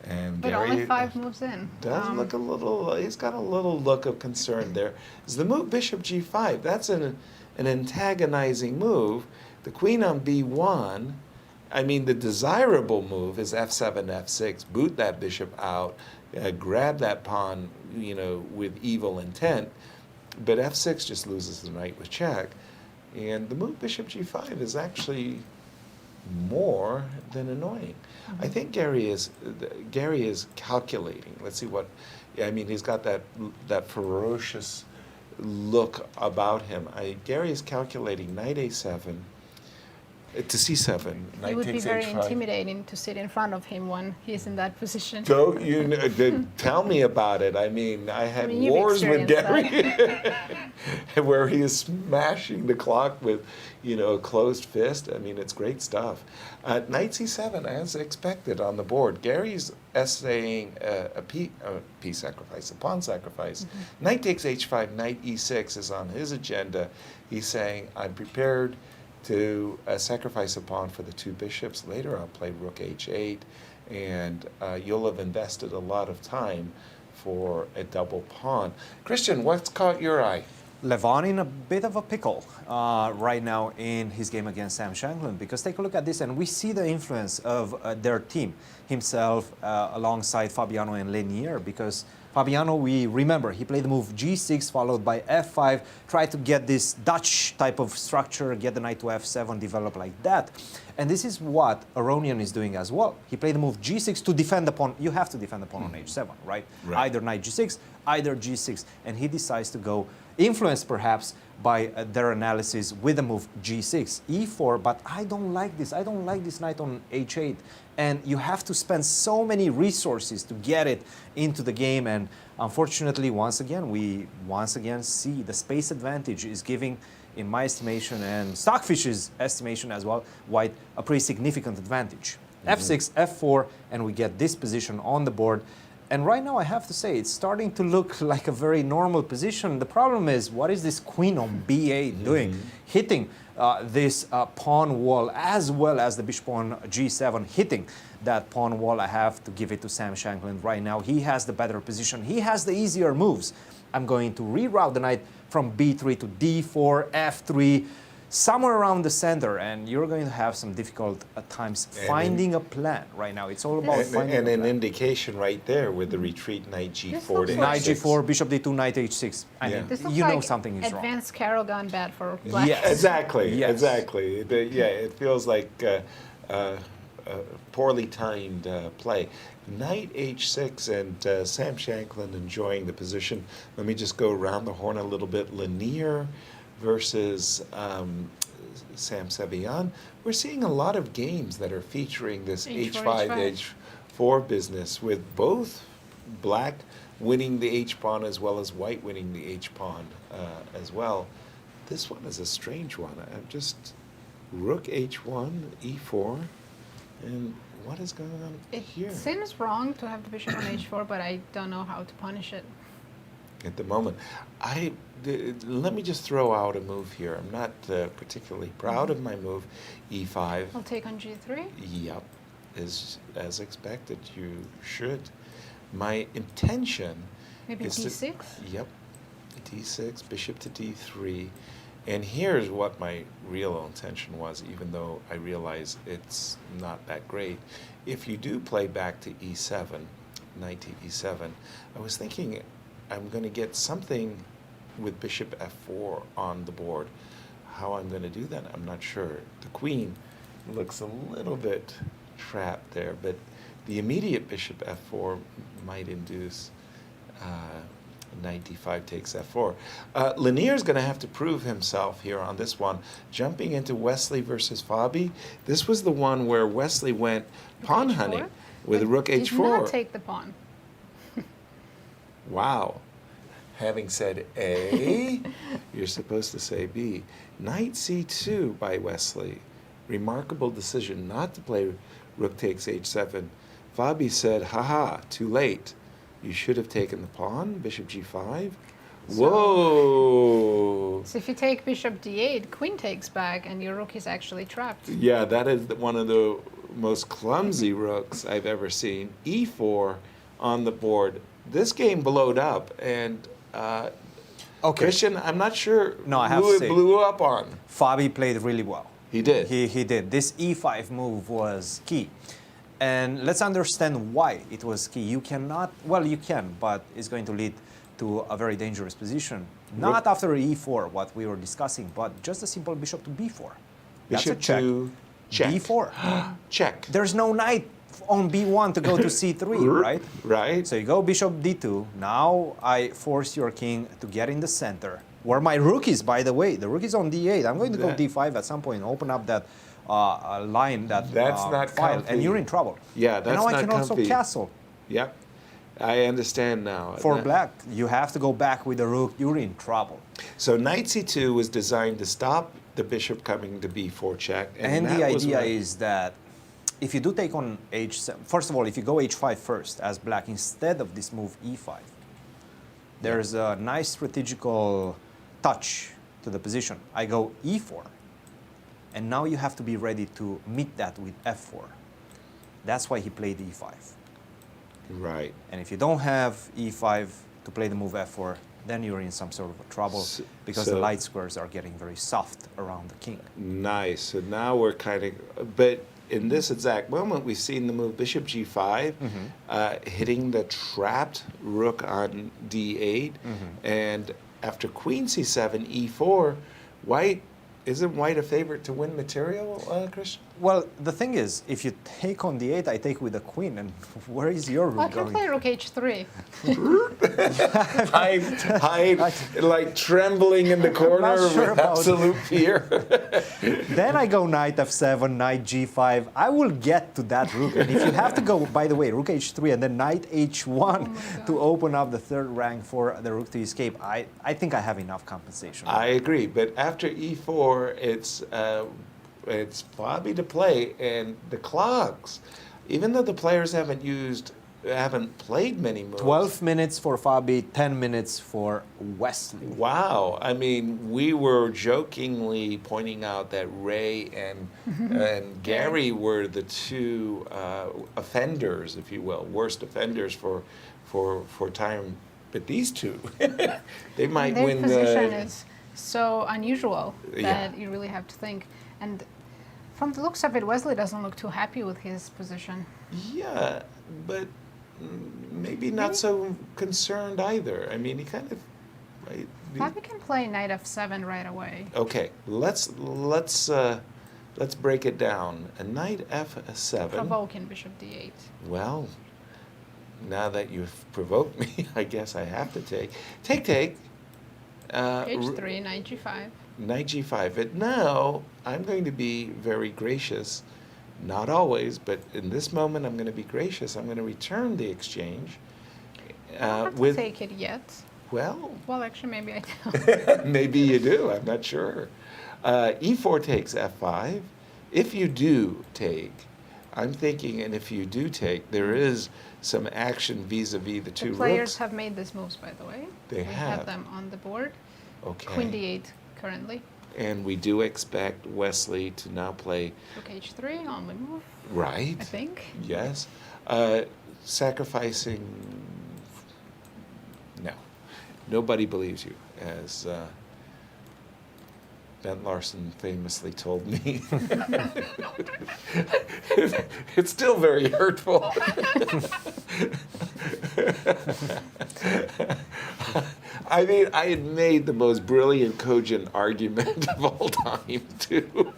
Speaker 4: And
Speaker 3: But
Speaker 4: Garry
Speaker 3: only 5 moves in.
Speaker 4: does look a little, he's got a little look of concern there. Is the move bishop g5, that's an antagonizing move. The queen on b1, I mean, the desirable move is f7, f6, boot that bishop out, grab that pawn, with evil intent. But f6 just loses the knight with check. And the move bishop g5 is actually more than annoying. I think Garry is calculating. Let's see what, he's got that ferocious look about him. Garry is calculating knight a7 to c7. Knight
Speaker 3: It would be
Speaker 4: takes
Speaker 3: very
Speaker 4: h5.
Speaker 3: intimidating to sit in front of him when he's in that position.
Speaker 4: Don't you tell me about it. I had
Speaker 3: you've
Speaker 4: wars with
Speaker 3: experienced
Speaker 4: Garry where he is smashing the clock with, a closed fist. It's great stuff. Knight c7, as expected on the board. Gary's essaying a piece sacrifice, a pawn sacrifice. Knight takes h5, knight e6 is on his agenda. He's saying, I'm prepared to sacrifice a pawn for the 2 bishops. Later I'll play rook h8, and you'll have invested a lot of time for a double pawn. Cristian, what's caught your eye?
Speaker 5: Levon in a bit of a pickle right now in his game against Sam Shankland, because take a look at this and we see the influence of their team, himself alongside Fabiano and Leinier, because Fabiano, we remember, he played the move g6 followed by f5, tried to get this Dutch type of structure, get the knight to f7, develop like that. And this is what Aronian is doing as well. He played the move g6 to defend the pawn. You have to defend the pawn on h7, right? Either knight g6, either g6. And he decides to go, influenced perhaps by their analysis with the move g6, e4, but I don't like this. I don't like this knight on h8. And you have to spend so many resources to get it into the game. And unfortunately, once again, we see the space advantage is giving, in my estimation and Stockfish's estimation as well, white a pretty significant advantage. f6, f4, and we get this position on the board. And right now, I have to say, it's starting to look like a very normal position. The problem is, what is this queen on b8 doing? Hitting this pawn wall, as well as the bishop on g7, hitting that pawn wall. I have to give it to Sam Shankland right now. He has the better position. He has the easier moves. I'm going to reroute the knight from b3 to d4, f3, somewhere around the center, and you're going to have some difficult at times finding a plan right now. It's all about finding a plan.
Speaker 4: And an indication right there with the retreat knight g4 to
Speaker 5: knight
Speaker 4: h6.
Speaker 5: g4, bishop d2, knight h6. I mean,
Speaker 3: This looks
Speaker 5: you know
Speaker 3: like
Speaker 5: something is wrong.
Speaker 3: advanced Carol gone bad for black.
Speaker 5: Yes.
Speaker 4: Exactly,
Speaker 5: Yes.
Speaker 4: exactly. It feels like poorly timed play. Knight h6 and Sam Shankland enjoying the position. Let me just go around the horn a little bit. Leinier versus Sam Sevian. We're seeing a lot of games that are featuring this h5, h4 business, with both black winning the h-pawn as well as white winning the h-pawn as well. This one is a strange one. I'm just rook h1, e4, and what is going on here?
Speaker 3: It seems wrong to have the bishop on h4, but I don't know how to punish it.
Speaker 4: At the moment, let me just throw out a move here. I'm not particularly proud of my move, e5.
Speaker 3: I'll take on g3.
Speaker 4: Yep. is as expected. You should. My intention
Speaker 3: Maybe
Speaker 4: is
Speaker 3: d6?
Speaker 4: Yep. d6, bishop to d3. And here's what my real intention was, even though I realize it's not that great. If you do play back to e7, knight to e7, I was thinking I'm going to get something with bishop f4 on the board. How I'm going to do that, I'm not sure. The queen looks a little bit trapped there, but the immediate bishop f4 might induce knight d5 takes f4. Leinier's going to have to prove himself here on this one. Jumping into Wesley versus Fabi, this was the one where Wesley went pawn hunting with rook h4.
Speaker 3: Did not take the pawn.
Speaker 4: Wow. Having said A, you're supposed to say B. Knight c2 by Wesley. Remarkable decision not to play rook takes h7. Fabi said, haha, too late. You should have taken the pawn, bishop g5. Whoa!
Speaker 3: So if you take bishop d8, queen takes back, and your rook is actually trapped.
Speaker 4: Yeah, that is one of the most clumsy rooks I've ever seen. e4 on the board. This game blowed up, and
Speaker 5: Okay.
Speaker 4: Cristian, I'm not sure
Speaker 5: who
Speaker 4: it blew up on.
Speaker 5: Fabi played really well.
Speaker 4: He did.
Speaker 5: He did. This e5 move was key. And let's understand why it was key. You cannot, well, you can, but it's going to lead to a very dangerous position. Not after e4, what we were discussing, but just a simple bishop to b4. That's
Speaker 4: Bishop
Speaker 5: a check.
Speaker 4: to check.
Speaker 5: b4.
Speaker 4: Check.
Speaker 5: There's no knight on b1 to go to c3, right?
Speaker 4: Right.
Speaker 5: So you go bishop d2. Now I force your king to get in the center, where my rook is, by the way. The rook is on d8. I'm going to go d5 at some point, open up that line, that
Speaker 4: That's not
Speaker 5: file,
Speaker 4: comfy.
Speaker 5: and you're in trouble.
Speaker 4: Yeah, that's
Speaker 5: and now
Speaker 4: not
Speaker 5: I can
Speaker 4: comfy.
Speaker 5: also castle.
Speaker 4: Yep. I understand now.
Speaker 5: For black, you have to go back with the rook. You're in trouble.
Speaker 4: So knight c2 was designed to stop the bishop coming to b4 check.
Speaker 5: And
Speaker 4: that
Speaker 5: the
Speaker 4: was
Speaker 5: idea
Speaker 4: what-
Speaker 5: is that if you do take on h7, first of all, if you go h5 first as black instead of this move e5, there's a nice strategical touch to the position. I go e4, and now you have to be ready to meet that with f4. That's why he played e5.
Speaker 4: Right.
Speaker 5: And if you don't have e5 to play the move f4, then you're in some sort of trouble because the light squares are getting very soft around the king.
Speaker 4: Nice. So now we're kind of, but in this exact moment, we've seen the move bishop g5, hitting the trapped rook on d8, and after queen c7, e4, isn't white a favorite to win material, Cristian?
Speaker 5: Well, the thing is, if you take on d8, I take with the queen, and where is your rook
Speaker 3: I can
Speaker 5: going?
Speaker 3: play rook h3.
Speaker 4: hide, like trembling in the corner
Speaker 5: Not sure
Speaker 4: with
Speaker 5: about
Speaker 4: absolute fear.
Speaker 5: Then I go knight f7, knight g5. I will get to that rook. And if you have to go, by the way, rook h3 and then knight h1 to open up the third rank for the rook to escape, I think I have enough compensation.
Speaker 4: I agree, but after e4, it's Fabi to play, and the clocks, even though the players haven't played many moves.
Speaker 5: 12 minutes for Fabi, 10 minutes for Wesley.
Speaker 4: Wow. I mean, we were jokingly pointing out that Ray and Garry were the two offenders, if you will, worst offenders for time. But these two, they might
Speaker 3: Their
Speaker 4: win
Speaker 3: position
Speaker 4: the...
Speaker 3: is so unusual that you really have to think. And from the looks of it, Wesley doesn't look too happy with his position.
Speaker 4: Yeah, but maybe not so concerned either. I mean, he kind of... Right,
Speaker 3: Fabi can play knight f7 right away.
Speaker 4: okay, let's break it down. A knight f7.
Speaker 3: Provoking bishop d8.
Speaker 4: Well, now that you've provoked me, I guess I have to take. Take.
Speaker 3: h3, knight g5.
Speaker 4: Knight g5. But now I'm going to be very gracious. Not always, but in this moment I'm going to be gracious. I'm going to return the exchange.
Speaker 3: I don't have to take it yet.
Speaker 4: Well,
Speaker 3: Actually, maybe I do.
Speaker 4: maybe you do. I'm not sure. E4 takes f5. If you do take, I'm thinking, and if you do take, there is some action vis-a-vis the two
Speaker 3: The players
Speaker 4: rooks.
Speaker 3: have made these moves, by the way.
Speaker 4: They
Speaker 3: We
Speaker 4: have.
Speaker 3: have them on the board.
Speaker 4: Okay.
Speaker 3: Queen d8 currently.
Speaker 4: And we do expect Wesley to now play.
Speaker 3: Rook h3 on the move.
Speaker 4: Right.
Speaker 3: I think.
Speaker 4: Yes. Sacrificing. No. Nobody believes you, as Ben Larson famously told me. It's still very hurtful. I mean, I had made the most brilliant, cogent argument of all time, too.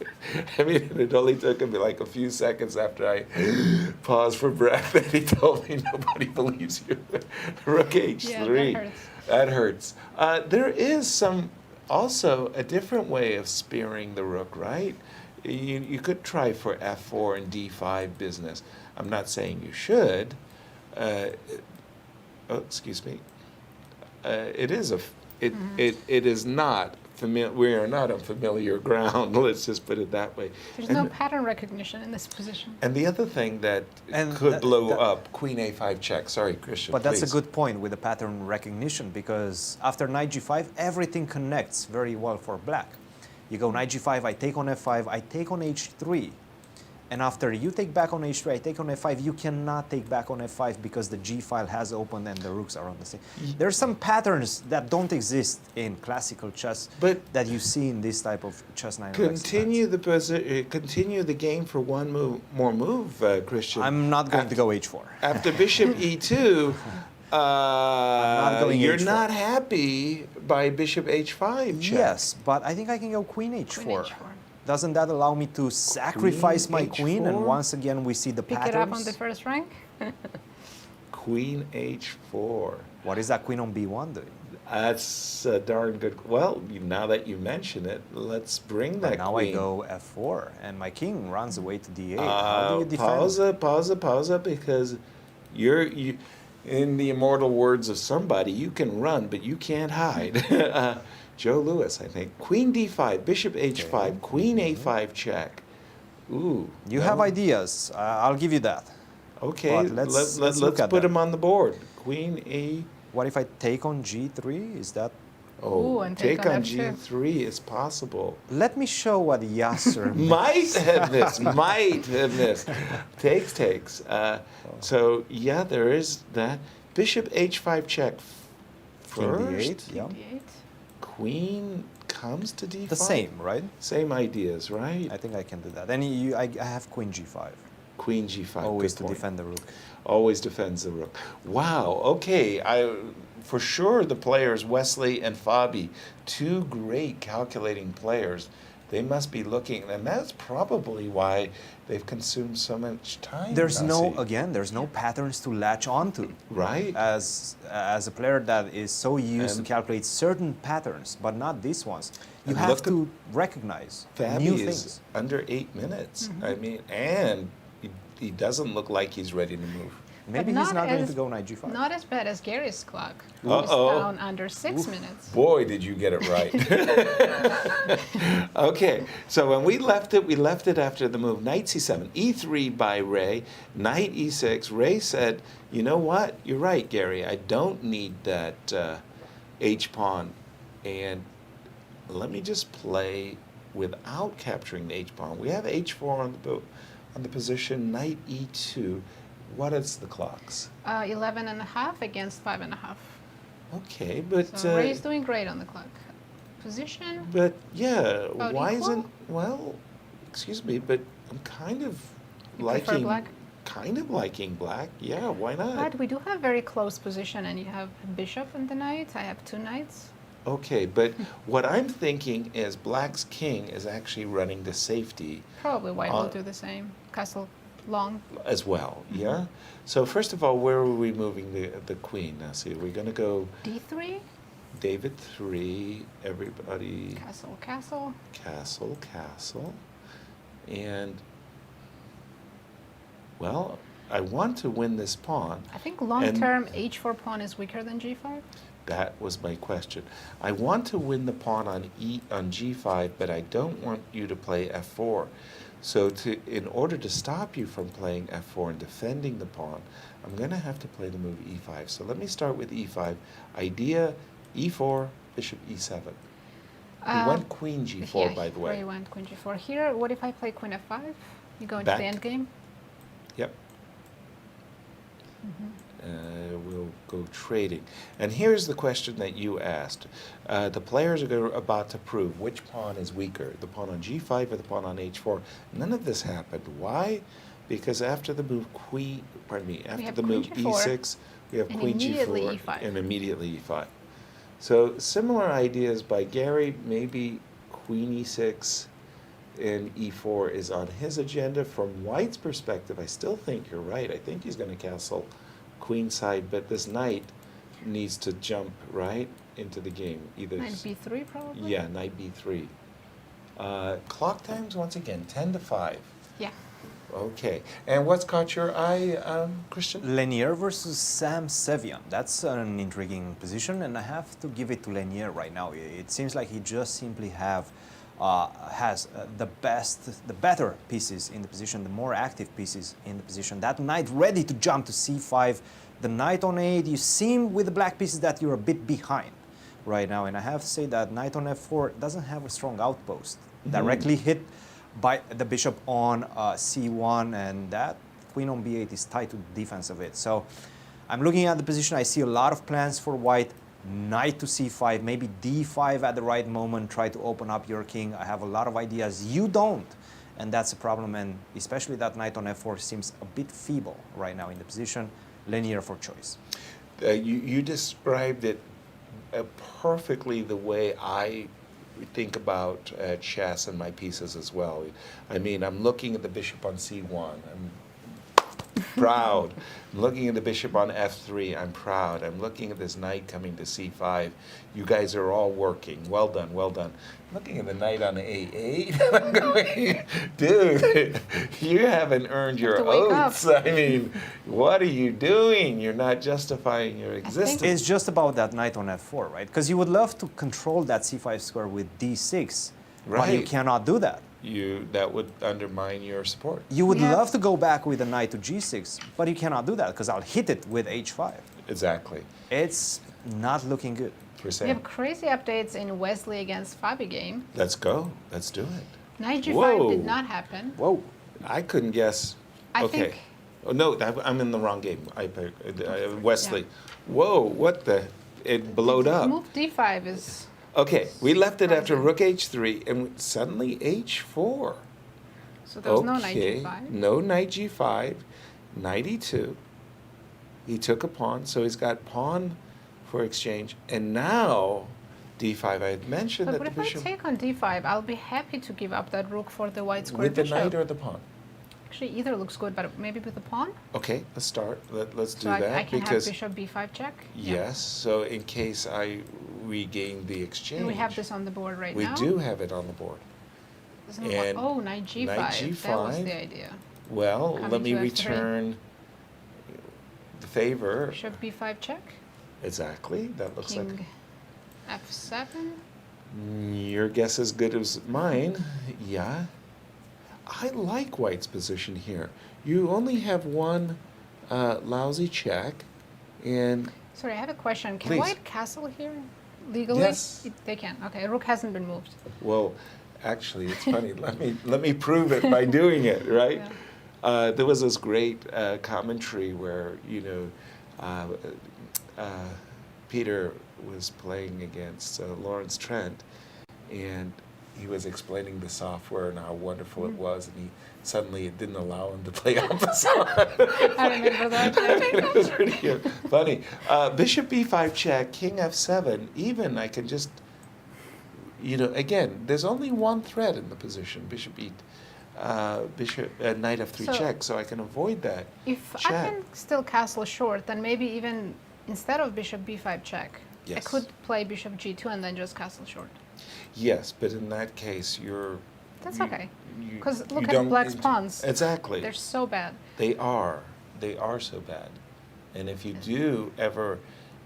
Speaker 4: I mean, it only took him like a few seconds after I paused for breath that he told me nobody believes you. Rook h3.
Speaker 3: Yeah,
Speaker 4: that hurts. There is also a different way of spearing the rook, right? You could try for f4 and d5 business. I'm not saying you should. Excuse me. It is not familiar. We are not on familiar ground. Let's just put it that way.
Speaker 3: There's no pattern recognition in this position.
Speaker 4: And the other thing that could blow up, Queen a5 check. Sorry, Christian.
Speaker 5: But that's
Speaker 4: please.
Speaker 5: a good point with the pattern recognition, because after knight g5, everything connects very well for black. You go knight g5, I take on f5, I take on h3. And after you take back on h3, I take on f5, you cannot take back on f5 because the g file has opened and the rooks are on the same. There's some patterns that don't exist in classical chess,
Speaker 4: but
Speaker 5: that you see in this type of chess 9.
Speaker 4: Continue the game for one more move, Christian.
Speaker 5: I'm not going to go h4.
Speaker 4: After bishop e2, you're
Speaker 5: h4.
Speaker 4: not happy by bishop h5 check.
Speaker 5: Yes, but I think I can go queen h4.
Speaker 3: Queen h4.
Speaker 5: Doesn't that allow me to sacrifice my queen? And once again, we see the
Speaker 3: Pick
Speaker 5: patterns.
Speaker 3: it up on the first rank.
Speaker 4: Queen h4.
Speaker 5: What is that queen on b1 doing?
Speaker 4: That's a darn good. Well, now that you mention it, let's bring that
Speaker 5: Now
Speaker 4: queen.
Speaker 5: I go f4, and my king runs away to d8. How do you defend?
Speaker 4: Pause, because you, in the immortal words of somebody, you can run, but you can't hide. Joe Louis, I think. Queen d5, bishop h5,
Speaker 5: Okay.
Speaker 4: queen a5 check. Ooh.
Speaker 5: You have ideas. I'll give you that.
Speaker 4: Okay,
Speaker 5: But let's look at
Speaker 4: put
Speaker 5: them.
Speaker 4: them on the board. Queen a.
Speaker 5: What if I take on g3? Is that?
Speaker 4: Oh,
Speaker 3: Ooh, and
Speaker 4: take
Speaker 3: take on
Speaker 4: on
Speaker 3: f2.
Speaker 4: g3 is possible.
Speaker 5: Let me show what Yasser
Speaker 4: Might have missed. Takes. So yeah, there is that. Bishop h5 check
Speaker 5: King
Speaker 4: first.
Speaker 5: d8. Yeah.
Speaker 3: D8.
Speaker 4: Queen comes to d5.
Speaker 5: The same, right?
Speaker 4: Same ideas, right?
Speaker 5: I think I can do that. And I have queen g5.
Speaker 4: Queen g5.
Speaker 5: Always
Speaker 4: good
Speaker 5: to
Speaker 4: point.
Speaker 5: defend the rook.
Speaker 4: Always defends the rook. Wow. Okay. For sure, the players Wesley and Fabi, two great calculating players. They must be looking, and that's probably why they've consumed so much time.
Speaker 5: There's
Speaker 4: Nasi.
Speaker 5: there's no patterns to latch onto.
Speaker 4: Right.
Speaker 5: As a player that is so used to
Speaker 4: And-
Speaker 5: calculate certain patterns, but not these ones, you
Speaker 4: And
Speaker 5: have
Speaker 4: look
Speaker 5: to recognize
Speaker 4: Fabi
Speaker 5: new
Speaker 4: is
Speaker 5: things.
Speaker 4: under 8 minutes. I mean, and he doesn't look like he's ready to move.
Speaker 5: Maybe
Speaker 3: But
Speaker 5: he's not going
Speaker 3: as-
Speaker 5: to go knight g5.
Speaker 3: Not as bad as Garry's clock, who was
Speaker 4: Uh-oh.
Speaker 3: down under 6 minutes.
Speaker 4: Boy, did you get it right. Okay, so when we left it after the move. Knight c7, e3 by Ray, knight e6. Ray said, you know what? You're right, Garry. I don't need that h-pawn. And let me just play without capturing the h-pawn. We have h4 on the position, knight e2. What is the clocks?
Speaker 3: 11 and a half against 5 and a half.
Speaker 4: Okay, but...
Speaker 3: So Ray's doing great on the clock. Position.
Speaker 4: But yeah,
Speaker 3: About
Speaker 4: why
Speaker 3: equal?
Speaker 4: isn't excuse me, but I'm kind of
Speaker 3: You prefer black?
Speaker 4: liking black. Yeah, why not?
Speaker 3: But we do have very close position, and you have bishop and the knight. I have 2 knights.
Speaker 4: Okay, but what I'm thinking is black's king is actually running to safety
Speaker 3: Probably white will do the same. Castle long.
Speaker 4: as well. Yeah. So first of all, where are we moving the queen? Now, see, we're going to go
Speaker 3: D3.
Speaker 4: David 3. Everybody
Speaker 3: Castle, castle.
Speaker 4: castle, and well, I want to win this pawn.
Speaker 3: I think long term h4 pawn is weaker than g5.
Speaker 4: That was my question. I want to win the pawn on g5, but I don't want you to play f4. So in order to stop you from playing f4 and defending the pawn, I'm going to have to play the move e5. So let me start with e5. Idea e4, bishop e7. He went queen g4,
Speaker 3: yeah,
Speaker 4: by the way.
Speaker 3: He went queen g4. Here, what if I play queen f5? You go into
Speaker 4: Back.
Speaker 3: the end game?
Speaker 4: Yep. We'll go trading. And here's the question that you asked. The players are about to prove which pawn is weaker, the pawn on g5 or the pawn on h4. None of this happened. Why? Because after the move after the move e6, we have queen g4
Speaker 3: e5.
Speaker 4: and immediately e5. So similar ideas by Garry, maybe queen e6 and e4 is on his agenda. From White's perspective, I still think you're right. I think he's going to castle queenside, but this knight needs to jump right into the game. Either
Speaker 3: Knight b3 probably?
Speaker 4: Yeah, knight b3. Clock times, once again, 10 to 5.
Speaker 3: Yeah.
Speaker 4: Okay. And what's caught your eye, Christian?
Speaker 5: Leinier versus Sevian. That's an intriguing position, and I have to give it to Leinier right now. It seems like he just simply has the better pieces in the position, the more active pieces in the position. That knight ready to jump to c5, the knight on 8. You seem with the black pieces that you're a bit behind right now, and I have to say that knight on f4 doesn't have a strong outpost. Directly hit by the bishop on c1, and that queen on b8 is tied to the defense of it. So I'm looking at the position. I see a lot of plans for White. Knight to c5, maybe d5 at the right moment, try to open up your king. I have a lot of ideas. You don't, and that's a problem, and especially that knight on f4 seems a bit feeble right now in the position. Leinier for choice.
Speaker 4: You described it perfectly the way I think about chess and my pieces as well. I mean, I'm looking at the bishop on c1. I'm proud. I'm looking at the bishop on f3. I'm proud. I'm looking at this knight coming to c5. You guys are all working. Well done, well done. I'm looking at the knight on a8. I'm going, dude, you haven't earned your oats. I mean, what are you doing? You're not justifying your existence.
Speaker 5: It's just about that knight on f4, right? Because you would love to control that c5 square with d6, but you cannot do that.
Speaker 4: That would undermine your support.
Speaker 5: You would love to go back with a knight to g6, but you cannot do that because I'll hit it with h5.
Speaker 4: Exactly.
Speaker 5: It's not looking good.
Speaker 3: We have crazy updates in Wesley against Fabi game.
Speaker 4: Let's go. Let's do it.
Speaker 3: Knight g5 did not happen.
Speaker 5: Whoa.
Speaker 4: I couldn't guess.
Speaker 3: I
Speaker 4: okay.
Speaker 3: think.
Speaker 4: Oh, no, I'm in the wrong game. Wesley. Yeah. Whoa, what the? It blowed up.
Speaker 3: Move d5 is...
Speaker 4: Okay, we left it after rook h3, and suddenly h4.
Speaker 3: So there's no knight g5?
Speaker 4: No knight g5, knight e2. He took a pawn, so he's got pawn for exchange. And now d5, I had mentioned that the bishop...
Speaker 3: But if I take on d5, I'll be happy to give up that rook for the white square
Speaker 4: bishop. With the knight or the pawn?
Speaker 3: Actually, either looks good, but maybe with the pawn?
Speaker 4: Okay, let's start. Let's do
Speaker 3: that.
Speaker 4: I
Speaker 3: can have bishop b5 check?
Speaker 4: Yes, so in case I regain the exchange.
Speaker 3: And we have this on the board right now?
Speaker 4: We do have it on the board.
Speaker 3: And knight g5.
Speaker 4: Knight g5.
Speaker 3: That was the idea.
Speaker 4: Well, let me return the favor.
Speaker 3: Bishop b5 check?
Speaker 4: Exactly, that looks like...
Speaker 3: King f7?
Speaker 4: Your guess is good as mine, yeah. I like White's position here. You only have one lousy check, and...
Speaker 3: Sorry, I have a question. Can
Speaker 4: Please.
Speaker 3: White castle here legally?
Speaker 4: Yes.
Speaker 3: They can. Okay, rook hasn't been moved.
Speaker 4: Well, actually, it's funny. let me prove it by doing it, right? Yeah. There was this great commentary where, Peter was playing against Lawrence Trent, and he was explaining the software and how wonderful it was, and suddenly it didn't allow him to play on the side.
Speaker 3: I remember that.
Speaker 4: I mean, it was pretty funny. Bishop b5 check, king f7, even I can just, again, there's only one threat in the position, knight f3 check, so I can avoid that.
Speaker 3: If
Speaker 4: check.
Speaker 3: I can still castle short, then maybe even instead of bishop b5 check, I could play bishop g2 and then just castle short.
Speaker 4: Yes, but in that case,
Speaker 3: That's okay. Because look at black's pawns.
Speaker 4: Exactly.
Speaker 3: They're so bad.
Speaker 4: They are. They are so bad. And if you do ever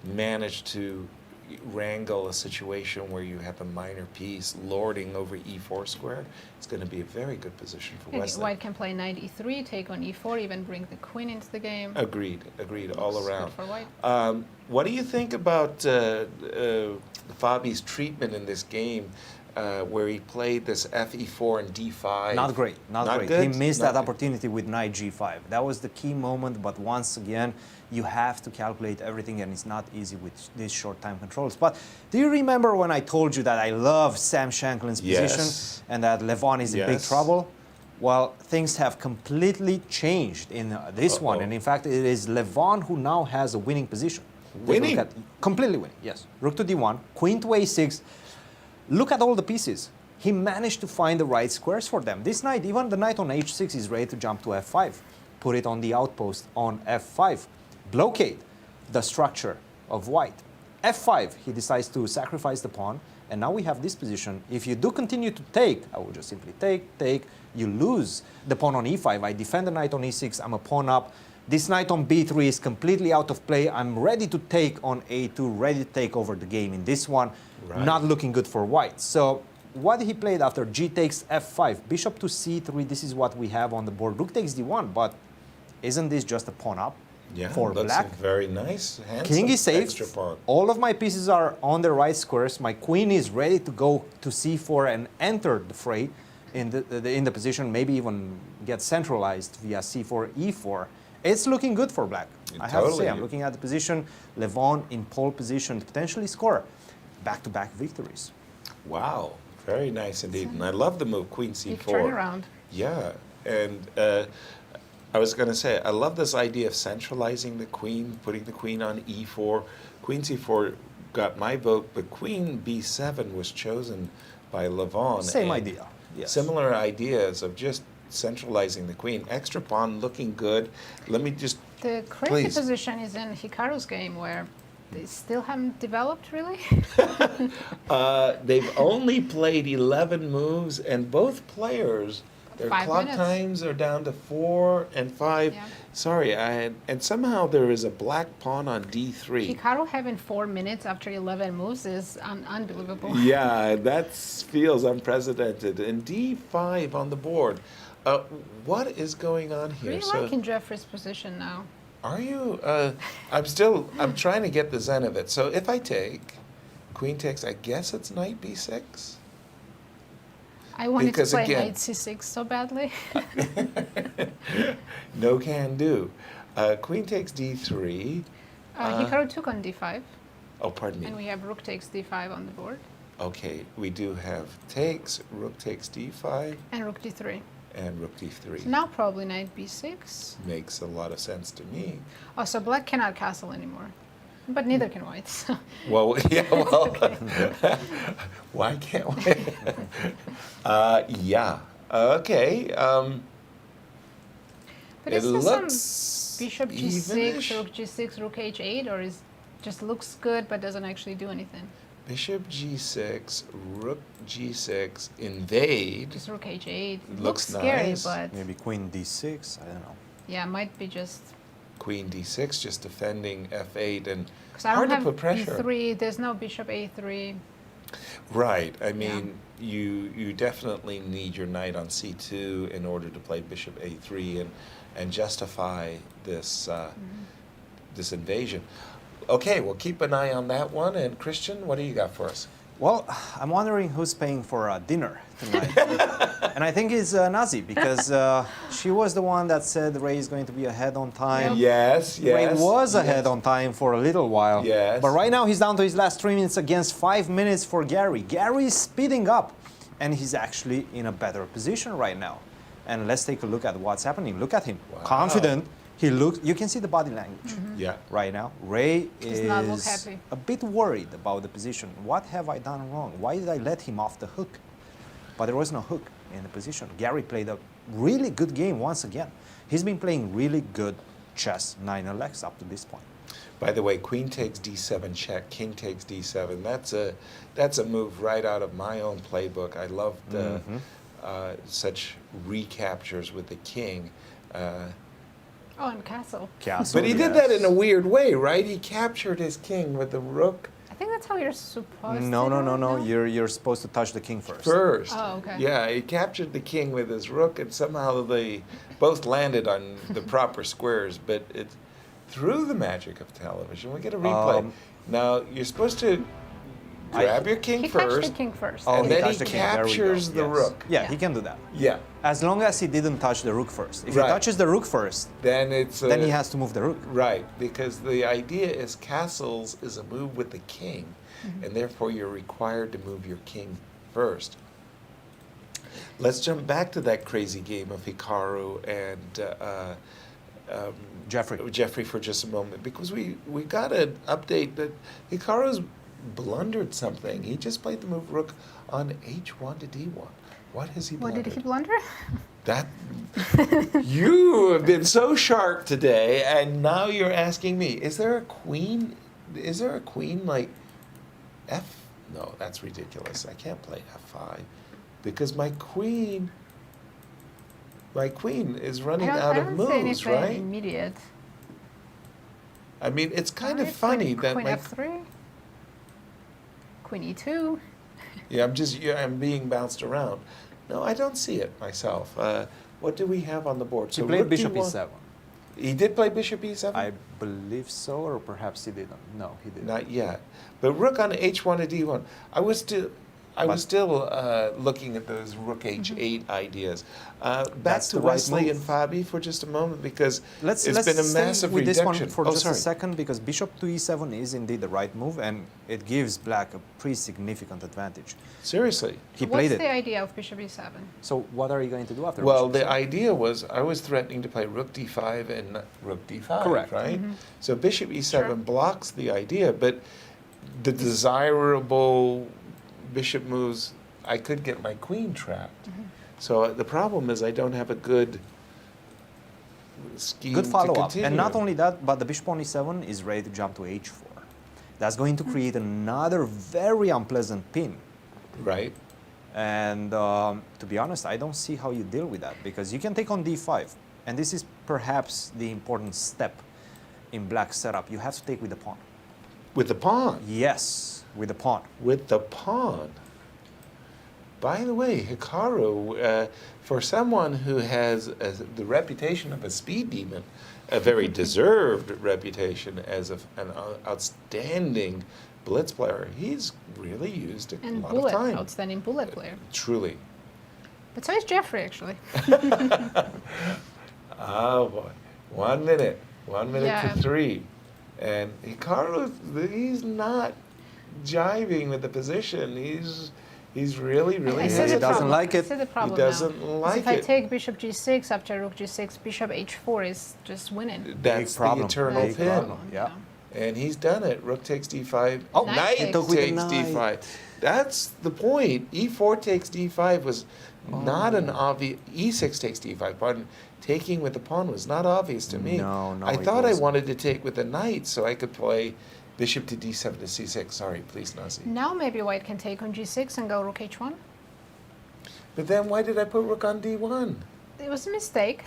Speaker 4: manage to wrangle a situation where you have a minor piece lording over e4 square, it's going to be a very good position for Wesley.
Speaker 3: White can play knight e3, take on e4, even bring the queen into the game.
Speaker 4: Agreed, all around.
Speaker 3: Good for White.
Speaker 4: What do you think about Fabi's treatment in this game? where he played this FE4 and D5.
Speaker 5: Not great, not great.
Speaker 4: Good?
Speaker 5: He missed
Speaker 4: Not
Speaker 5: that
Speaker 4: good.
Speaker 5: opportunity with knight G5. That was the key moment, but once again, you have to calculate everything, and it's not easy with these short time controls. But do you remember when I told you that I love Sam Shankland's position and that Levon is in big trouble? Well, things have completely changed in this one, and in fact, it is Levon who now has a winning position.
Speaker 4: Winning?
Speaker 5: Completely winning, yes. Rook to D1, queen to A6. Look at all the pieces. He managed to find the right squares for them. This knight, even the knight on H6 is ready to jump to F5. Put it on the outpost on F5. Blockade the structure of white. F5, he decides to sacrifice the pawn. And now we have this position. If you do continue to take, I will just simply take, you lose the pawn on E5. I defend the knight on E6, I'm a pawn up. This knight on B3 is completely out of play. I'm ready to take on A2, ready to take over the game in this one.
Speaker 4: Right.
Speaker 5: Not looking good for white. So what he played after G takes F5, bishop to C3, this is what we have on the board. Rook takes D1, but isn't this just a pawn up for
Speaker 4: that's
Speaker 5: black?
Speaker 4: Very nice. Handsome
Speaker 5: King is safe.
Speaker 4: extra pawn.
Speaker 5: All of my pieces are on the right squares. My queen is ready to go to C4 and enter the fray in the position, maybe even get centralized via C4, E4. It's looking good for black. I have to say, I'm looking at the position. Levon in pole position to potentially score back-to-back victories.
Speaker 4: Wow, very nice indeed. And I love the move, queen C4.
Speaker 3: Big turnaround.
Speaker 4: Yeah, and I was going to say, I love this idea of centralizing the queen, putting the queen on E4. Queen C4 got my vote, but queen B7 was chosen by Levon.
Speaker 5: Same idea, yes.
Speaker 4: Similar ideas of just centralizing the queen. Extra pawn looking good. Let me just,
Speaker 3: The crazy position is in Hikaru's game where they still haven't developed, really.
Speaker 4: They've only played 11 moves, and both players, their
Speaker 3: 5
Speaker 4: clock
Speaker 3: minutes.
Speaker 4: times are down to 4 and 5.
Speaker 3: Yeah.
Speaker 4: Sorry, and somehow there is a black pawn on D3.
Speaker 3: Hikaru having 4 minutes after 11 moves is unbelievable.
Speaker 4: Yeah, that feels unprecedented. And D5 on the board. What is going on here?
Speaker 3: Really liking Jeffrey's position now.
Speaker 4: Are you? I'm trying to get the zen of it. So if I take, queen takes, I guess it's knight B6?
Speaker 3: I wanted
Speaker 4: Because
Speaker 3: to play
Speaker 4: again-
Speaker 3: knight C6 so badly.
Speaker 4: No can do. Queen takes D3.
Speaker 3: Hikaru took on D5,
Speaker 4: Oh, pardon
Speaker 3: and
Speaker 4: me.
Speaker 3: we have rook takes D5 on the board,
Speaker 4: Okay, we do have takes, rook takes D5,
Speaker 3: and rook D3.
Speaker 4: and rook D3.
Speaker 3: Now probably knight B6.
Speaker 4: Makes a lot of sense to me.
Speaker 3: Oh, so black cannot castle anymore. But neither can white. So.
Speaker 4: Well, yeah, well, why can't we? Yeah, okay.
Speaker 3: But
Speaker 4: It
Speaker 3: is this
Speaker 4: looks
Speaker 3: some bishop
Speaker 4: even-ish.
Speaker 3: G6, rook G6, rook H8, or is just looks good but doesn't actually do anything?
Speaker 4: Bishop G6, rook G6, invade.
Speaker 3: Just rook H8.
Speaker 4: Looks
Speaker 3: scary,
Speaker 4: nice.
Speaker 3: but
Speaker 5: Maybe queen D6, I don't know.
Speaker 3: yeah, might be just
Speaker 4: Queen D6, just defending F8, and
Speaker 3: because I
Speaker 4: hard
Speaker 3: don't
Speaker 4: to
Speaker 3: have
Speaker 4: put pressure.
Speaker 3: B3. There's no bishop A3.
Speaker 4: Right. I mean, you definitely need your knight on C2 in order to play bishop A3 and justify this this invasion. Okay, we'll keep an eye on that one. And Christian, what do you got for us?
Speaker 5: Well, I'm wondering who's paying for dinner tonight. And I think it's Nazi, because she was the one that said Ray is going to be ahead on time.
Speaker 4: Yes,
Speaker 5: Ray
Speaker 4: yes.
Speaker 5: was
Speaker 4: yes.
Speaker 5: ahead on time for a little while.
Speaker 4: Yes.
Speaker 5: But right now he's down to his last 3 minutes against 5 minutes for Garry. Garry is speeding up, and he's actually in a better position right now. And let's take a look at what's happening. Look at him,
Speaker 4: Wow.
Speaker 5: confident. He looks. You can see the body language
Speaker 4: Yeah.
Speaker 5: right now. Ray
Speaker 3: Does not look
Speaker 5: is
Speaker 3: happy.
Speaker 5: a bit worried about the position. What have I done wrong? Why did I let him off the hook? But there was no hook in the position. Garry played a really good game once again. He's been playing really good chess, 9LX up to this point.
Speaker 4: By the way, queen takes D7 check, king takes D7. That's a move right out of my own playbook. I loved such recaptures with the king.
Speaker 3: Oh, and castle.
Speaker 5: Castle,
Speaker 4: But he did that in a weird way, right? He captured his king with the rook
Speaker 3: I think that's how you're supposed to
Speaker 5: No, no,
Speaker 3: do
Speaker 5: no,
Speaker 3: it,
Speaker 5: no. You're supposed to touch the king first.
Speaker 4: first.
Speaker 3: Oh, okay.
Speaker 4: Yeah, he captured the king with his rook, and somehow they both landed on the proper squares. But it, through the magic of television, we get a replay. Now, you're supposed to grab your king
Speaker 3: He touched
Speaker 4: first,
Speaker 3: the king first.
Speaker 5: Oh,
Speaker 4: and then he
Speaker 5: touched the king. There we go.
Speaker 4: captures the
Speaker 5: Yes.
Speaker 4: rook.
Speaker 5: Yeah,
Speaker 3: Yeah.
Speaker 5: he can do that.
Speaker 4: Yeah.
Speaker 5: As long as he didn't touch the rook first. If
Speaker 4: Right.
Speaker 5: he touches the rook first,
Speaker 4: Then it's
Speaker 5: then he has to move the rook.
Speaker 4: right, because the idea is castles is a move with the king, and therefore you're required to move your king first. Let's jump back to that crazy game of Hikaru and Jeffery for just a moment, because we got an update that Hikaru's blundered something. He just played the move rook on h1 to d1. What has he
Speaker 3: What
Speaker 4: blundered?
Speaker 3: did he blunder?
Speaker 4: That you have been so sharp today, and now you're asking me: Is there a queen? Is there a queen like f? No, that's ridiculous. I can't play f5 because my queen is running out
Speaker 3: I
Speaker 4: of
Speaker 3: don't see
Speaker 4: moves,
Speaker 3: anything
Speaker 4: right?
Speaker 3: immediate.
Speaker 4: I mean, it's kind of
Speaker 3: Alright,
Speaker 4: funny that
Speaker 3: Queen
Speaker 4: my
Speaker 3: f3, Queen e2.
Speaker 4: I'm being bounced around. No, I don't see it myself. What do we have on the board?
Speaker 5: He played
Speaker 4: rook
Speaker 5: bishop
Speaker 4: d1.
Speaker 5: e7.
Speaker 4: He did play bishop e7.
Speaker 5: I believe so, or perhaps he didn't. No, he didn't.
Speaker 4: Not yet. But rook on h1 to d1. I was still looking at those rook h8 ideas. Back
Speaker 5: That's
Speaker 4: to
Speaker 5: the right
Speaker 4: Wesley
Speaker 5: move.
Speaker 4: and Fabi for just a moment, because
Speaker 5: Let's
Speaker 4: it's been a
Speaker 5: stay
Speaker 4: massive
Speaker 5: with this
Speaker 4: reduction.
Speaker 5: one for
Speaker 4: Oh,
Speaker 5: just
Speaker 4: sorry.
Speaker 5: a second, because bishop to e7 is indeed the right move, and it gives black a pretty significant advantage.
Speaker 4: Seriously.
Speaker 5: He played
Speaker 3: What's the
Speaker 5: it.
Speaker 3: idea of bishop e7?
Speaker 5: So what are you going to do after
Speaker 4: Well,
Speaker 5: bishop
Speaker 4: the
Speaker 5: e7?
Speaker 4: idea was I was threatening to play rook d5 and rook d5,
Speaker 5: Correct.
Speaker 4: right? So bishop e7
Speaker 3: Sure.
Speaker 4: blocks the idea, but the desirable bishop moves, I could get my queen trapped. So the problem is I don't have a good scheme
Speaker 5: Good
Speaker 4: to
Speaker 5: follow-up.
Speaker 4: continue.
Speaker 5: And not only that, but the bishop on e7 is ready to jump to h4. That's going to create another very unpleasant pin.
Speaker 4: Right.
Speaker 5: And to be honest, I don't see how you deal with that, because you can take on d5. And this is perhaps the important step in black setup. You have to take with the pawn.
Speaker 4: With the pawn.
Speaker 5: Yes, with the pawn.
Speaker 4: With the pawn. By the way, Hikaru, for someone who has the reputation of a speed demon, a very deserved reputation as an outstanding blitz player, he's really used a
Speaker 3: And
Speaker 4: lot
Speaker 3: bullet,
Speaker 4: of time.
Speaker 3: outstanding bullet player.
Speaker 4: Truly.
Speaker 3: But so is Jeffery, actually.
Speaker 4: Oh boy. 1 minute. 1 minute
Speaker 3: Yeah.
Speaker 4: to 3. And Hikaru, he's not jiving with the position. He's really
Speaker 3: I see
Speaker 5: He
Speaker 3: the
Speaker 5: doesn't
Speaker 3: problem.
Speaker 5: like
Speaker 3: I
Speaker 5: it.
Speaker 3: see the problem
Speaker 4: He doesn't
Speaker 3: now. 'Cause
Speaker 4: like
Speaker 3: if I
Speaker 4: it.
Speaker 3: take bishop g6 after rook g6, bishop h4 is just winning.
Speaker 4: That's the
Speaker 5: problem.
Speaker 4: eternal
Speaker 5: Big
Speaker 4: pin.
Speaker 5: problem. Yeah.
Speaker 4: And he's done it. Rook takes d5.
Speaker 5: Oh,
Speaker 3: Knight takes.
Speaker 5: Took with the
Speaker 4: takes
Speaker 5: knight.
Speaker 4: d5. That's the point. e4 takes d5 was not an obvious. e6 takes d5. Pardon. Taking with the pawn was not obvious to me.
Speaker 5: No,
Speaker 4: I
Speaker 5: it
Speaker 4: thought I
Speaker 5: wasn't.
Speaker 4: wanted to take with the knight so I could play bishop to d7 to c6. Sorry, please, Nazi.
Speaker 3: Now maybe white can take on g6 and go rook h1.
Speaker 4: But then why did I put rook on d1?
Speaker 3: It was a mistake.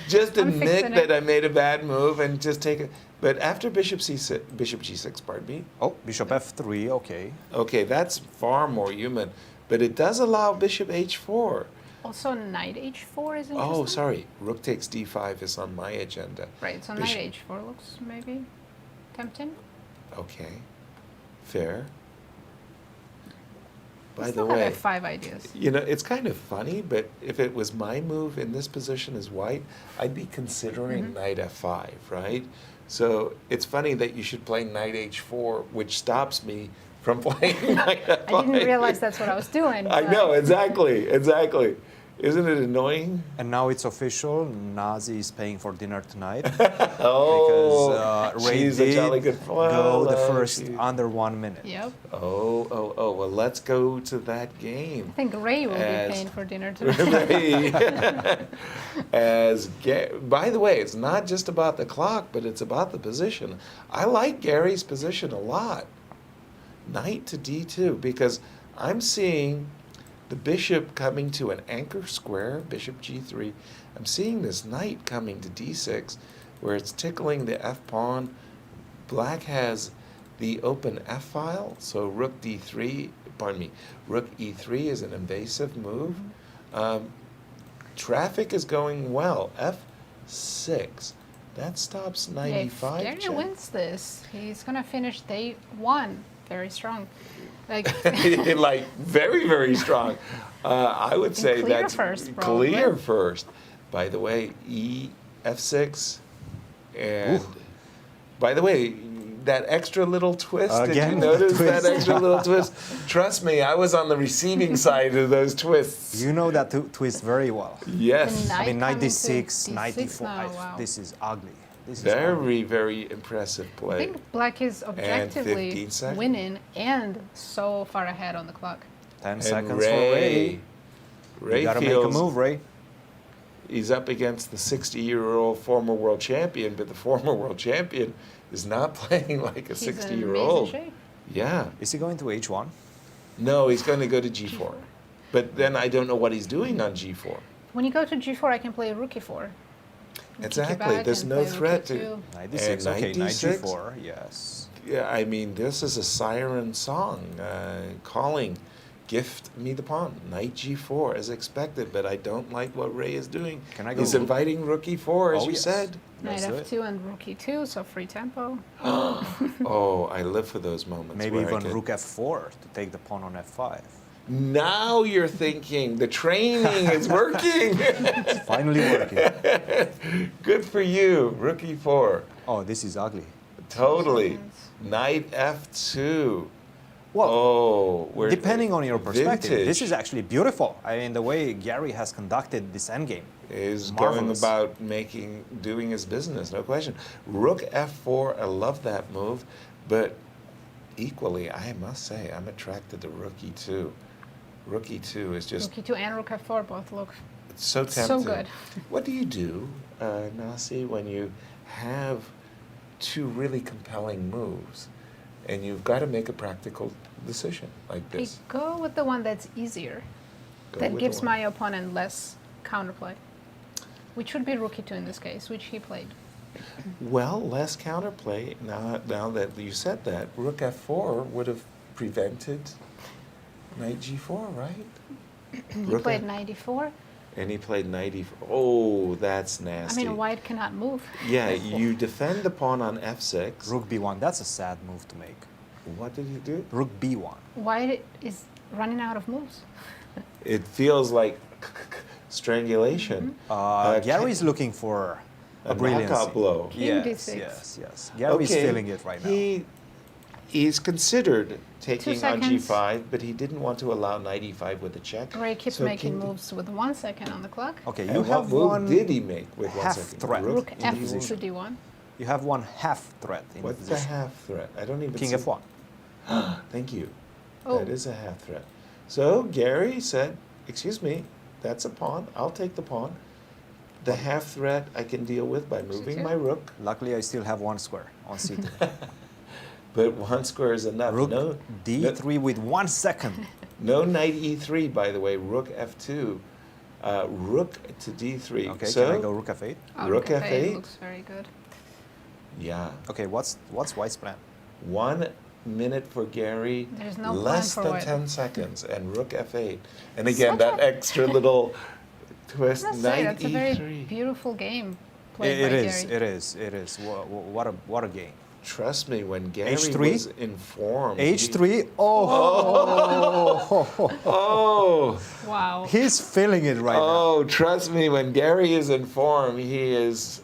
Speaker 4: Just
Speaker 3: I'm
Speaker 4: admit
Speaker 3: fixing
Speaker 4: that
Speaker 3: it.
Speaker 4: I made a bad move and just take it. But after bishop c6, bishop g6, pardon me.
Speaker 5: Oh, bishop f3, okay.
Speaker 4: Okay, that's far more human. But it does allow bishop h4.
Speaker 3: Also, knight h4 is interesting.
Speaker 4: Oh, sorry. Rook takes d5 is on my agenda.
Speaker 3: Right, so
Speaker 4: Bishop-
Speaker 3: knight h4 looks maybe tempting.
Speaker 4: Okay. Fair. By
Speaker 3: I
Speaker 4: the
Speaker 3: still
Speaker 4: way,
Speaker 3: have 5 ideas.
Speaker 4: you know, it's kind of funny, but if it was my move in this position as white, I'd be considering knight f5, right? So it's funny that you should play knight h4, which stops me from playing knight f5.
Speaker 3: I didn't realize that's what I was doing.
Speaker 4: I
Speaker 3: but-
Speaker 4: know, exactly, exactly. Isn't it annoying?
Speaker 5: And now it's official. Nazi is paying for dinner tonight.
Speaker 4: Oh,
Speaker 5: because Ray
Speaker 4: she's
Speaker 5: did
Speaker 4: a jolly good
Speaker 5: go the
Speaker 4: fellow.
Speaker 5: first
Speaker 4: She-
Speaker 5: under 1 minute.
Speaker 3: Yep.
Speaker 4: Oh, well, let's go to that game.
Speaker 3: I think Ray will
Speaker 4: As-
Speaker 3: be paying for dinner tonight.
Speaker 4: By the way, it's not just about the clock, but it's about the position. I like Garry's position a lot. Knight to d2, because I'm seeing the bishop coming to an anchor square, bishop g3. I'm seeing this knight coming to d6, where it's tickling the f pawn. Black has the open f file, so rook d3, pardon me, rook e3 is an invasive move. Traffic is going well. f6. That stops knight
Speaker 3: If
Speaker 4: e5.
Speaker 3: Garry
Speaker 4: check.
Speaker 3: wins this, he's going to finish day 1 very strong. Like,
Speaker 4: like very, very strong. I would say
Speaker 3: clear
Speaker 4: that's
Speaker 3: first, probably.
Speaker 4: clear first. By the way, F6, and by the way, that extra little twist. Did you notice that extra little twist? Trust me, I was on the receiving side of those twists.
Speaker 5: You know that twist very well.
Speaker 4: Yes.
Speaker 5: I mean, 96,
Speaker 3: D6
Speaker 5: 94.
Speaker 3: now, wow.
Speaker 5: This is ugly. This is
Speaker 4: Very, very impressive
Speaker 3: I
Speaker 4: play.
Speaker 3: think black is objectively
Speaker 4: 15 seconds.
Speaker 3: winning and so far ahead on the clock.
Speaker 5: 10
Speaker 4: And
Speaker 5: seconds for
Speaker 4: Ray
Speaker 5: Ray. You gotta make a
Speaker 4: feels
Speaker 5: move, Ray.
Speaker 4: he's up against the 60-year-old former world champion, but the former world champion is not playing like a
Speaker 3: He's in
Speaker 4: 60-year-old.
Speaker 3: amazing shape.
Speaker 4: Yeah.
Speaker 5: Is he going to H1?
Speaker 4: No, he's going to go to G4. But then I don't know what he's doing on G4.
Speaker 3: When you go to G4, I can play rook E4.
Speaker 4: Exactly. There's no threat to.
Speaker 5: 96,
Speaker 4: And
Speaker 5: okay,
Speaker 4: 96?
Speaker 5: 94, yes.
Speaker 4: Yeah, I mean, this is a siren song calling, gift me the pawn, knight G4 as expected, but I don't like what Ray is doing.
Speaker 5: Can I go
Speaker 4: He's
Speaker 5: rook?
Speaker 4: inviting rook E4, as
Speaker 5: Oh,
Speaker 4: you
Speaker 5: yes.
Speaker 4: said.
Speaker 3: Knight
Speaker 5: Let's do it.
Speaker 3: F2 and rook E2, so free tempo.
Speaker 4: Oh, I live for those moments.
Speaker 5: Maybe
Speaker 4: where I
Speaker 5: even
Speaker 4: can-
Speaker 5: rook F4 to take the pawn on F5.
Speaker 4: Now you're thinking the training is working.
Speaker 5: It's finally working.
Speaker 4: Good for you, rook E4.
Speaker 5: Oh, this is ugly.
Speaker 4: Totally. Knight F2.
Speaker 5: Well,
Speaker 4: Oh, we're
Speaker 5: depending on your perspective,
Speaker 4: vintage
Speaker 5: this is actually beautiful. I mean, the way Garry has conducted this endgame.
Speaker 4: is
Speaker 5: marvelous.
Speaker 4: going about doing his business, no question. Rook F4, I love that move, but equally, I must say, I'm attracted to rook E2. Rook E2 is just
Speaker 3: Rook E2 and rook F4 both look
Speaker 4: so tempting.
Speaker 3: so good.
Speaker 4: What do you do, Nasi, when you have two really compelling moves and you've got to make a practical decision like
Speaker 3: I
Speaker 4: this?
Speaker 3: go with the one that's easier,
Speaker 4: Go
Speaker 3: that
Speaker 4: with
Speaker 3: gives
Speaker 4: the one.
Speaker 3: my opponent less counterplay, which would be rook E2 in this case, which he played.
Speaker 4: Well, less counterplay. Now that you said that, rook F4 would have prevented knight G4, right?
Speaker 3: He
Speaker 4: Rook
Speaker 3: played
Speaker 4: F-
Speaker 3: knight E4.
Speaker 4: And he played knight E4. Oh, that's
Speaker 3: I
Speaker 4: nasty.
Speaker 3: mean, white cannot move.
Speaker 4: Yeah, you defend the pawn on F6.
Speaker 5: Rook B1, that's a sad move to make.
Speaker 4: What did you do?
Speaker 5: Rook B1.
Speaker 3: White is running out of moves.
Speaker 4: It feels like strangulation.
Speaker 5: Garry's looking for a
Speaker 4: a
Speaker 5: brilliancy.
Speaker 4: knockout blow.
Speaker 3: King
Speaker 5: Yes,
Speaker 3: D6.
Speaker 5: yes. Garry's feeling it right now.
Speaker 4: He's considered taking on
Speaker 3: seconds.
Speaker 4: G5, but he didn't want to allow knight E5 with a check.
Speaker 3: Ray keeps
Speaker 4: So
Speaker 3: making
Speaker 4: King D-
Speaker 3: moves with 1 second on the clock.
Speaker 5: Okay,
Speaker 4: And
Speaker 5: you
Speaker 4: what
Speaker 5: have
Speaker 4: move
Speaker 5: one
Speaker 4: did he make with 1
Speaker 5: half
Speaker 4: second?
Speaker 5: threat.
Speaker 3: Rook
Speaker 5: in the
Speaker 3: F
Speaker 5: position.
Speaker 3: to D1.
Speaker 5: You have one half threat in the
Speaker 4: What's the
Speaker 5: position.
Speaker 4: half threat? I don't even
Speaker 5: King
Speaker 4: see.
Speaker 5: F1.
Speaker 4: Thank you.
Speaker 3: Oh.
Speaker 4: That is a half threat. So Garry said, excuse me, that's a pawn. I'll take the pawn. The half threat I can deal with by moving
Speaker 3: C2.
Speaker 4: my rook,
Speaker 5: Luckily, I still have one square on C2.
Speaker 4: but one square is enough.
Speaker 5: Rook
Speaker 4: No,
Speaker 5: D3 with 1 second.
Speaker 4: no knight E3, by the way. Rook F2. Rook to D3.
Speaker 5: Okay,
Speaker 4: so,
Speaker 5: can I go Rook F8?
Speaker 3: Oh,
Speaker 4: Rook
Speaker 3: F8
Speaker 4: F8.
Speaker 3: looks very good.
Speaker 4: Yeah.
Speaker 5: Okay, what's White's plan?
Speaker 4: 1 minute for Garry,
Speaker 3: There's no plan
Speaker 4: less
Speaker 3: for
Speaker 4: than
Speaker 3: White.
Speaker 4: 10 seconds, and Rook F8. And again,
Speaker 3: Such
Speaker 4: that
Speaker 3: a-
Speaker 4: extra little twist,
Speaker 3: I must say,
Speaker 4: knight
Speaker 3: that's a very
Speaker 4: E3.
Speaker 3: beautiful game played
Speaker 5: It
Speaker 3: by
Speaker 5: is,
Speaker 3: Garry.
Speaker 5: it is. What a game.
Speaker 4: Trust me, when Garry
Speaker 5: H3?
Speaker 4: was informed.
Speaker 5: H3, oh,
Speaker 4: Oh,
Speaker 3: Wow.
Speaker 5: he's feeling it right now.
Speaker 4: oh, trust me, when Garry is informed, he is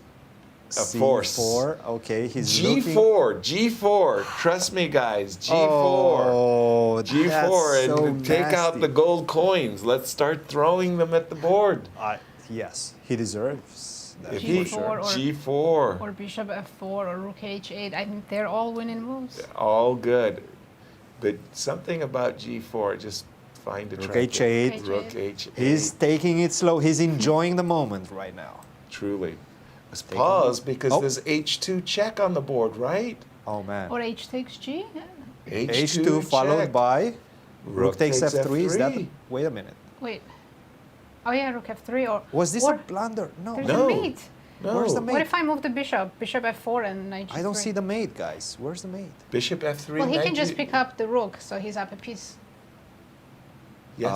Speaker 4: a force.
Speaker 5: C4, okay, he's looking.
Speaker 4: G4. Trust me, guys. G4.
Speaker 5: Oh,
Speaker 4: G4,
Speaker 5: that's
Speaker 4: and
Speaker 5: so
Speaker 4: take out
Speaker 5: nasty.
Speaker 4: the gold coins. Let's start throwing them at the board.
Speaker 5: Yes, he deserves that
Speaker 4: If
Speaker 5: for
Speaker 4: he,
Speaker 5: sure.
Speaker 3: G4
Speaker 4: G4.
Speaker 3: Or bishop F4 or rook H8. I think they're all winning moves.
Speaker 4: All good. But something about G4, just find
Speaker 5: Rook
Speaker 4: attractive.
Speaker 5: H8.
Speaker 4: Rook H8.
Speaker 5: He's taking it slow. He's enjoying the moment right now.
Speaker 4: Truly. Let's
Speaker 5: Taking
Speaker 4: pause
Speaker 5: it.
Speaker 4: because
Speaker 5: Oh.
Speaker 4: there's H2 check on the board, right?
Speaker 5: Oh man.
Speaker 3: Or H takes G.
Speaker 5: H2 followed
Speaker 4: check.
Speaker 5: by Rook takes F3. Is that?
Speaker 4: F3.
Speaker 5: Wait a minute.
Speaker 3: Wait. Oh yeah, rook F3 or.
Speaker 5: Was this
Speaker 3: or
Speaker 5: a blunder? No.
Speaker 3: There's
Speaker 4: No.
Speaker 3: a mate.
Speaker 4: No.
Speaker 5: Where's the
Speaker 3: What
Speaker 5: mate?
Speaker 3: if I move the bishop? Bishop F4 and knight G3.
Speaker 5: I don't see the mate, guys. Where's the mate?
Speaker 4: Bishop F3.
Speaker 3: Well, he
Speaker 4: knight
Speaker 3: can just
Speaker 4: G-
Speaker 3: pick up the rook, so he's up a piece.
Speaker 4: Yes.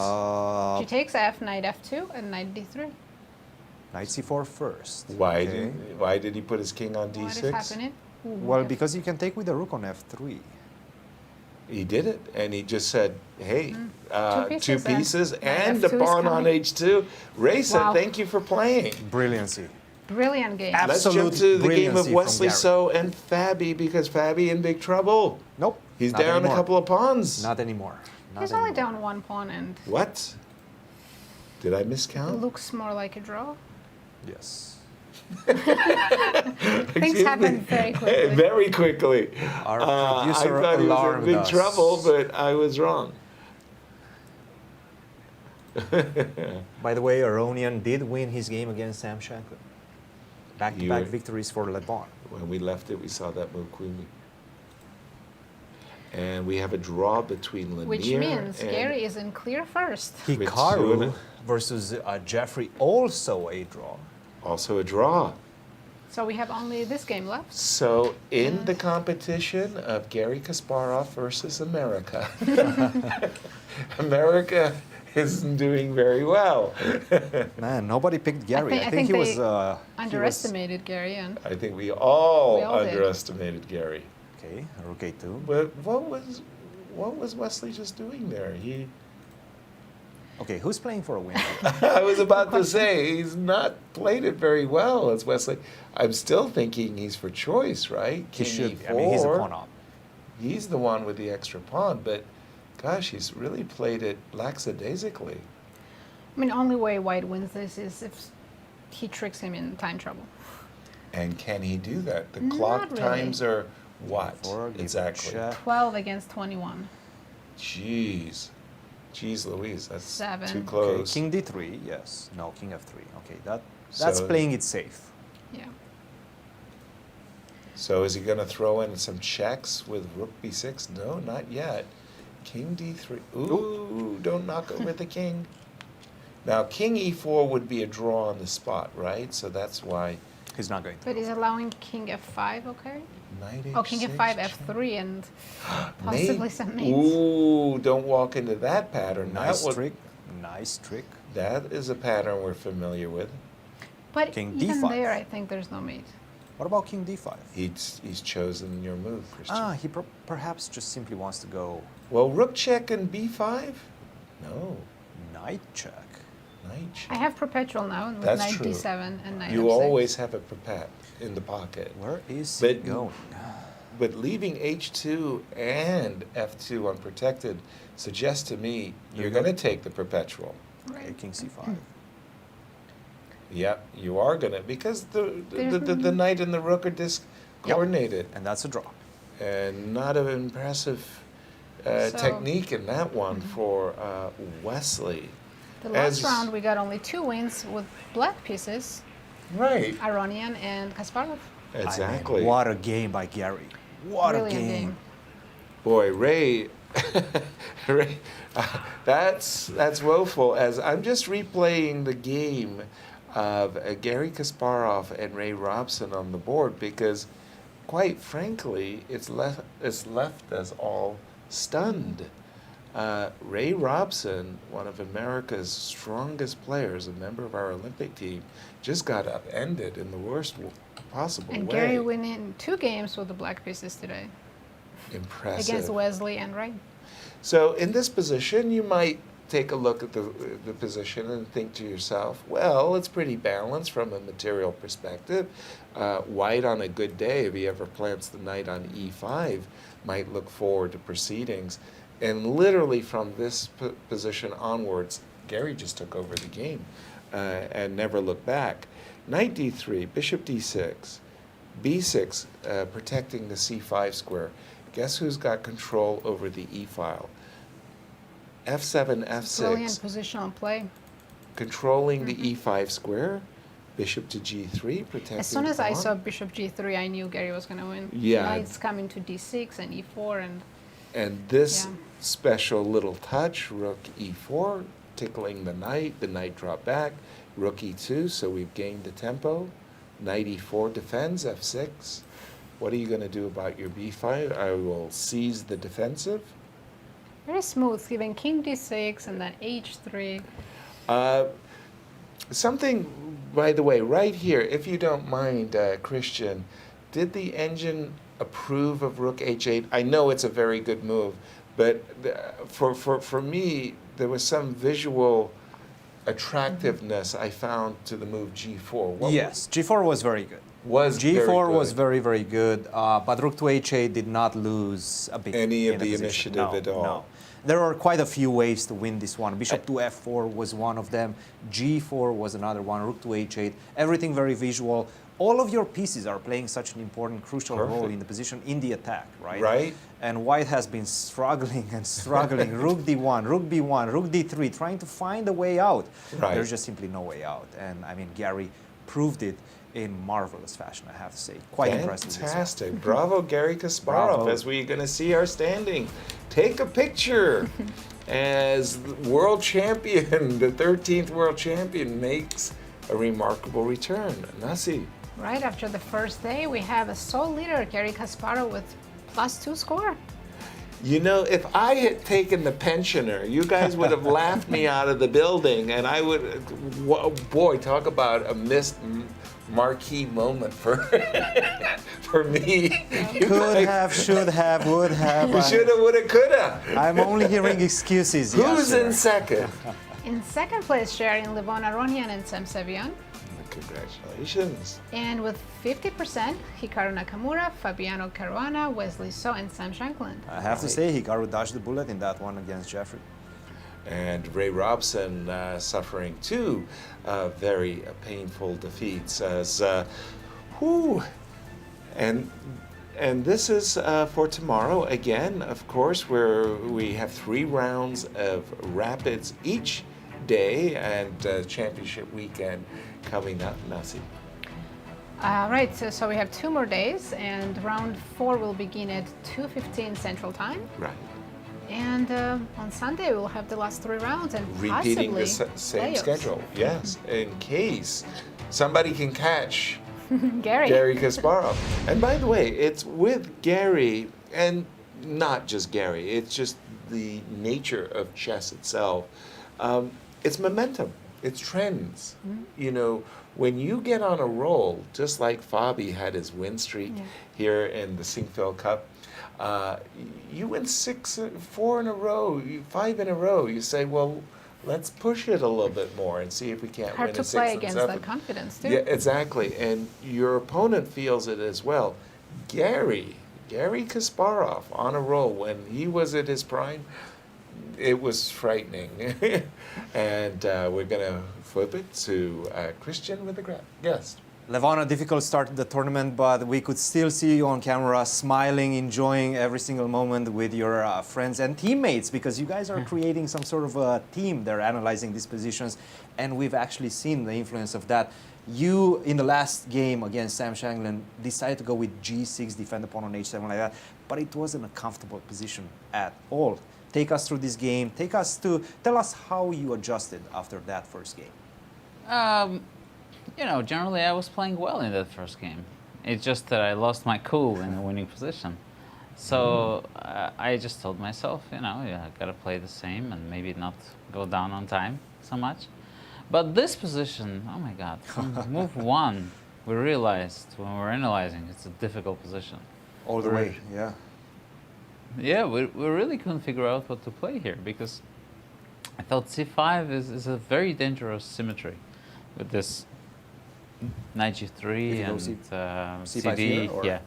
Speaker 3: G takes F, knight F2, and knight D3.
Speaker 5: Knight C4 first.
Speaker 4: why,
Speaker 5: Okay.
Speaker 4: why did he put his king on D6?
Speaker 3: What is happening? Ooh,
Speaker 5: Well,
Speaker 3: F-
Speaker 5: because you can take with the rook on F3.
Speaker 4: He did it, and he just said, hey, two
Speaker 3: pieces,
Speaker 4: pieces and
Speaker 3: F2
Speaker 4: the
Speaker 3: is
Speaker 4: pawn on
Speaker 3: coming.
Speaker 4: H2. Ray said,
Speaker 3: Wow.
Speaker 4: thank you for playing.
Speaker 5: Brilliancy.
Speaker 3: Brilliant game.
Speaker 5: Ab-
Speaker 4: Let's jump
Speaker 5: Absolute
Speaker 4: to the game of
Speaker 5: brilliancy from
Speaker 4: Wesley
Speaker 5: Garry.
Speaker 4: So and Fabi, because Fabi in big trouble.
Speaker 5: Nope.
Speaker 4: He's
Speaker 5: not
Speaker 4: down
Speaker 5: anymore.
Speaker 4: a couple of pawns.
Speaker 5: Not anymore. Not
Speaker 3: He's only
Speaker 5: anymore.
Speaker 3: down 1 pawn, and
Speaker 4: What? Did I
Speaker 3: it
Speaker 4: miscount?
Speaker 3: looks more like a draw.
Speaker 5: Yes.
Speaker 3: Things happen very quickly.
Speaker 4: Very quickly.
Speaker 5: Our
Speaker 4: I
Speaker 5: producer
Speaker 4: thought he was in
Speaker 5: alarmed
Speaker 4: big
Speaker 5: us.
Speaker 4: trouble, but I was wrong.
Speaker 5: By the way, Aronian did win his game against Sam Shankland. Back-to-back
Speaker 4: You-
Speaker 5: victories for Levon.
Speaker 4: When we left it, we saw that move queen. And we have a draw between Leinier
Speaker 3: Which means
Speaker 4: and
Speaker 3: Garry is in clear first.
Speaker 5: Hikaru
Speaker 4: two.
Speaker 5: versus Jeffery, also a draw.
Speaker 4: also a draw.
Speaker 3: So we have only this game left.
Speaker 4: So in the competition of Garry Kasparov versus America, America isn't doing very well.
Speaker 5: Man, nobody picked Garry.
Speaker 3: I think
Speaker 5: he was.
Speaker 3: they underestimated Garry, and
Speaker 4: I think we all
Speaker 3: did.
Speaker 4: underestimated Garry.
Speaker 5: Okay, rook a2.
Speaker 4: But what was Wesley just doing there? He
Speaker 5: Okay, who's playing for a win?
Speaker 4: I was about to say he's not played it very well as Wesley. I'm still thinking he's for choice, right?
Speaker 5: He
Speaker 4: King
Speaker 5: should.
Speaker 4: E4.
Speaker 5: I mean, he's a pawn up.
Speaker 4: He's the one with the extra pawn, but gosh, he's really played it lackadaisically.
Speaker 3: I mean, only way White wins this is if he tricks him in time trouble.
Speaker 4: And can he do that? The
Speaker 3: Not
Speaker 4: clock
Speaker 3: really.
Speaker 4: times are what?
Speaker 5: Four, give it a
Speaker 4: Exactly.
Speaker 5: check.
Speaker 3: 12 against 21.
Speaker 4: Jeez. Jeez Louise, that's
Speaker 3: 7.
Speaker 4: too
Speaker 5: Okay,
Speaker 4: close.
Speaker 5: king d3, yes. No, king f3. Okay, that's
Speaker 4: So-
Speaker 5: playing it safe.
Speaker 3: Yeah.
Speaker 4: So is he going to throw in some checks with rook b6? No, not yet. King d3. Ooh, don't knock over the king. Now, king e4 would be a draw on the spot, right? So that's why
Speaker 5: He's not going to.
Speaker 3: But is allowing king f5 okay?
Speaker 4: knight
Speaker 3: Oh, king
Speaker 4: h6,
Speaker 3: f5,
Speaker 4: check.
Speaker 3: f3, and possibly some mates.
Speaker 4: Ooh, don't walk into that pattern.
Speaker 5: Nice
Speaker 4: that would-
Speaker 5: trick. Nice trick.
Speaker 4: That is a pattern we're familiar with.
Speaker 3: But
Speaker 5: King
Speaker 3: even
Speaker 5: d5.
Speaker 3: there, I think there's no mate.
Speaker 5: What about king d5?
Speaker 4: He's chosen your move, Christian.
Speaker 5: He perhaps just simply wants to go
Speaker 4: Well, rook check and b5? No,
Speaker 5: knight check.
Speaker 4: knight check.
Speaker 3: I have perpetual now with
Speaker 4: That's
Speaker 3: knight
Speaker 4: true.
Speaker 3: d7 and knight
Speaker 4: You
Speaker 3: f6.
Speaker 4: always have a perpet in the pocket.
Speaker 5: Where is
Speaker 4: But-
Speaker 5: he going?
Speaker 4: But leaving h2 and f2 unprotected suggests to me you're going to take the perpetual.
Speaker 5: Okay, king c5.
Speaker 4: Yep, you are going to, because
Speaker 3: There's
Speaker 4: the knight and the rook are discoordinated.
Speaker 5: And that's a draw.
Speaker 4: And not an impressive
Speaker 3: So-
Speaker 4: technique in that one for Wesley.
Speaker 3: The last
Speaker 4: As-
Speaker 3: round, we got only 2 wins with black pieces,
Speaker 4: Right.
Speaker 3: Aronian and Kasparov.
Speaker 4: Exactly.
Speaker 5: I mean, what a game by Garry. What
Speaker 3: Brilliant
Speaker 5: a game.
Speaker 3: game.
Speaker 4: Boy, Ray, Ray, that's woeful. As I'm just replaying the game of Garry Kasparov and Ray Robson on the board because, quite frankly, it's left us all stunned. Ray Robson, one of America's strongest players, a member of our Olympic team, just got upended in the worst possible
Speaker 3: And
Speaker 4: way.
Speaker 3: Garry winning 2 games with the black pieces today
Speaker 4: Impressive.
Speaker 3: against Wesley and Ray.
Speaker 4: So in this position, you might take a look at the position and think to yourself, well, it's pretty balanced from a material perspective. White on a good day, if he ever plants the knight on e5, might look forward to proceedings. And literally from this position onwards, Garry just took over the game and never looked back. Knight d3, bishop d6, b6, protecting the c5 square. Guess who's got control over the e file? f7,
Speaker 3: Brilliant
Speaker 4: f6,
Speaker 3: positional play.
Speaker 4: controlling the e5 square. Bishop to g3, protecting
Speaker 3: As soon
Speaker 4: the
Speaker 3: as I
Speaker 4: pawn.
Speaker 3: saw bishop g3, I knew Garry was going to win.
Speaker 4: Yeah.
Speaker 3: Knights coming to d6 and e4, and
Speaker 4: And this
Speaker 3: Yeah.
Speaker 4: special little touch, rook e4, tickling the knight dropped back, rook e2, so we've gained the tempo. Knight e4 defends, f6. What are you going to do about your b5? I will seize the defensive.
Speaker 3: very smooth, giving king d6 and then h3.
Speaker 4: Something, by the way, right here, if you don't mind, Christian, did the engine approve of rook h8. I know it's a very good move, but for me, there was some visual attractiveness I found to the move g4.
Speaker 5: Yes, g4 was very good.
Speaker 4: G4
Speaker 5: was very, very good, but rook to h8 did not lose a bit
Speaker 4: any of the
Speaker 5: position.
Speaker 4: initiative at all.
Speaker 5: No. There are quite a few ways to win this one. Bishop to f4 was one of them. g4 was another one. Rook to h8. Everything very visual. All of your pieces are playing such an important, crucial role in the position in the attack, right?
Speaker 4: Right.
Speaker 5: And White has been struggling and struggling. Rook d1, rook b1, rook d3, trying to find a way out.
Speaker 4: Right.
Speaker 5: There's just simply no way out. And I mean, Garry proved it in marvelous fashion, I have to say. Quite impressive.
Speaker 4: Fantastic. Bravo, Garry Kasparov,
Speaker 5: Bravo.
Speaker 4: as we're going to see our standing. Take a picture as world champion, the 13th world champion, makes a remarkable return. Nazi.
Speaker 3: Right after the first day, we have a sole leader, Garry Kasparov, with +2 score.
Speaker 4: You know, if I had taken the pensioner, you guys would have laughed me out of the building, and I would, boy, talk about a missed marquee moment for for me.
Speaker 5: Could have, should have, would have.
Speaker 4: Shoulda, woulda, coulda.
Speaker 5: I'm only hearing excuses.
Speaker 4: Who's
Speaker 5: Yasser.
Speaker 4: in second?
Speaker 3: In second place, sharing Levon, Aronian, and Sevian.
Speaker 4: Congratulations.
Speaker 3: And with 50%, Hikaru Nakamura, Fabiano, Caruana, Wesley, and Shankland.
Speaker 5: I have to say, Hikaru dodged the bullet in that one against Jeffery.
Speaker 4: And Robson suffering two very painful defeats as and this is for tomorrow again, of course, where we have 3 rounds of rapids each day, and championship weekend coming up. Nasi.
Speaker 3: Right, so we have 2 more days, and round 4 will begin at 2:15 Central Time.
Speaker 4: Right.
Speaker 3: And on Sunday we'll have the last 3 rounds and
Speaker 4: Repeating
Speaker 3: possibly
Speaker 4: the same
Speaker 3: playoffs.
Speaker 4: schedule. Yes, in case somebody can catch
Speaker 3: Garry.
Speaker 4: Garry Kasparov. And by the way, it's with Garry, and not just Garry, it's just the nature of chess itself. It's momentum, it's trends. You know, when you get on a roll, just like Fabi had his win streak here in the Sinquefield Cup, you win 4 in a row, 5 in a row. You say, well, let's push it a little bit more and see if we can't
Speaker 3: Hard
Speaker 4: win
Speaker 3: to
Speaker 4: a 6
Speaker 3: play
Speaker 4: and
Speaker 3: against
Speaker 4: 7.
Speaker 3: that confidence too.
Speaker 4: Yeah, exactly. And your opponent feels it as well. Garry Kasparov on a roll, when he was at his prime, it was frightening. And we're going to flip it to Cristian with the guest.
Speaker 5: Levon, a difficult start to the tournament, but we could still see you on camera smiling, enjoying every single moment with your friends and teammates, because you guys are creating some sort of a team. They're analyzing these positions, and we've actually seen the influence of that. You, in the last game against Sam Shankland, decided to go with g6, defend the pawn on h7 like that, but it wasn't a comfortable position at all. Take us through this game. Tell us how you adjusted after that first game.
Speaker 9: You know, generally I was playing well in that first game. It's just that I lost my cool in the winning position. So I just told myself, you know, I gotta play the same and maybe not go down on time so much. But this position, oh my God, from move 1, we realized when we were analyzing, it's a difficult position.
Speaker 5: All the way, yeah.
Speaker 9: Yeah, we really couldn't figure out what to play here, because I thought c5 is a very dangerous symmetry with this knight g3 and cd. Yeah,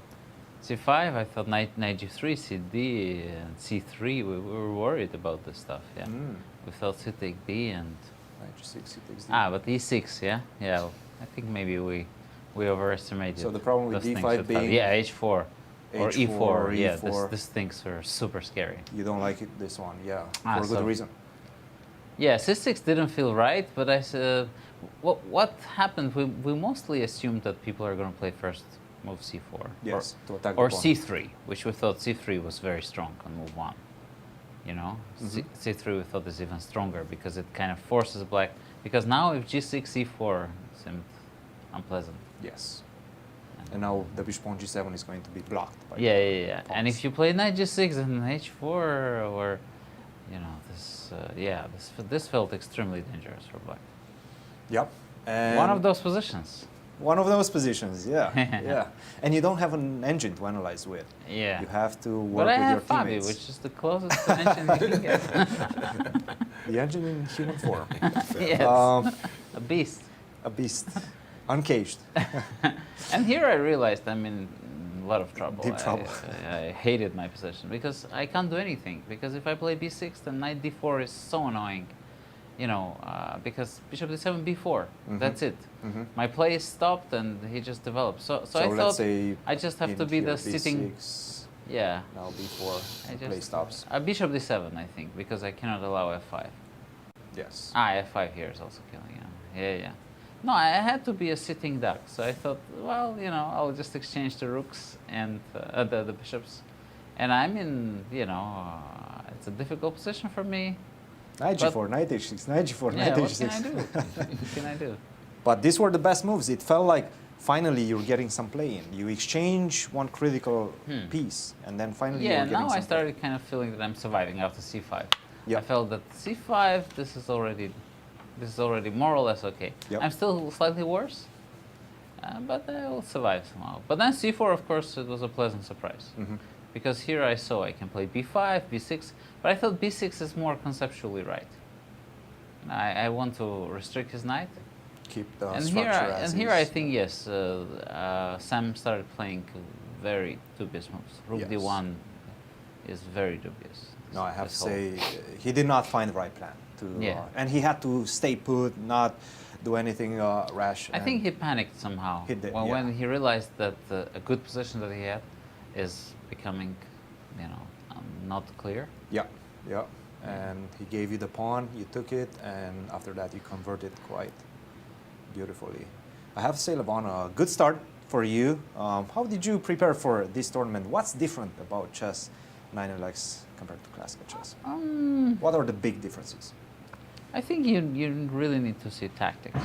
Speaker 9: c5. I thought knight g3, cd, and c3. We were worried about this stuff. Yeah, we thought c take d and
Speaker 5: knight g6, c takes d.
Speaker 9: But e6. Yeah. I think maybe we overestimated.
Speaker 5: So the problem with
Speaker 9: those
Speaker 5: d5 being
Speaker 9: h4 or e4. Yeah,
Speaker 5: e4.
Speaker 9: these things are super scary.
Speaker 5: You don't like it, this one, yeah, for a good reason.
Speaker 9: Yeah, c6 didn't feel right, but I said, what happened? We mostly assumed that people are going to play first move c4.
Speaker 5: Yes, to attack the
Speaker 9: or
Speaker 5: pawn.
Speaker 9: c3, which we thought c3 was very strong on move 1. You know, c3 we thought is even stronger because it kind of forces black. Because now if g6, e4 seemed unpleasant.
Speaker 5: Yes. And now the bishop on g7 is going to be blocked by
Speaker 9: Yeah. And if you play knight g6 and h4, or you know, this felt extremely dangerous for black.
Speaker 5: Yep. And
Speaker 9: one of those positions.
Speaker 5: One of those positions, yeah, yeah. And you don't have an engine to analyze with.
Speaker 9: Yeah.
Speaker 5: You have to work
Speaker 9: But
Speaker 5: with
Speaker 9: I
Speaker 5: your
Speaker 9: have Fabi,
Speaker 5: teammates.
Speaker 9: which is the closest to engine you can get.
Speaker 5: The engine in human form.
Speaker 9: Yes. A beast.
Speaker 5: A beast, uncaged.
Speaker 9: And here I realized I'm in a lot of trouble.
Speaker 5: Deep trouble.
Speaker 9: I hated my position because I can't do anything. Because if I play b6, then knight d4 is so annoying. You know, because bishop d7, b4, that's it. My play is stopped and he just developed. So I
Speaker 5: let's
Speaker 9: thought
Speaker 5: say
Speaker 9: I just have to be
Speaker 5: here,
Speaker 9: the sitting.
Speaker 5: B6,
Speaker 9: Yeah.
Speaker 5: now b4,
Speaker 9: I
Speaker 5: the play stops.
Speaker 9: Bishop d7, I think, because I cannot allow f5.
Speaker 5: Yes.
Speaker 9: F5 here is also killing. Yeah. No, I had to be a sitting duck, so I thought, well, you know, I'll just exchange the rooks and the bishops, and I'm in, you know, it's a difficult position for me.
Speaker 5: Knight g4, knight h6, knight g4,
Speaker 9: Yeah,
Speaker 5: knight
Speaker 9: what
Speaker 5: h6.
Speaker 9: can I do? What can I do?
Speaker 5: But these were the best moves. It felt like finally you're getting some play in. You exchange one critical piece, and then finally
Speaker 9: Yeah,
Speaker 5: you're getting
Speaker 9: now
Speaker 5: some
Speaker 9: I started kind of feeling that I'm surviving after c5.
Speaker 5: Yeah.
Speaker 9: I felt that c5, this is already more or less okay.
Speaker 5: Yep.
Speaker 9: I'm still slightly worse, but I will survive somehow. But then c4, of course, it was a pleasant surprise. Because here I saw I can play b5, b6, but I thought b6 is more conceptually right. I want to restrict his knight.
Speaker 5: Keep the
Speaker 9: And
Speaker 5: structure
Speaker 9: here,
Speaker 5: as
Speaker 9: and here
Speaker 5: is.
Speaker 9: I think, yes, Sam started playing very dubious moves. Rook
Speaker 5: Yes.
Speaker 9: d1 is very dubious.
Speaker 5: No, I have to
Speaker 9: This whole-
Speaker 5: say he did not find the right plan.
Speaker 9: Yeah.
Speaker 5: And he had to stay put, not do anything rash.
Speaker 9: I think he panicked somehow
Speaker 5: He did,
Speaker 9: when he realized that a good position that he had is becoming, you know, not clear.
Speaker 5: Yeah, yeah. And he gave you the pawn, you took it, and after that you converted quite beautifully. I have to say, Levon, a good start for you. How did you prepare for this tournament? What's different about chess 9LX compared to classical chess? What are the big differences?
Speaker 9: I think you really need to see tactics.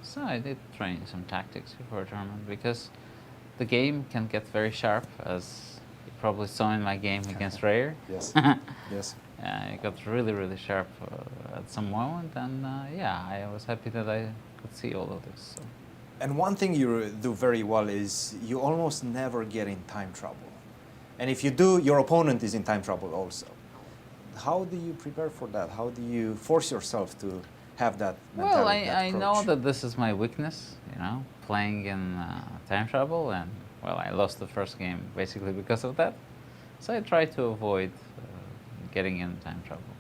Speaker 9: So I did train some tactics before a tournament because the game can get very sharp, as you probably saw in my game against Rayer.
Speaker 5: Yes, yes.
Speaker 9: It got really, really sharp at some moment, and yeah, I was happy that I could see all of this. So.
Speaker 5: And one thing you do very well is you almost never get in time trouble. And if you do, your opponent is in time trouble also. How do you prepare for that? How do you force yourself to have that mentality,
Speaker 9: Well,
Speaker 5: that
Speaker 9: I know
Speaker 5: approach?
Speaker 9: that this is my weakness, you know, playing in time trouble, and well, I lost the first game basically because of that. So I try to avoid getting in time trouble.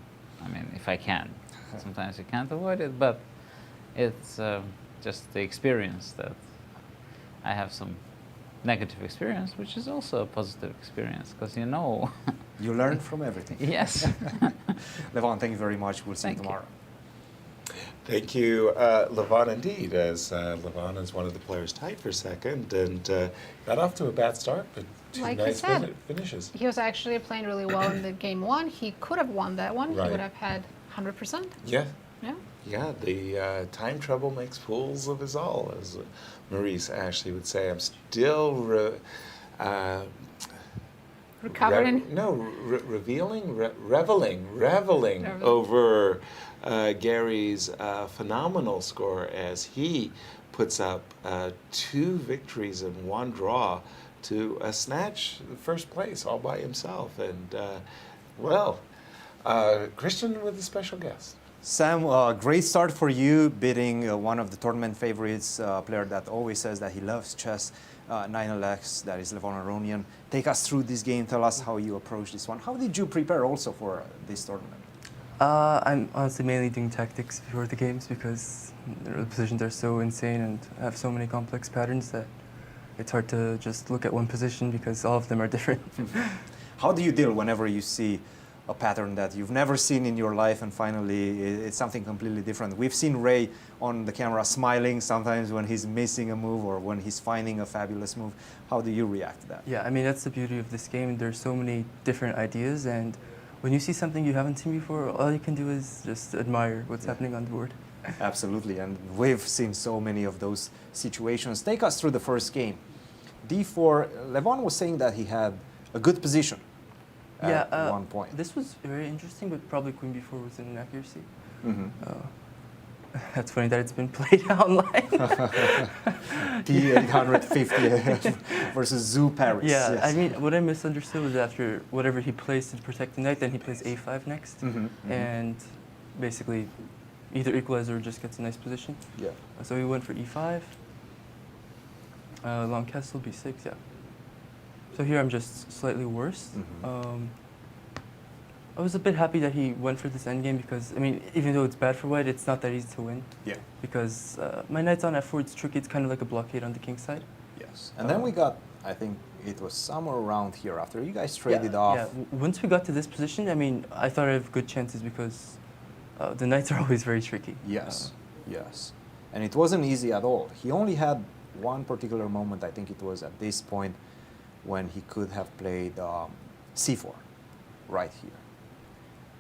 Speaker 9: I mean, if I can. Sometimes you can't avoid it, but it's just the experience that I have some negative experience, which is also a positive experience, because you know.
Speaker 5: You learn from everything.
Speaker 9: Yes.
Speaker 5: Levon, thank you very much. We'll see you
Speaker 9: Thank you.
Speaker 5: tomorrow.
Speaker 4: Thank you, Levon, indeed, as Levon is one of the players tied for second and got off to a bad start, but two
Speaker 3: Like he
Speaker 4: nice
Speaker 3: said,
Speaker 4: finishes.
Speaker 3: He was actually playing really well in the game one. He could have won that one.
Speaker 4: Right.
Speaker 3: He would have had 100%.
Speaker 4: Yeah.
Speaker 3: Yeah.
Speaker 4: Yeah, the time trouble makes fools of us all, as Maurice Ashley would say. I'm still
Speaker 3: Recovering.
Speaker 4: reveling over Garry's phenomenal score as he puts up 2 victories and 1 draw to snatch the first place all by himself. And Cristian with a special guest.
Speaker 5: Sam, great start for you, beating one of the tournament favorites, a player that always says that he loves chess, 9LX, that is Levon Aronian. Take us through this game. Tell us how you approach this one. How did you prepare also for this tournament?
Speaker 10: I'm honestly mainly doing tactics before the games because the positions are so insane and have so many complex patterns that it's hard to just look at one position because all of them are different.
Speaker 5: How do you deal whenever you see a pattern that you've never seen in your life and finally it's something completely different? We've seen Ray on the camera smiling sometimes when he's missing a move or when he's finding a fabulous move. How do you react to that?
Speaker 10: Yeah, I mean, that's the beauty of this game. There's so many different ideas, and when you see something you haven't seen before, all you can do is just admire what's happening on the board.
Speaker 5: Absolutely, and we've seen so many of those situations. Take us through the first game. D4, Levon was saying that he had a good position at one point.
Speaker 10: This was very interesting, but probably queen b4 was an inaccuracy. That's funny that it's been played online.
Speaker 5: P850 versus Zoo Paris.
Speaker 10: Yeah,
Speaker 5: yes.
Speaker 10: I mean, what I misunderstood was after whatever he plays to protect the knight, then he plays a5 next, and basically either equalizes or just gets a nice position.
Speaker 5: Yeah.
Speaker 10: So he went for e5, long castle, b6, yeah. So here I'm just slightly worse. I was a bit happy that he went for this endgame because, I mean, even though it's bad for white, it's not that easy to win.
Speaker 5: Yeah.
Speaker 10: Because my knight's on f4, it's tricky, it's kind of like a blockade on the king side.
Speaker 5: Yes. And then we got, I think it was somewhere around here after you guys traded off.
Speaker 10: Yeah, once we got to this position, I mean, I thought I have good chances because the knights are always very tricky.
Speaker 5: Yes, yes. And it wasn't easy at all. He only had one particular moment, I think it was at this point, when he could have played c4 right here.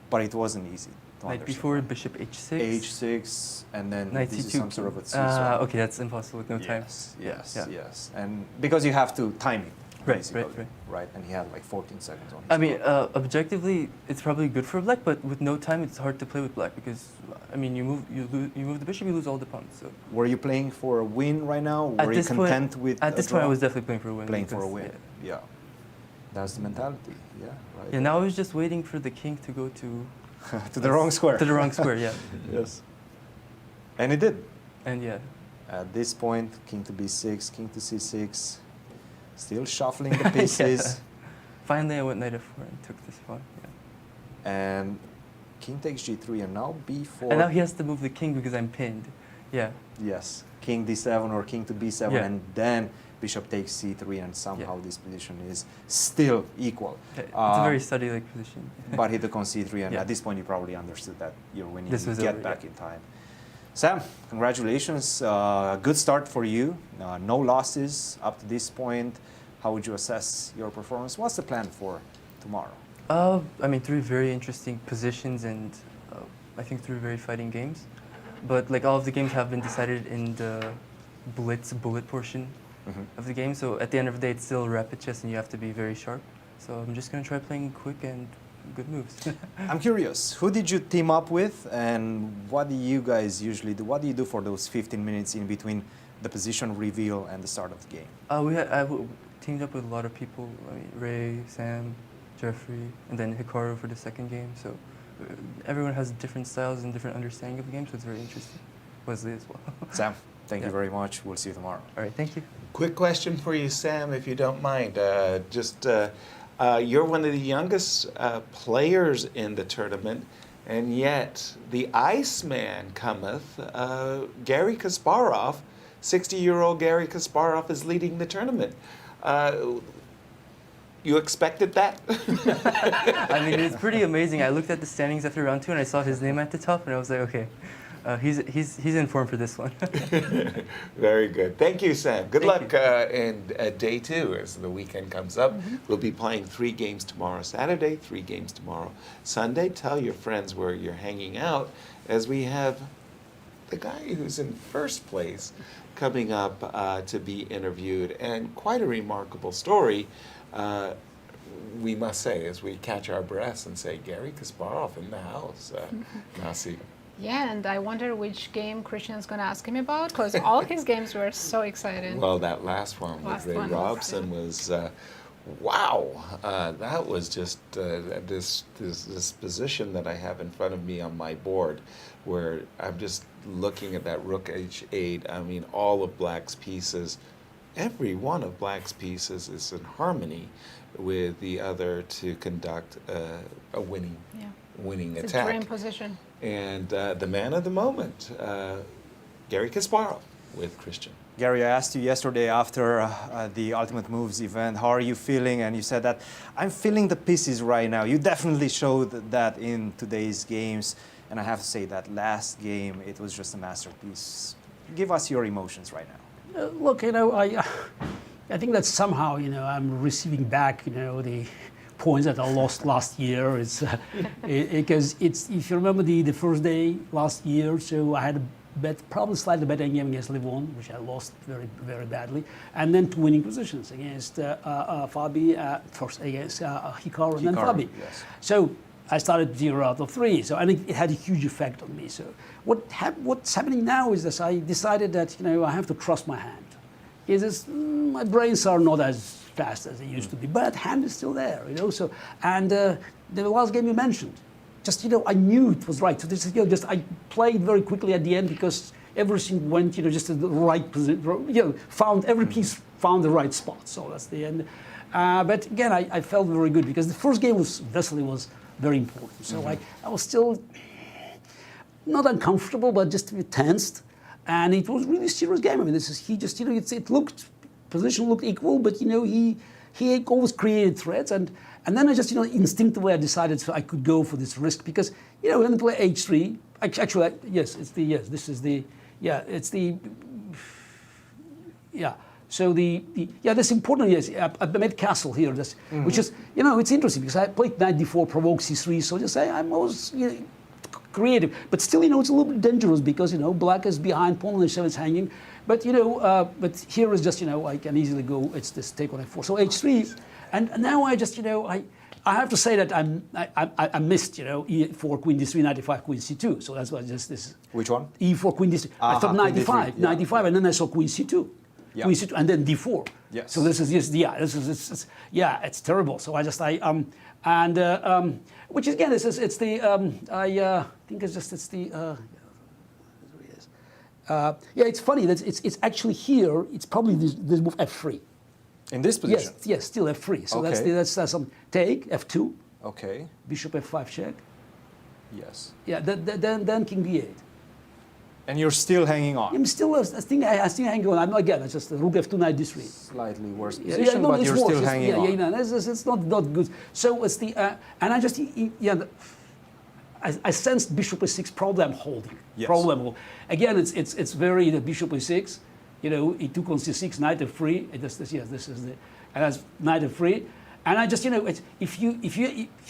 Speaker 5: But it wasn't easy to
Speaker 10: Knight
Speaker 5: understand.
Speaker 10: before, bishop h6.
Speaker 5: h6, and then
Speaker 10: Knight
Speaker 5: this
Speaker 10: c2.
Speaker 5: is some sort of a c7.
Speaker 10: Okay, that's impossible with no time.
Speaker 5: Yes,
Speaker 10: Yeah.
Speaker 5: yes. And because you have to time it.
Speaker 10: Right,
Speaker 5: basically,
Speaker 10: right.
Speaker 5: And he had like 14 seconds on his
Speaker 10: I mean,
Speaker 5: clock.
Speaker 10: objectively, it's probably good for black, but with no time, it's hard to play with black because, I mean, you move the bishop, you lose all the pawns. So.
Speaker 5: Were you playing for a win right now? Were you content with
Speaker 10: At this
Speaker 5: a
Speaker 10: point, I
Speaker 5: draw?
Speaker 10: was definitely playing for a win.
Speaker 5: Playing for a
Speaker 10: because,
Speaker 5: win. Yeah. That's the mentality. Yeah. Right.
Speaker 10: Yeah. Now I was just waiting for the king to go to
Speaker 5: to the wrong square.
Speaker 10: To the wrong square. Yeah.
Speaker 5: Yes. And it did.
Speaker 10: And yeah.
Speaker 5: At this point, king to b6, king to c6, still shuffling the pieces.
Speaker 10: Yeah. Finally, I went knight f4 and took this pawn. Yeah.
Speaker 5: And king takes g3, and now b4.
Speaker 10: And now he has to move the king because I'm pinned. Yeah.
Speaker 5: Yes, king d7 or king to b7,
Speaker 10: Yeah.
Speaker 5: and then bishop takes c3, and somehow this position is still equal.
Speaker 10: It's a very study-like position.
Speaker 5: But he took on c3, and
Speaker 10: Yeah.
Speaker 5: at this point you probably understood that you're winning.
Speaker 10: This was
Speaker 5: get
Speaker 10: over,
Speaker 5: back
Speaker 10: yeah.
Speaker 5: in time. Sam, congratulations. Good start for you. No losses up to this point. How would you assess your performance? What's the plan for tomorrow?
Speaker 10: I mean, 3 very interesting positions and I think 3 very fighting games. But like all of the games have been decided in the bullet portion of the game. So at the end of the day, it's still rapid chess and you have to be very sharp. So I'm just going to try playing quick and good moves.
Speaker 5: I'm curious, who did you team up with and what do you guys usually do? What do you do for those 15 minutes in between the position reveal and the start of the game?
Speaker 10: I teamed up with a lot of people. I mean, Ray, Sam, Jeffery, and then Hikaru for the second game. So everyone has different styles and different understanding of the game, so it's very interesting. Wesley as well.
Speaker 5: Sam, thank you very much. We'll see you tomorrow.
Speaker 10: All right, thank you.
Speaker 4: Quick question for you, Sam, if you don't mind. You're one of the youngest players in the tournament, and yet the Iceman cometh. Garry Kasparov, 60-year-old Garry Kasparov is leading the tournament. You expected that?
Speaker 10: I mean, it's pretty amazing. I looked at the standings after round 2 and I saw his name at the top, and I was like, okay, he's in form for this one.
Speaker 4: Very good. Thank you, Sam. Good
Speaker 10: Thank
Speaker 4: luck in day 2 as the weekend comes up. We'll be playing 3 games tomorrow Saturday, 3 games tomorrow Sunday. Tell your friends where you're hanging out as we have the guy who's in first place coming up to be interviewed. And quite a remarkable story, we must say, as we catch our breaths and say, Garry Kasparov in the house, Nazi.
Speaker 3: Yeah, and I wonder which game Cristian's going to ask him about, because all his games were so exciting.
Speaker 4: Well, that last one with Ray Robson was, wow. That was just this position that I have in front of me on my board, where I'm just looking at that rook h8. I mean, all of Black's pieces, every one of Black's pieces is in harmony with the other to conduct a winning
Speaker 3: It's
Speaker 4: attack.
Speaker 3: a dream position.
Speaker 4: And the man of the moment, Garry Kasparov with Cristian.
Speaker 5: Garry, I asked you yesterday after the Ultimate Moves event, how are you feeling? And you said that, I'm feeling the pieces right now. You definitely showed that in today's games. And I have to say that last game, it was just a masterpiece. Give us your emotions right now.
Speaker 11: Look, I think that somehow, I'm receiving back, the points that I lost last year. It's because if you remember the first day last year, so I had a probably slightly better game against Levon, which I lost very, very badly, and then 2 winning positions against Fabi, first against Hikaru and then Fabi.
Speaker 5: Yes.
Speaker 11: So I started 0 out of 3. So I think it had a huge effect on me. So what's happening now is that I decided that I have to trust my hand. My brains are not as fast as they used to be, but hand is still there. So and the last game you mentioned, just I knew it was right. So this is just I played very quickly at the end because everything went just at the right position. Found every piece found the right spot. So that's the end. But again, I felt very good because the first game was Wesley was very important. So I was still not uncomfortable, but just a bit tensed, and it was really a serious game. I mean, he just it looked position looked equal, but he always created threats, and then I just instinctively I decided I could go for this risk because when I play h3, actually So that's important. Yes, I made castle here, which is it's interesting because I played knight d4, provoke c3. So just I'm always creative, but still it's a little bit dangerous because black is behind, pawn on h7 is hanging. But but here is just I can easily go. It's this take on f4. So h3, and now I just I have to say that I missed e4 queen d3 knight e5 queen c2. So that's why just this.
Speaker 5: Which one?
Speaker 11: e4 queen d3. I thought knight d5, knight d5, and then I saw queen c2. Yeah. Queen c2, and then d4.
Speaker 5: Yes.
Speaker 11: So this is just it's terrible. So I just which again it's the I think it's the. It's funny that it's actually here. It's probably this move f3.
Speaker 5: In this position.
Speaker 11: Yes, still f3. So
Speaker 5: okay.
Speaker 11: that's some take f2.
Speaker 5: Okay.
Speaker 11: Bishop f5 check.
Speaker 5: Yes.
Speaker 11: Yeah. Then king d8.
Speaker 5: And you're still hanging on.
Speaker 11: I'm still I think hanging on. I'm again. It's just rook f2 knight d3.
Speaker 5: Slightly worse position, but you're still hanging on.
Speaker 11: It's not good. So it's the and I just I sensed bishop e6 problem holding.
Speaker 5: Yes.
Speaker 11: Problem. Again, it's very the bishop e6. E2 on c6, knight f3. This is the and that's knight f3. And I just if you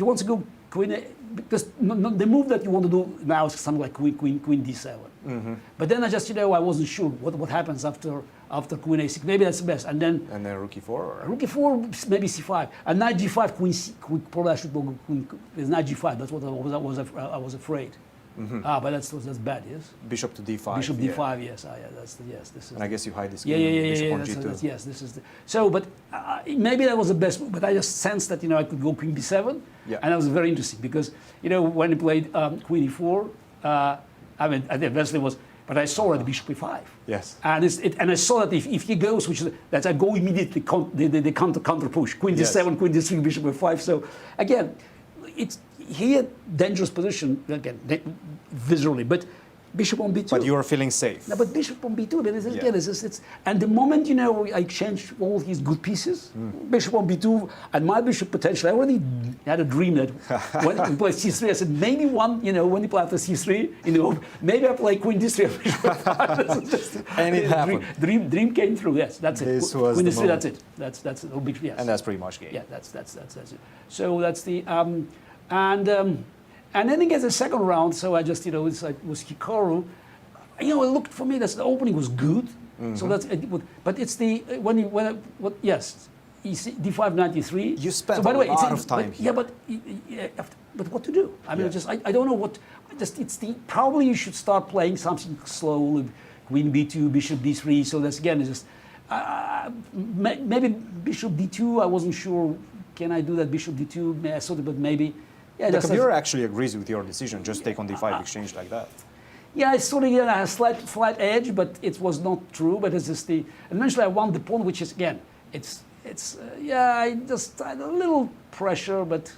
Speaker 11: want to go queen, because the move that you want to do now is something like queen d7. Mm-hmm. But then I just I wasn't sure what happens after queen a6. Maybe that's the best. And then
Speaker 5: rook e4. Or?
Speaker 11: Rook e4, maybe c5, and knight g5, queen probably I should go queen. It's knight g5. That's what I was afraid. Mm-hmm. But that's bad. Yes.
Speaker 5: Bishop to d5.
Speaker 11: Bishop d5. Yes. This is.
Speaker 5: And I guess you hide this.
Speaker 11: Bishop on g2. Yes. This is. But maybe that was the best move. But I just sensed that I could go queen b7.
Speaker 5: Yeah.
Speaker 11: And that was very interesting because when he played queen e4, I think Wesley was. But I saw already bishop e5.
Speaker 5: Yes.
Speaker 11: And I saw that if he goes, that I go immediately the counter push. Queen d7, queen d3, bishop e5. So again, he had dangerous position again visually, but bishop on b2.
Speaker 5: But you are feeling safe.
Speaker 11: No, but bishop on b2. Again, and the moment I changed all his good pieces, bishop on b2, and my bishop potentially. I already had a dream that when he played c3, I said maybe when he played after c3, maybe I play queen d3, bishop f5.
Speaker 5: And it happened.
Speaker 11: Dream came through. Yes, that's
Speaker 5: this
Speaker 11: it.
Speaker 5: Was
Speaker 11: queen
Speaker 5: the
Speaker 11: d3.
Speaker 5: moment.
Speaker 11: That's it. That's yes.
Speaker 5: And that's pretty much game.
Speaker 11: Yeah, that's it. So that's the and then against the second round, so I just, it was Hikaru. It looked for me that the opening was good. Mm-hmm. So that's, but it's the d5, knight d3.
Speaker 5: You spent a lot of time here.
Speaker 11: But what to do? I mean, I don't know what. Probably you should start playing something slowly. Queen b2, bishop d3. So that's again, it's just maybe bishop d2. I wasn't sure. Can I do that bishop d2? I thought, but maybe.
Speaker 5: Yeah, the computer actually agrees with your decision. Just take on d5 exchange like that.
Speaker 11: Yeah, it's sort of a slight edge, but it was not true. But it's just and eventually I won the pawn, which is again, I just had a little pressure, but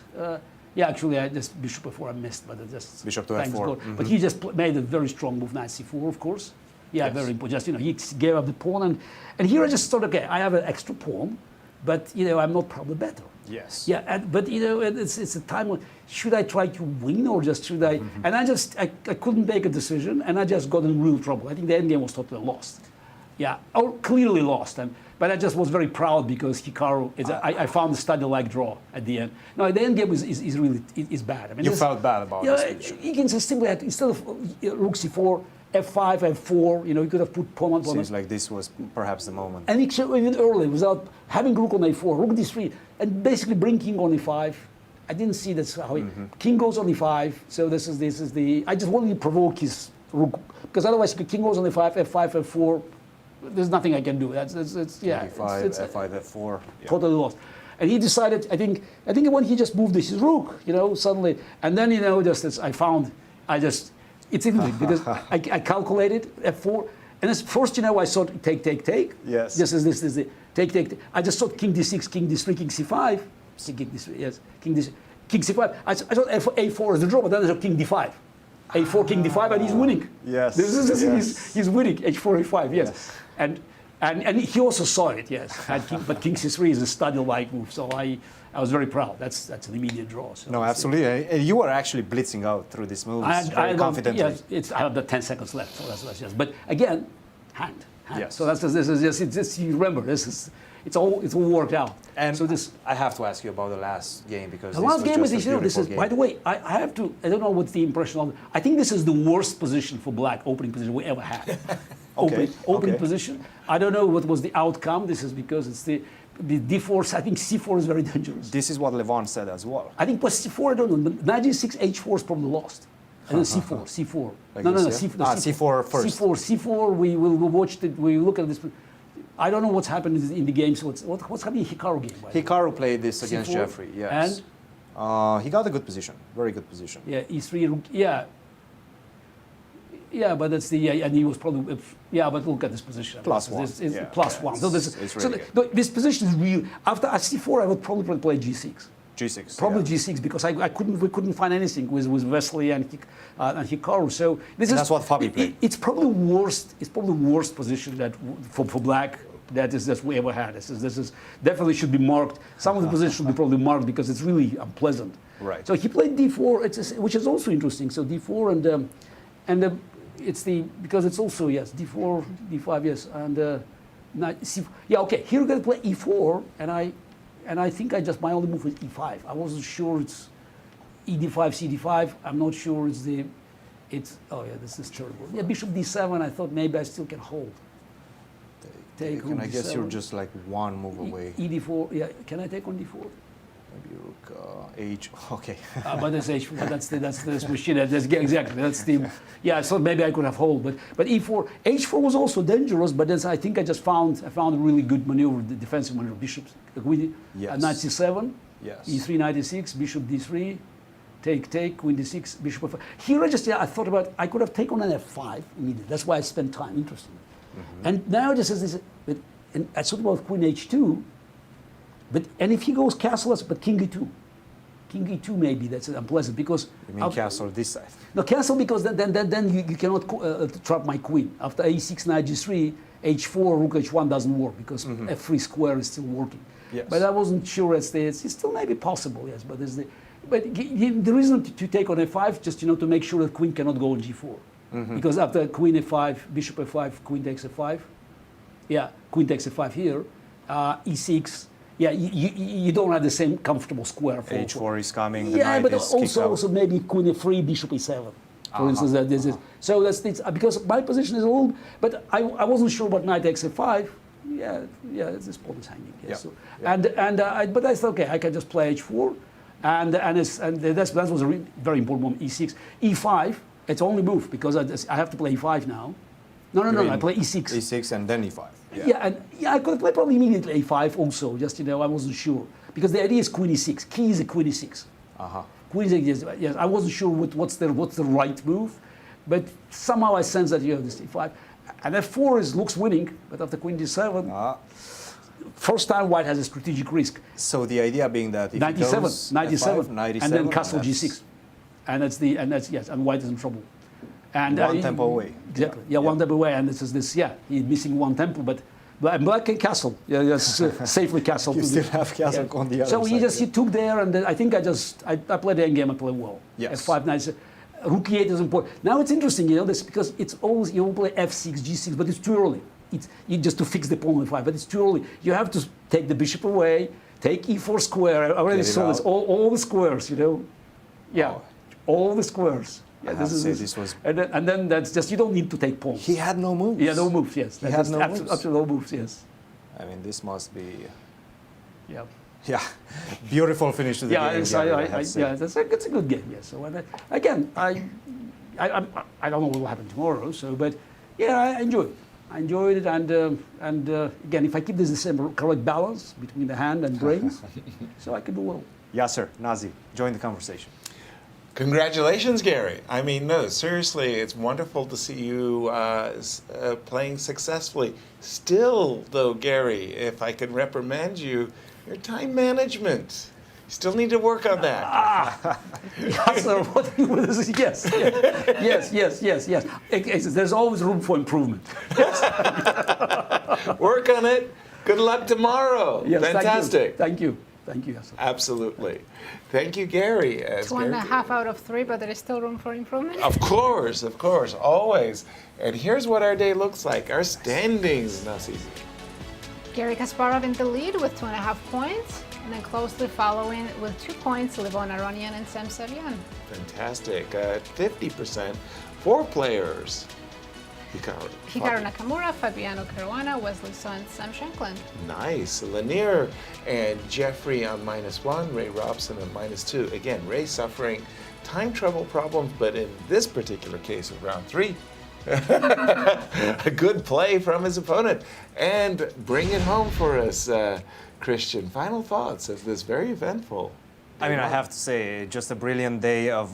Speaker 11: actually I just bishop before I missed, but it just
Speaker 5: bishop to f4. Mm-hmm.
Speaker 11: But he just made a very strong move, knight c4, of course. Yeah, yes. Very important. Just he gave up the pawn, and here I just thought, okay, I have an extra pawn, but I'm not probably better.
Speaker 5: Yes.
Speaker 11: Yeah, but it's a time when should I try to win or just should I? Mm-hmm. And I couldn't make a decision, and I just got in real trouble. I think the endgame was totally lost. Yeah, or clearly lost. But I just was very proud because Hikaru. I found a study-like draw at the end. No, the endgame is really bad. I mean,
Speaker 5: you felt bad about this.
Speaker 11: You can just simply instead of rook c4. F5, F4, you could have put pawn on pawn.
Speaker 5: Seems like this was perhaps the moment.
Speaker 11: And even early, without having rook on A4, rook D3, and basically bring king on E5, I didn't see that's how king goes on e5. So this is the. I just wanted to provoke his rook because otherwise king goes on e5, f5, f4. There's nothing I can do. It's yeah.
Speaker 5: e5, f5, f4. Yeah.
Speaker 11: Totally lost. And he decided. I think when he just moved his rook, suddenly, and then just as I found, it's interesting because I calculated f4, and it's first I saw take.
Speaker 5: Yes.
Speaker 11: Just as this is the take. I just saw king d6, king d3, king c5. King d3, yes, king c5. I thought a4 is the draw, but then there's a king d5. a4, king d5, and he's winning.
Speaker 5: Yes.
Speaker 11: He's winning, h4, a5, yes. And he also saw it, yes. But king c3 is a study-like move, so I was very proud. That's an immediate draw. So
Speaker 5: no, absolutely. And you were actually blitzing out through these moves very confidently.
Speaker 11: Yes, I have the 10 seconds left, so that's just. But again, hand.
Speaker 5: Yes.
Speaker 11: So this is just you remember it's all worked out.
Speaker 5: And
Speaker 11: so
Speaker 5: I have to ask you about the last game because
Speaker 11: the last game is by the way, I have to. I don't know what's the impression of. I think this is the worst position for black, opening position we ever had. Opening position. I don't know what was the outcome. This is because it's the d4. I think c4 is very dangerous.
Speaker 5: This is what Levon said as well.
Speaker 11: I think c4. I don't know. But knight g6, h4 is probably lost. And then c4. No, c4 first. C4. We will watch it. We look at this. I don't know what's happened in the game. So what's happening in Hikaru game?
Speaker 5: Hikaru played this against
Speaker 11: C4,
Speaker 5: Jeffery. Yes. And he got a good position. Very good position.
Speaker 11: Yeah, e3. Yeah. Yeah, but that's and he was probably but look at this position.
Speaker 5: Plus one.
Speaker 11: Plus one. So this position is real. After c4, I would probably play g6.
Speaker 5: G6.
Speaker 11: Probably G6 because we couldn't find anything with Wesley and Hikaru. So
Speaker 5: that's what Fabi played.
Speaker 11: It's probably worst. It's probably the worst position that for black that we ever had. This is definitely should be marked. Some of the positions should be probably marked because it's really unpleasant.
Speaker 5: Right.
Speaker 11: So he played d4, which is also interesting. So d4 and it's because it's also d4, d5 yes and c4. Yeah, okay. Here we're gonna play e4 and I think my only move was e5. I wasn't sure it's e d5, cd5. I'm not sure this is terrible. Yeah, bishop d7. I thought maybe I still can hold. Take
Speaker 5: and I guess you're just like one move away.
Speaker 11: E d4. Yeah, can I take on d4?
Speaker 5: Maybe rook h. Okay.
Speaker 11: But that's h4. That's the machine. Exactly. That's the. Yeah, I thought maybe I could have hold, but e4, h4 was also dangerous. But I think I found a really good maneuver, the defensive maneuver. Bishop, knight c7.
Speaker 5: Yes.
Speaker 11: e3, knight d6, bishop d3, take, queen d6, bishop f5. Here I thought about I could have taken on f5 immediately. That's why I spent time. Interesting. And now just as this, and I thought about queen h2. And if he goes castle, but king e2 maybe that's unpleasant because.
Speaker 5: You mean castle this side?
Speaker 11: No, castle because then you cannot trap my queen. After a6, knight g3, h4, rook h1 doesn't work because f3 square is still working.
Speaker 5: Yes.
Speaker 11: But I wasn't sure it's still maybe possible. Yes, but the reason to take on f5 just to make sure that queen cannot go on g4 because after queen f5, bishop f5, queen takes f5. Yeah, queen takes f5 here, e6. Yeah, you don't have the same comfortable square. For
Speaker 5: h4 is coming.
Speaker 11: Yeah, but also maybe queen f3, bishop e7. For instance, this is so that's because my position is a little. But I wasn't sure about knight takes f5. Yeah, this pawn is hanging. Yes.
Speaker 5: Yeah.
Speaker 11: But I thought okay, I can just play h4, and that was a very important moment. e6, e5. It's only move because I have to play e5 now. No. I play e6.
Speaker 5: e6 and then e5.
Speaker 11: I could have played probably immediately a5 also. Just I wasn't sure because the idea is queen e6. Key is a queen e6. Queen e6. Yes, I wasn't sure what's the right move, but somehow I sense that this e5 and f4 looks winning, but after queen d7, first time white has a strategic risk.
Speaker 5: So the idea being that if
Speaker 11: 97,
Speaker 5: goes
Speaker 11: 97,
Speaker 5: F5,
Speaker 11: and then castle g6, and white is in trouble. And
Speaker 5: one tempo away.
Speaker 11: Exactly. Yeah, one tempo away, and this is this. Yeah, he's missing one tempo, but black can castle. Yeah, yes, safely castle.
Speaker 5: You still have castle on the other
Speaker 11: so
Speaker 5: side.
Speaker 11: So he took there, and then I think I played the endgame. I played well.
Speaker 5: Yes.
Speaker 11: F5 knights. Rook e8 is important. Now it's interesting, this because it's always you play f6, g6, but it's too early. It's just to fix the pawn on 5, but it's too early. You have to take the bishop away, take e4 square. I already saw this. All the squares, Yeah, all the squares. Yeah, this was. And then that's just, you don't need to take pawns.
Speaker 5: He had no moves.
Speaker 11: Yeah, no moves, yes.
Speaker 5: He had no moves.
Speaker 11: Absolutely no moves, yes.
Speaker 5: I mean, this must be.
Speaker 11: Yeah.
Speaker 5: Yeah, beautiful finish to the game.
Speaker 11: It's a good game. Yes. So again, I don't know what will happen tomorrow. So, but yeah, I enjoyed it. I enjoyed it, and again, if I keep this the same correct balance between the hand and brains, so I can do well.
Speaker 5: Yasser, Nazi, join the conversation.
Speaker 4: Congratulations, Garry. I mean, no, seriously, it's wonderful to see you playing successfully. Still, though, Garry, if I can reprimand you, your time management. You still need to work on that.
Speaker 11: Yes. There's always room for improvement.
Speaker 4: Work on it. Good luck tomorrow.
Speaker 11: Yes,
Speaker 4: fantastic.
Speaker 11: Thank you. Yes.
Speaker 4: Absolutely. Thank you, Garry.
Speaker 3: 2.5 out of 3, but there is still room for improvement.
Speaker 4: Of course, always. And here's what our day looks like. Our standings, Nazi.
Speaker 3: Garry Kasparov in the lead with 2.5 points, and then closely following with 2 points, Levon, Aronian, and Sevian.
Speaker 4: Fantastic. 50%. 4 players. Hikaru
Speaker 3: Nakamura, Fabiano, Caruana, Wesley, and Shankland.
Speaker 4: Nice. Leinier and Jeffery on -1, Ray Robson on -2. Again, Ray suffering time trouble problems, but in this particular case of round 3, a good play from his opponent. And bring it home for us, Cristian. Final thoughts of this very eventful.
Speaker 5: I mean, I have to say, just a brilliant day of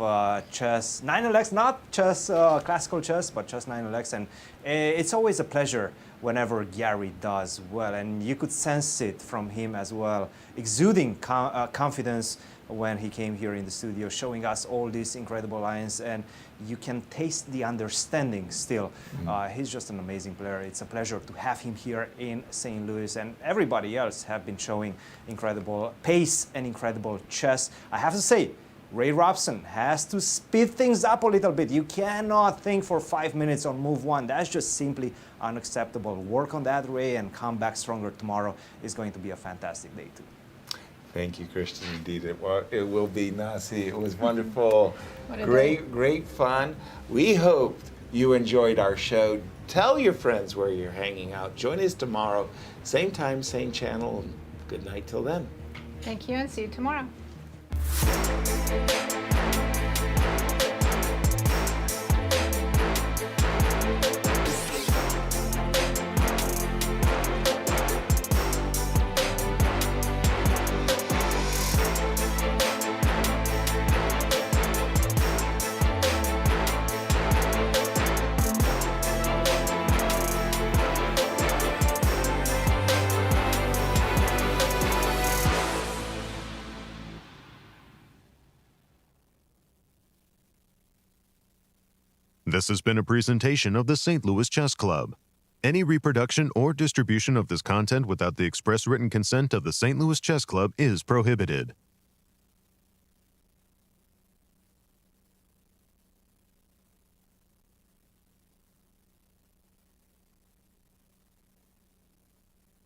Speaker 5: chess 9LX, not chess, classical chess, but chess 9LX. And it's always a pleasure whenever Garry does well. And you could sense it from him as well, exuding confidence when he came here in the studio, showing us all these incredible lines. And you can taste the understanding still. He's just an amazing player. It's a pleasure to have him here in St. Louis, and everybody else have been showing incredible pace and incredible chess. I have to say, Ray Robson has to speed things up a little bit. You cannot think for 5 minutes on move 1. That's just simply unacceptable. Work on that, Ray, and come back stronger tomorrow. It's going to be a fantastic day too.
Speaker 4: Thank you, Cristian. Indeed, it will be, Nazi. It was wonderful. Great fun. We hoped you enjoyed our show. Tell your friends where you're hanging out. Join us tomorrow. Same time, same channel. Good night till then.
Speaker 3: Thank you, and see you tomorrow.
Speaker 1: This has been a presentation of the St. Louis Chess Club. Any reproduction or distribution of this content without the express written consent of the St. Louis Chess Club is prohibited.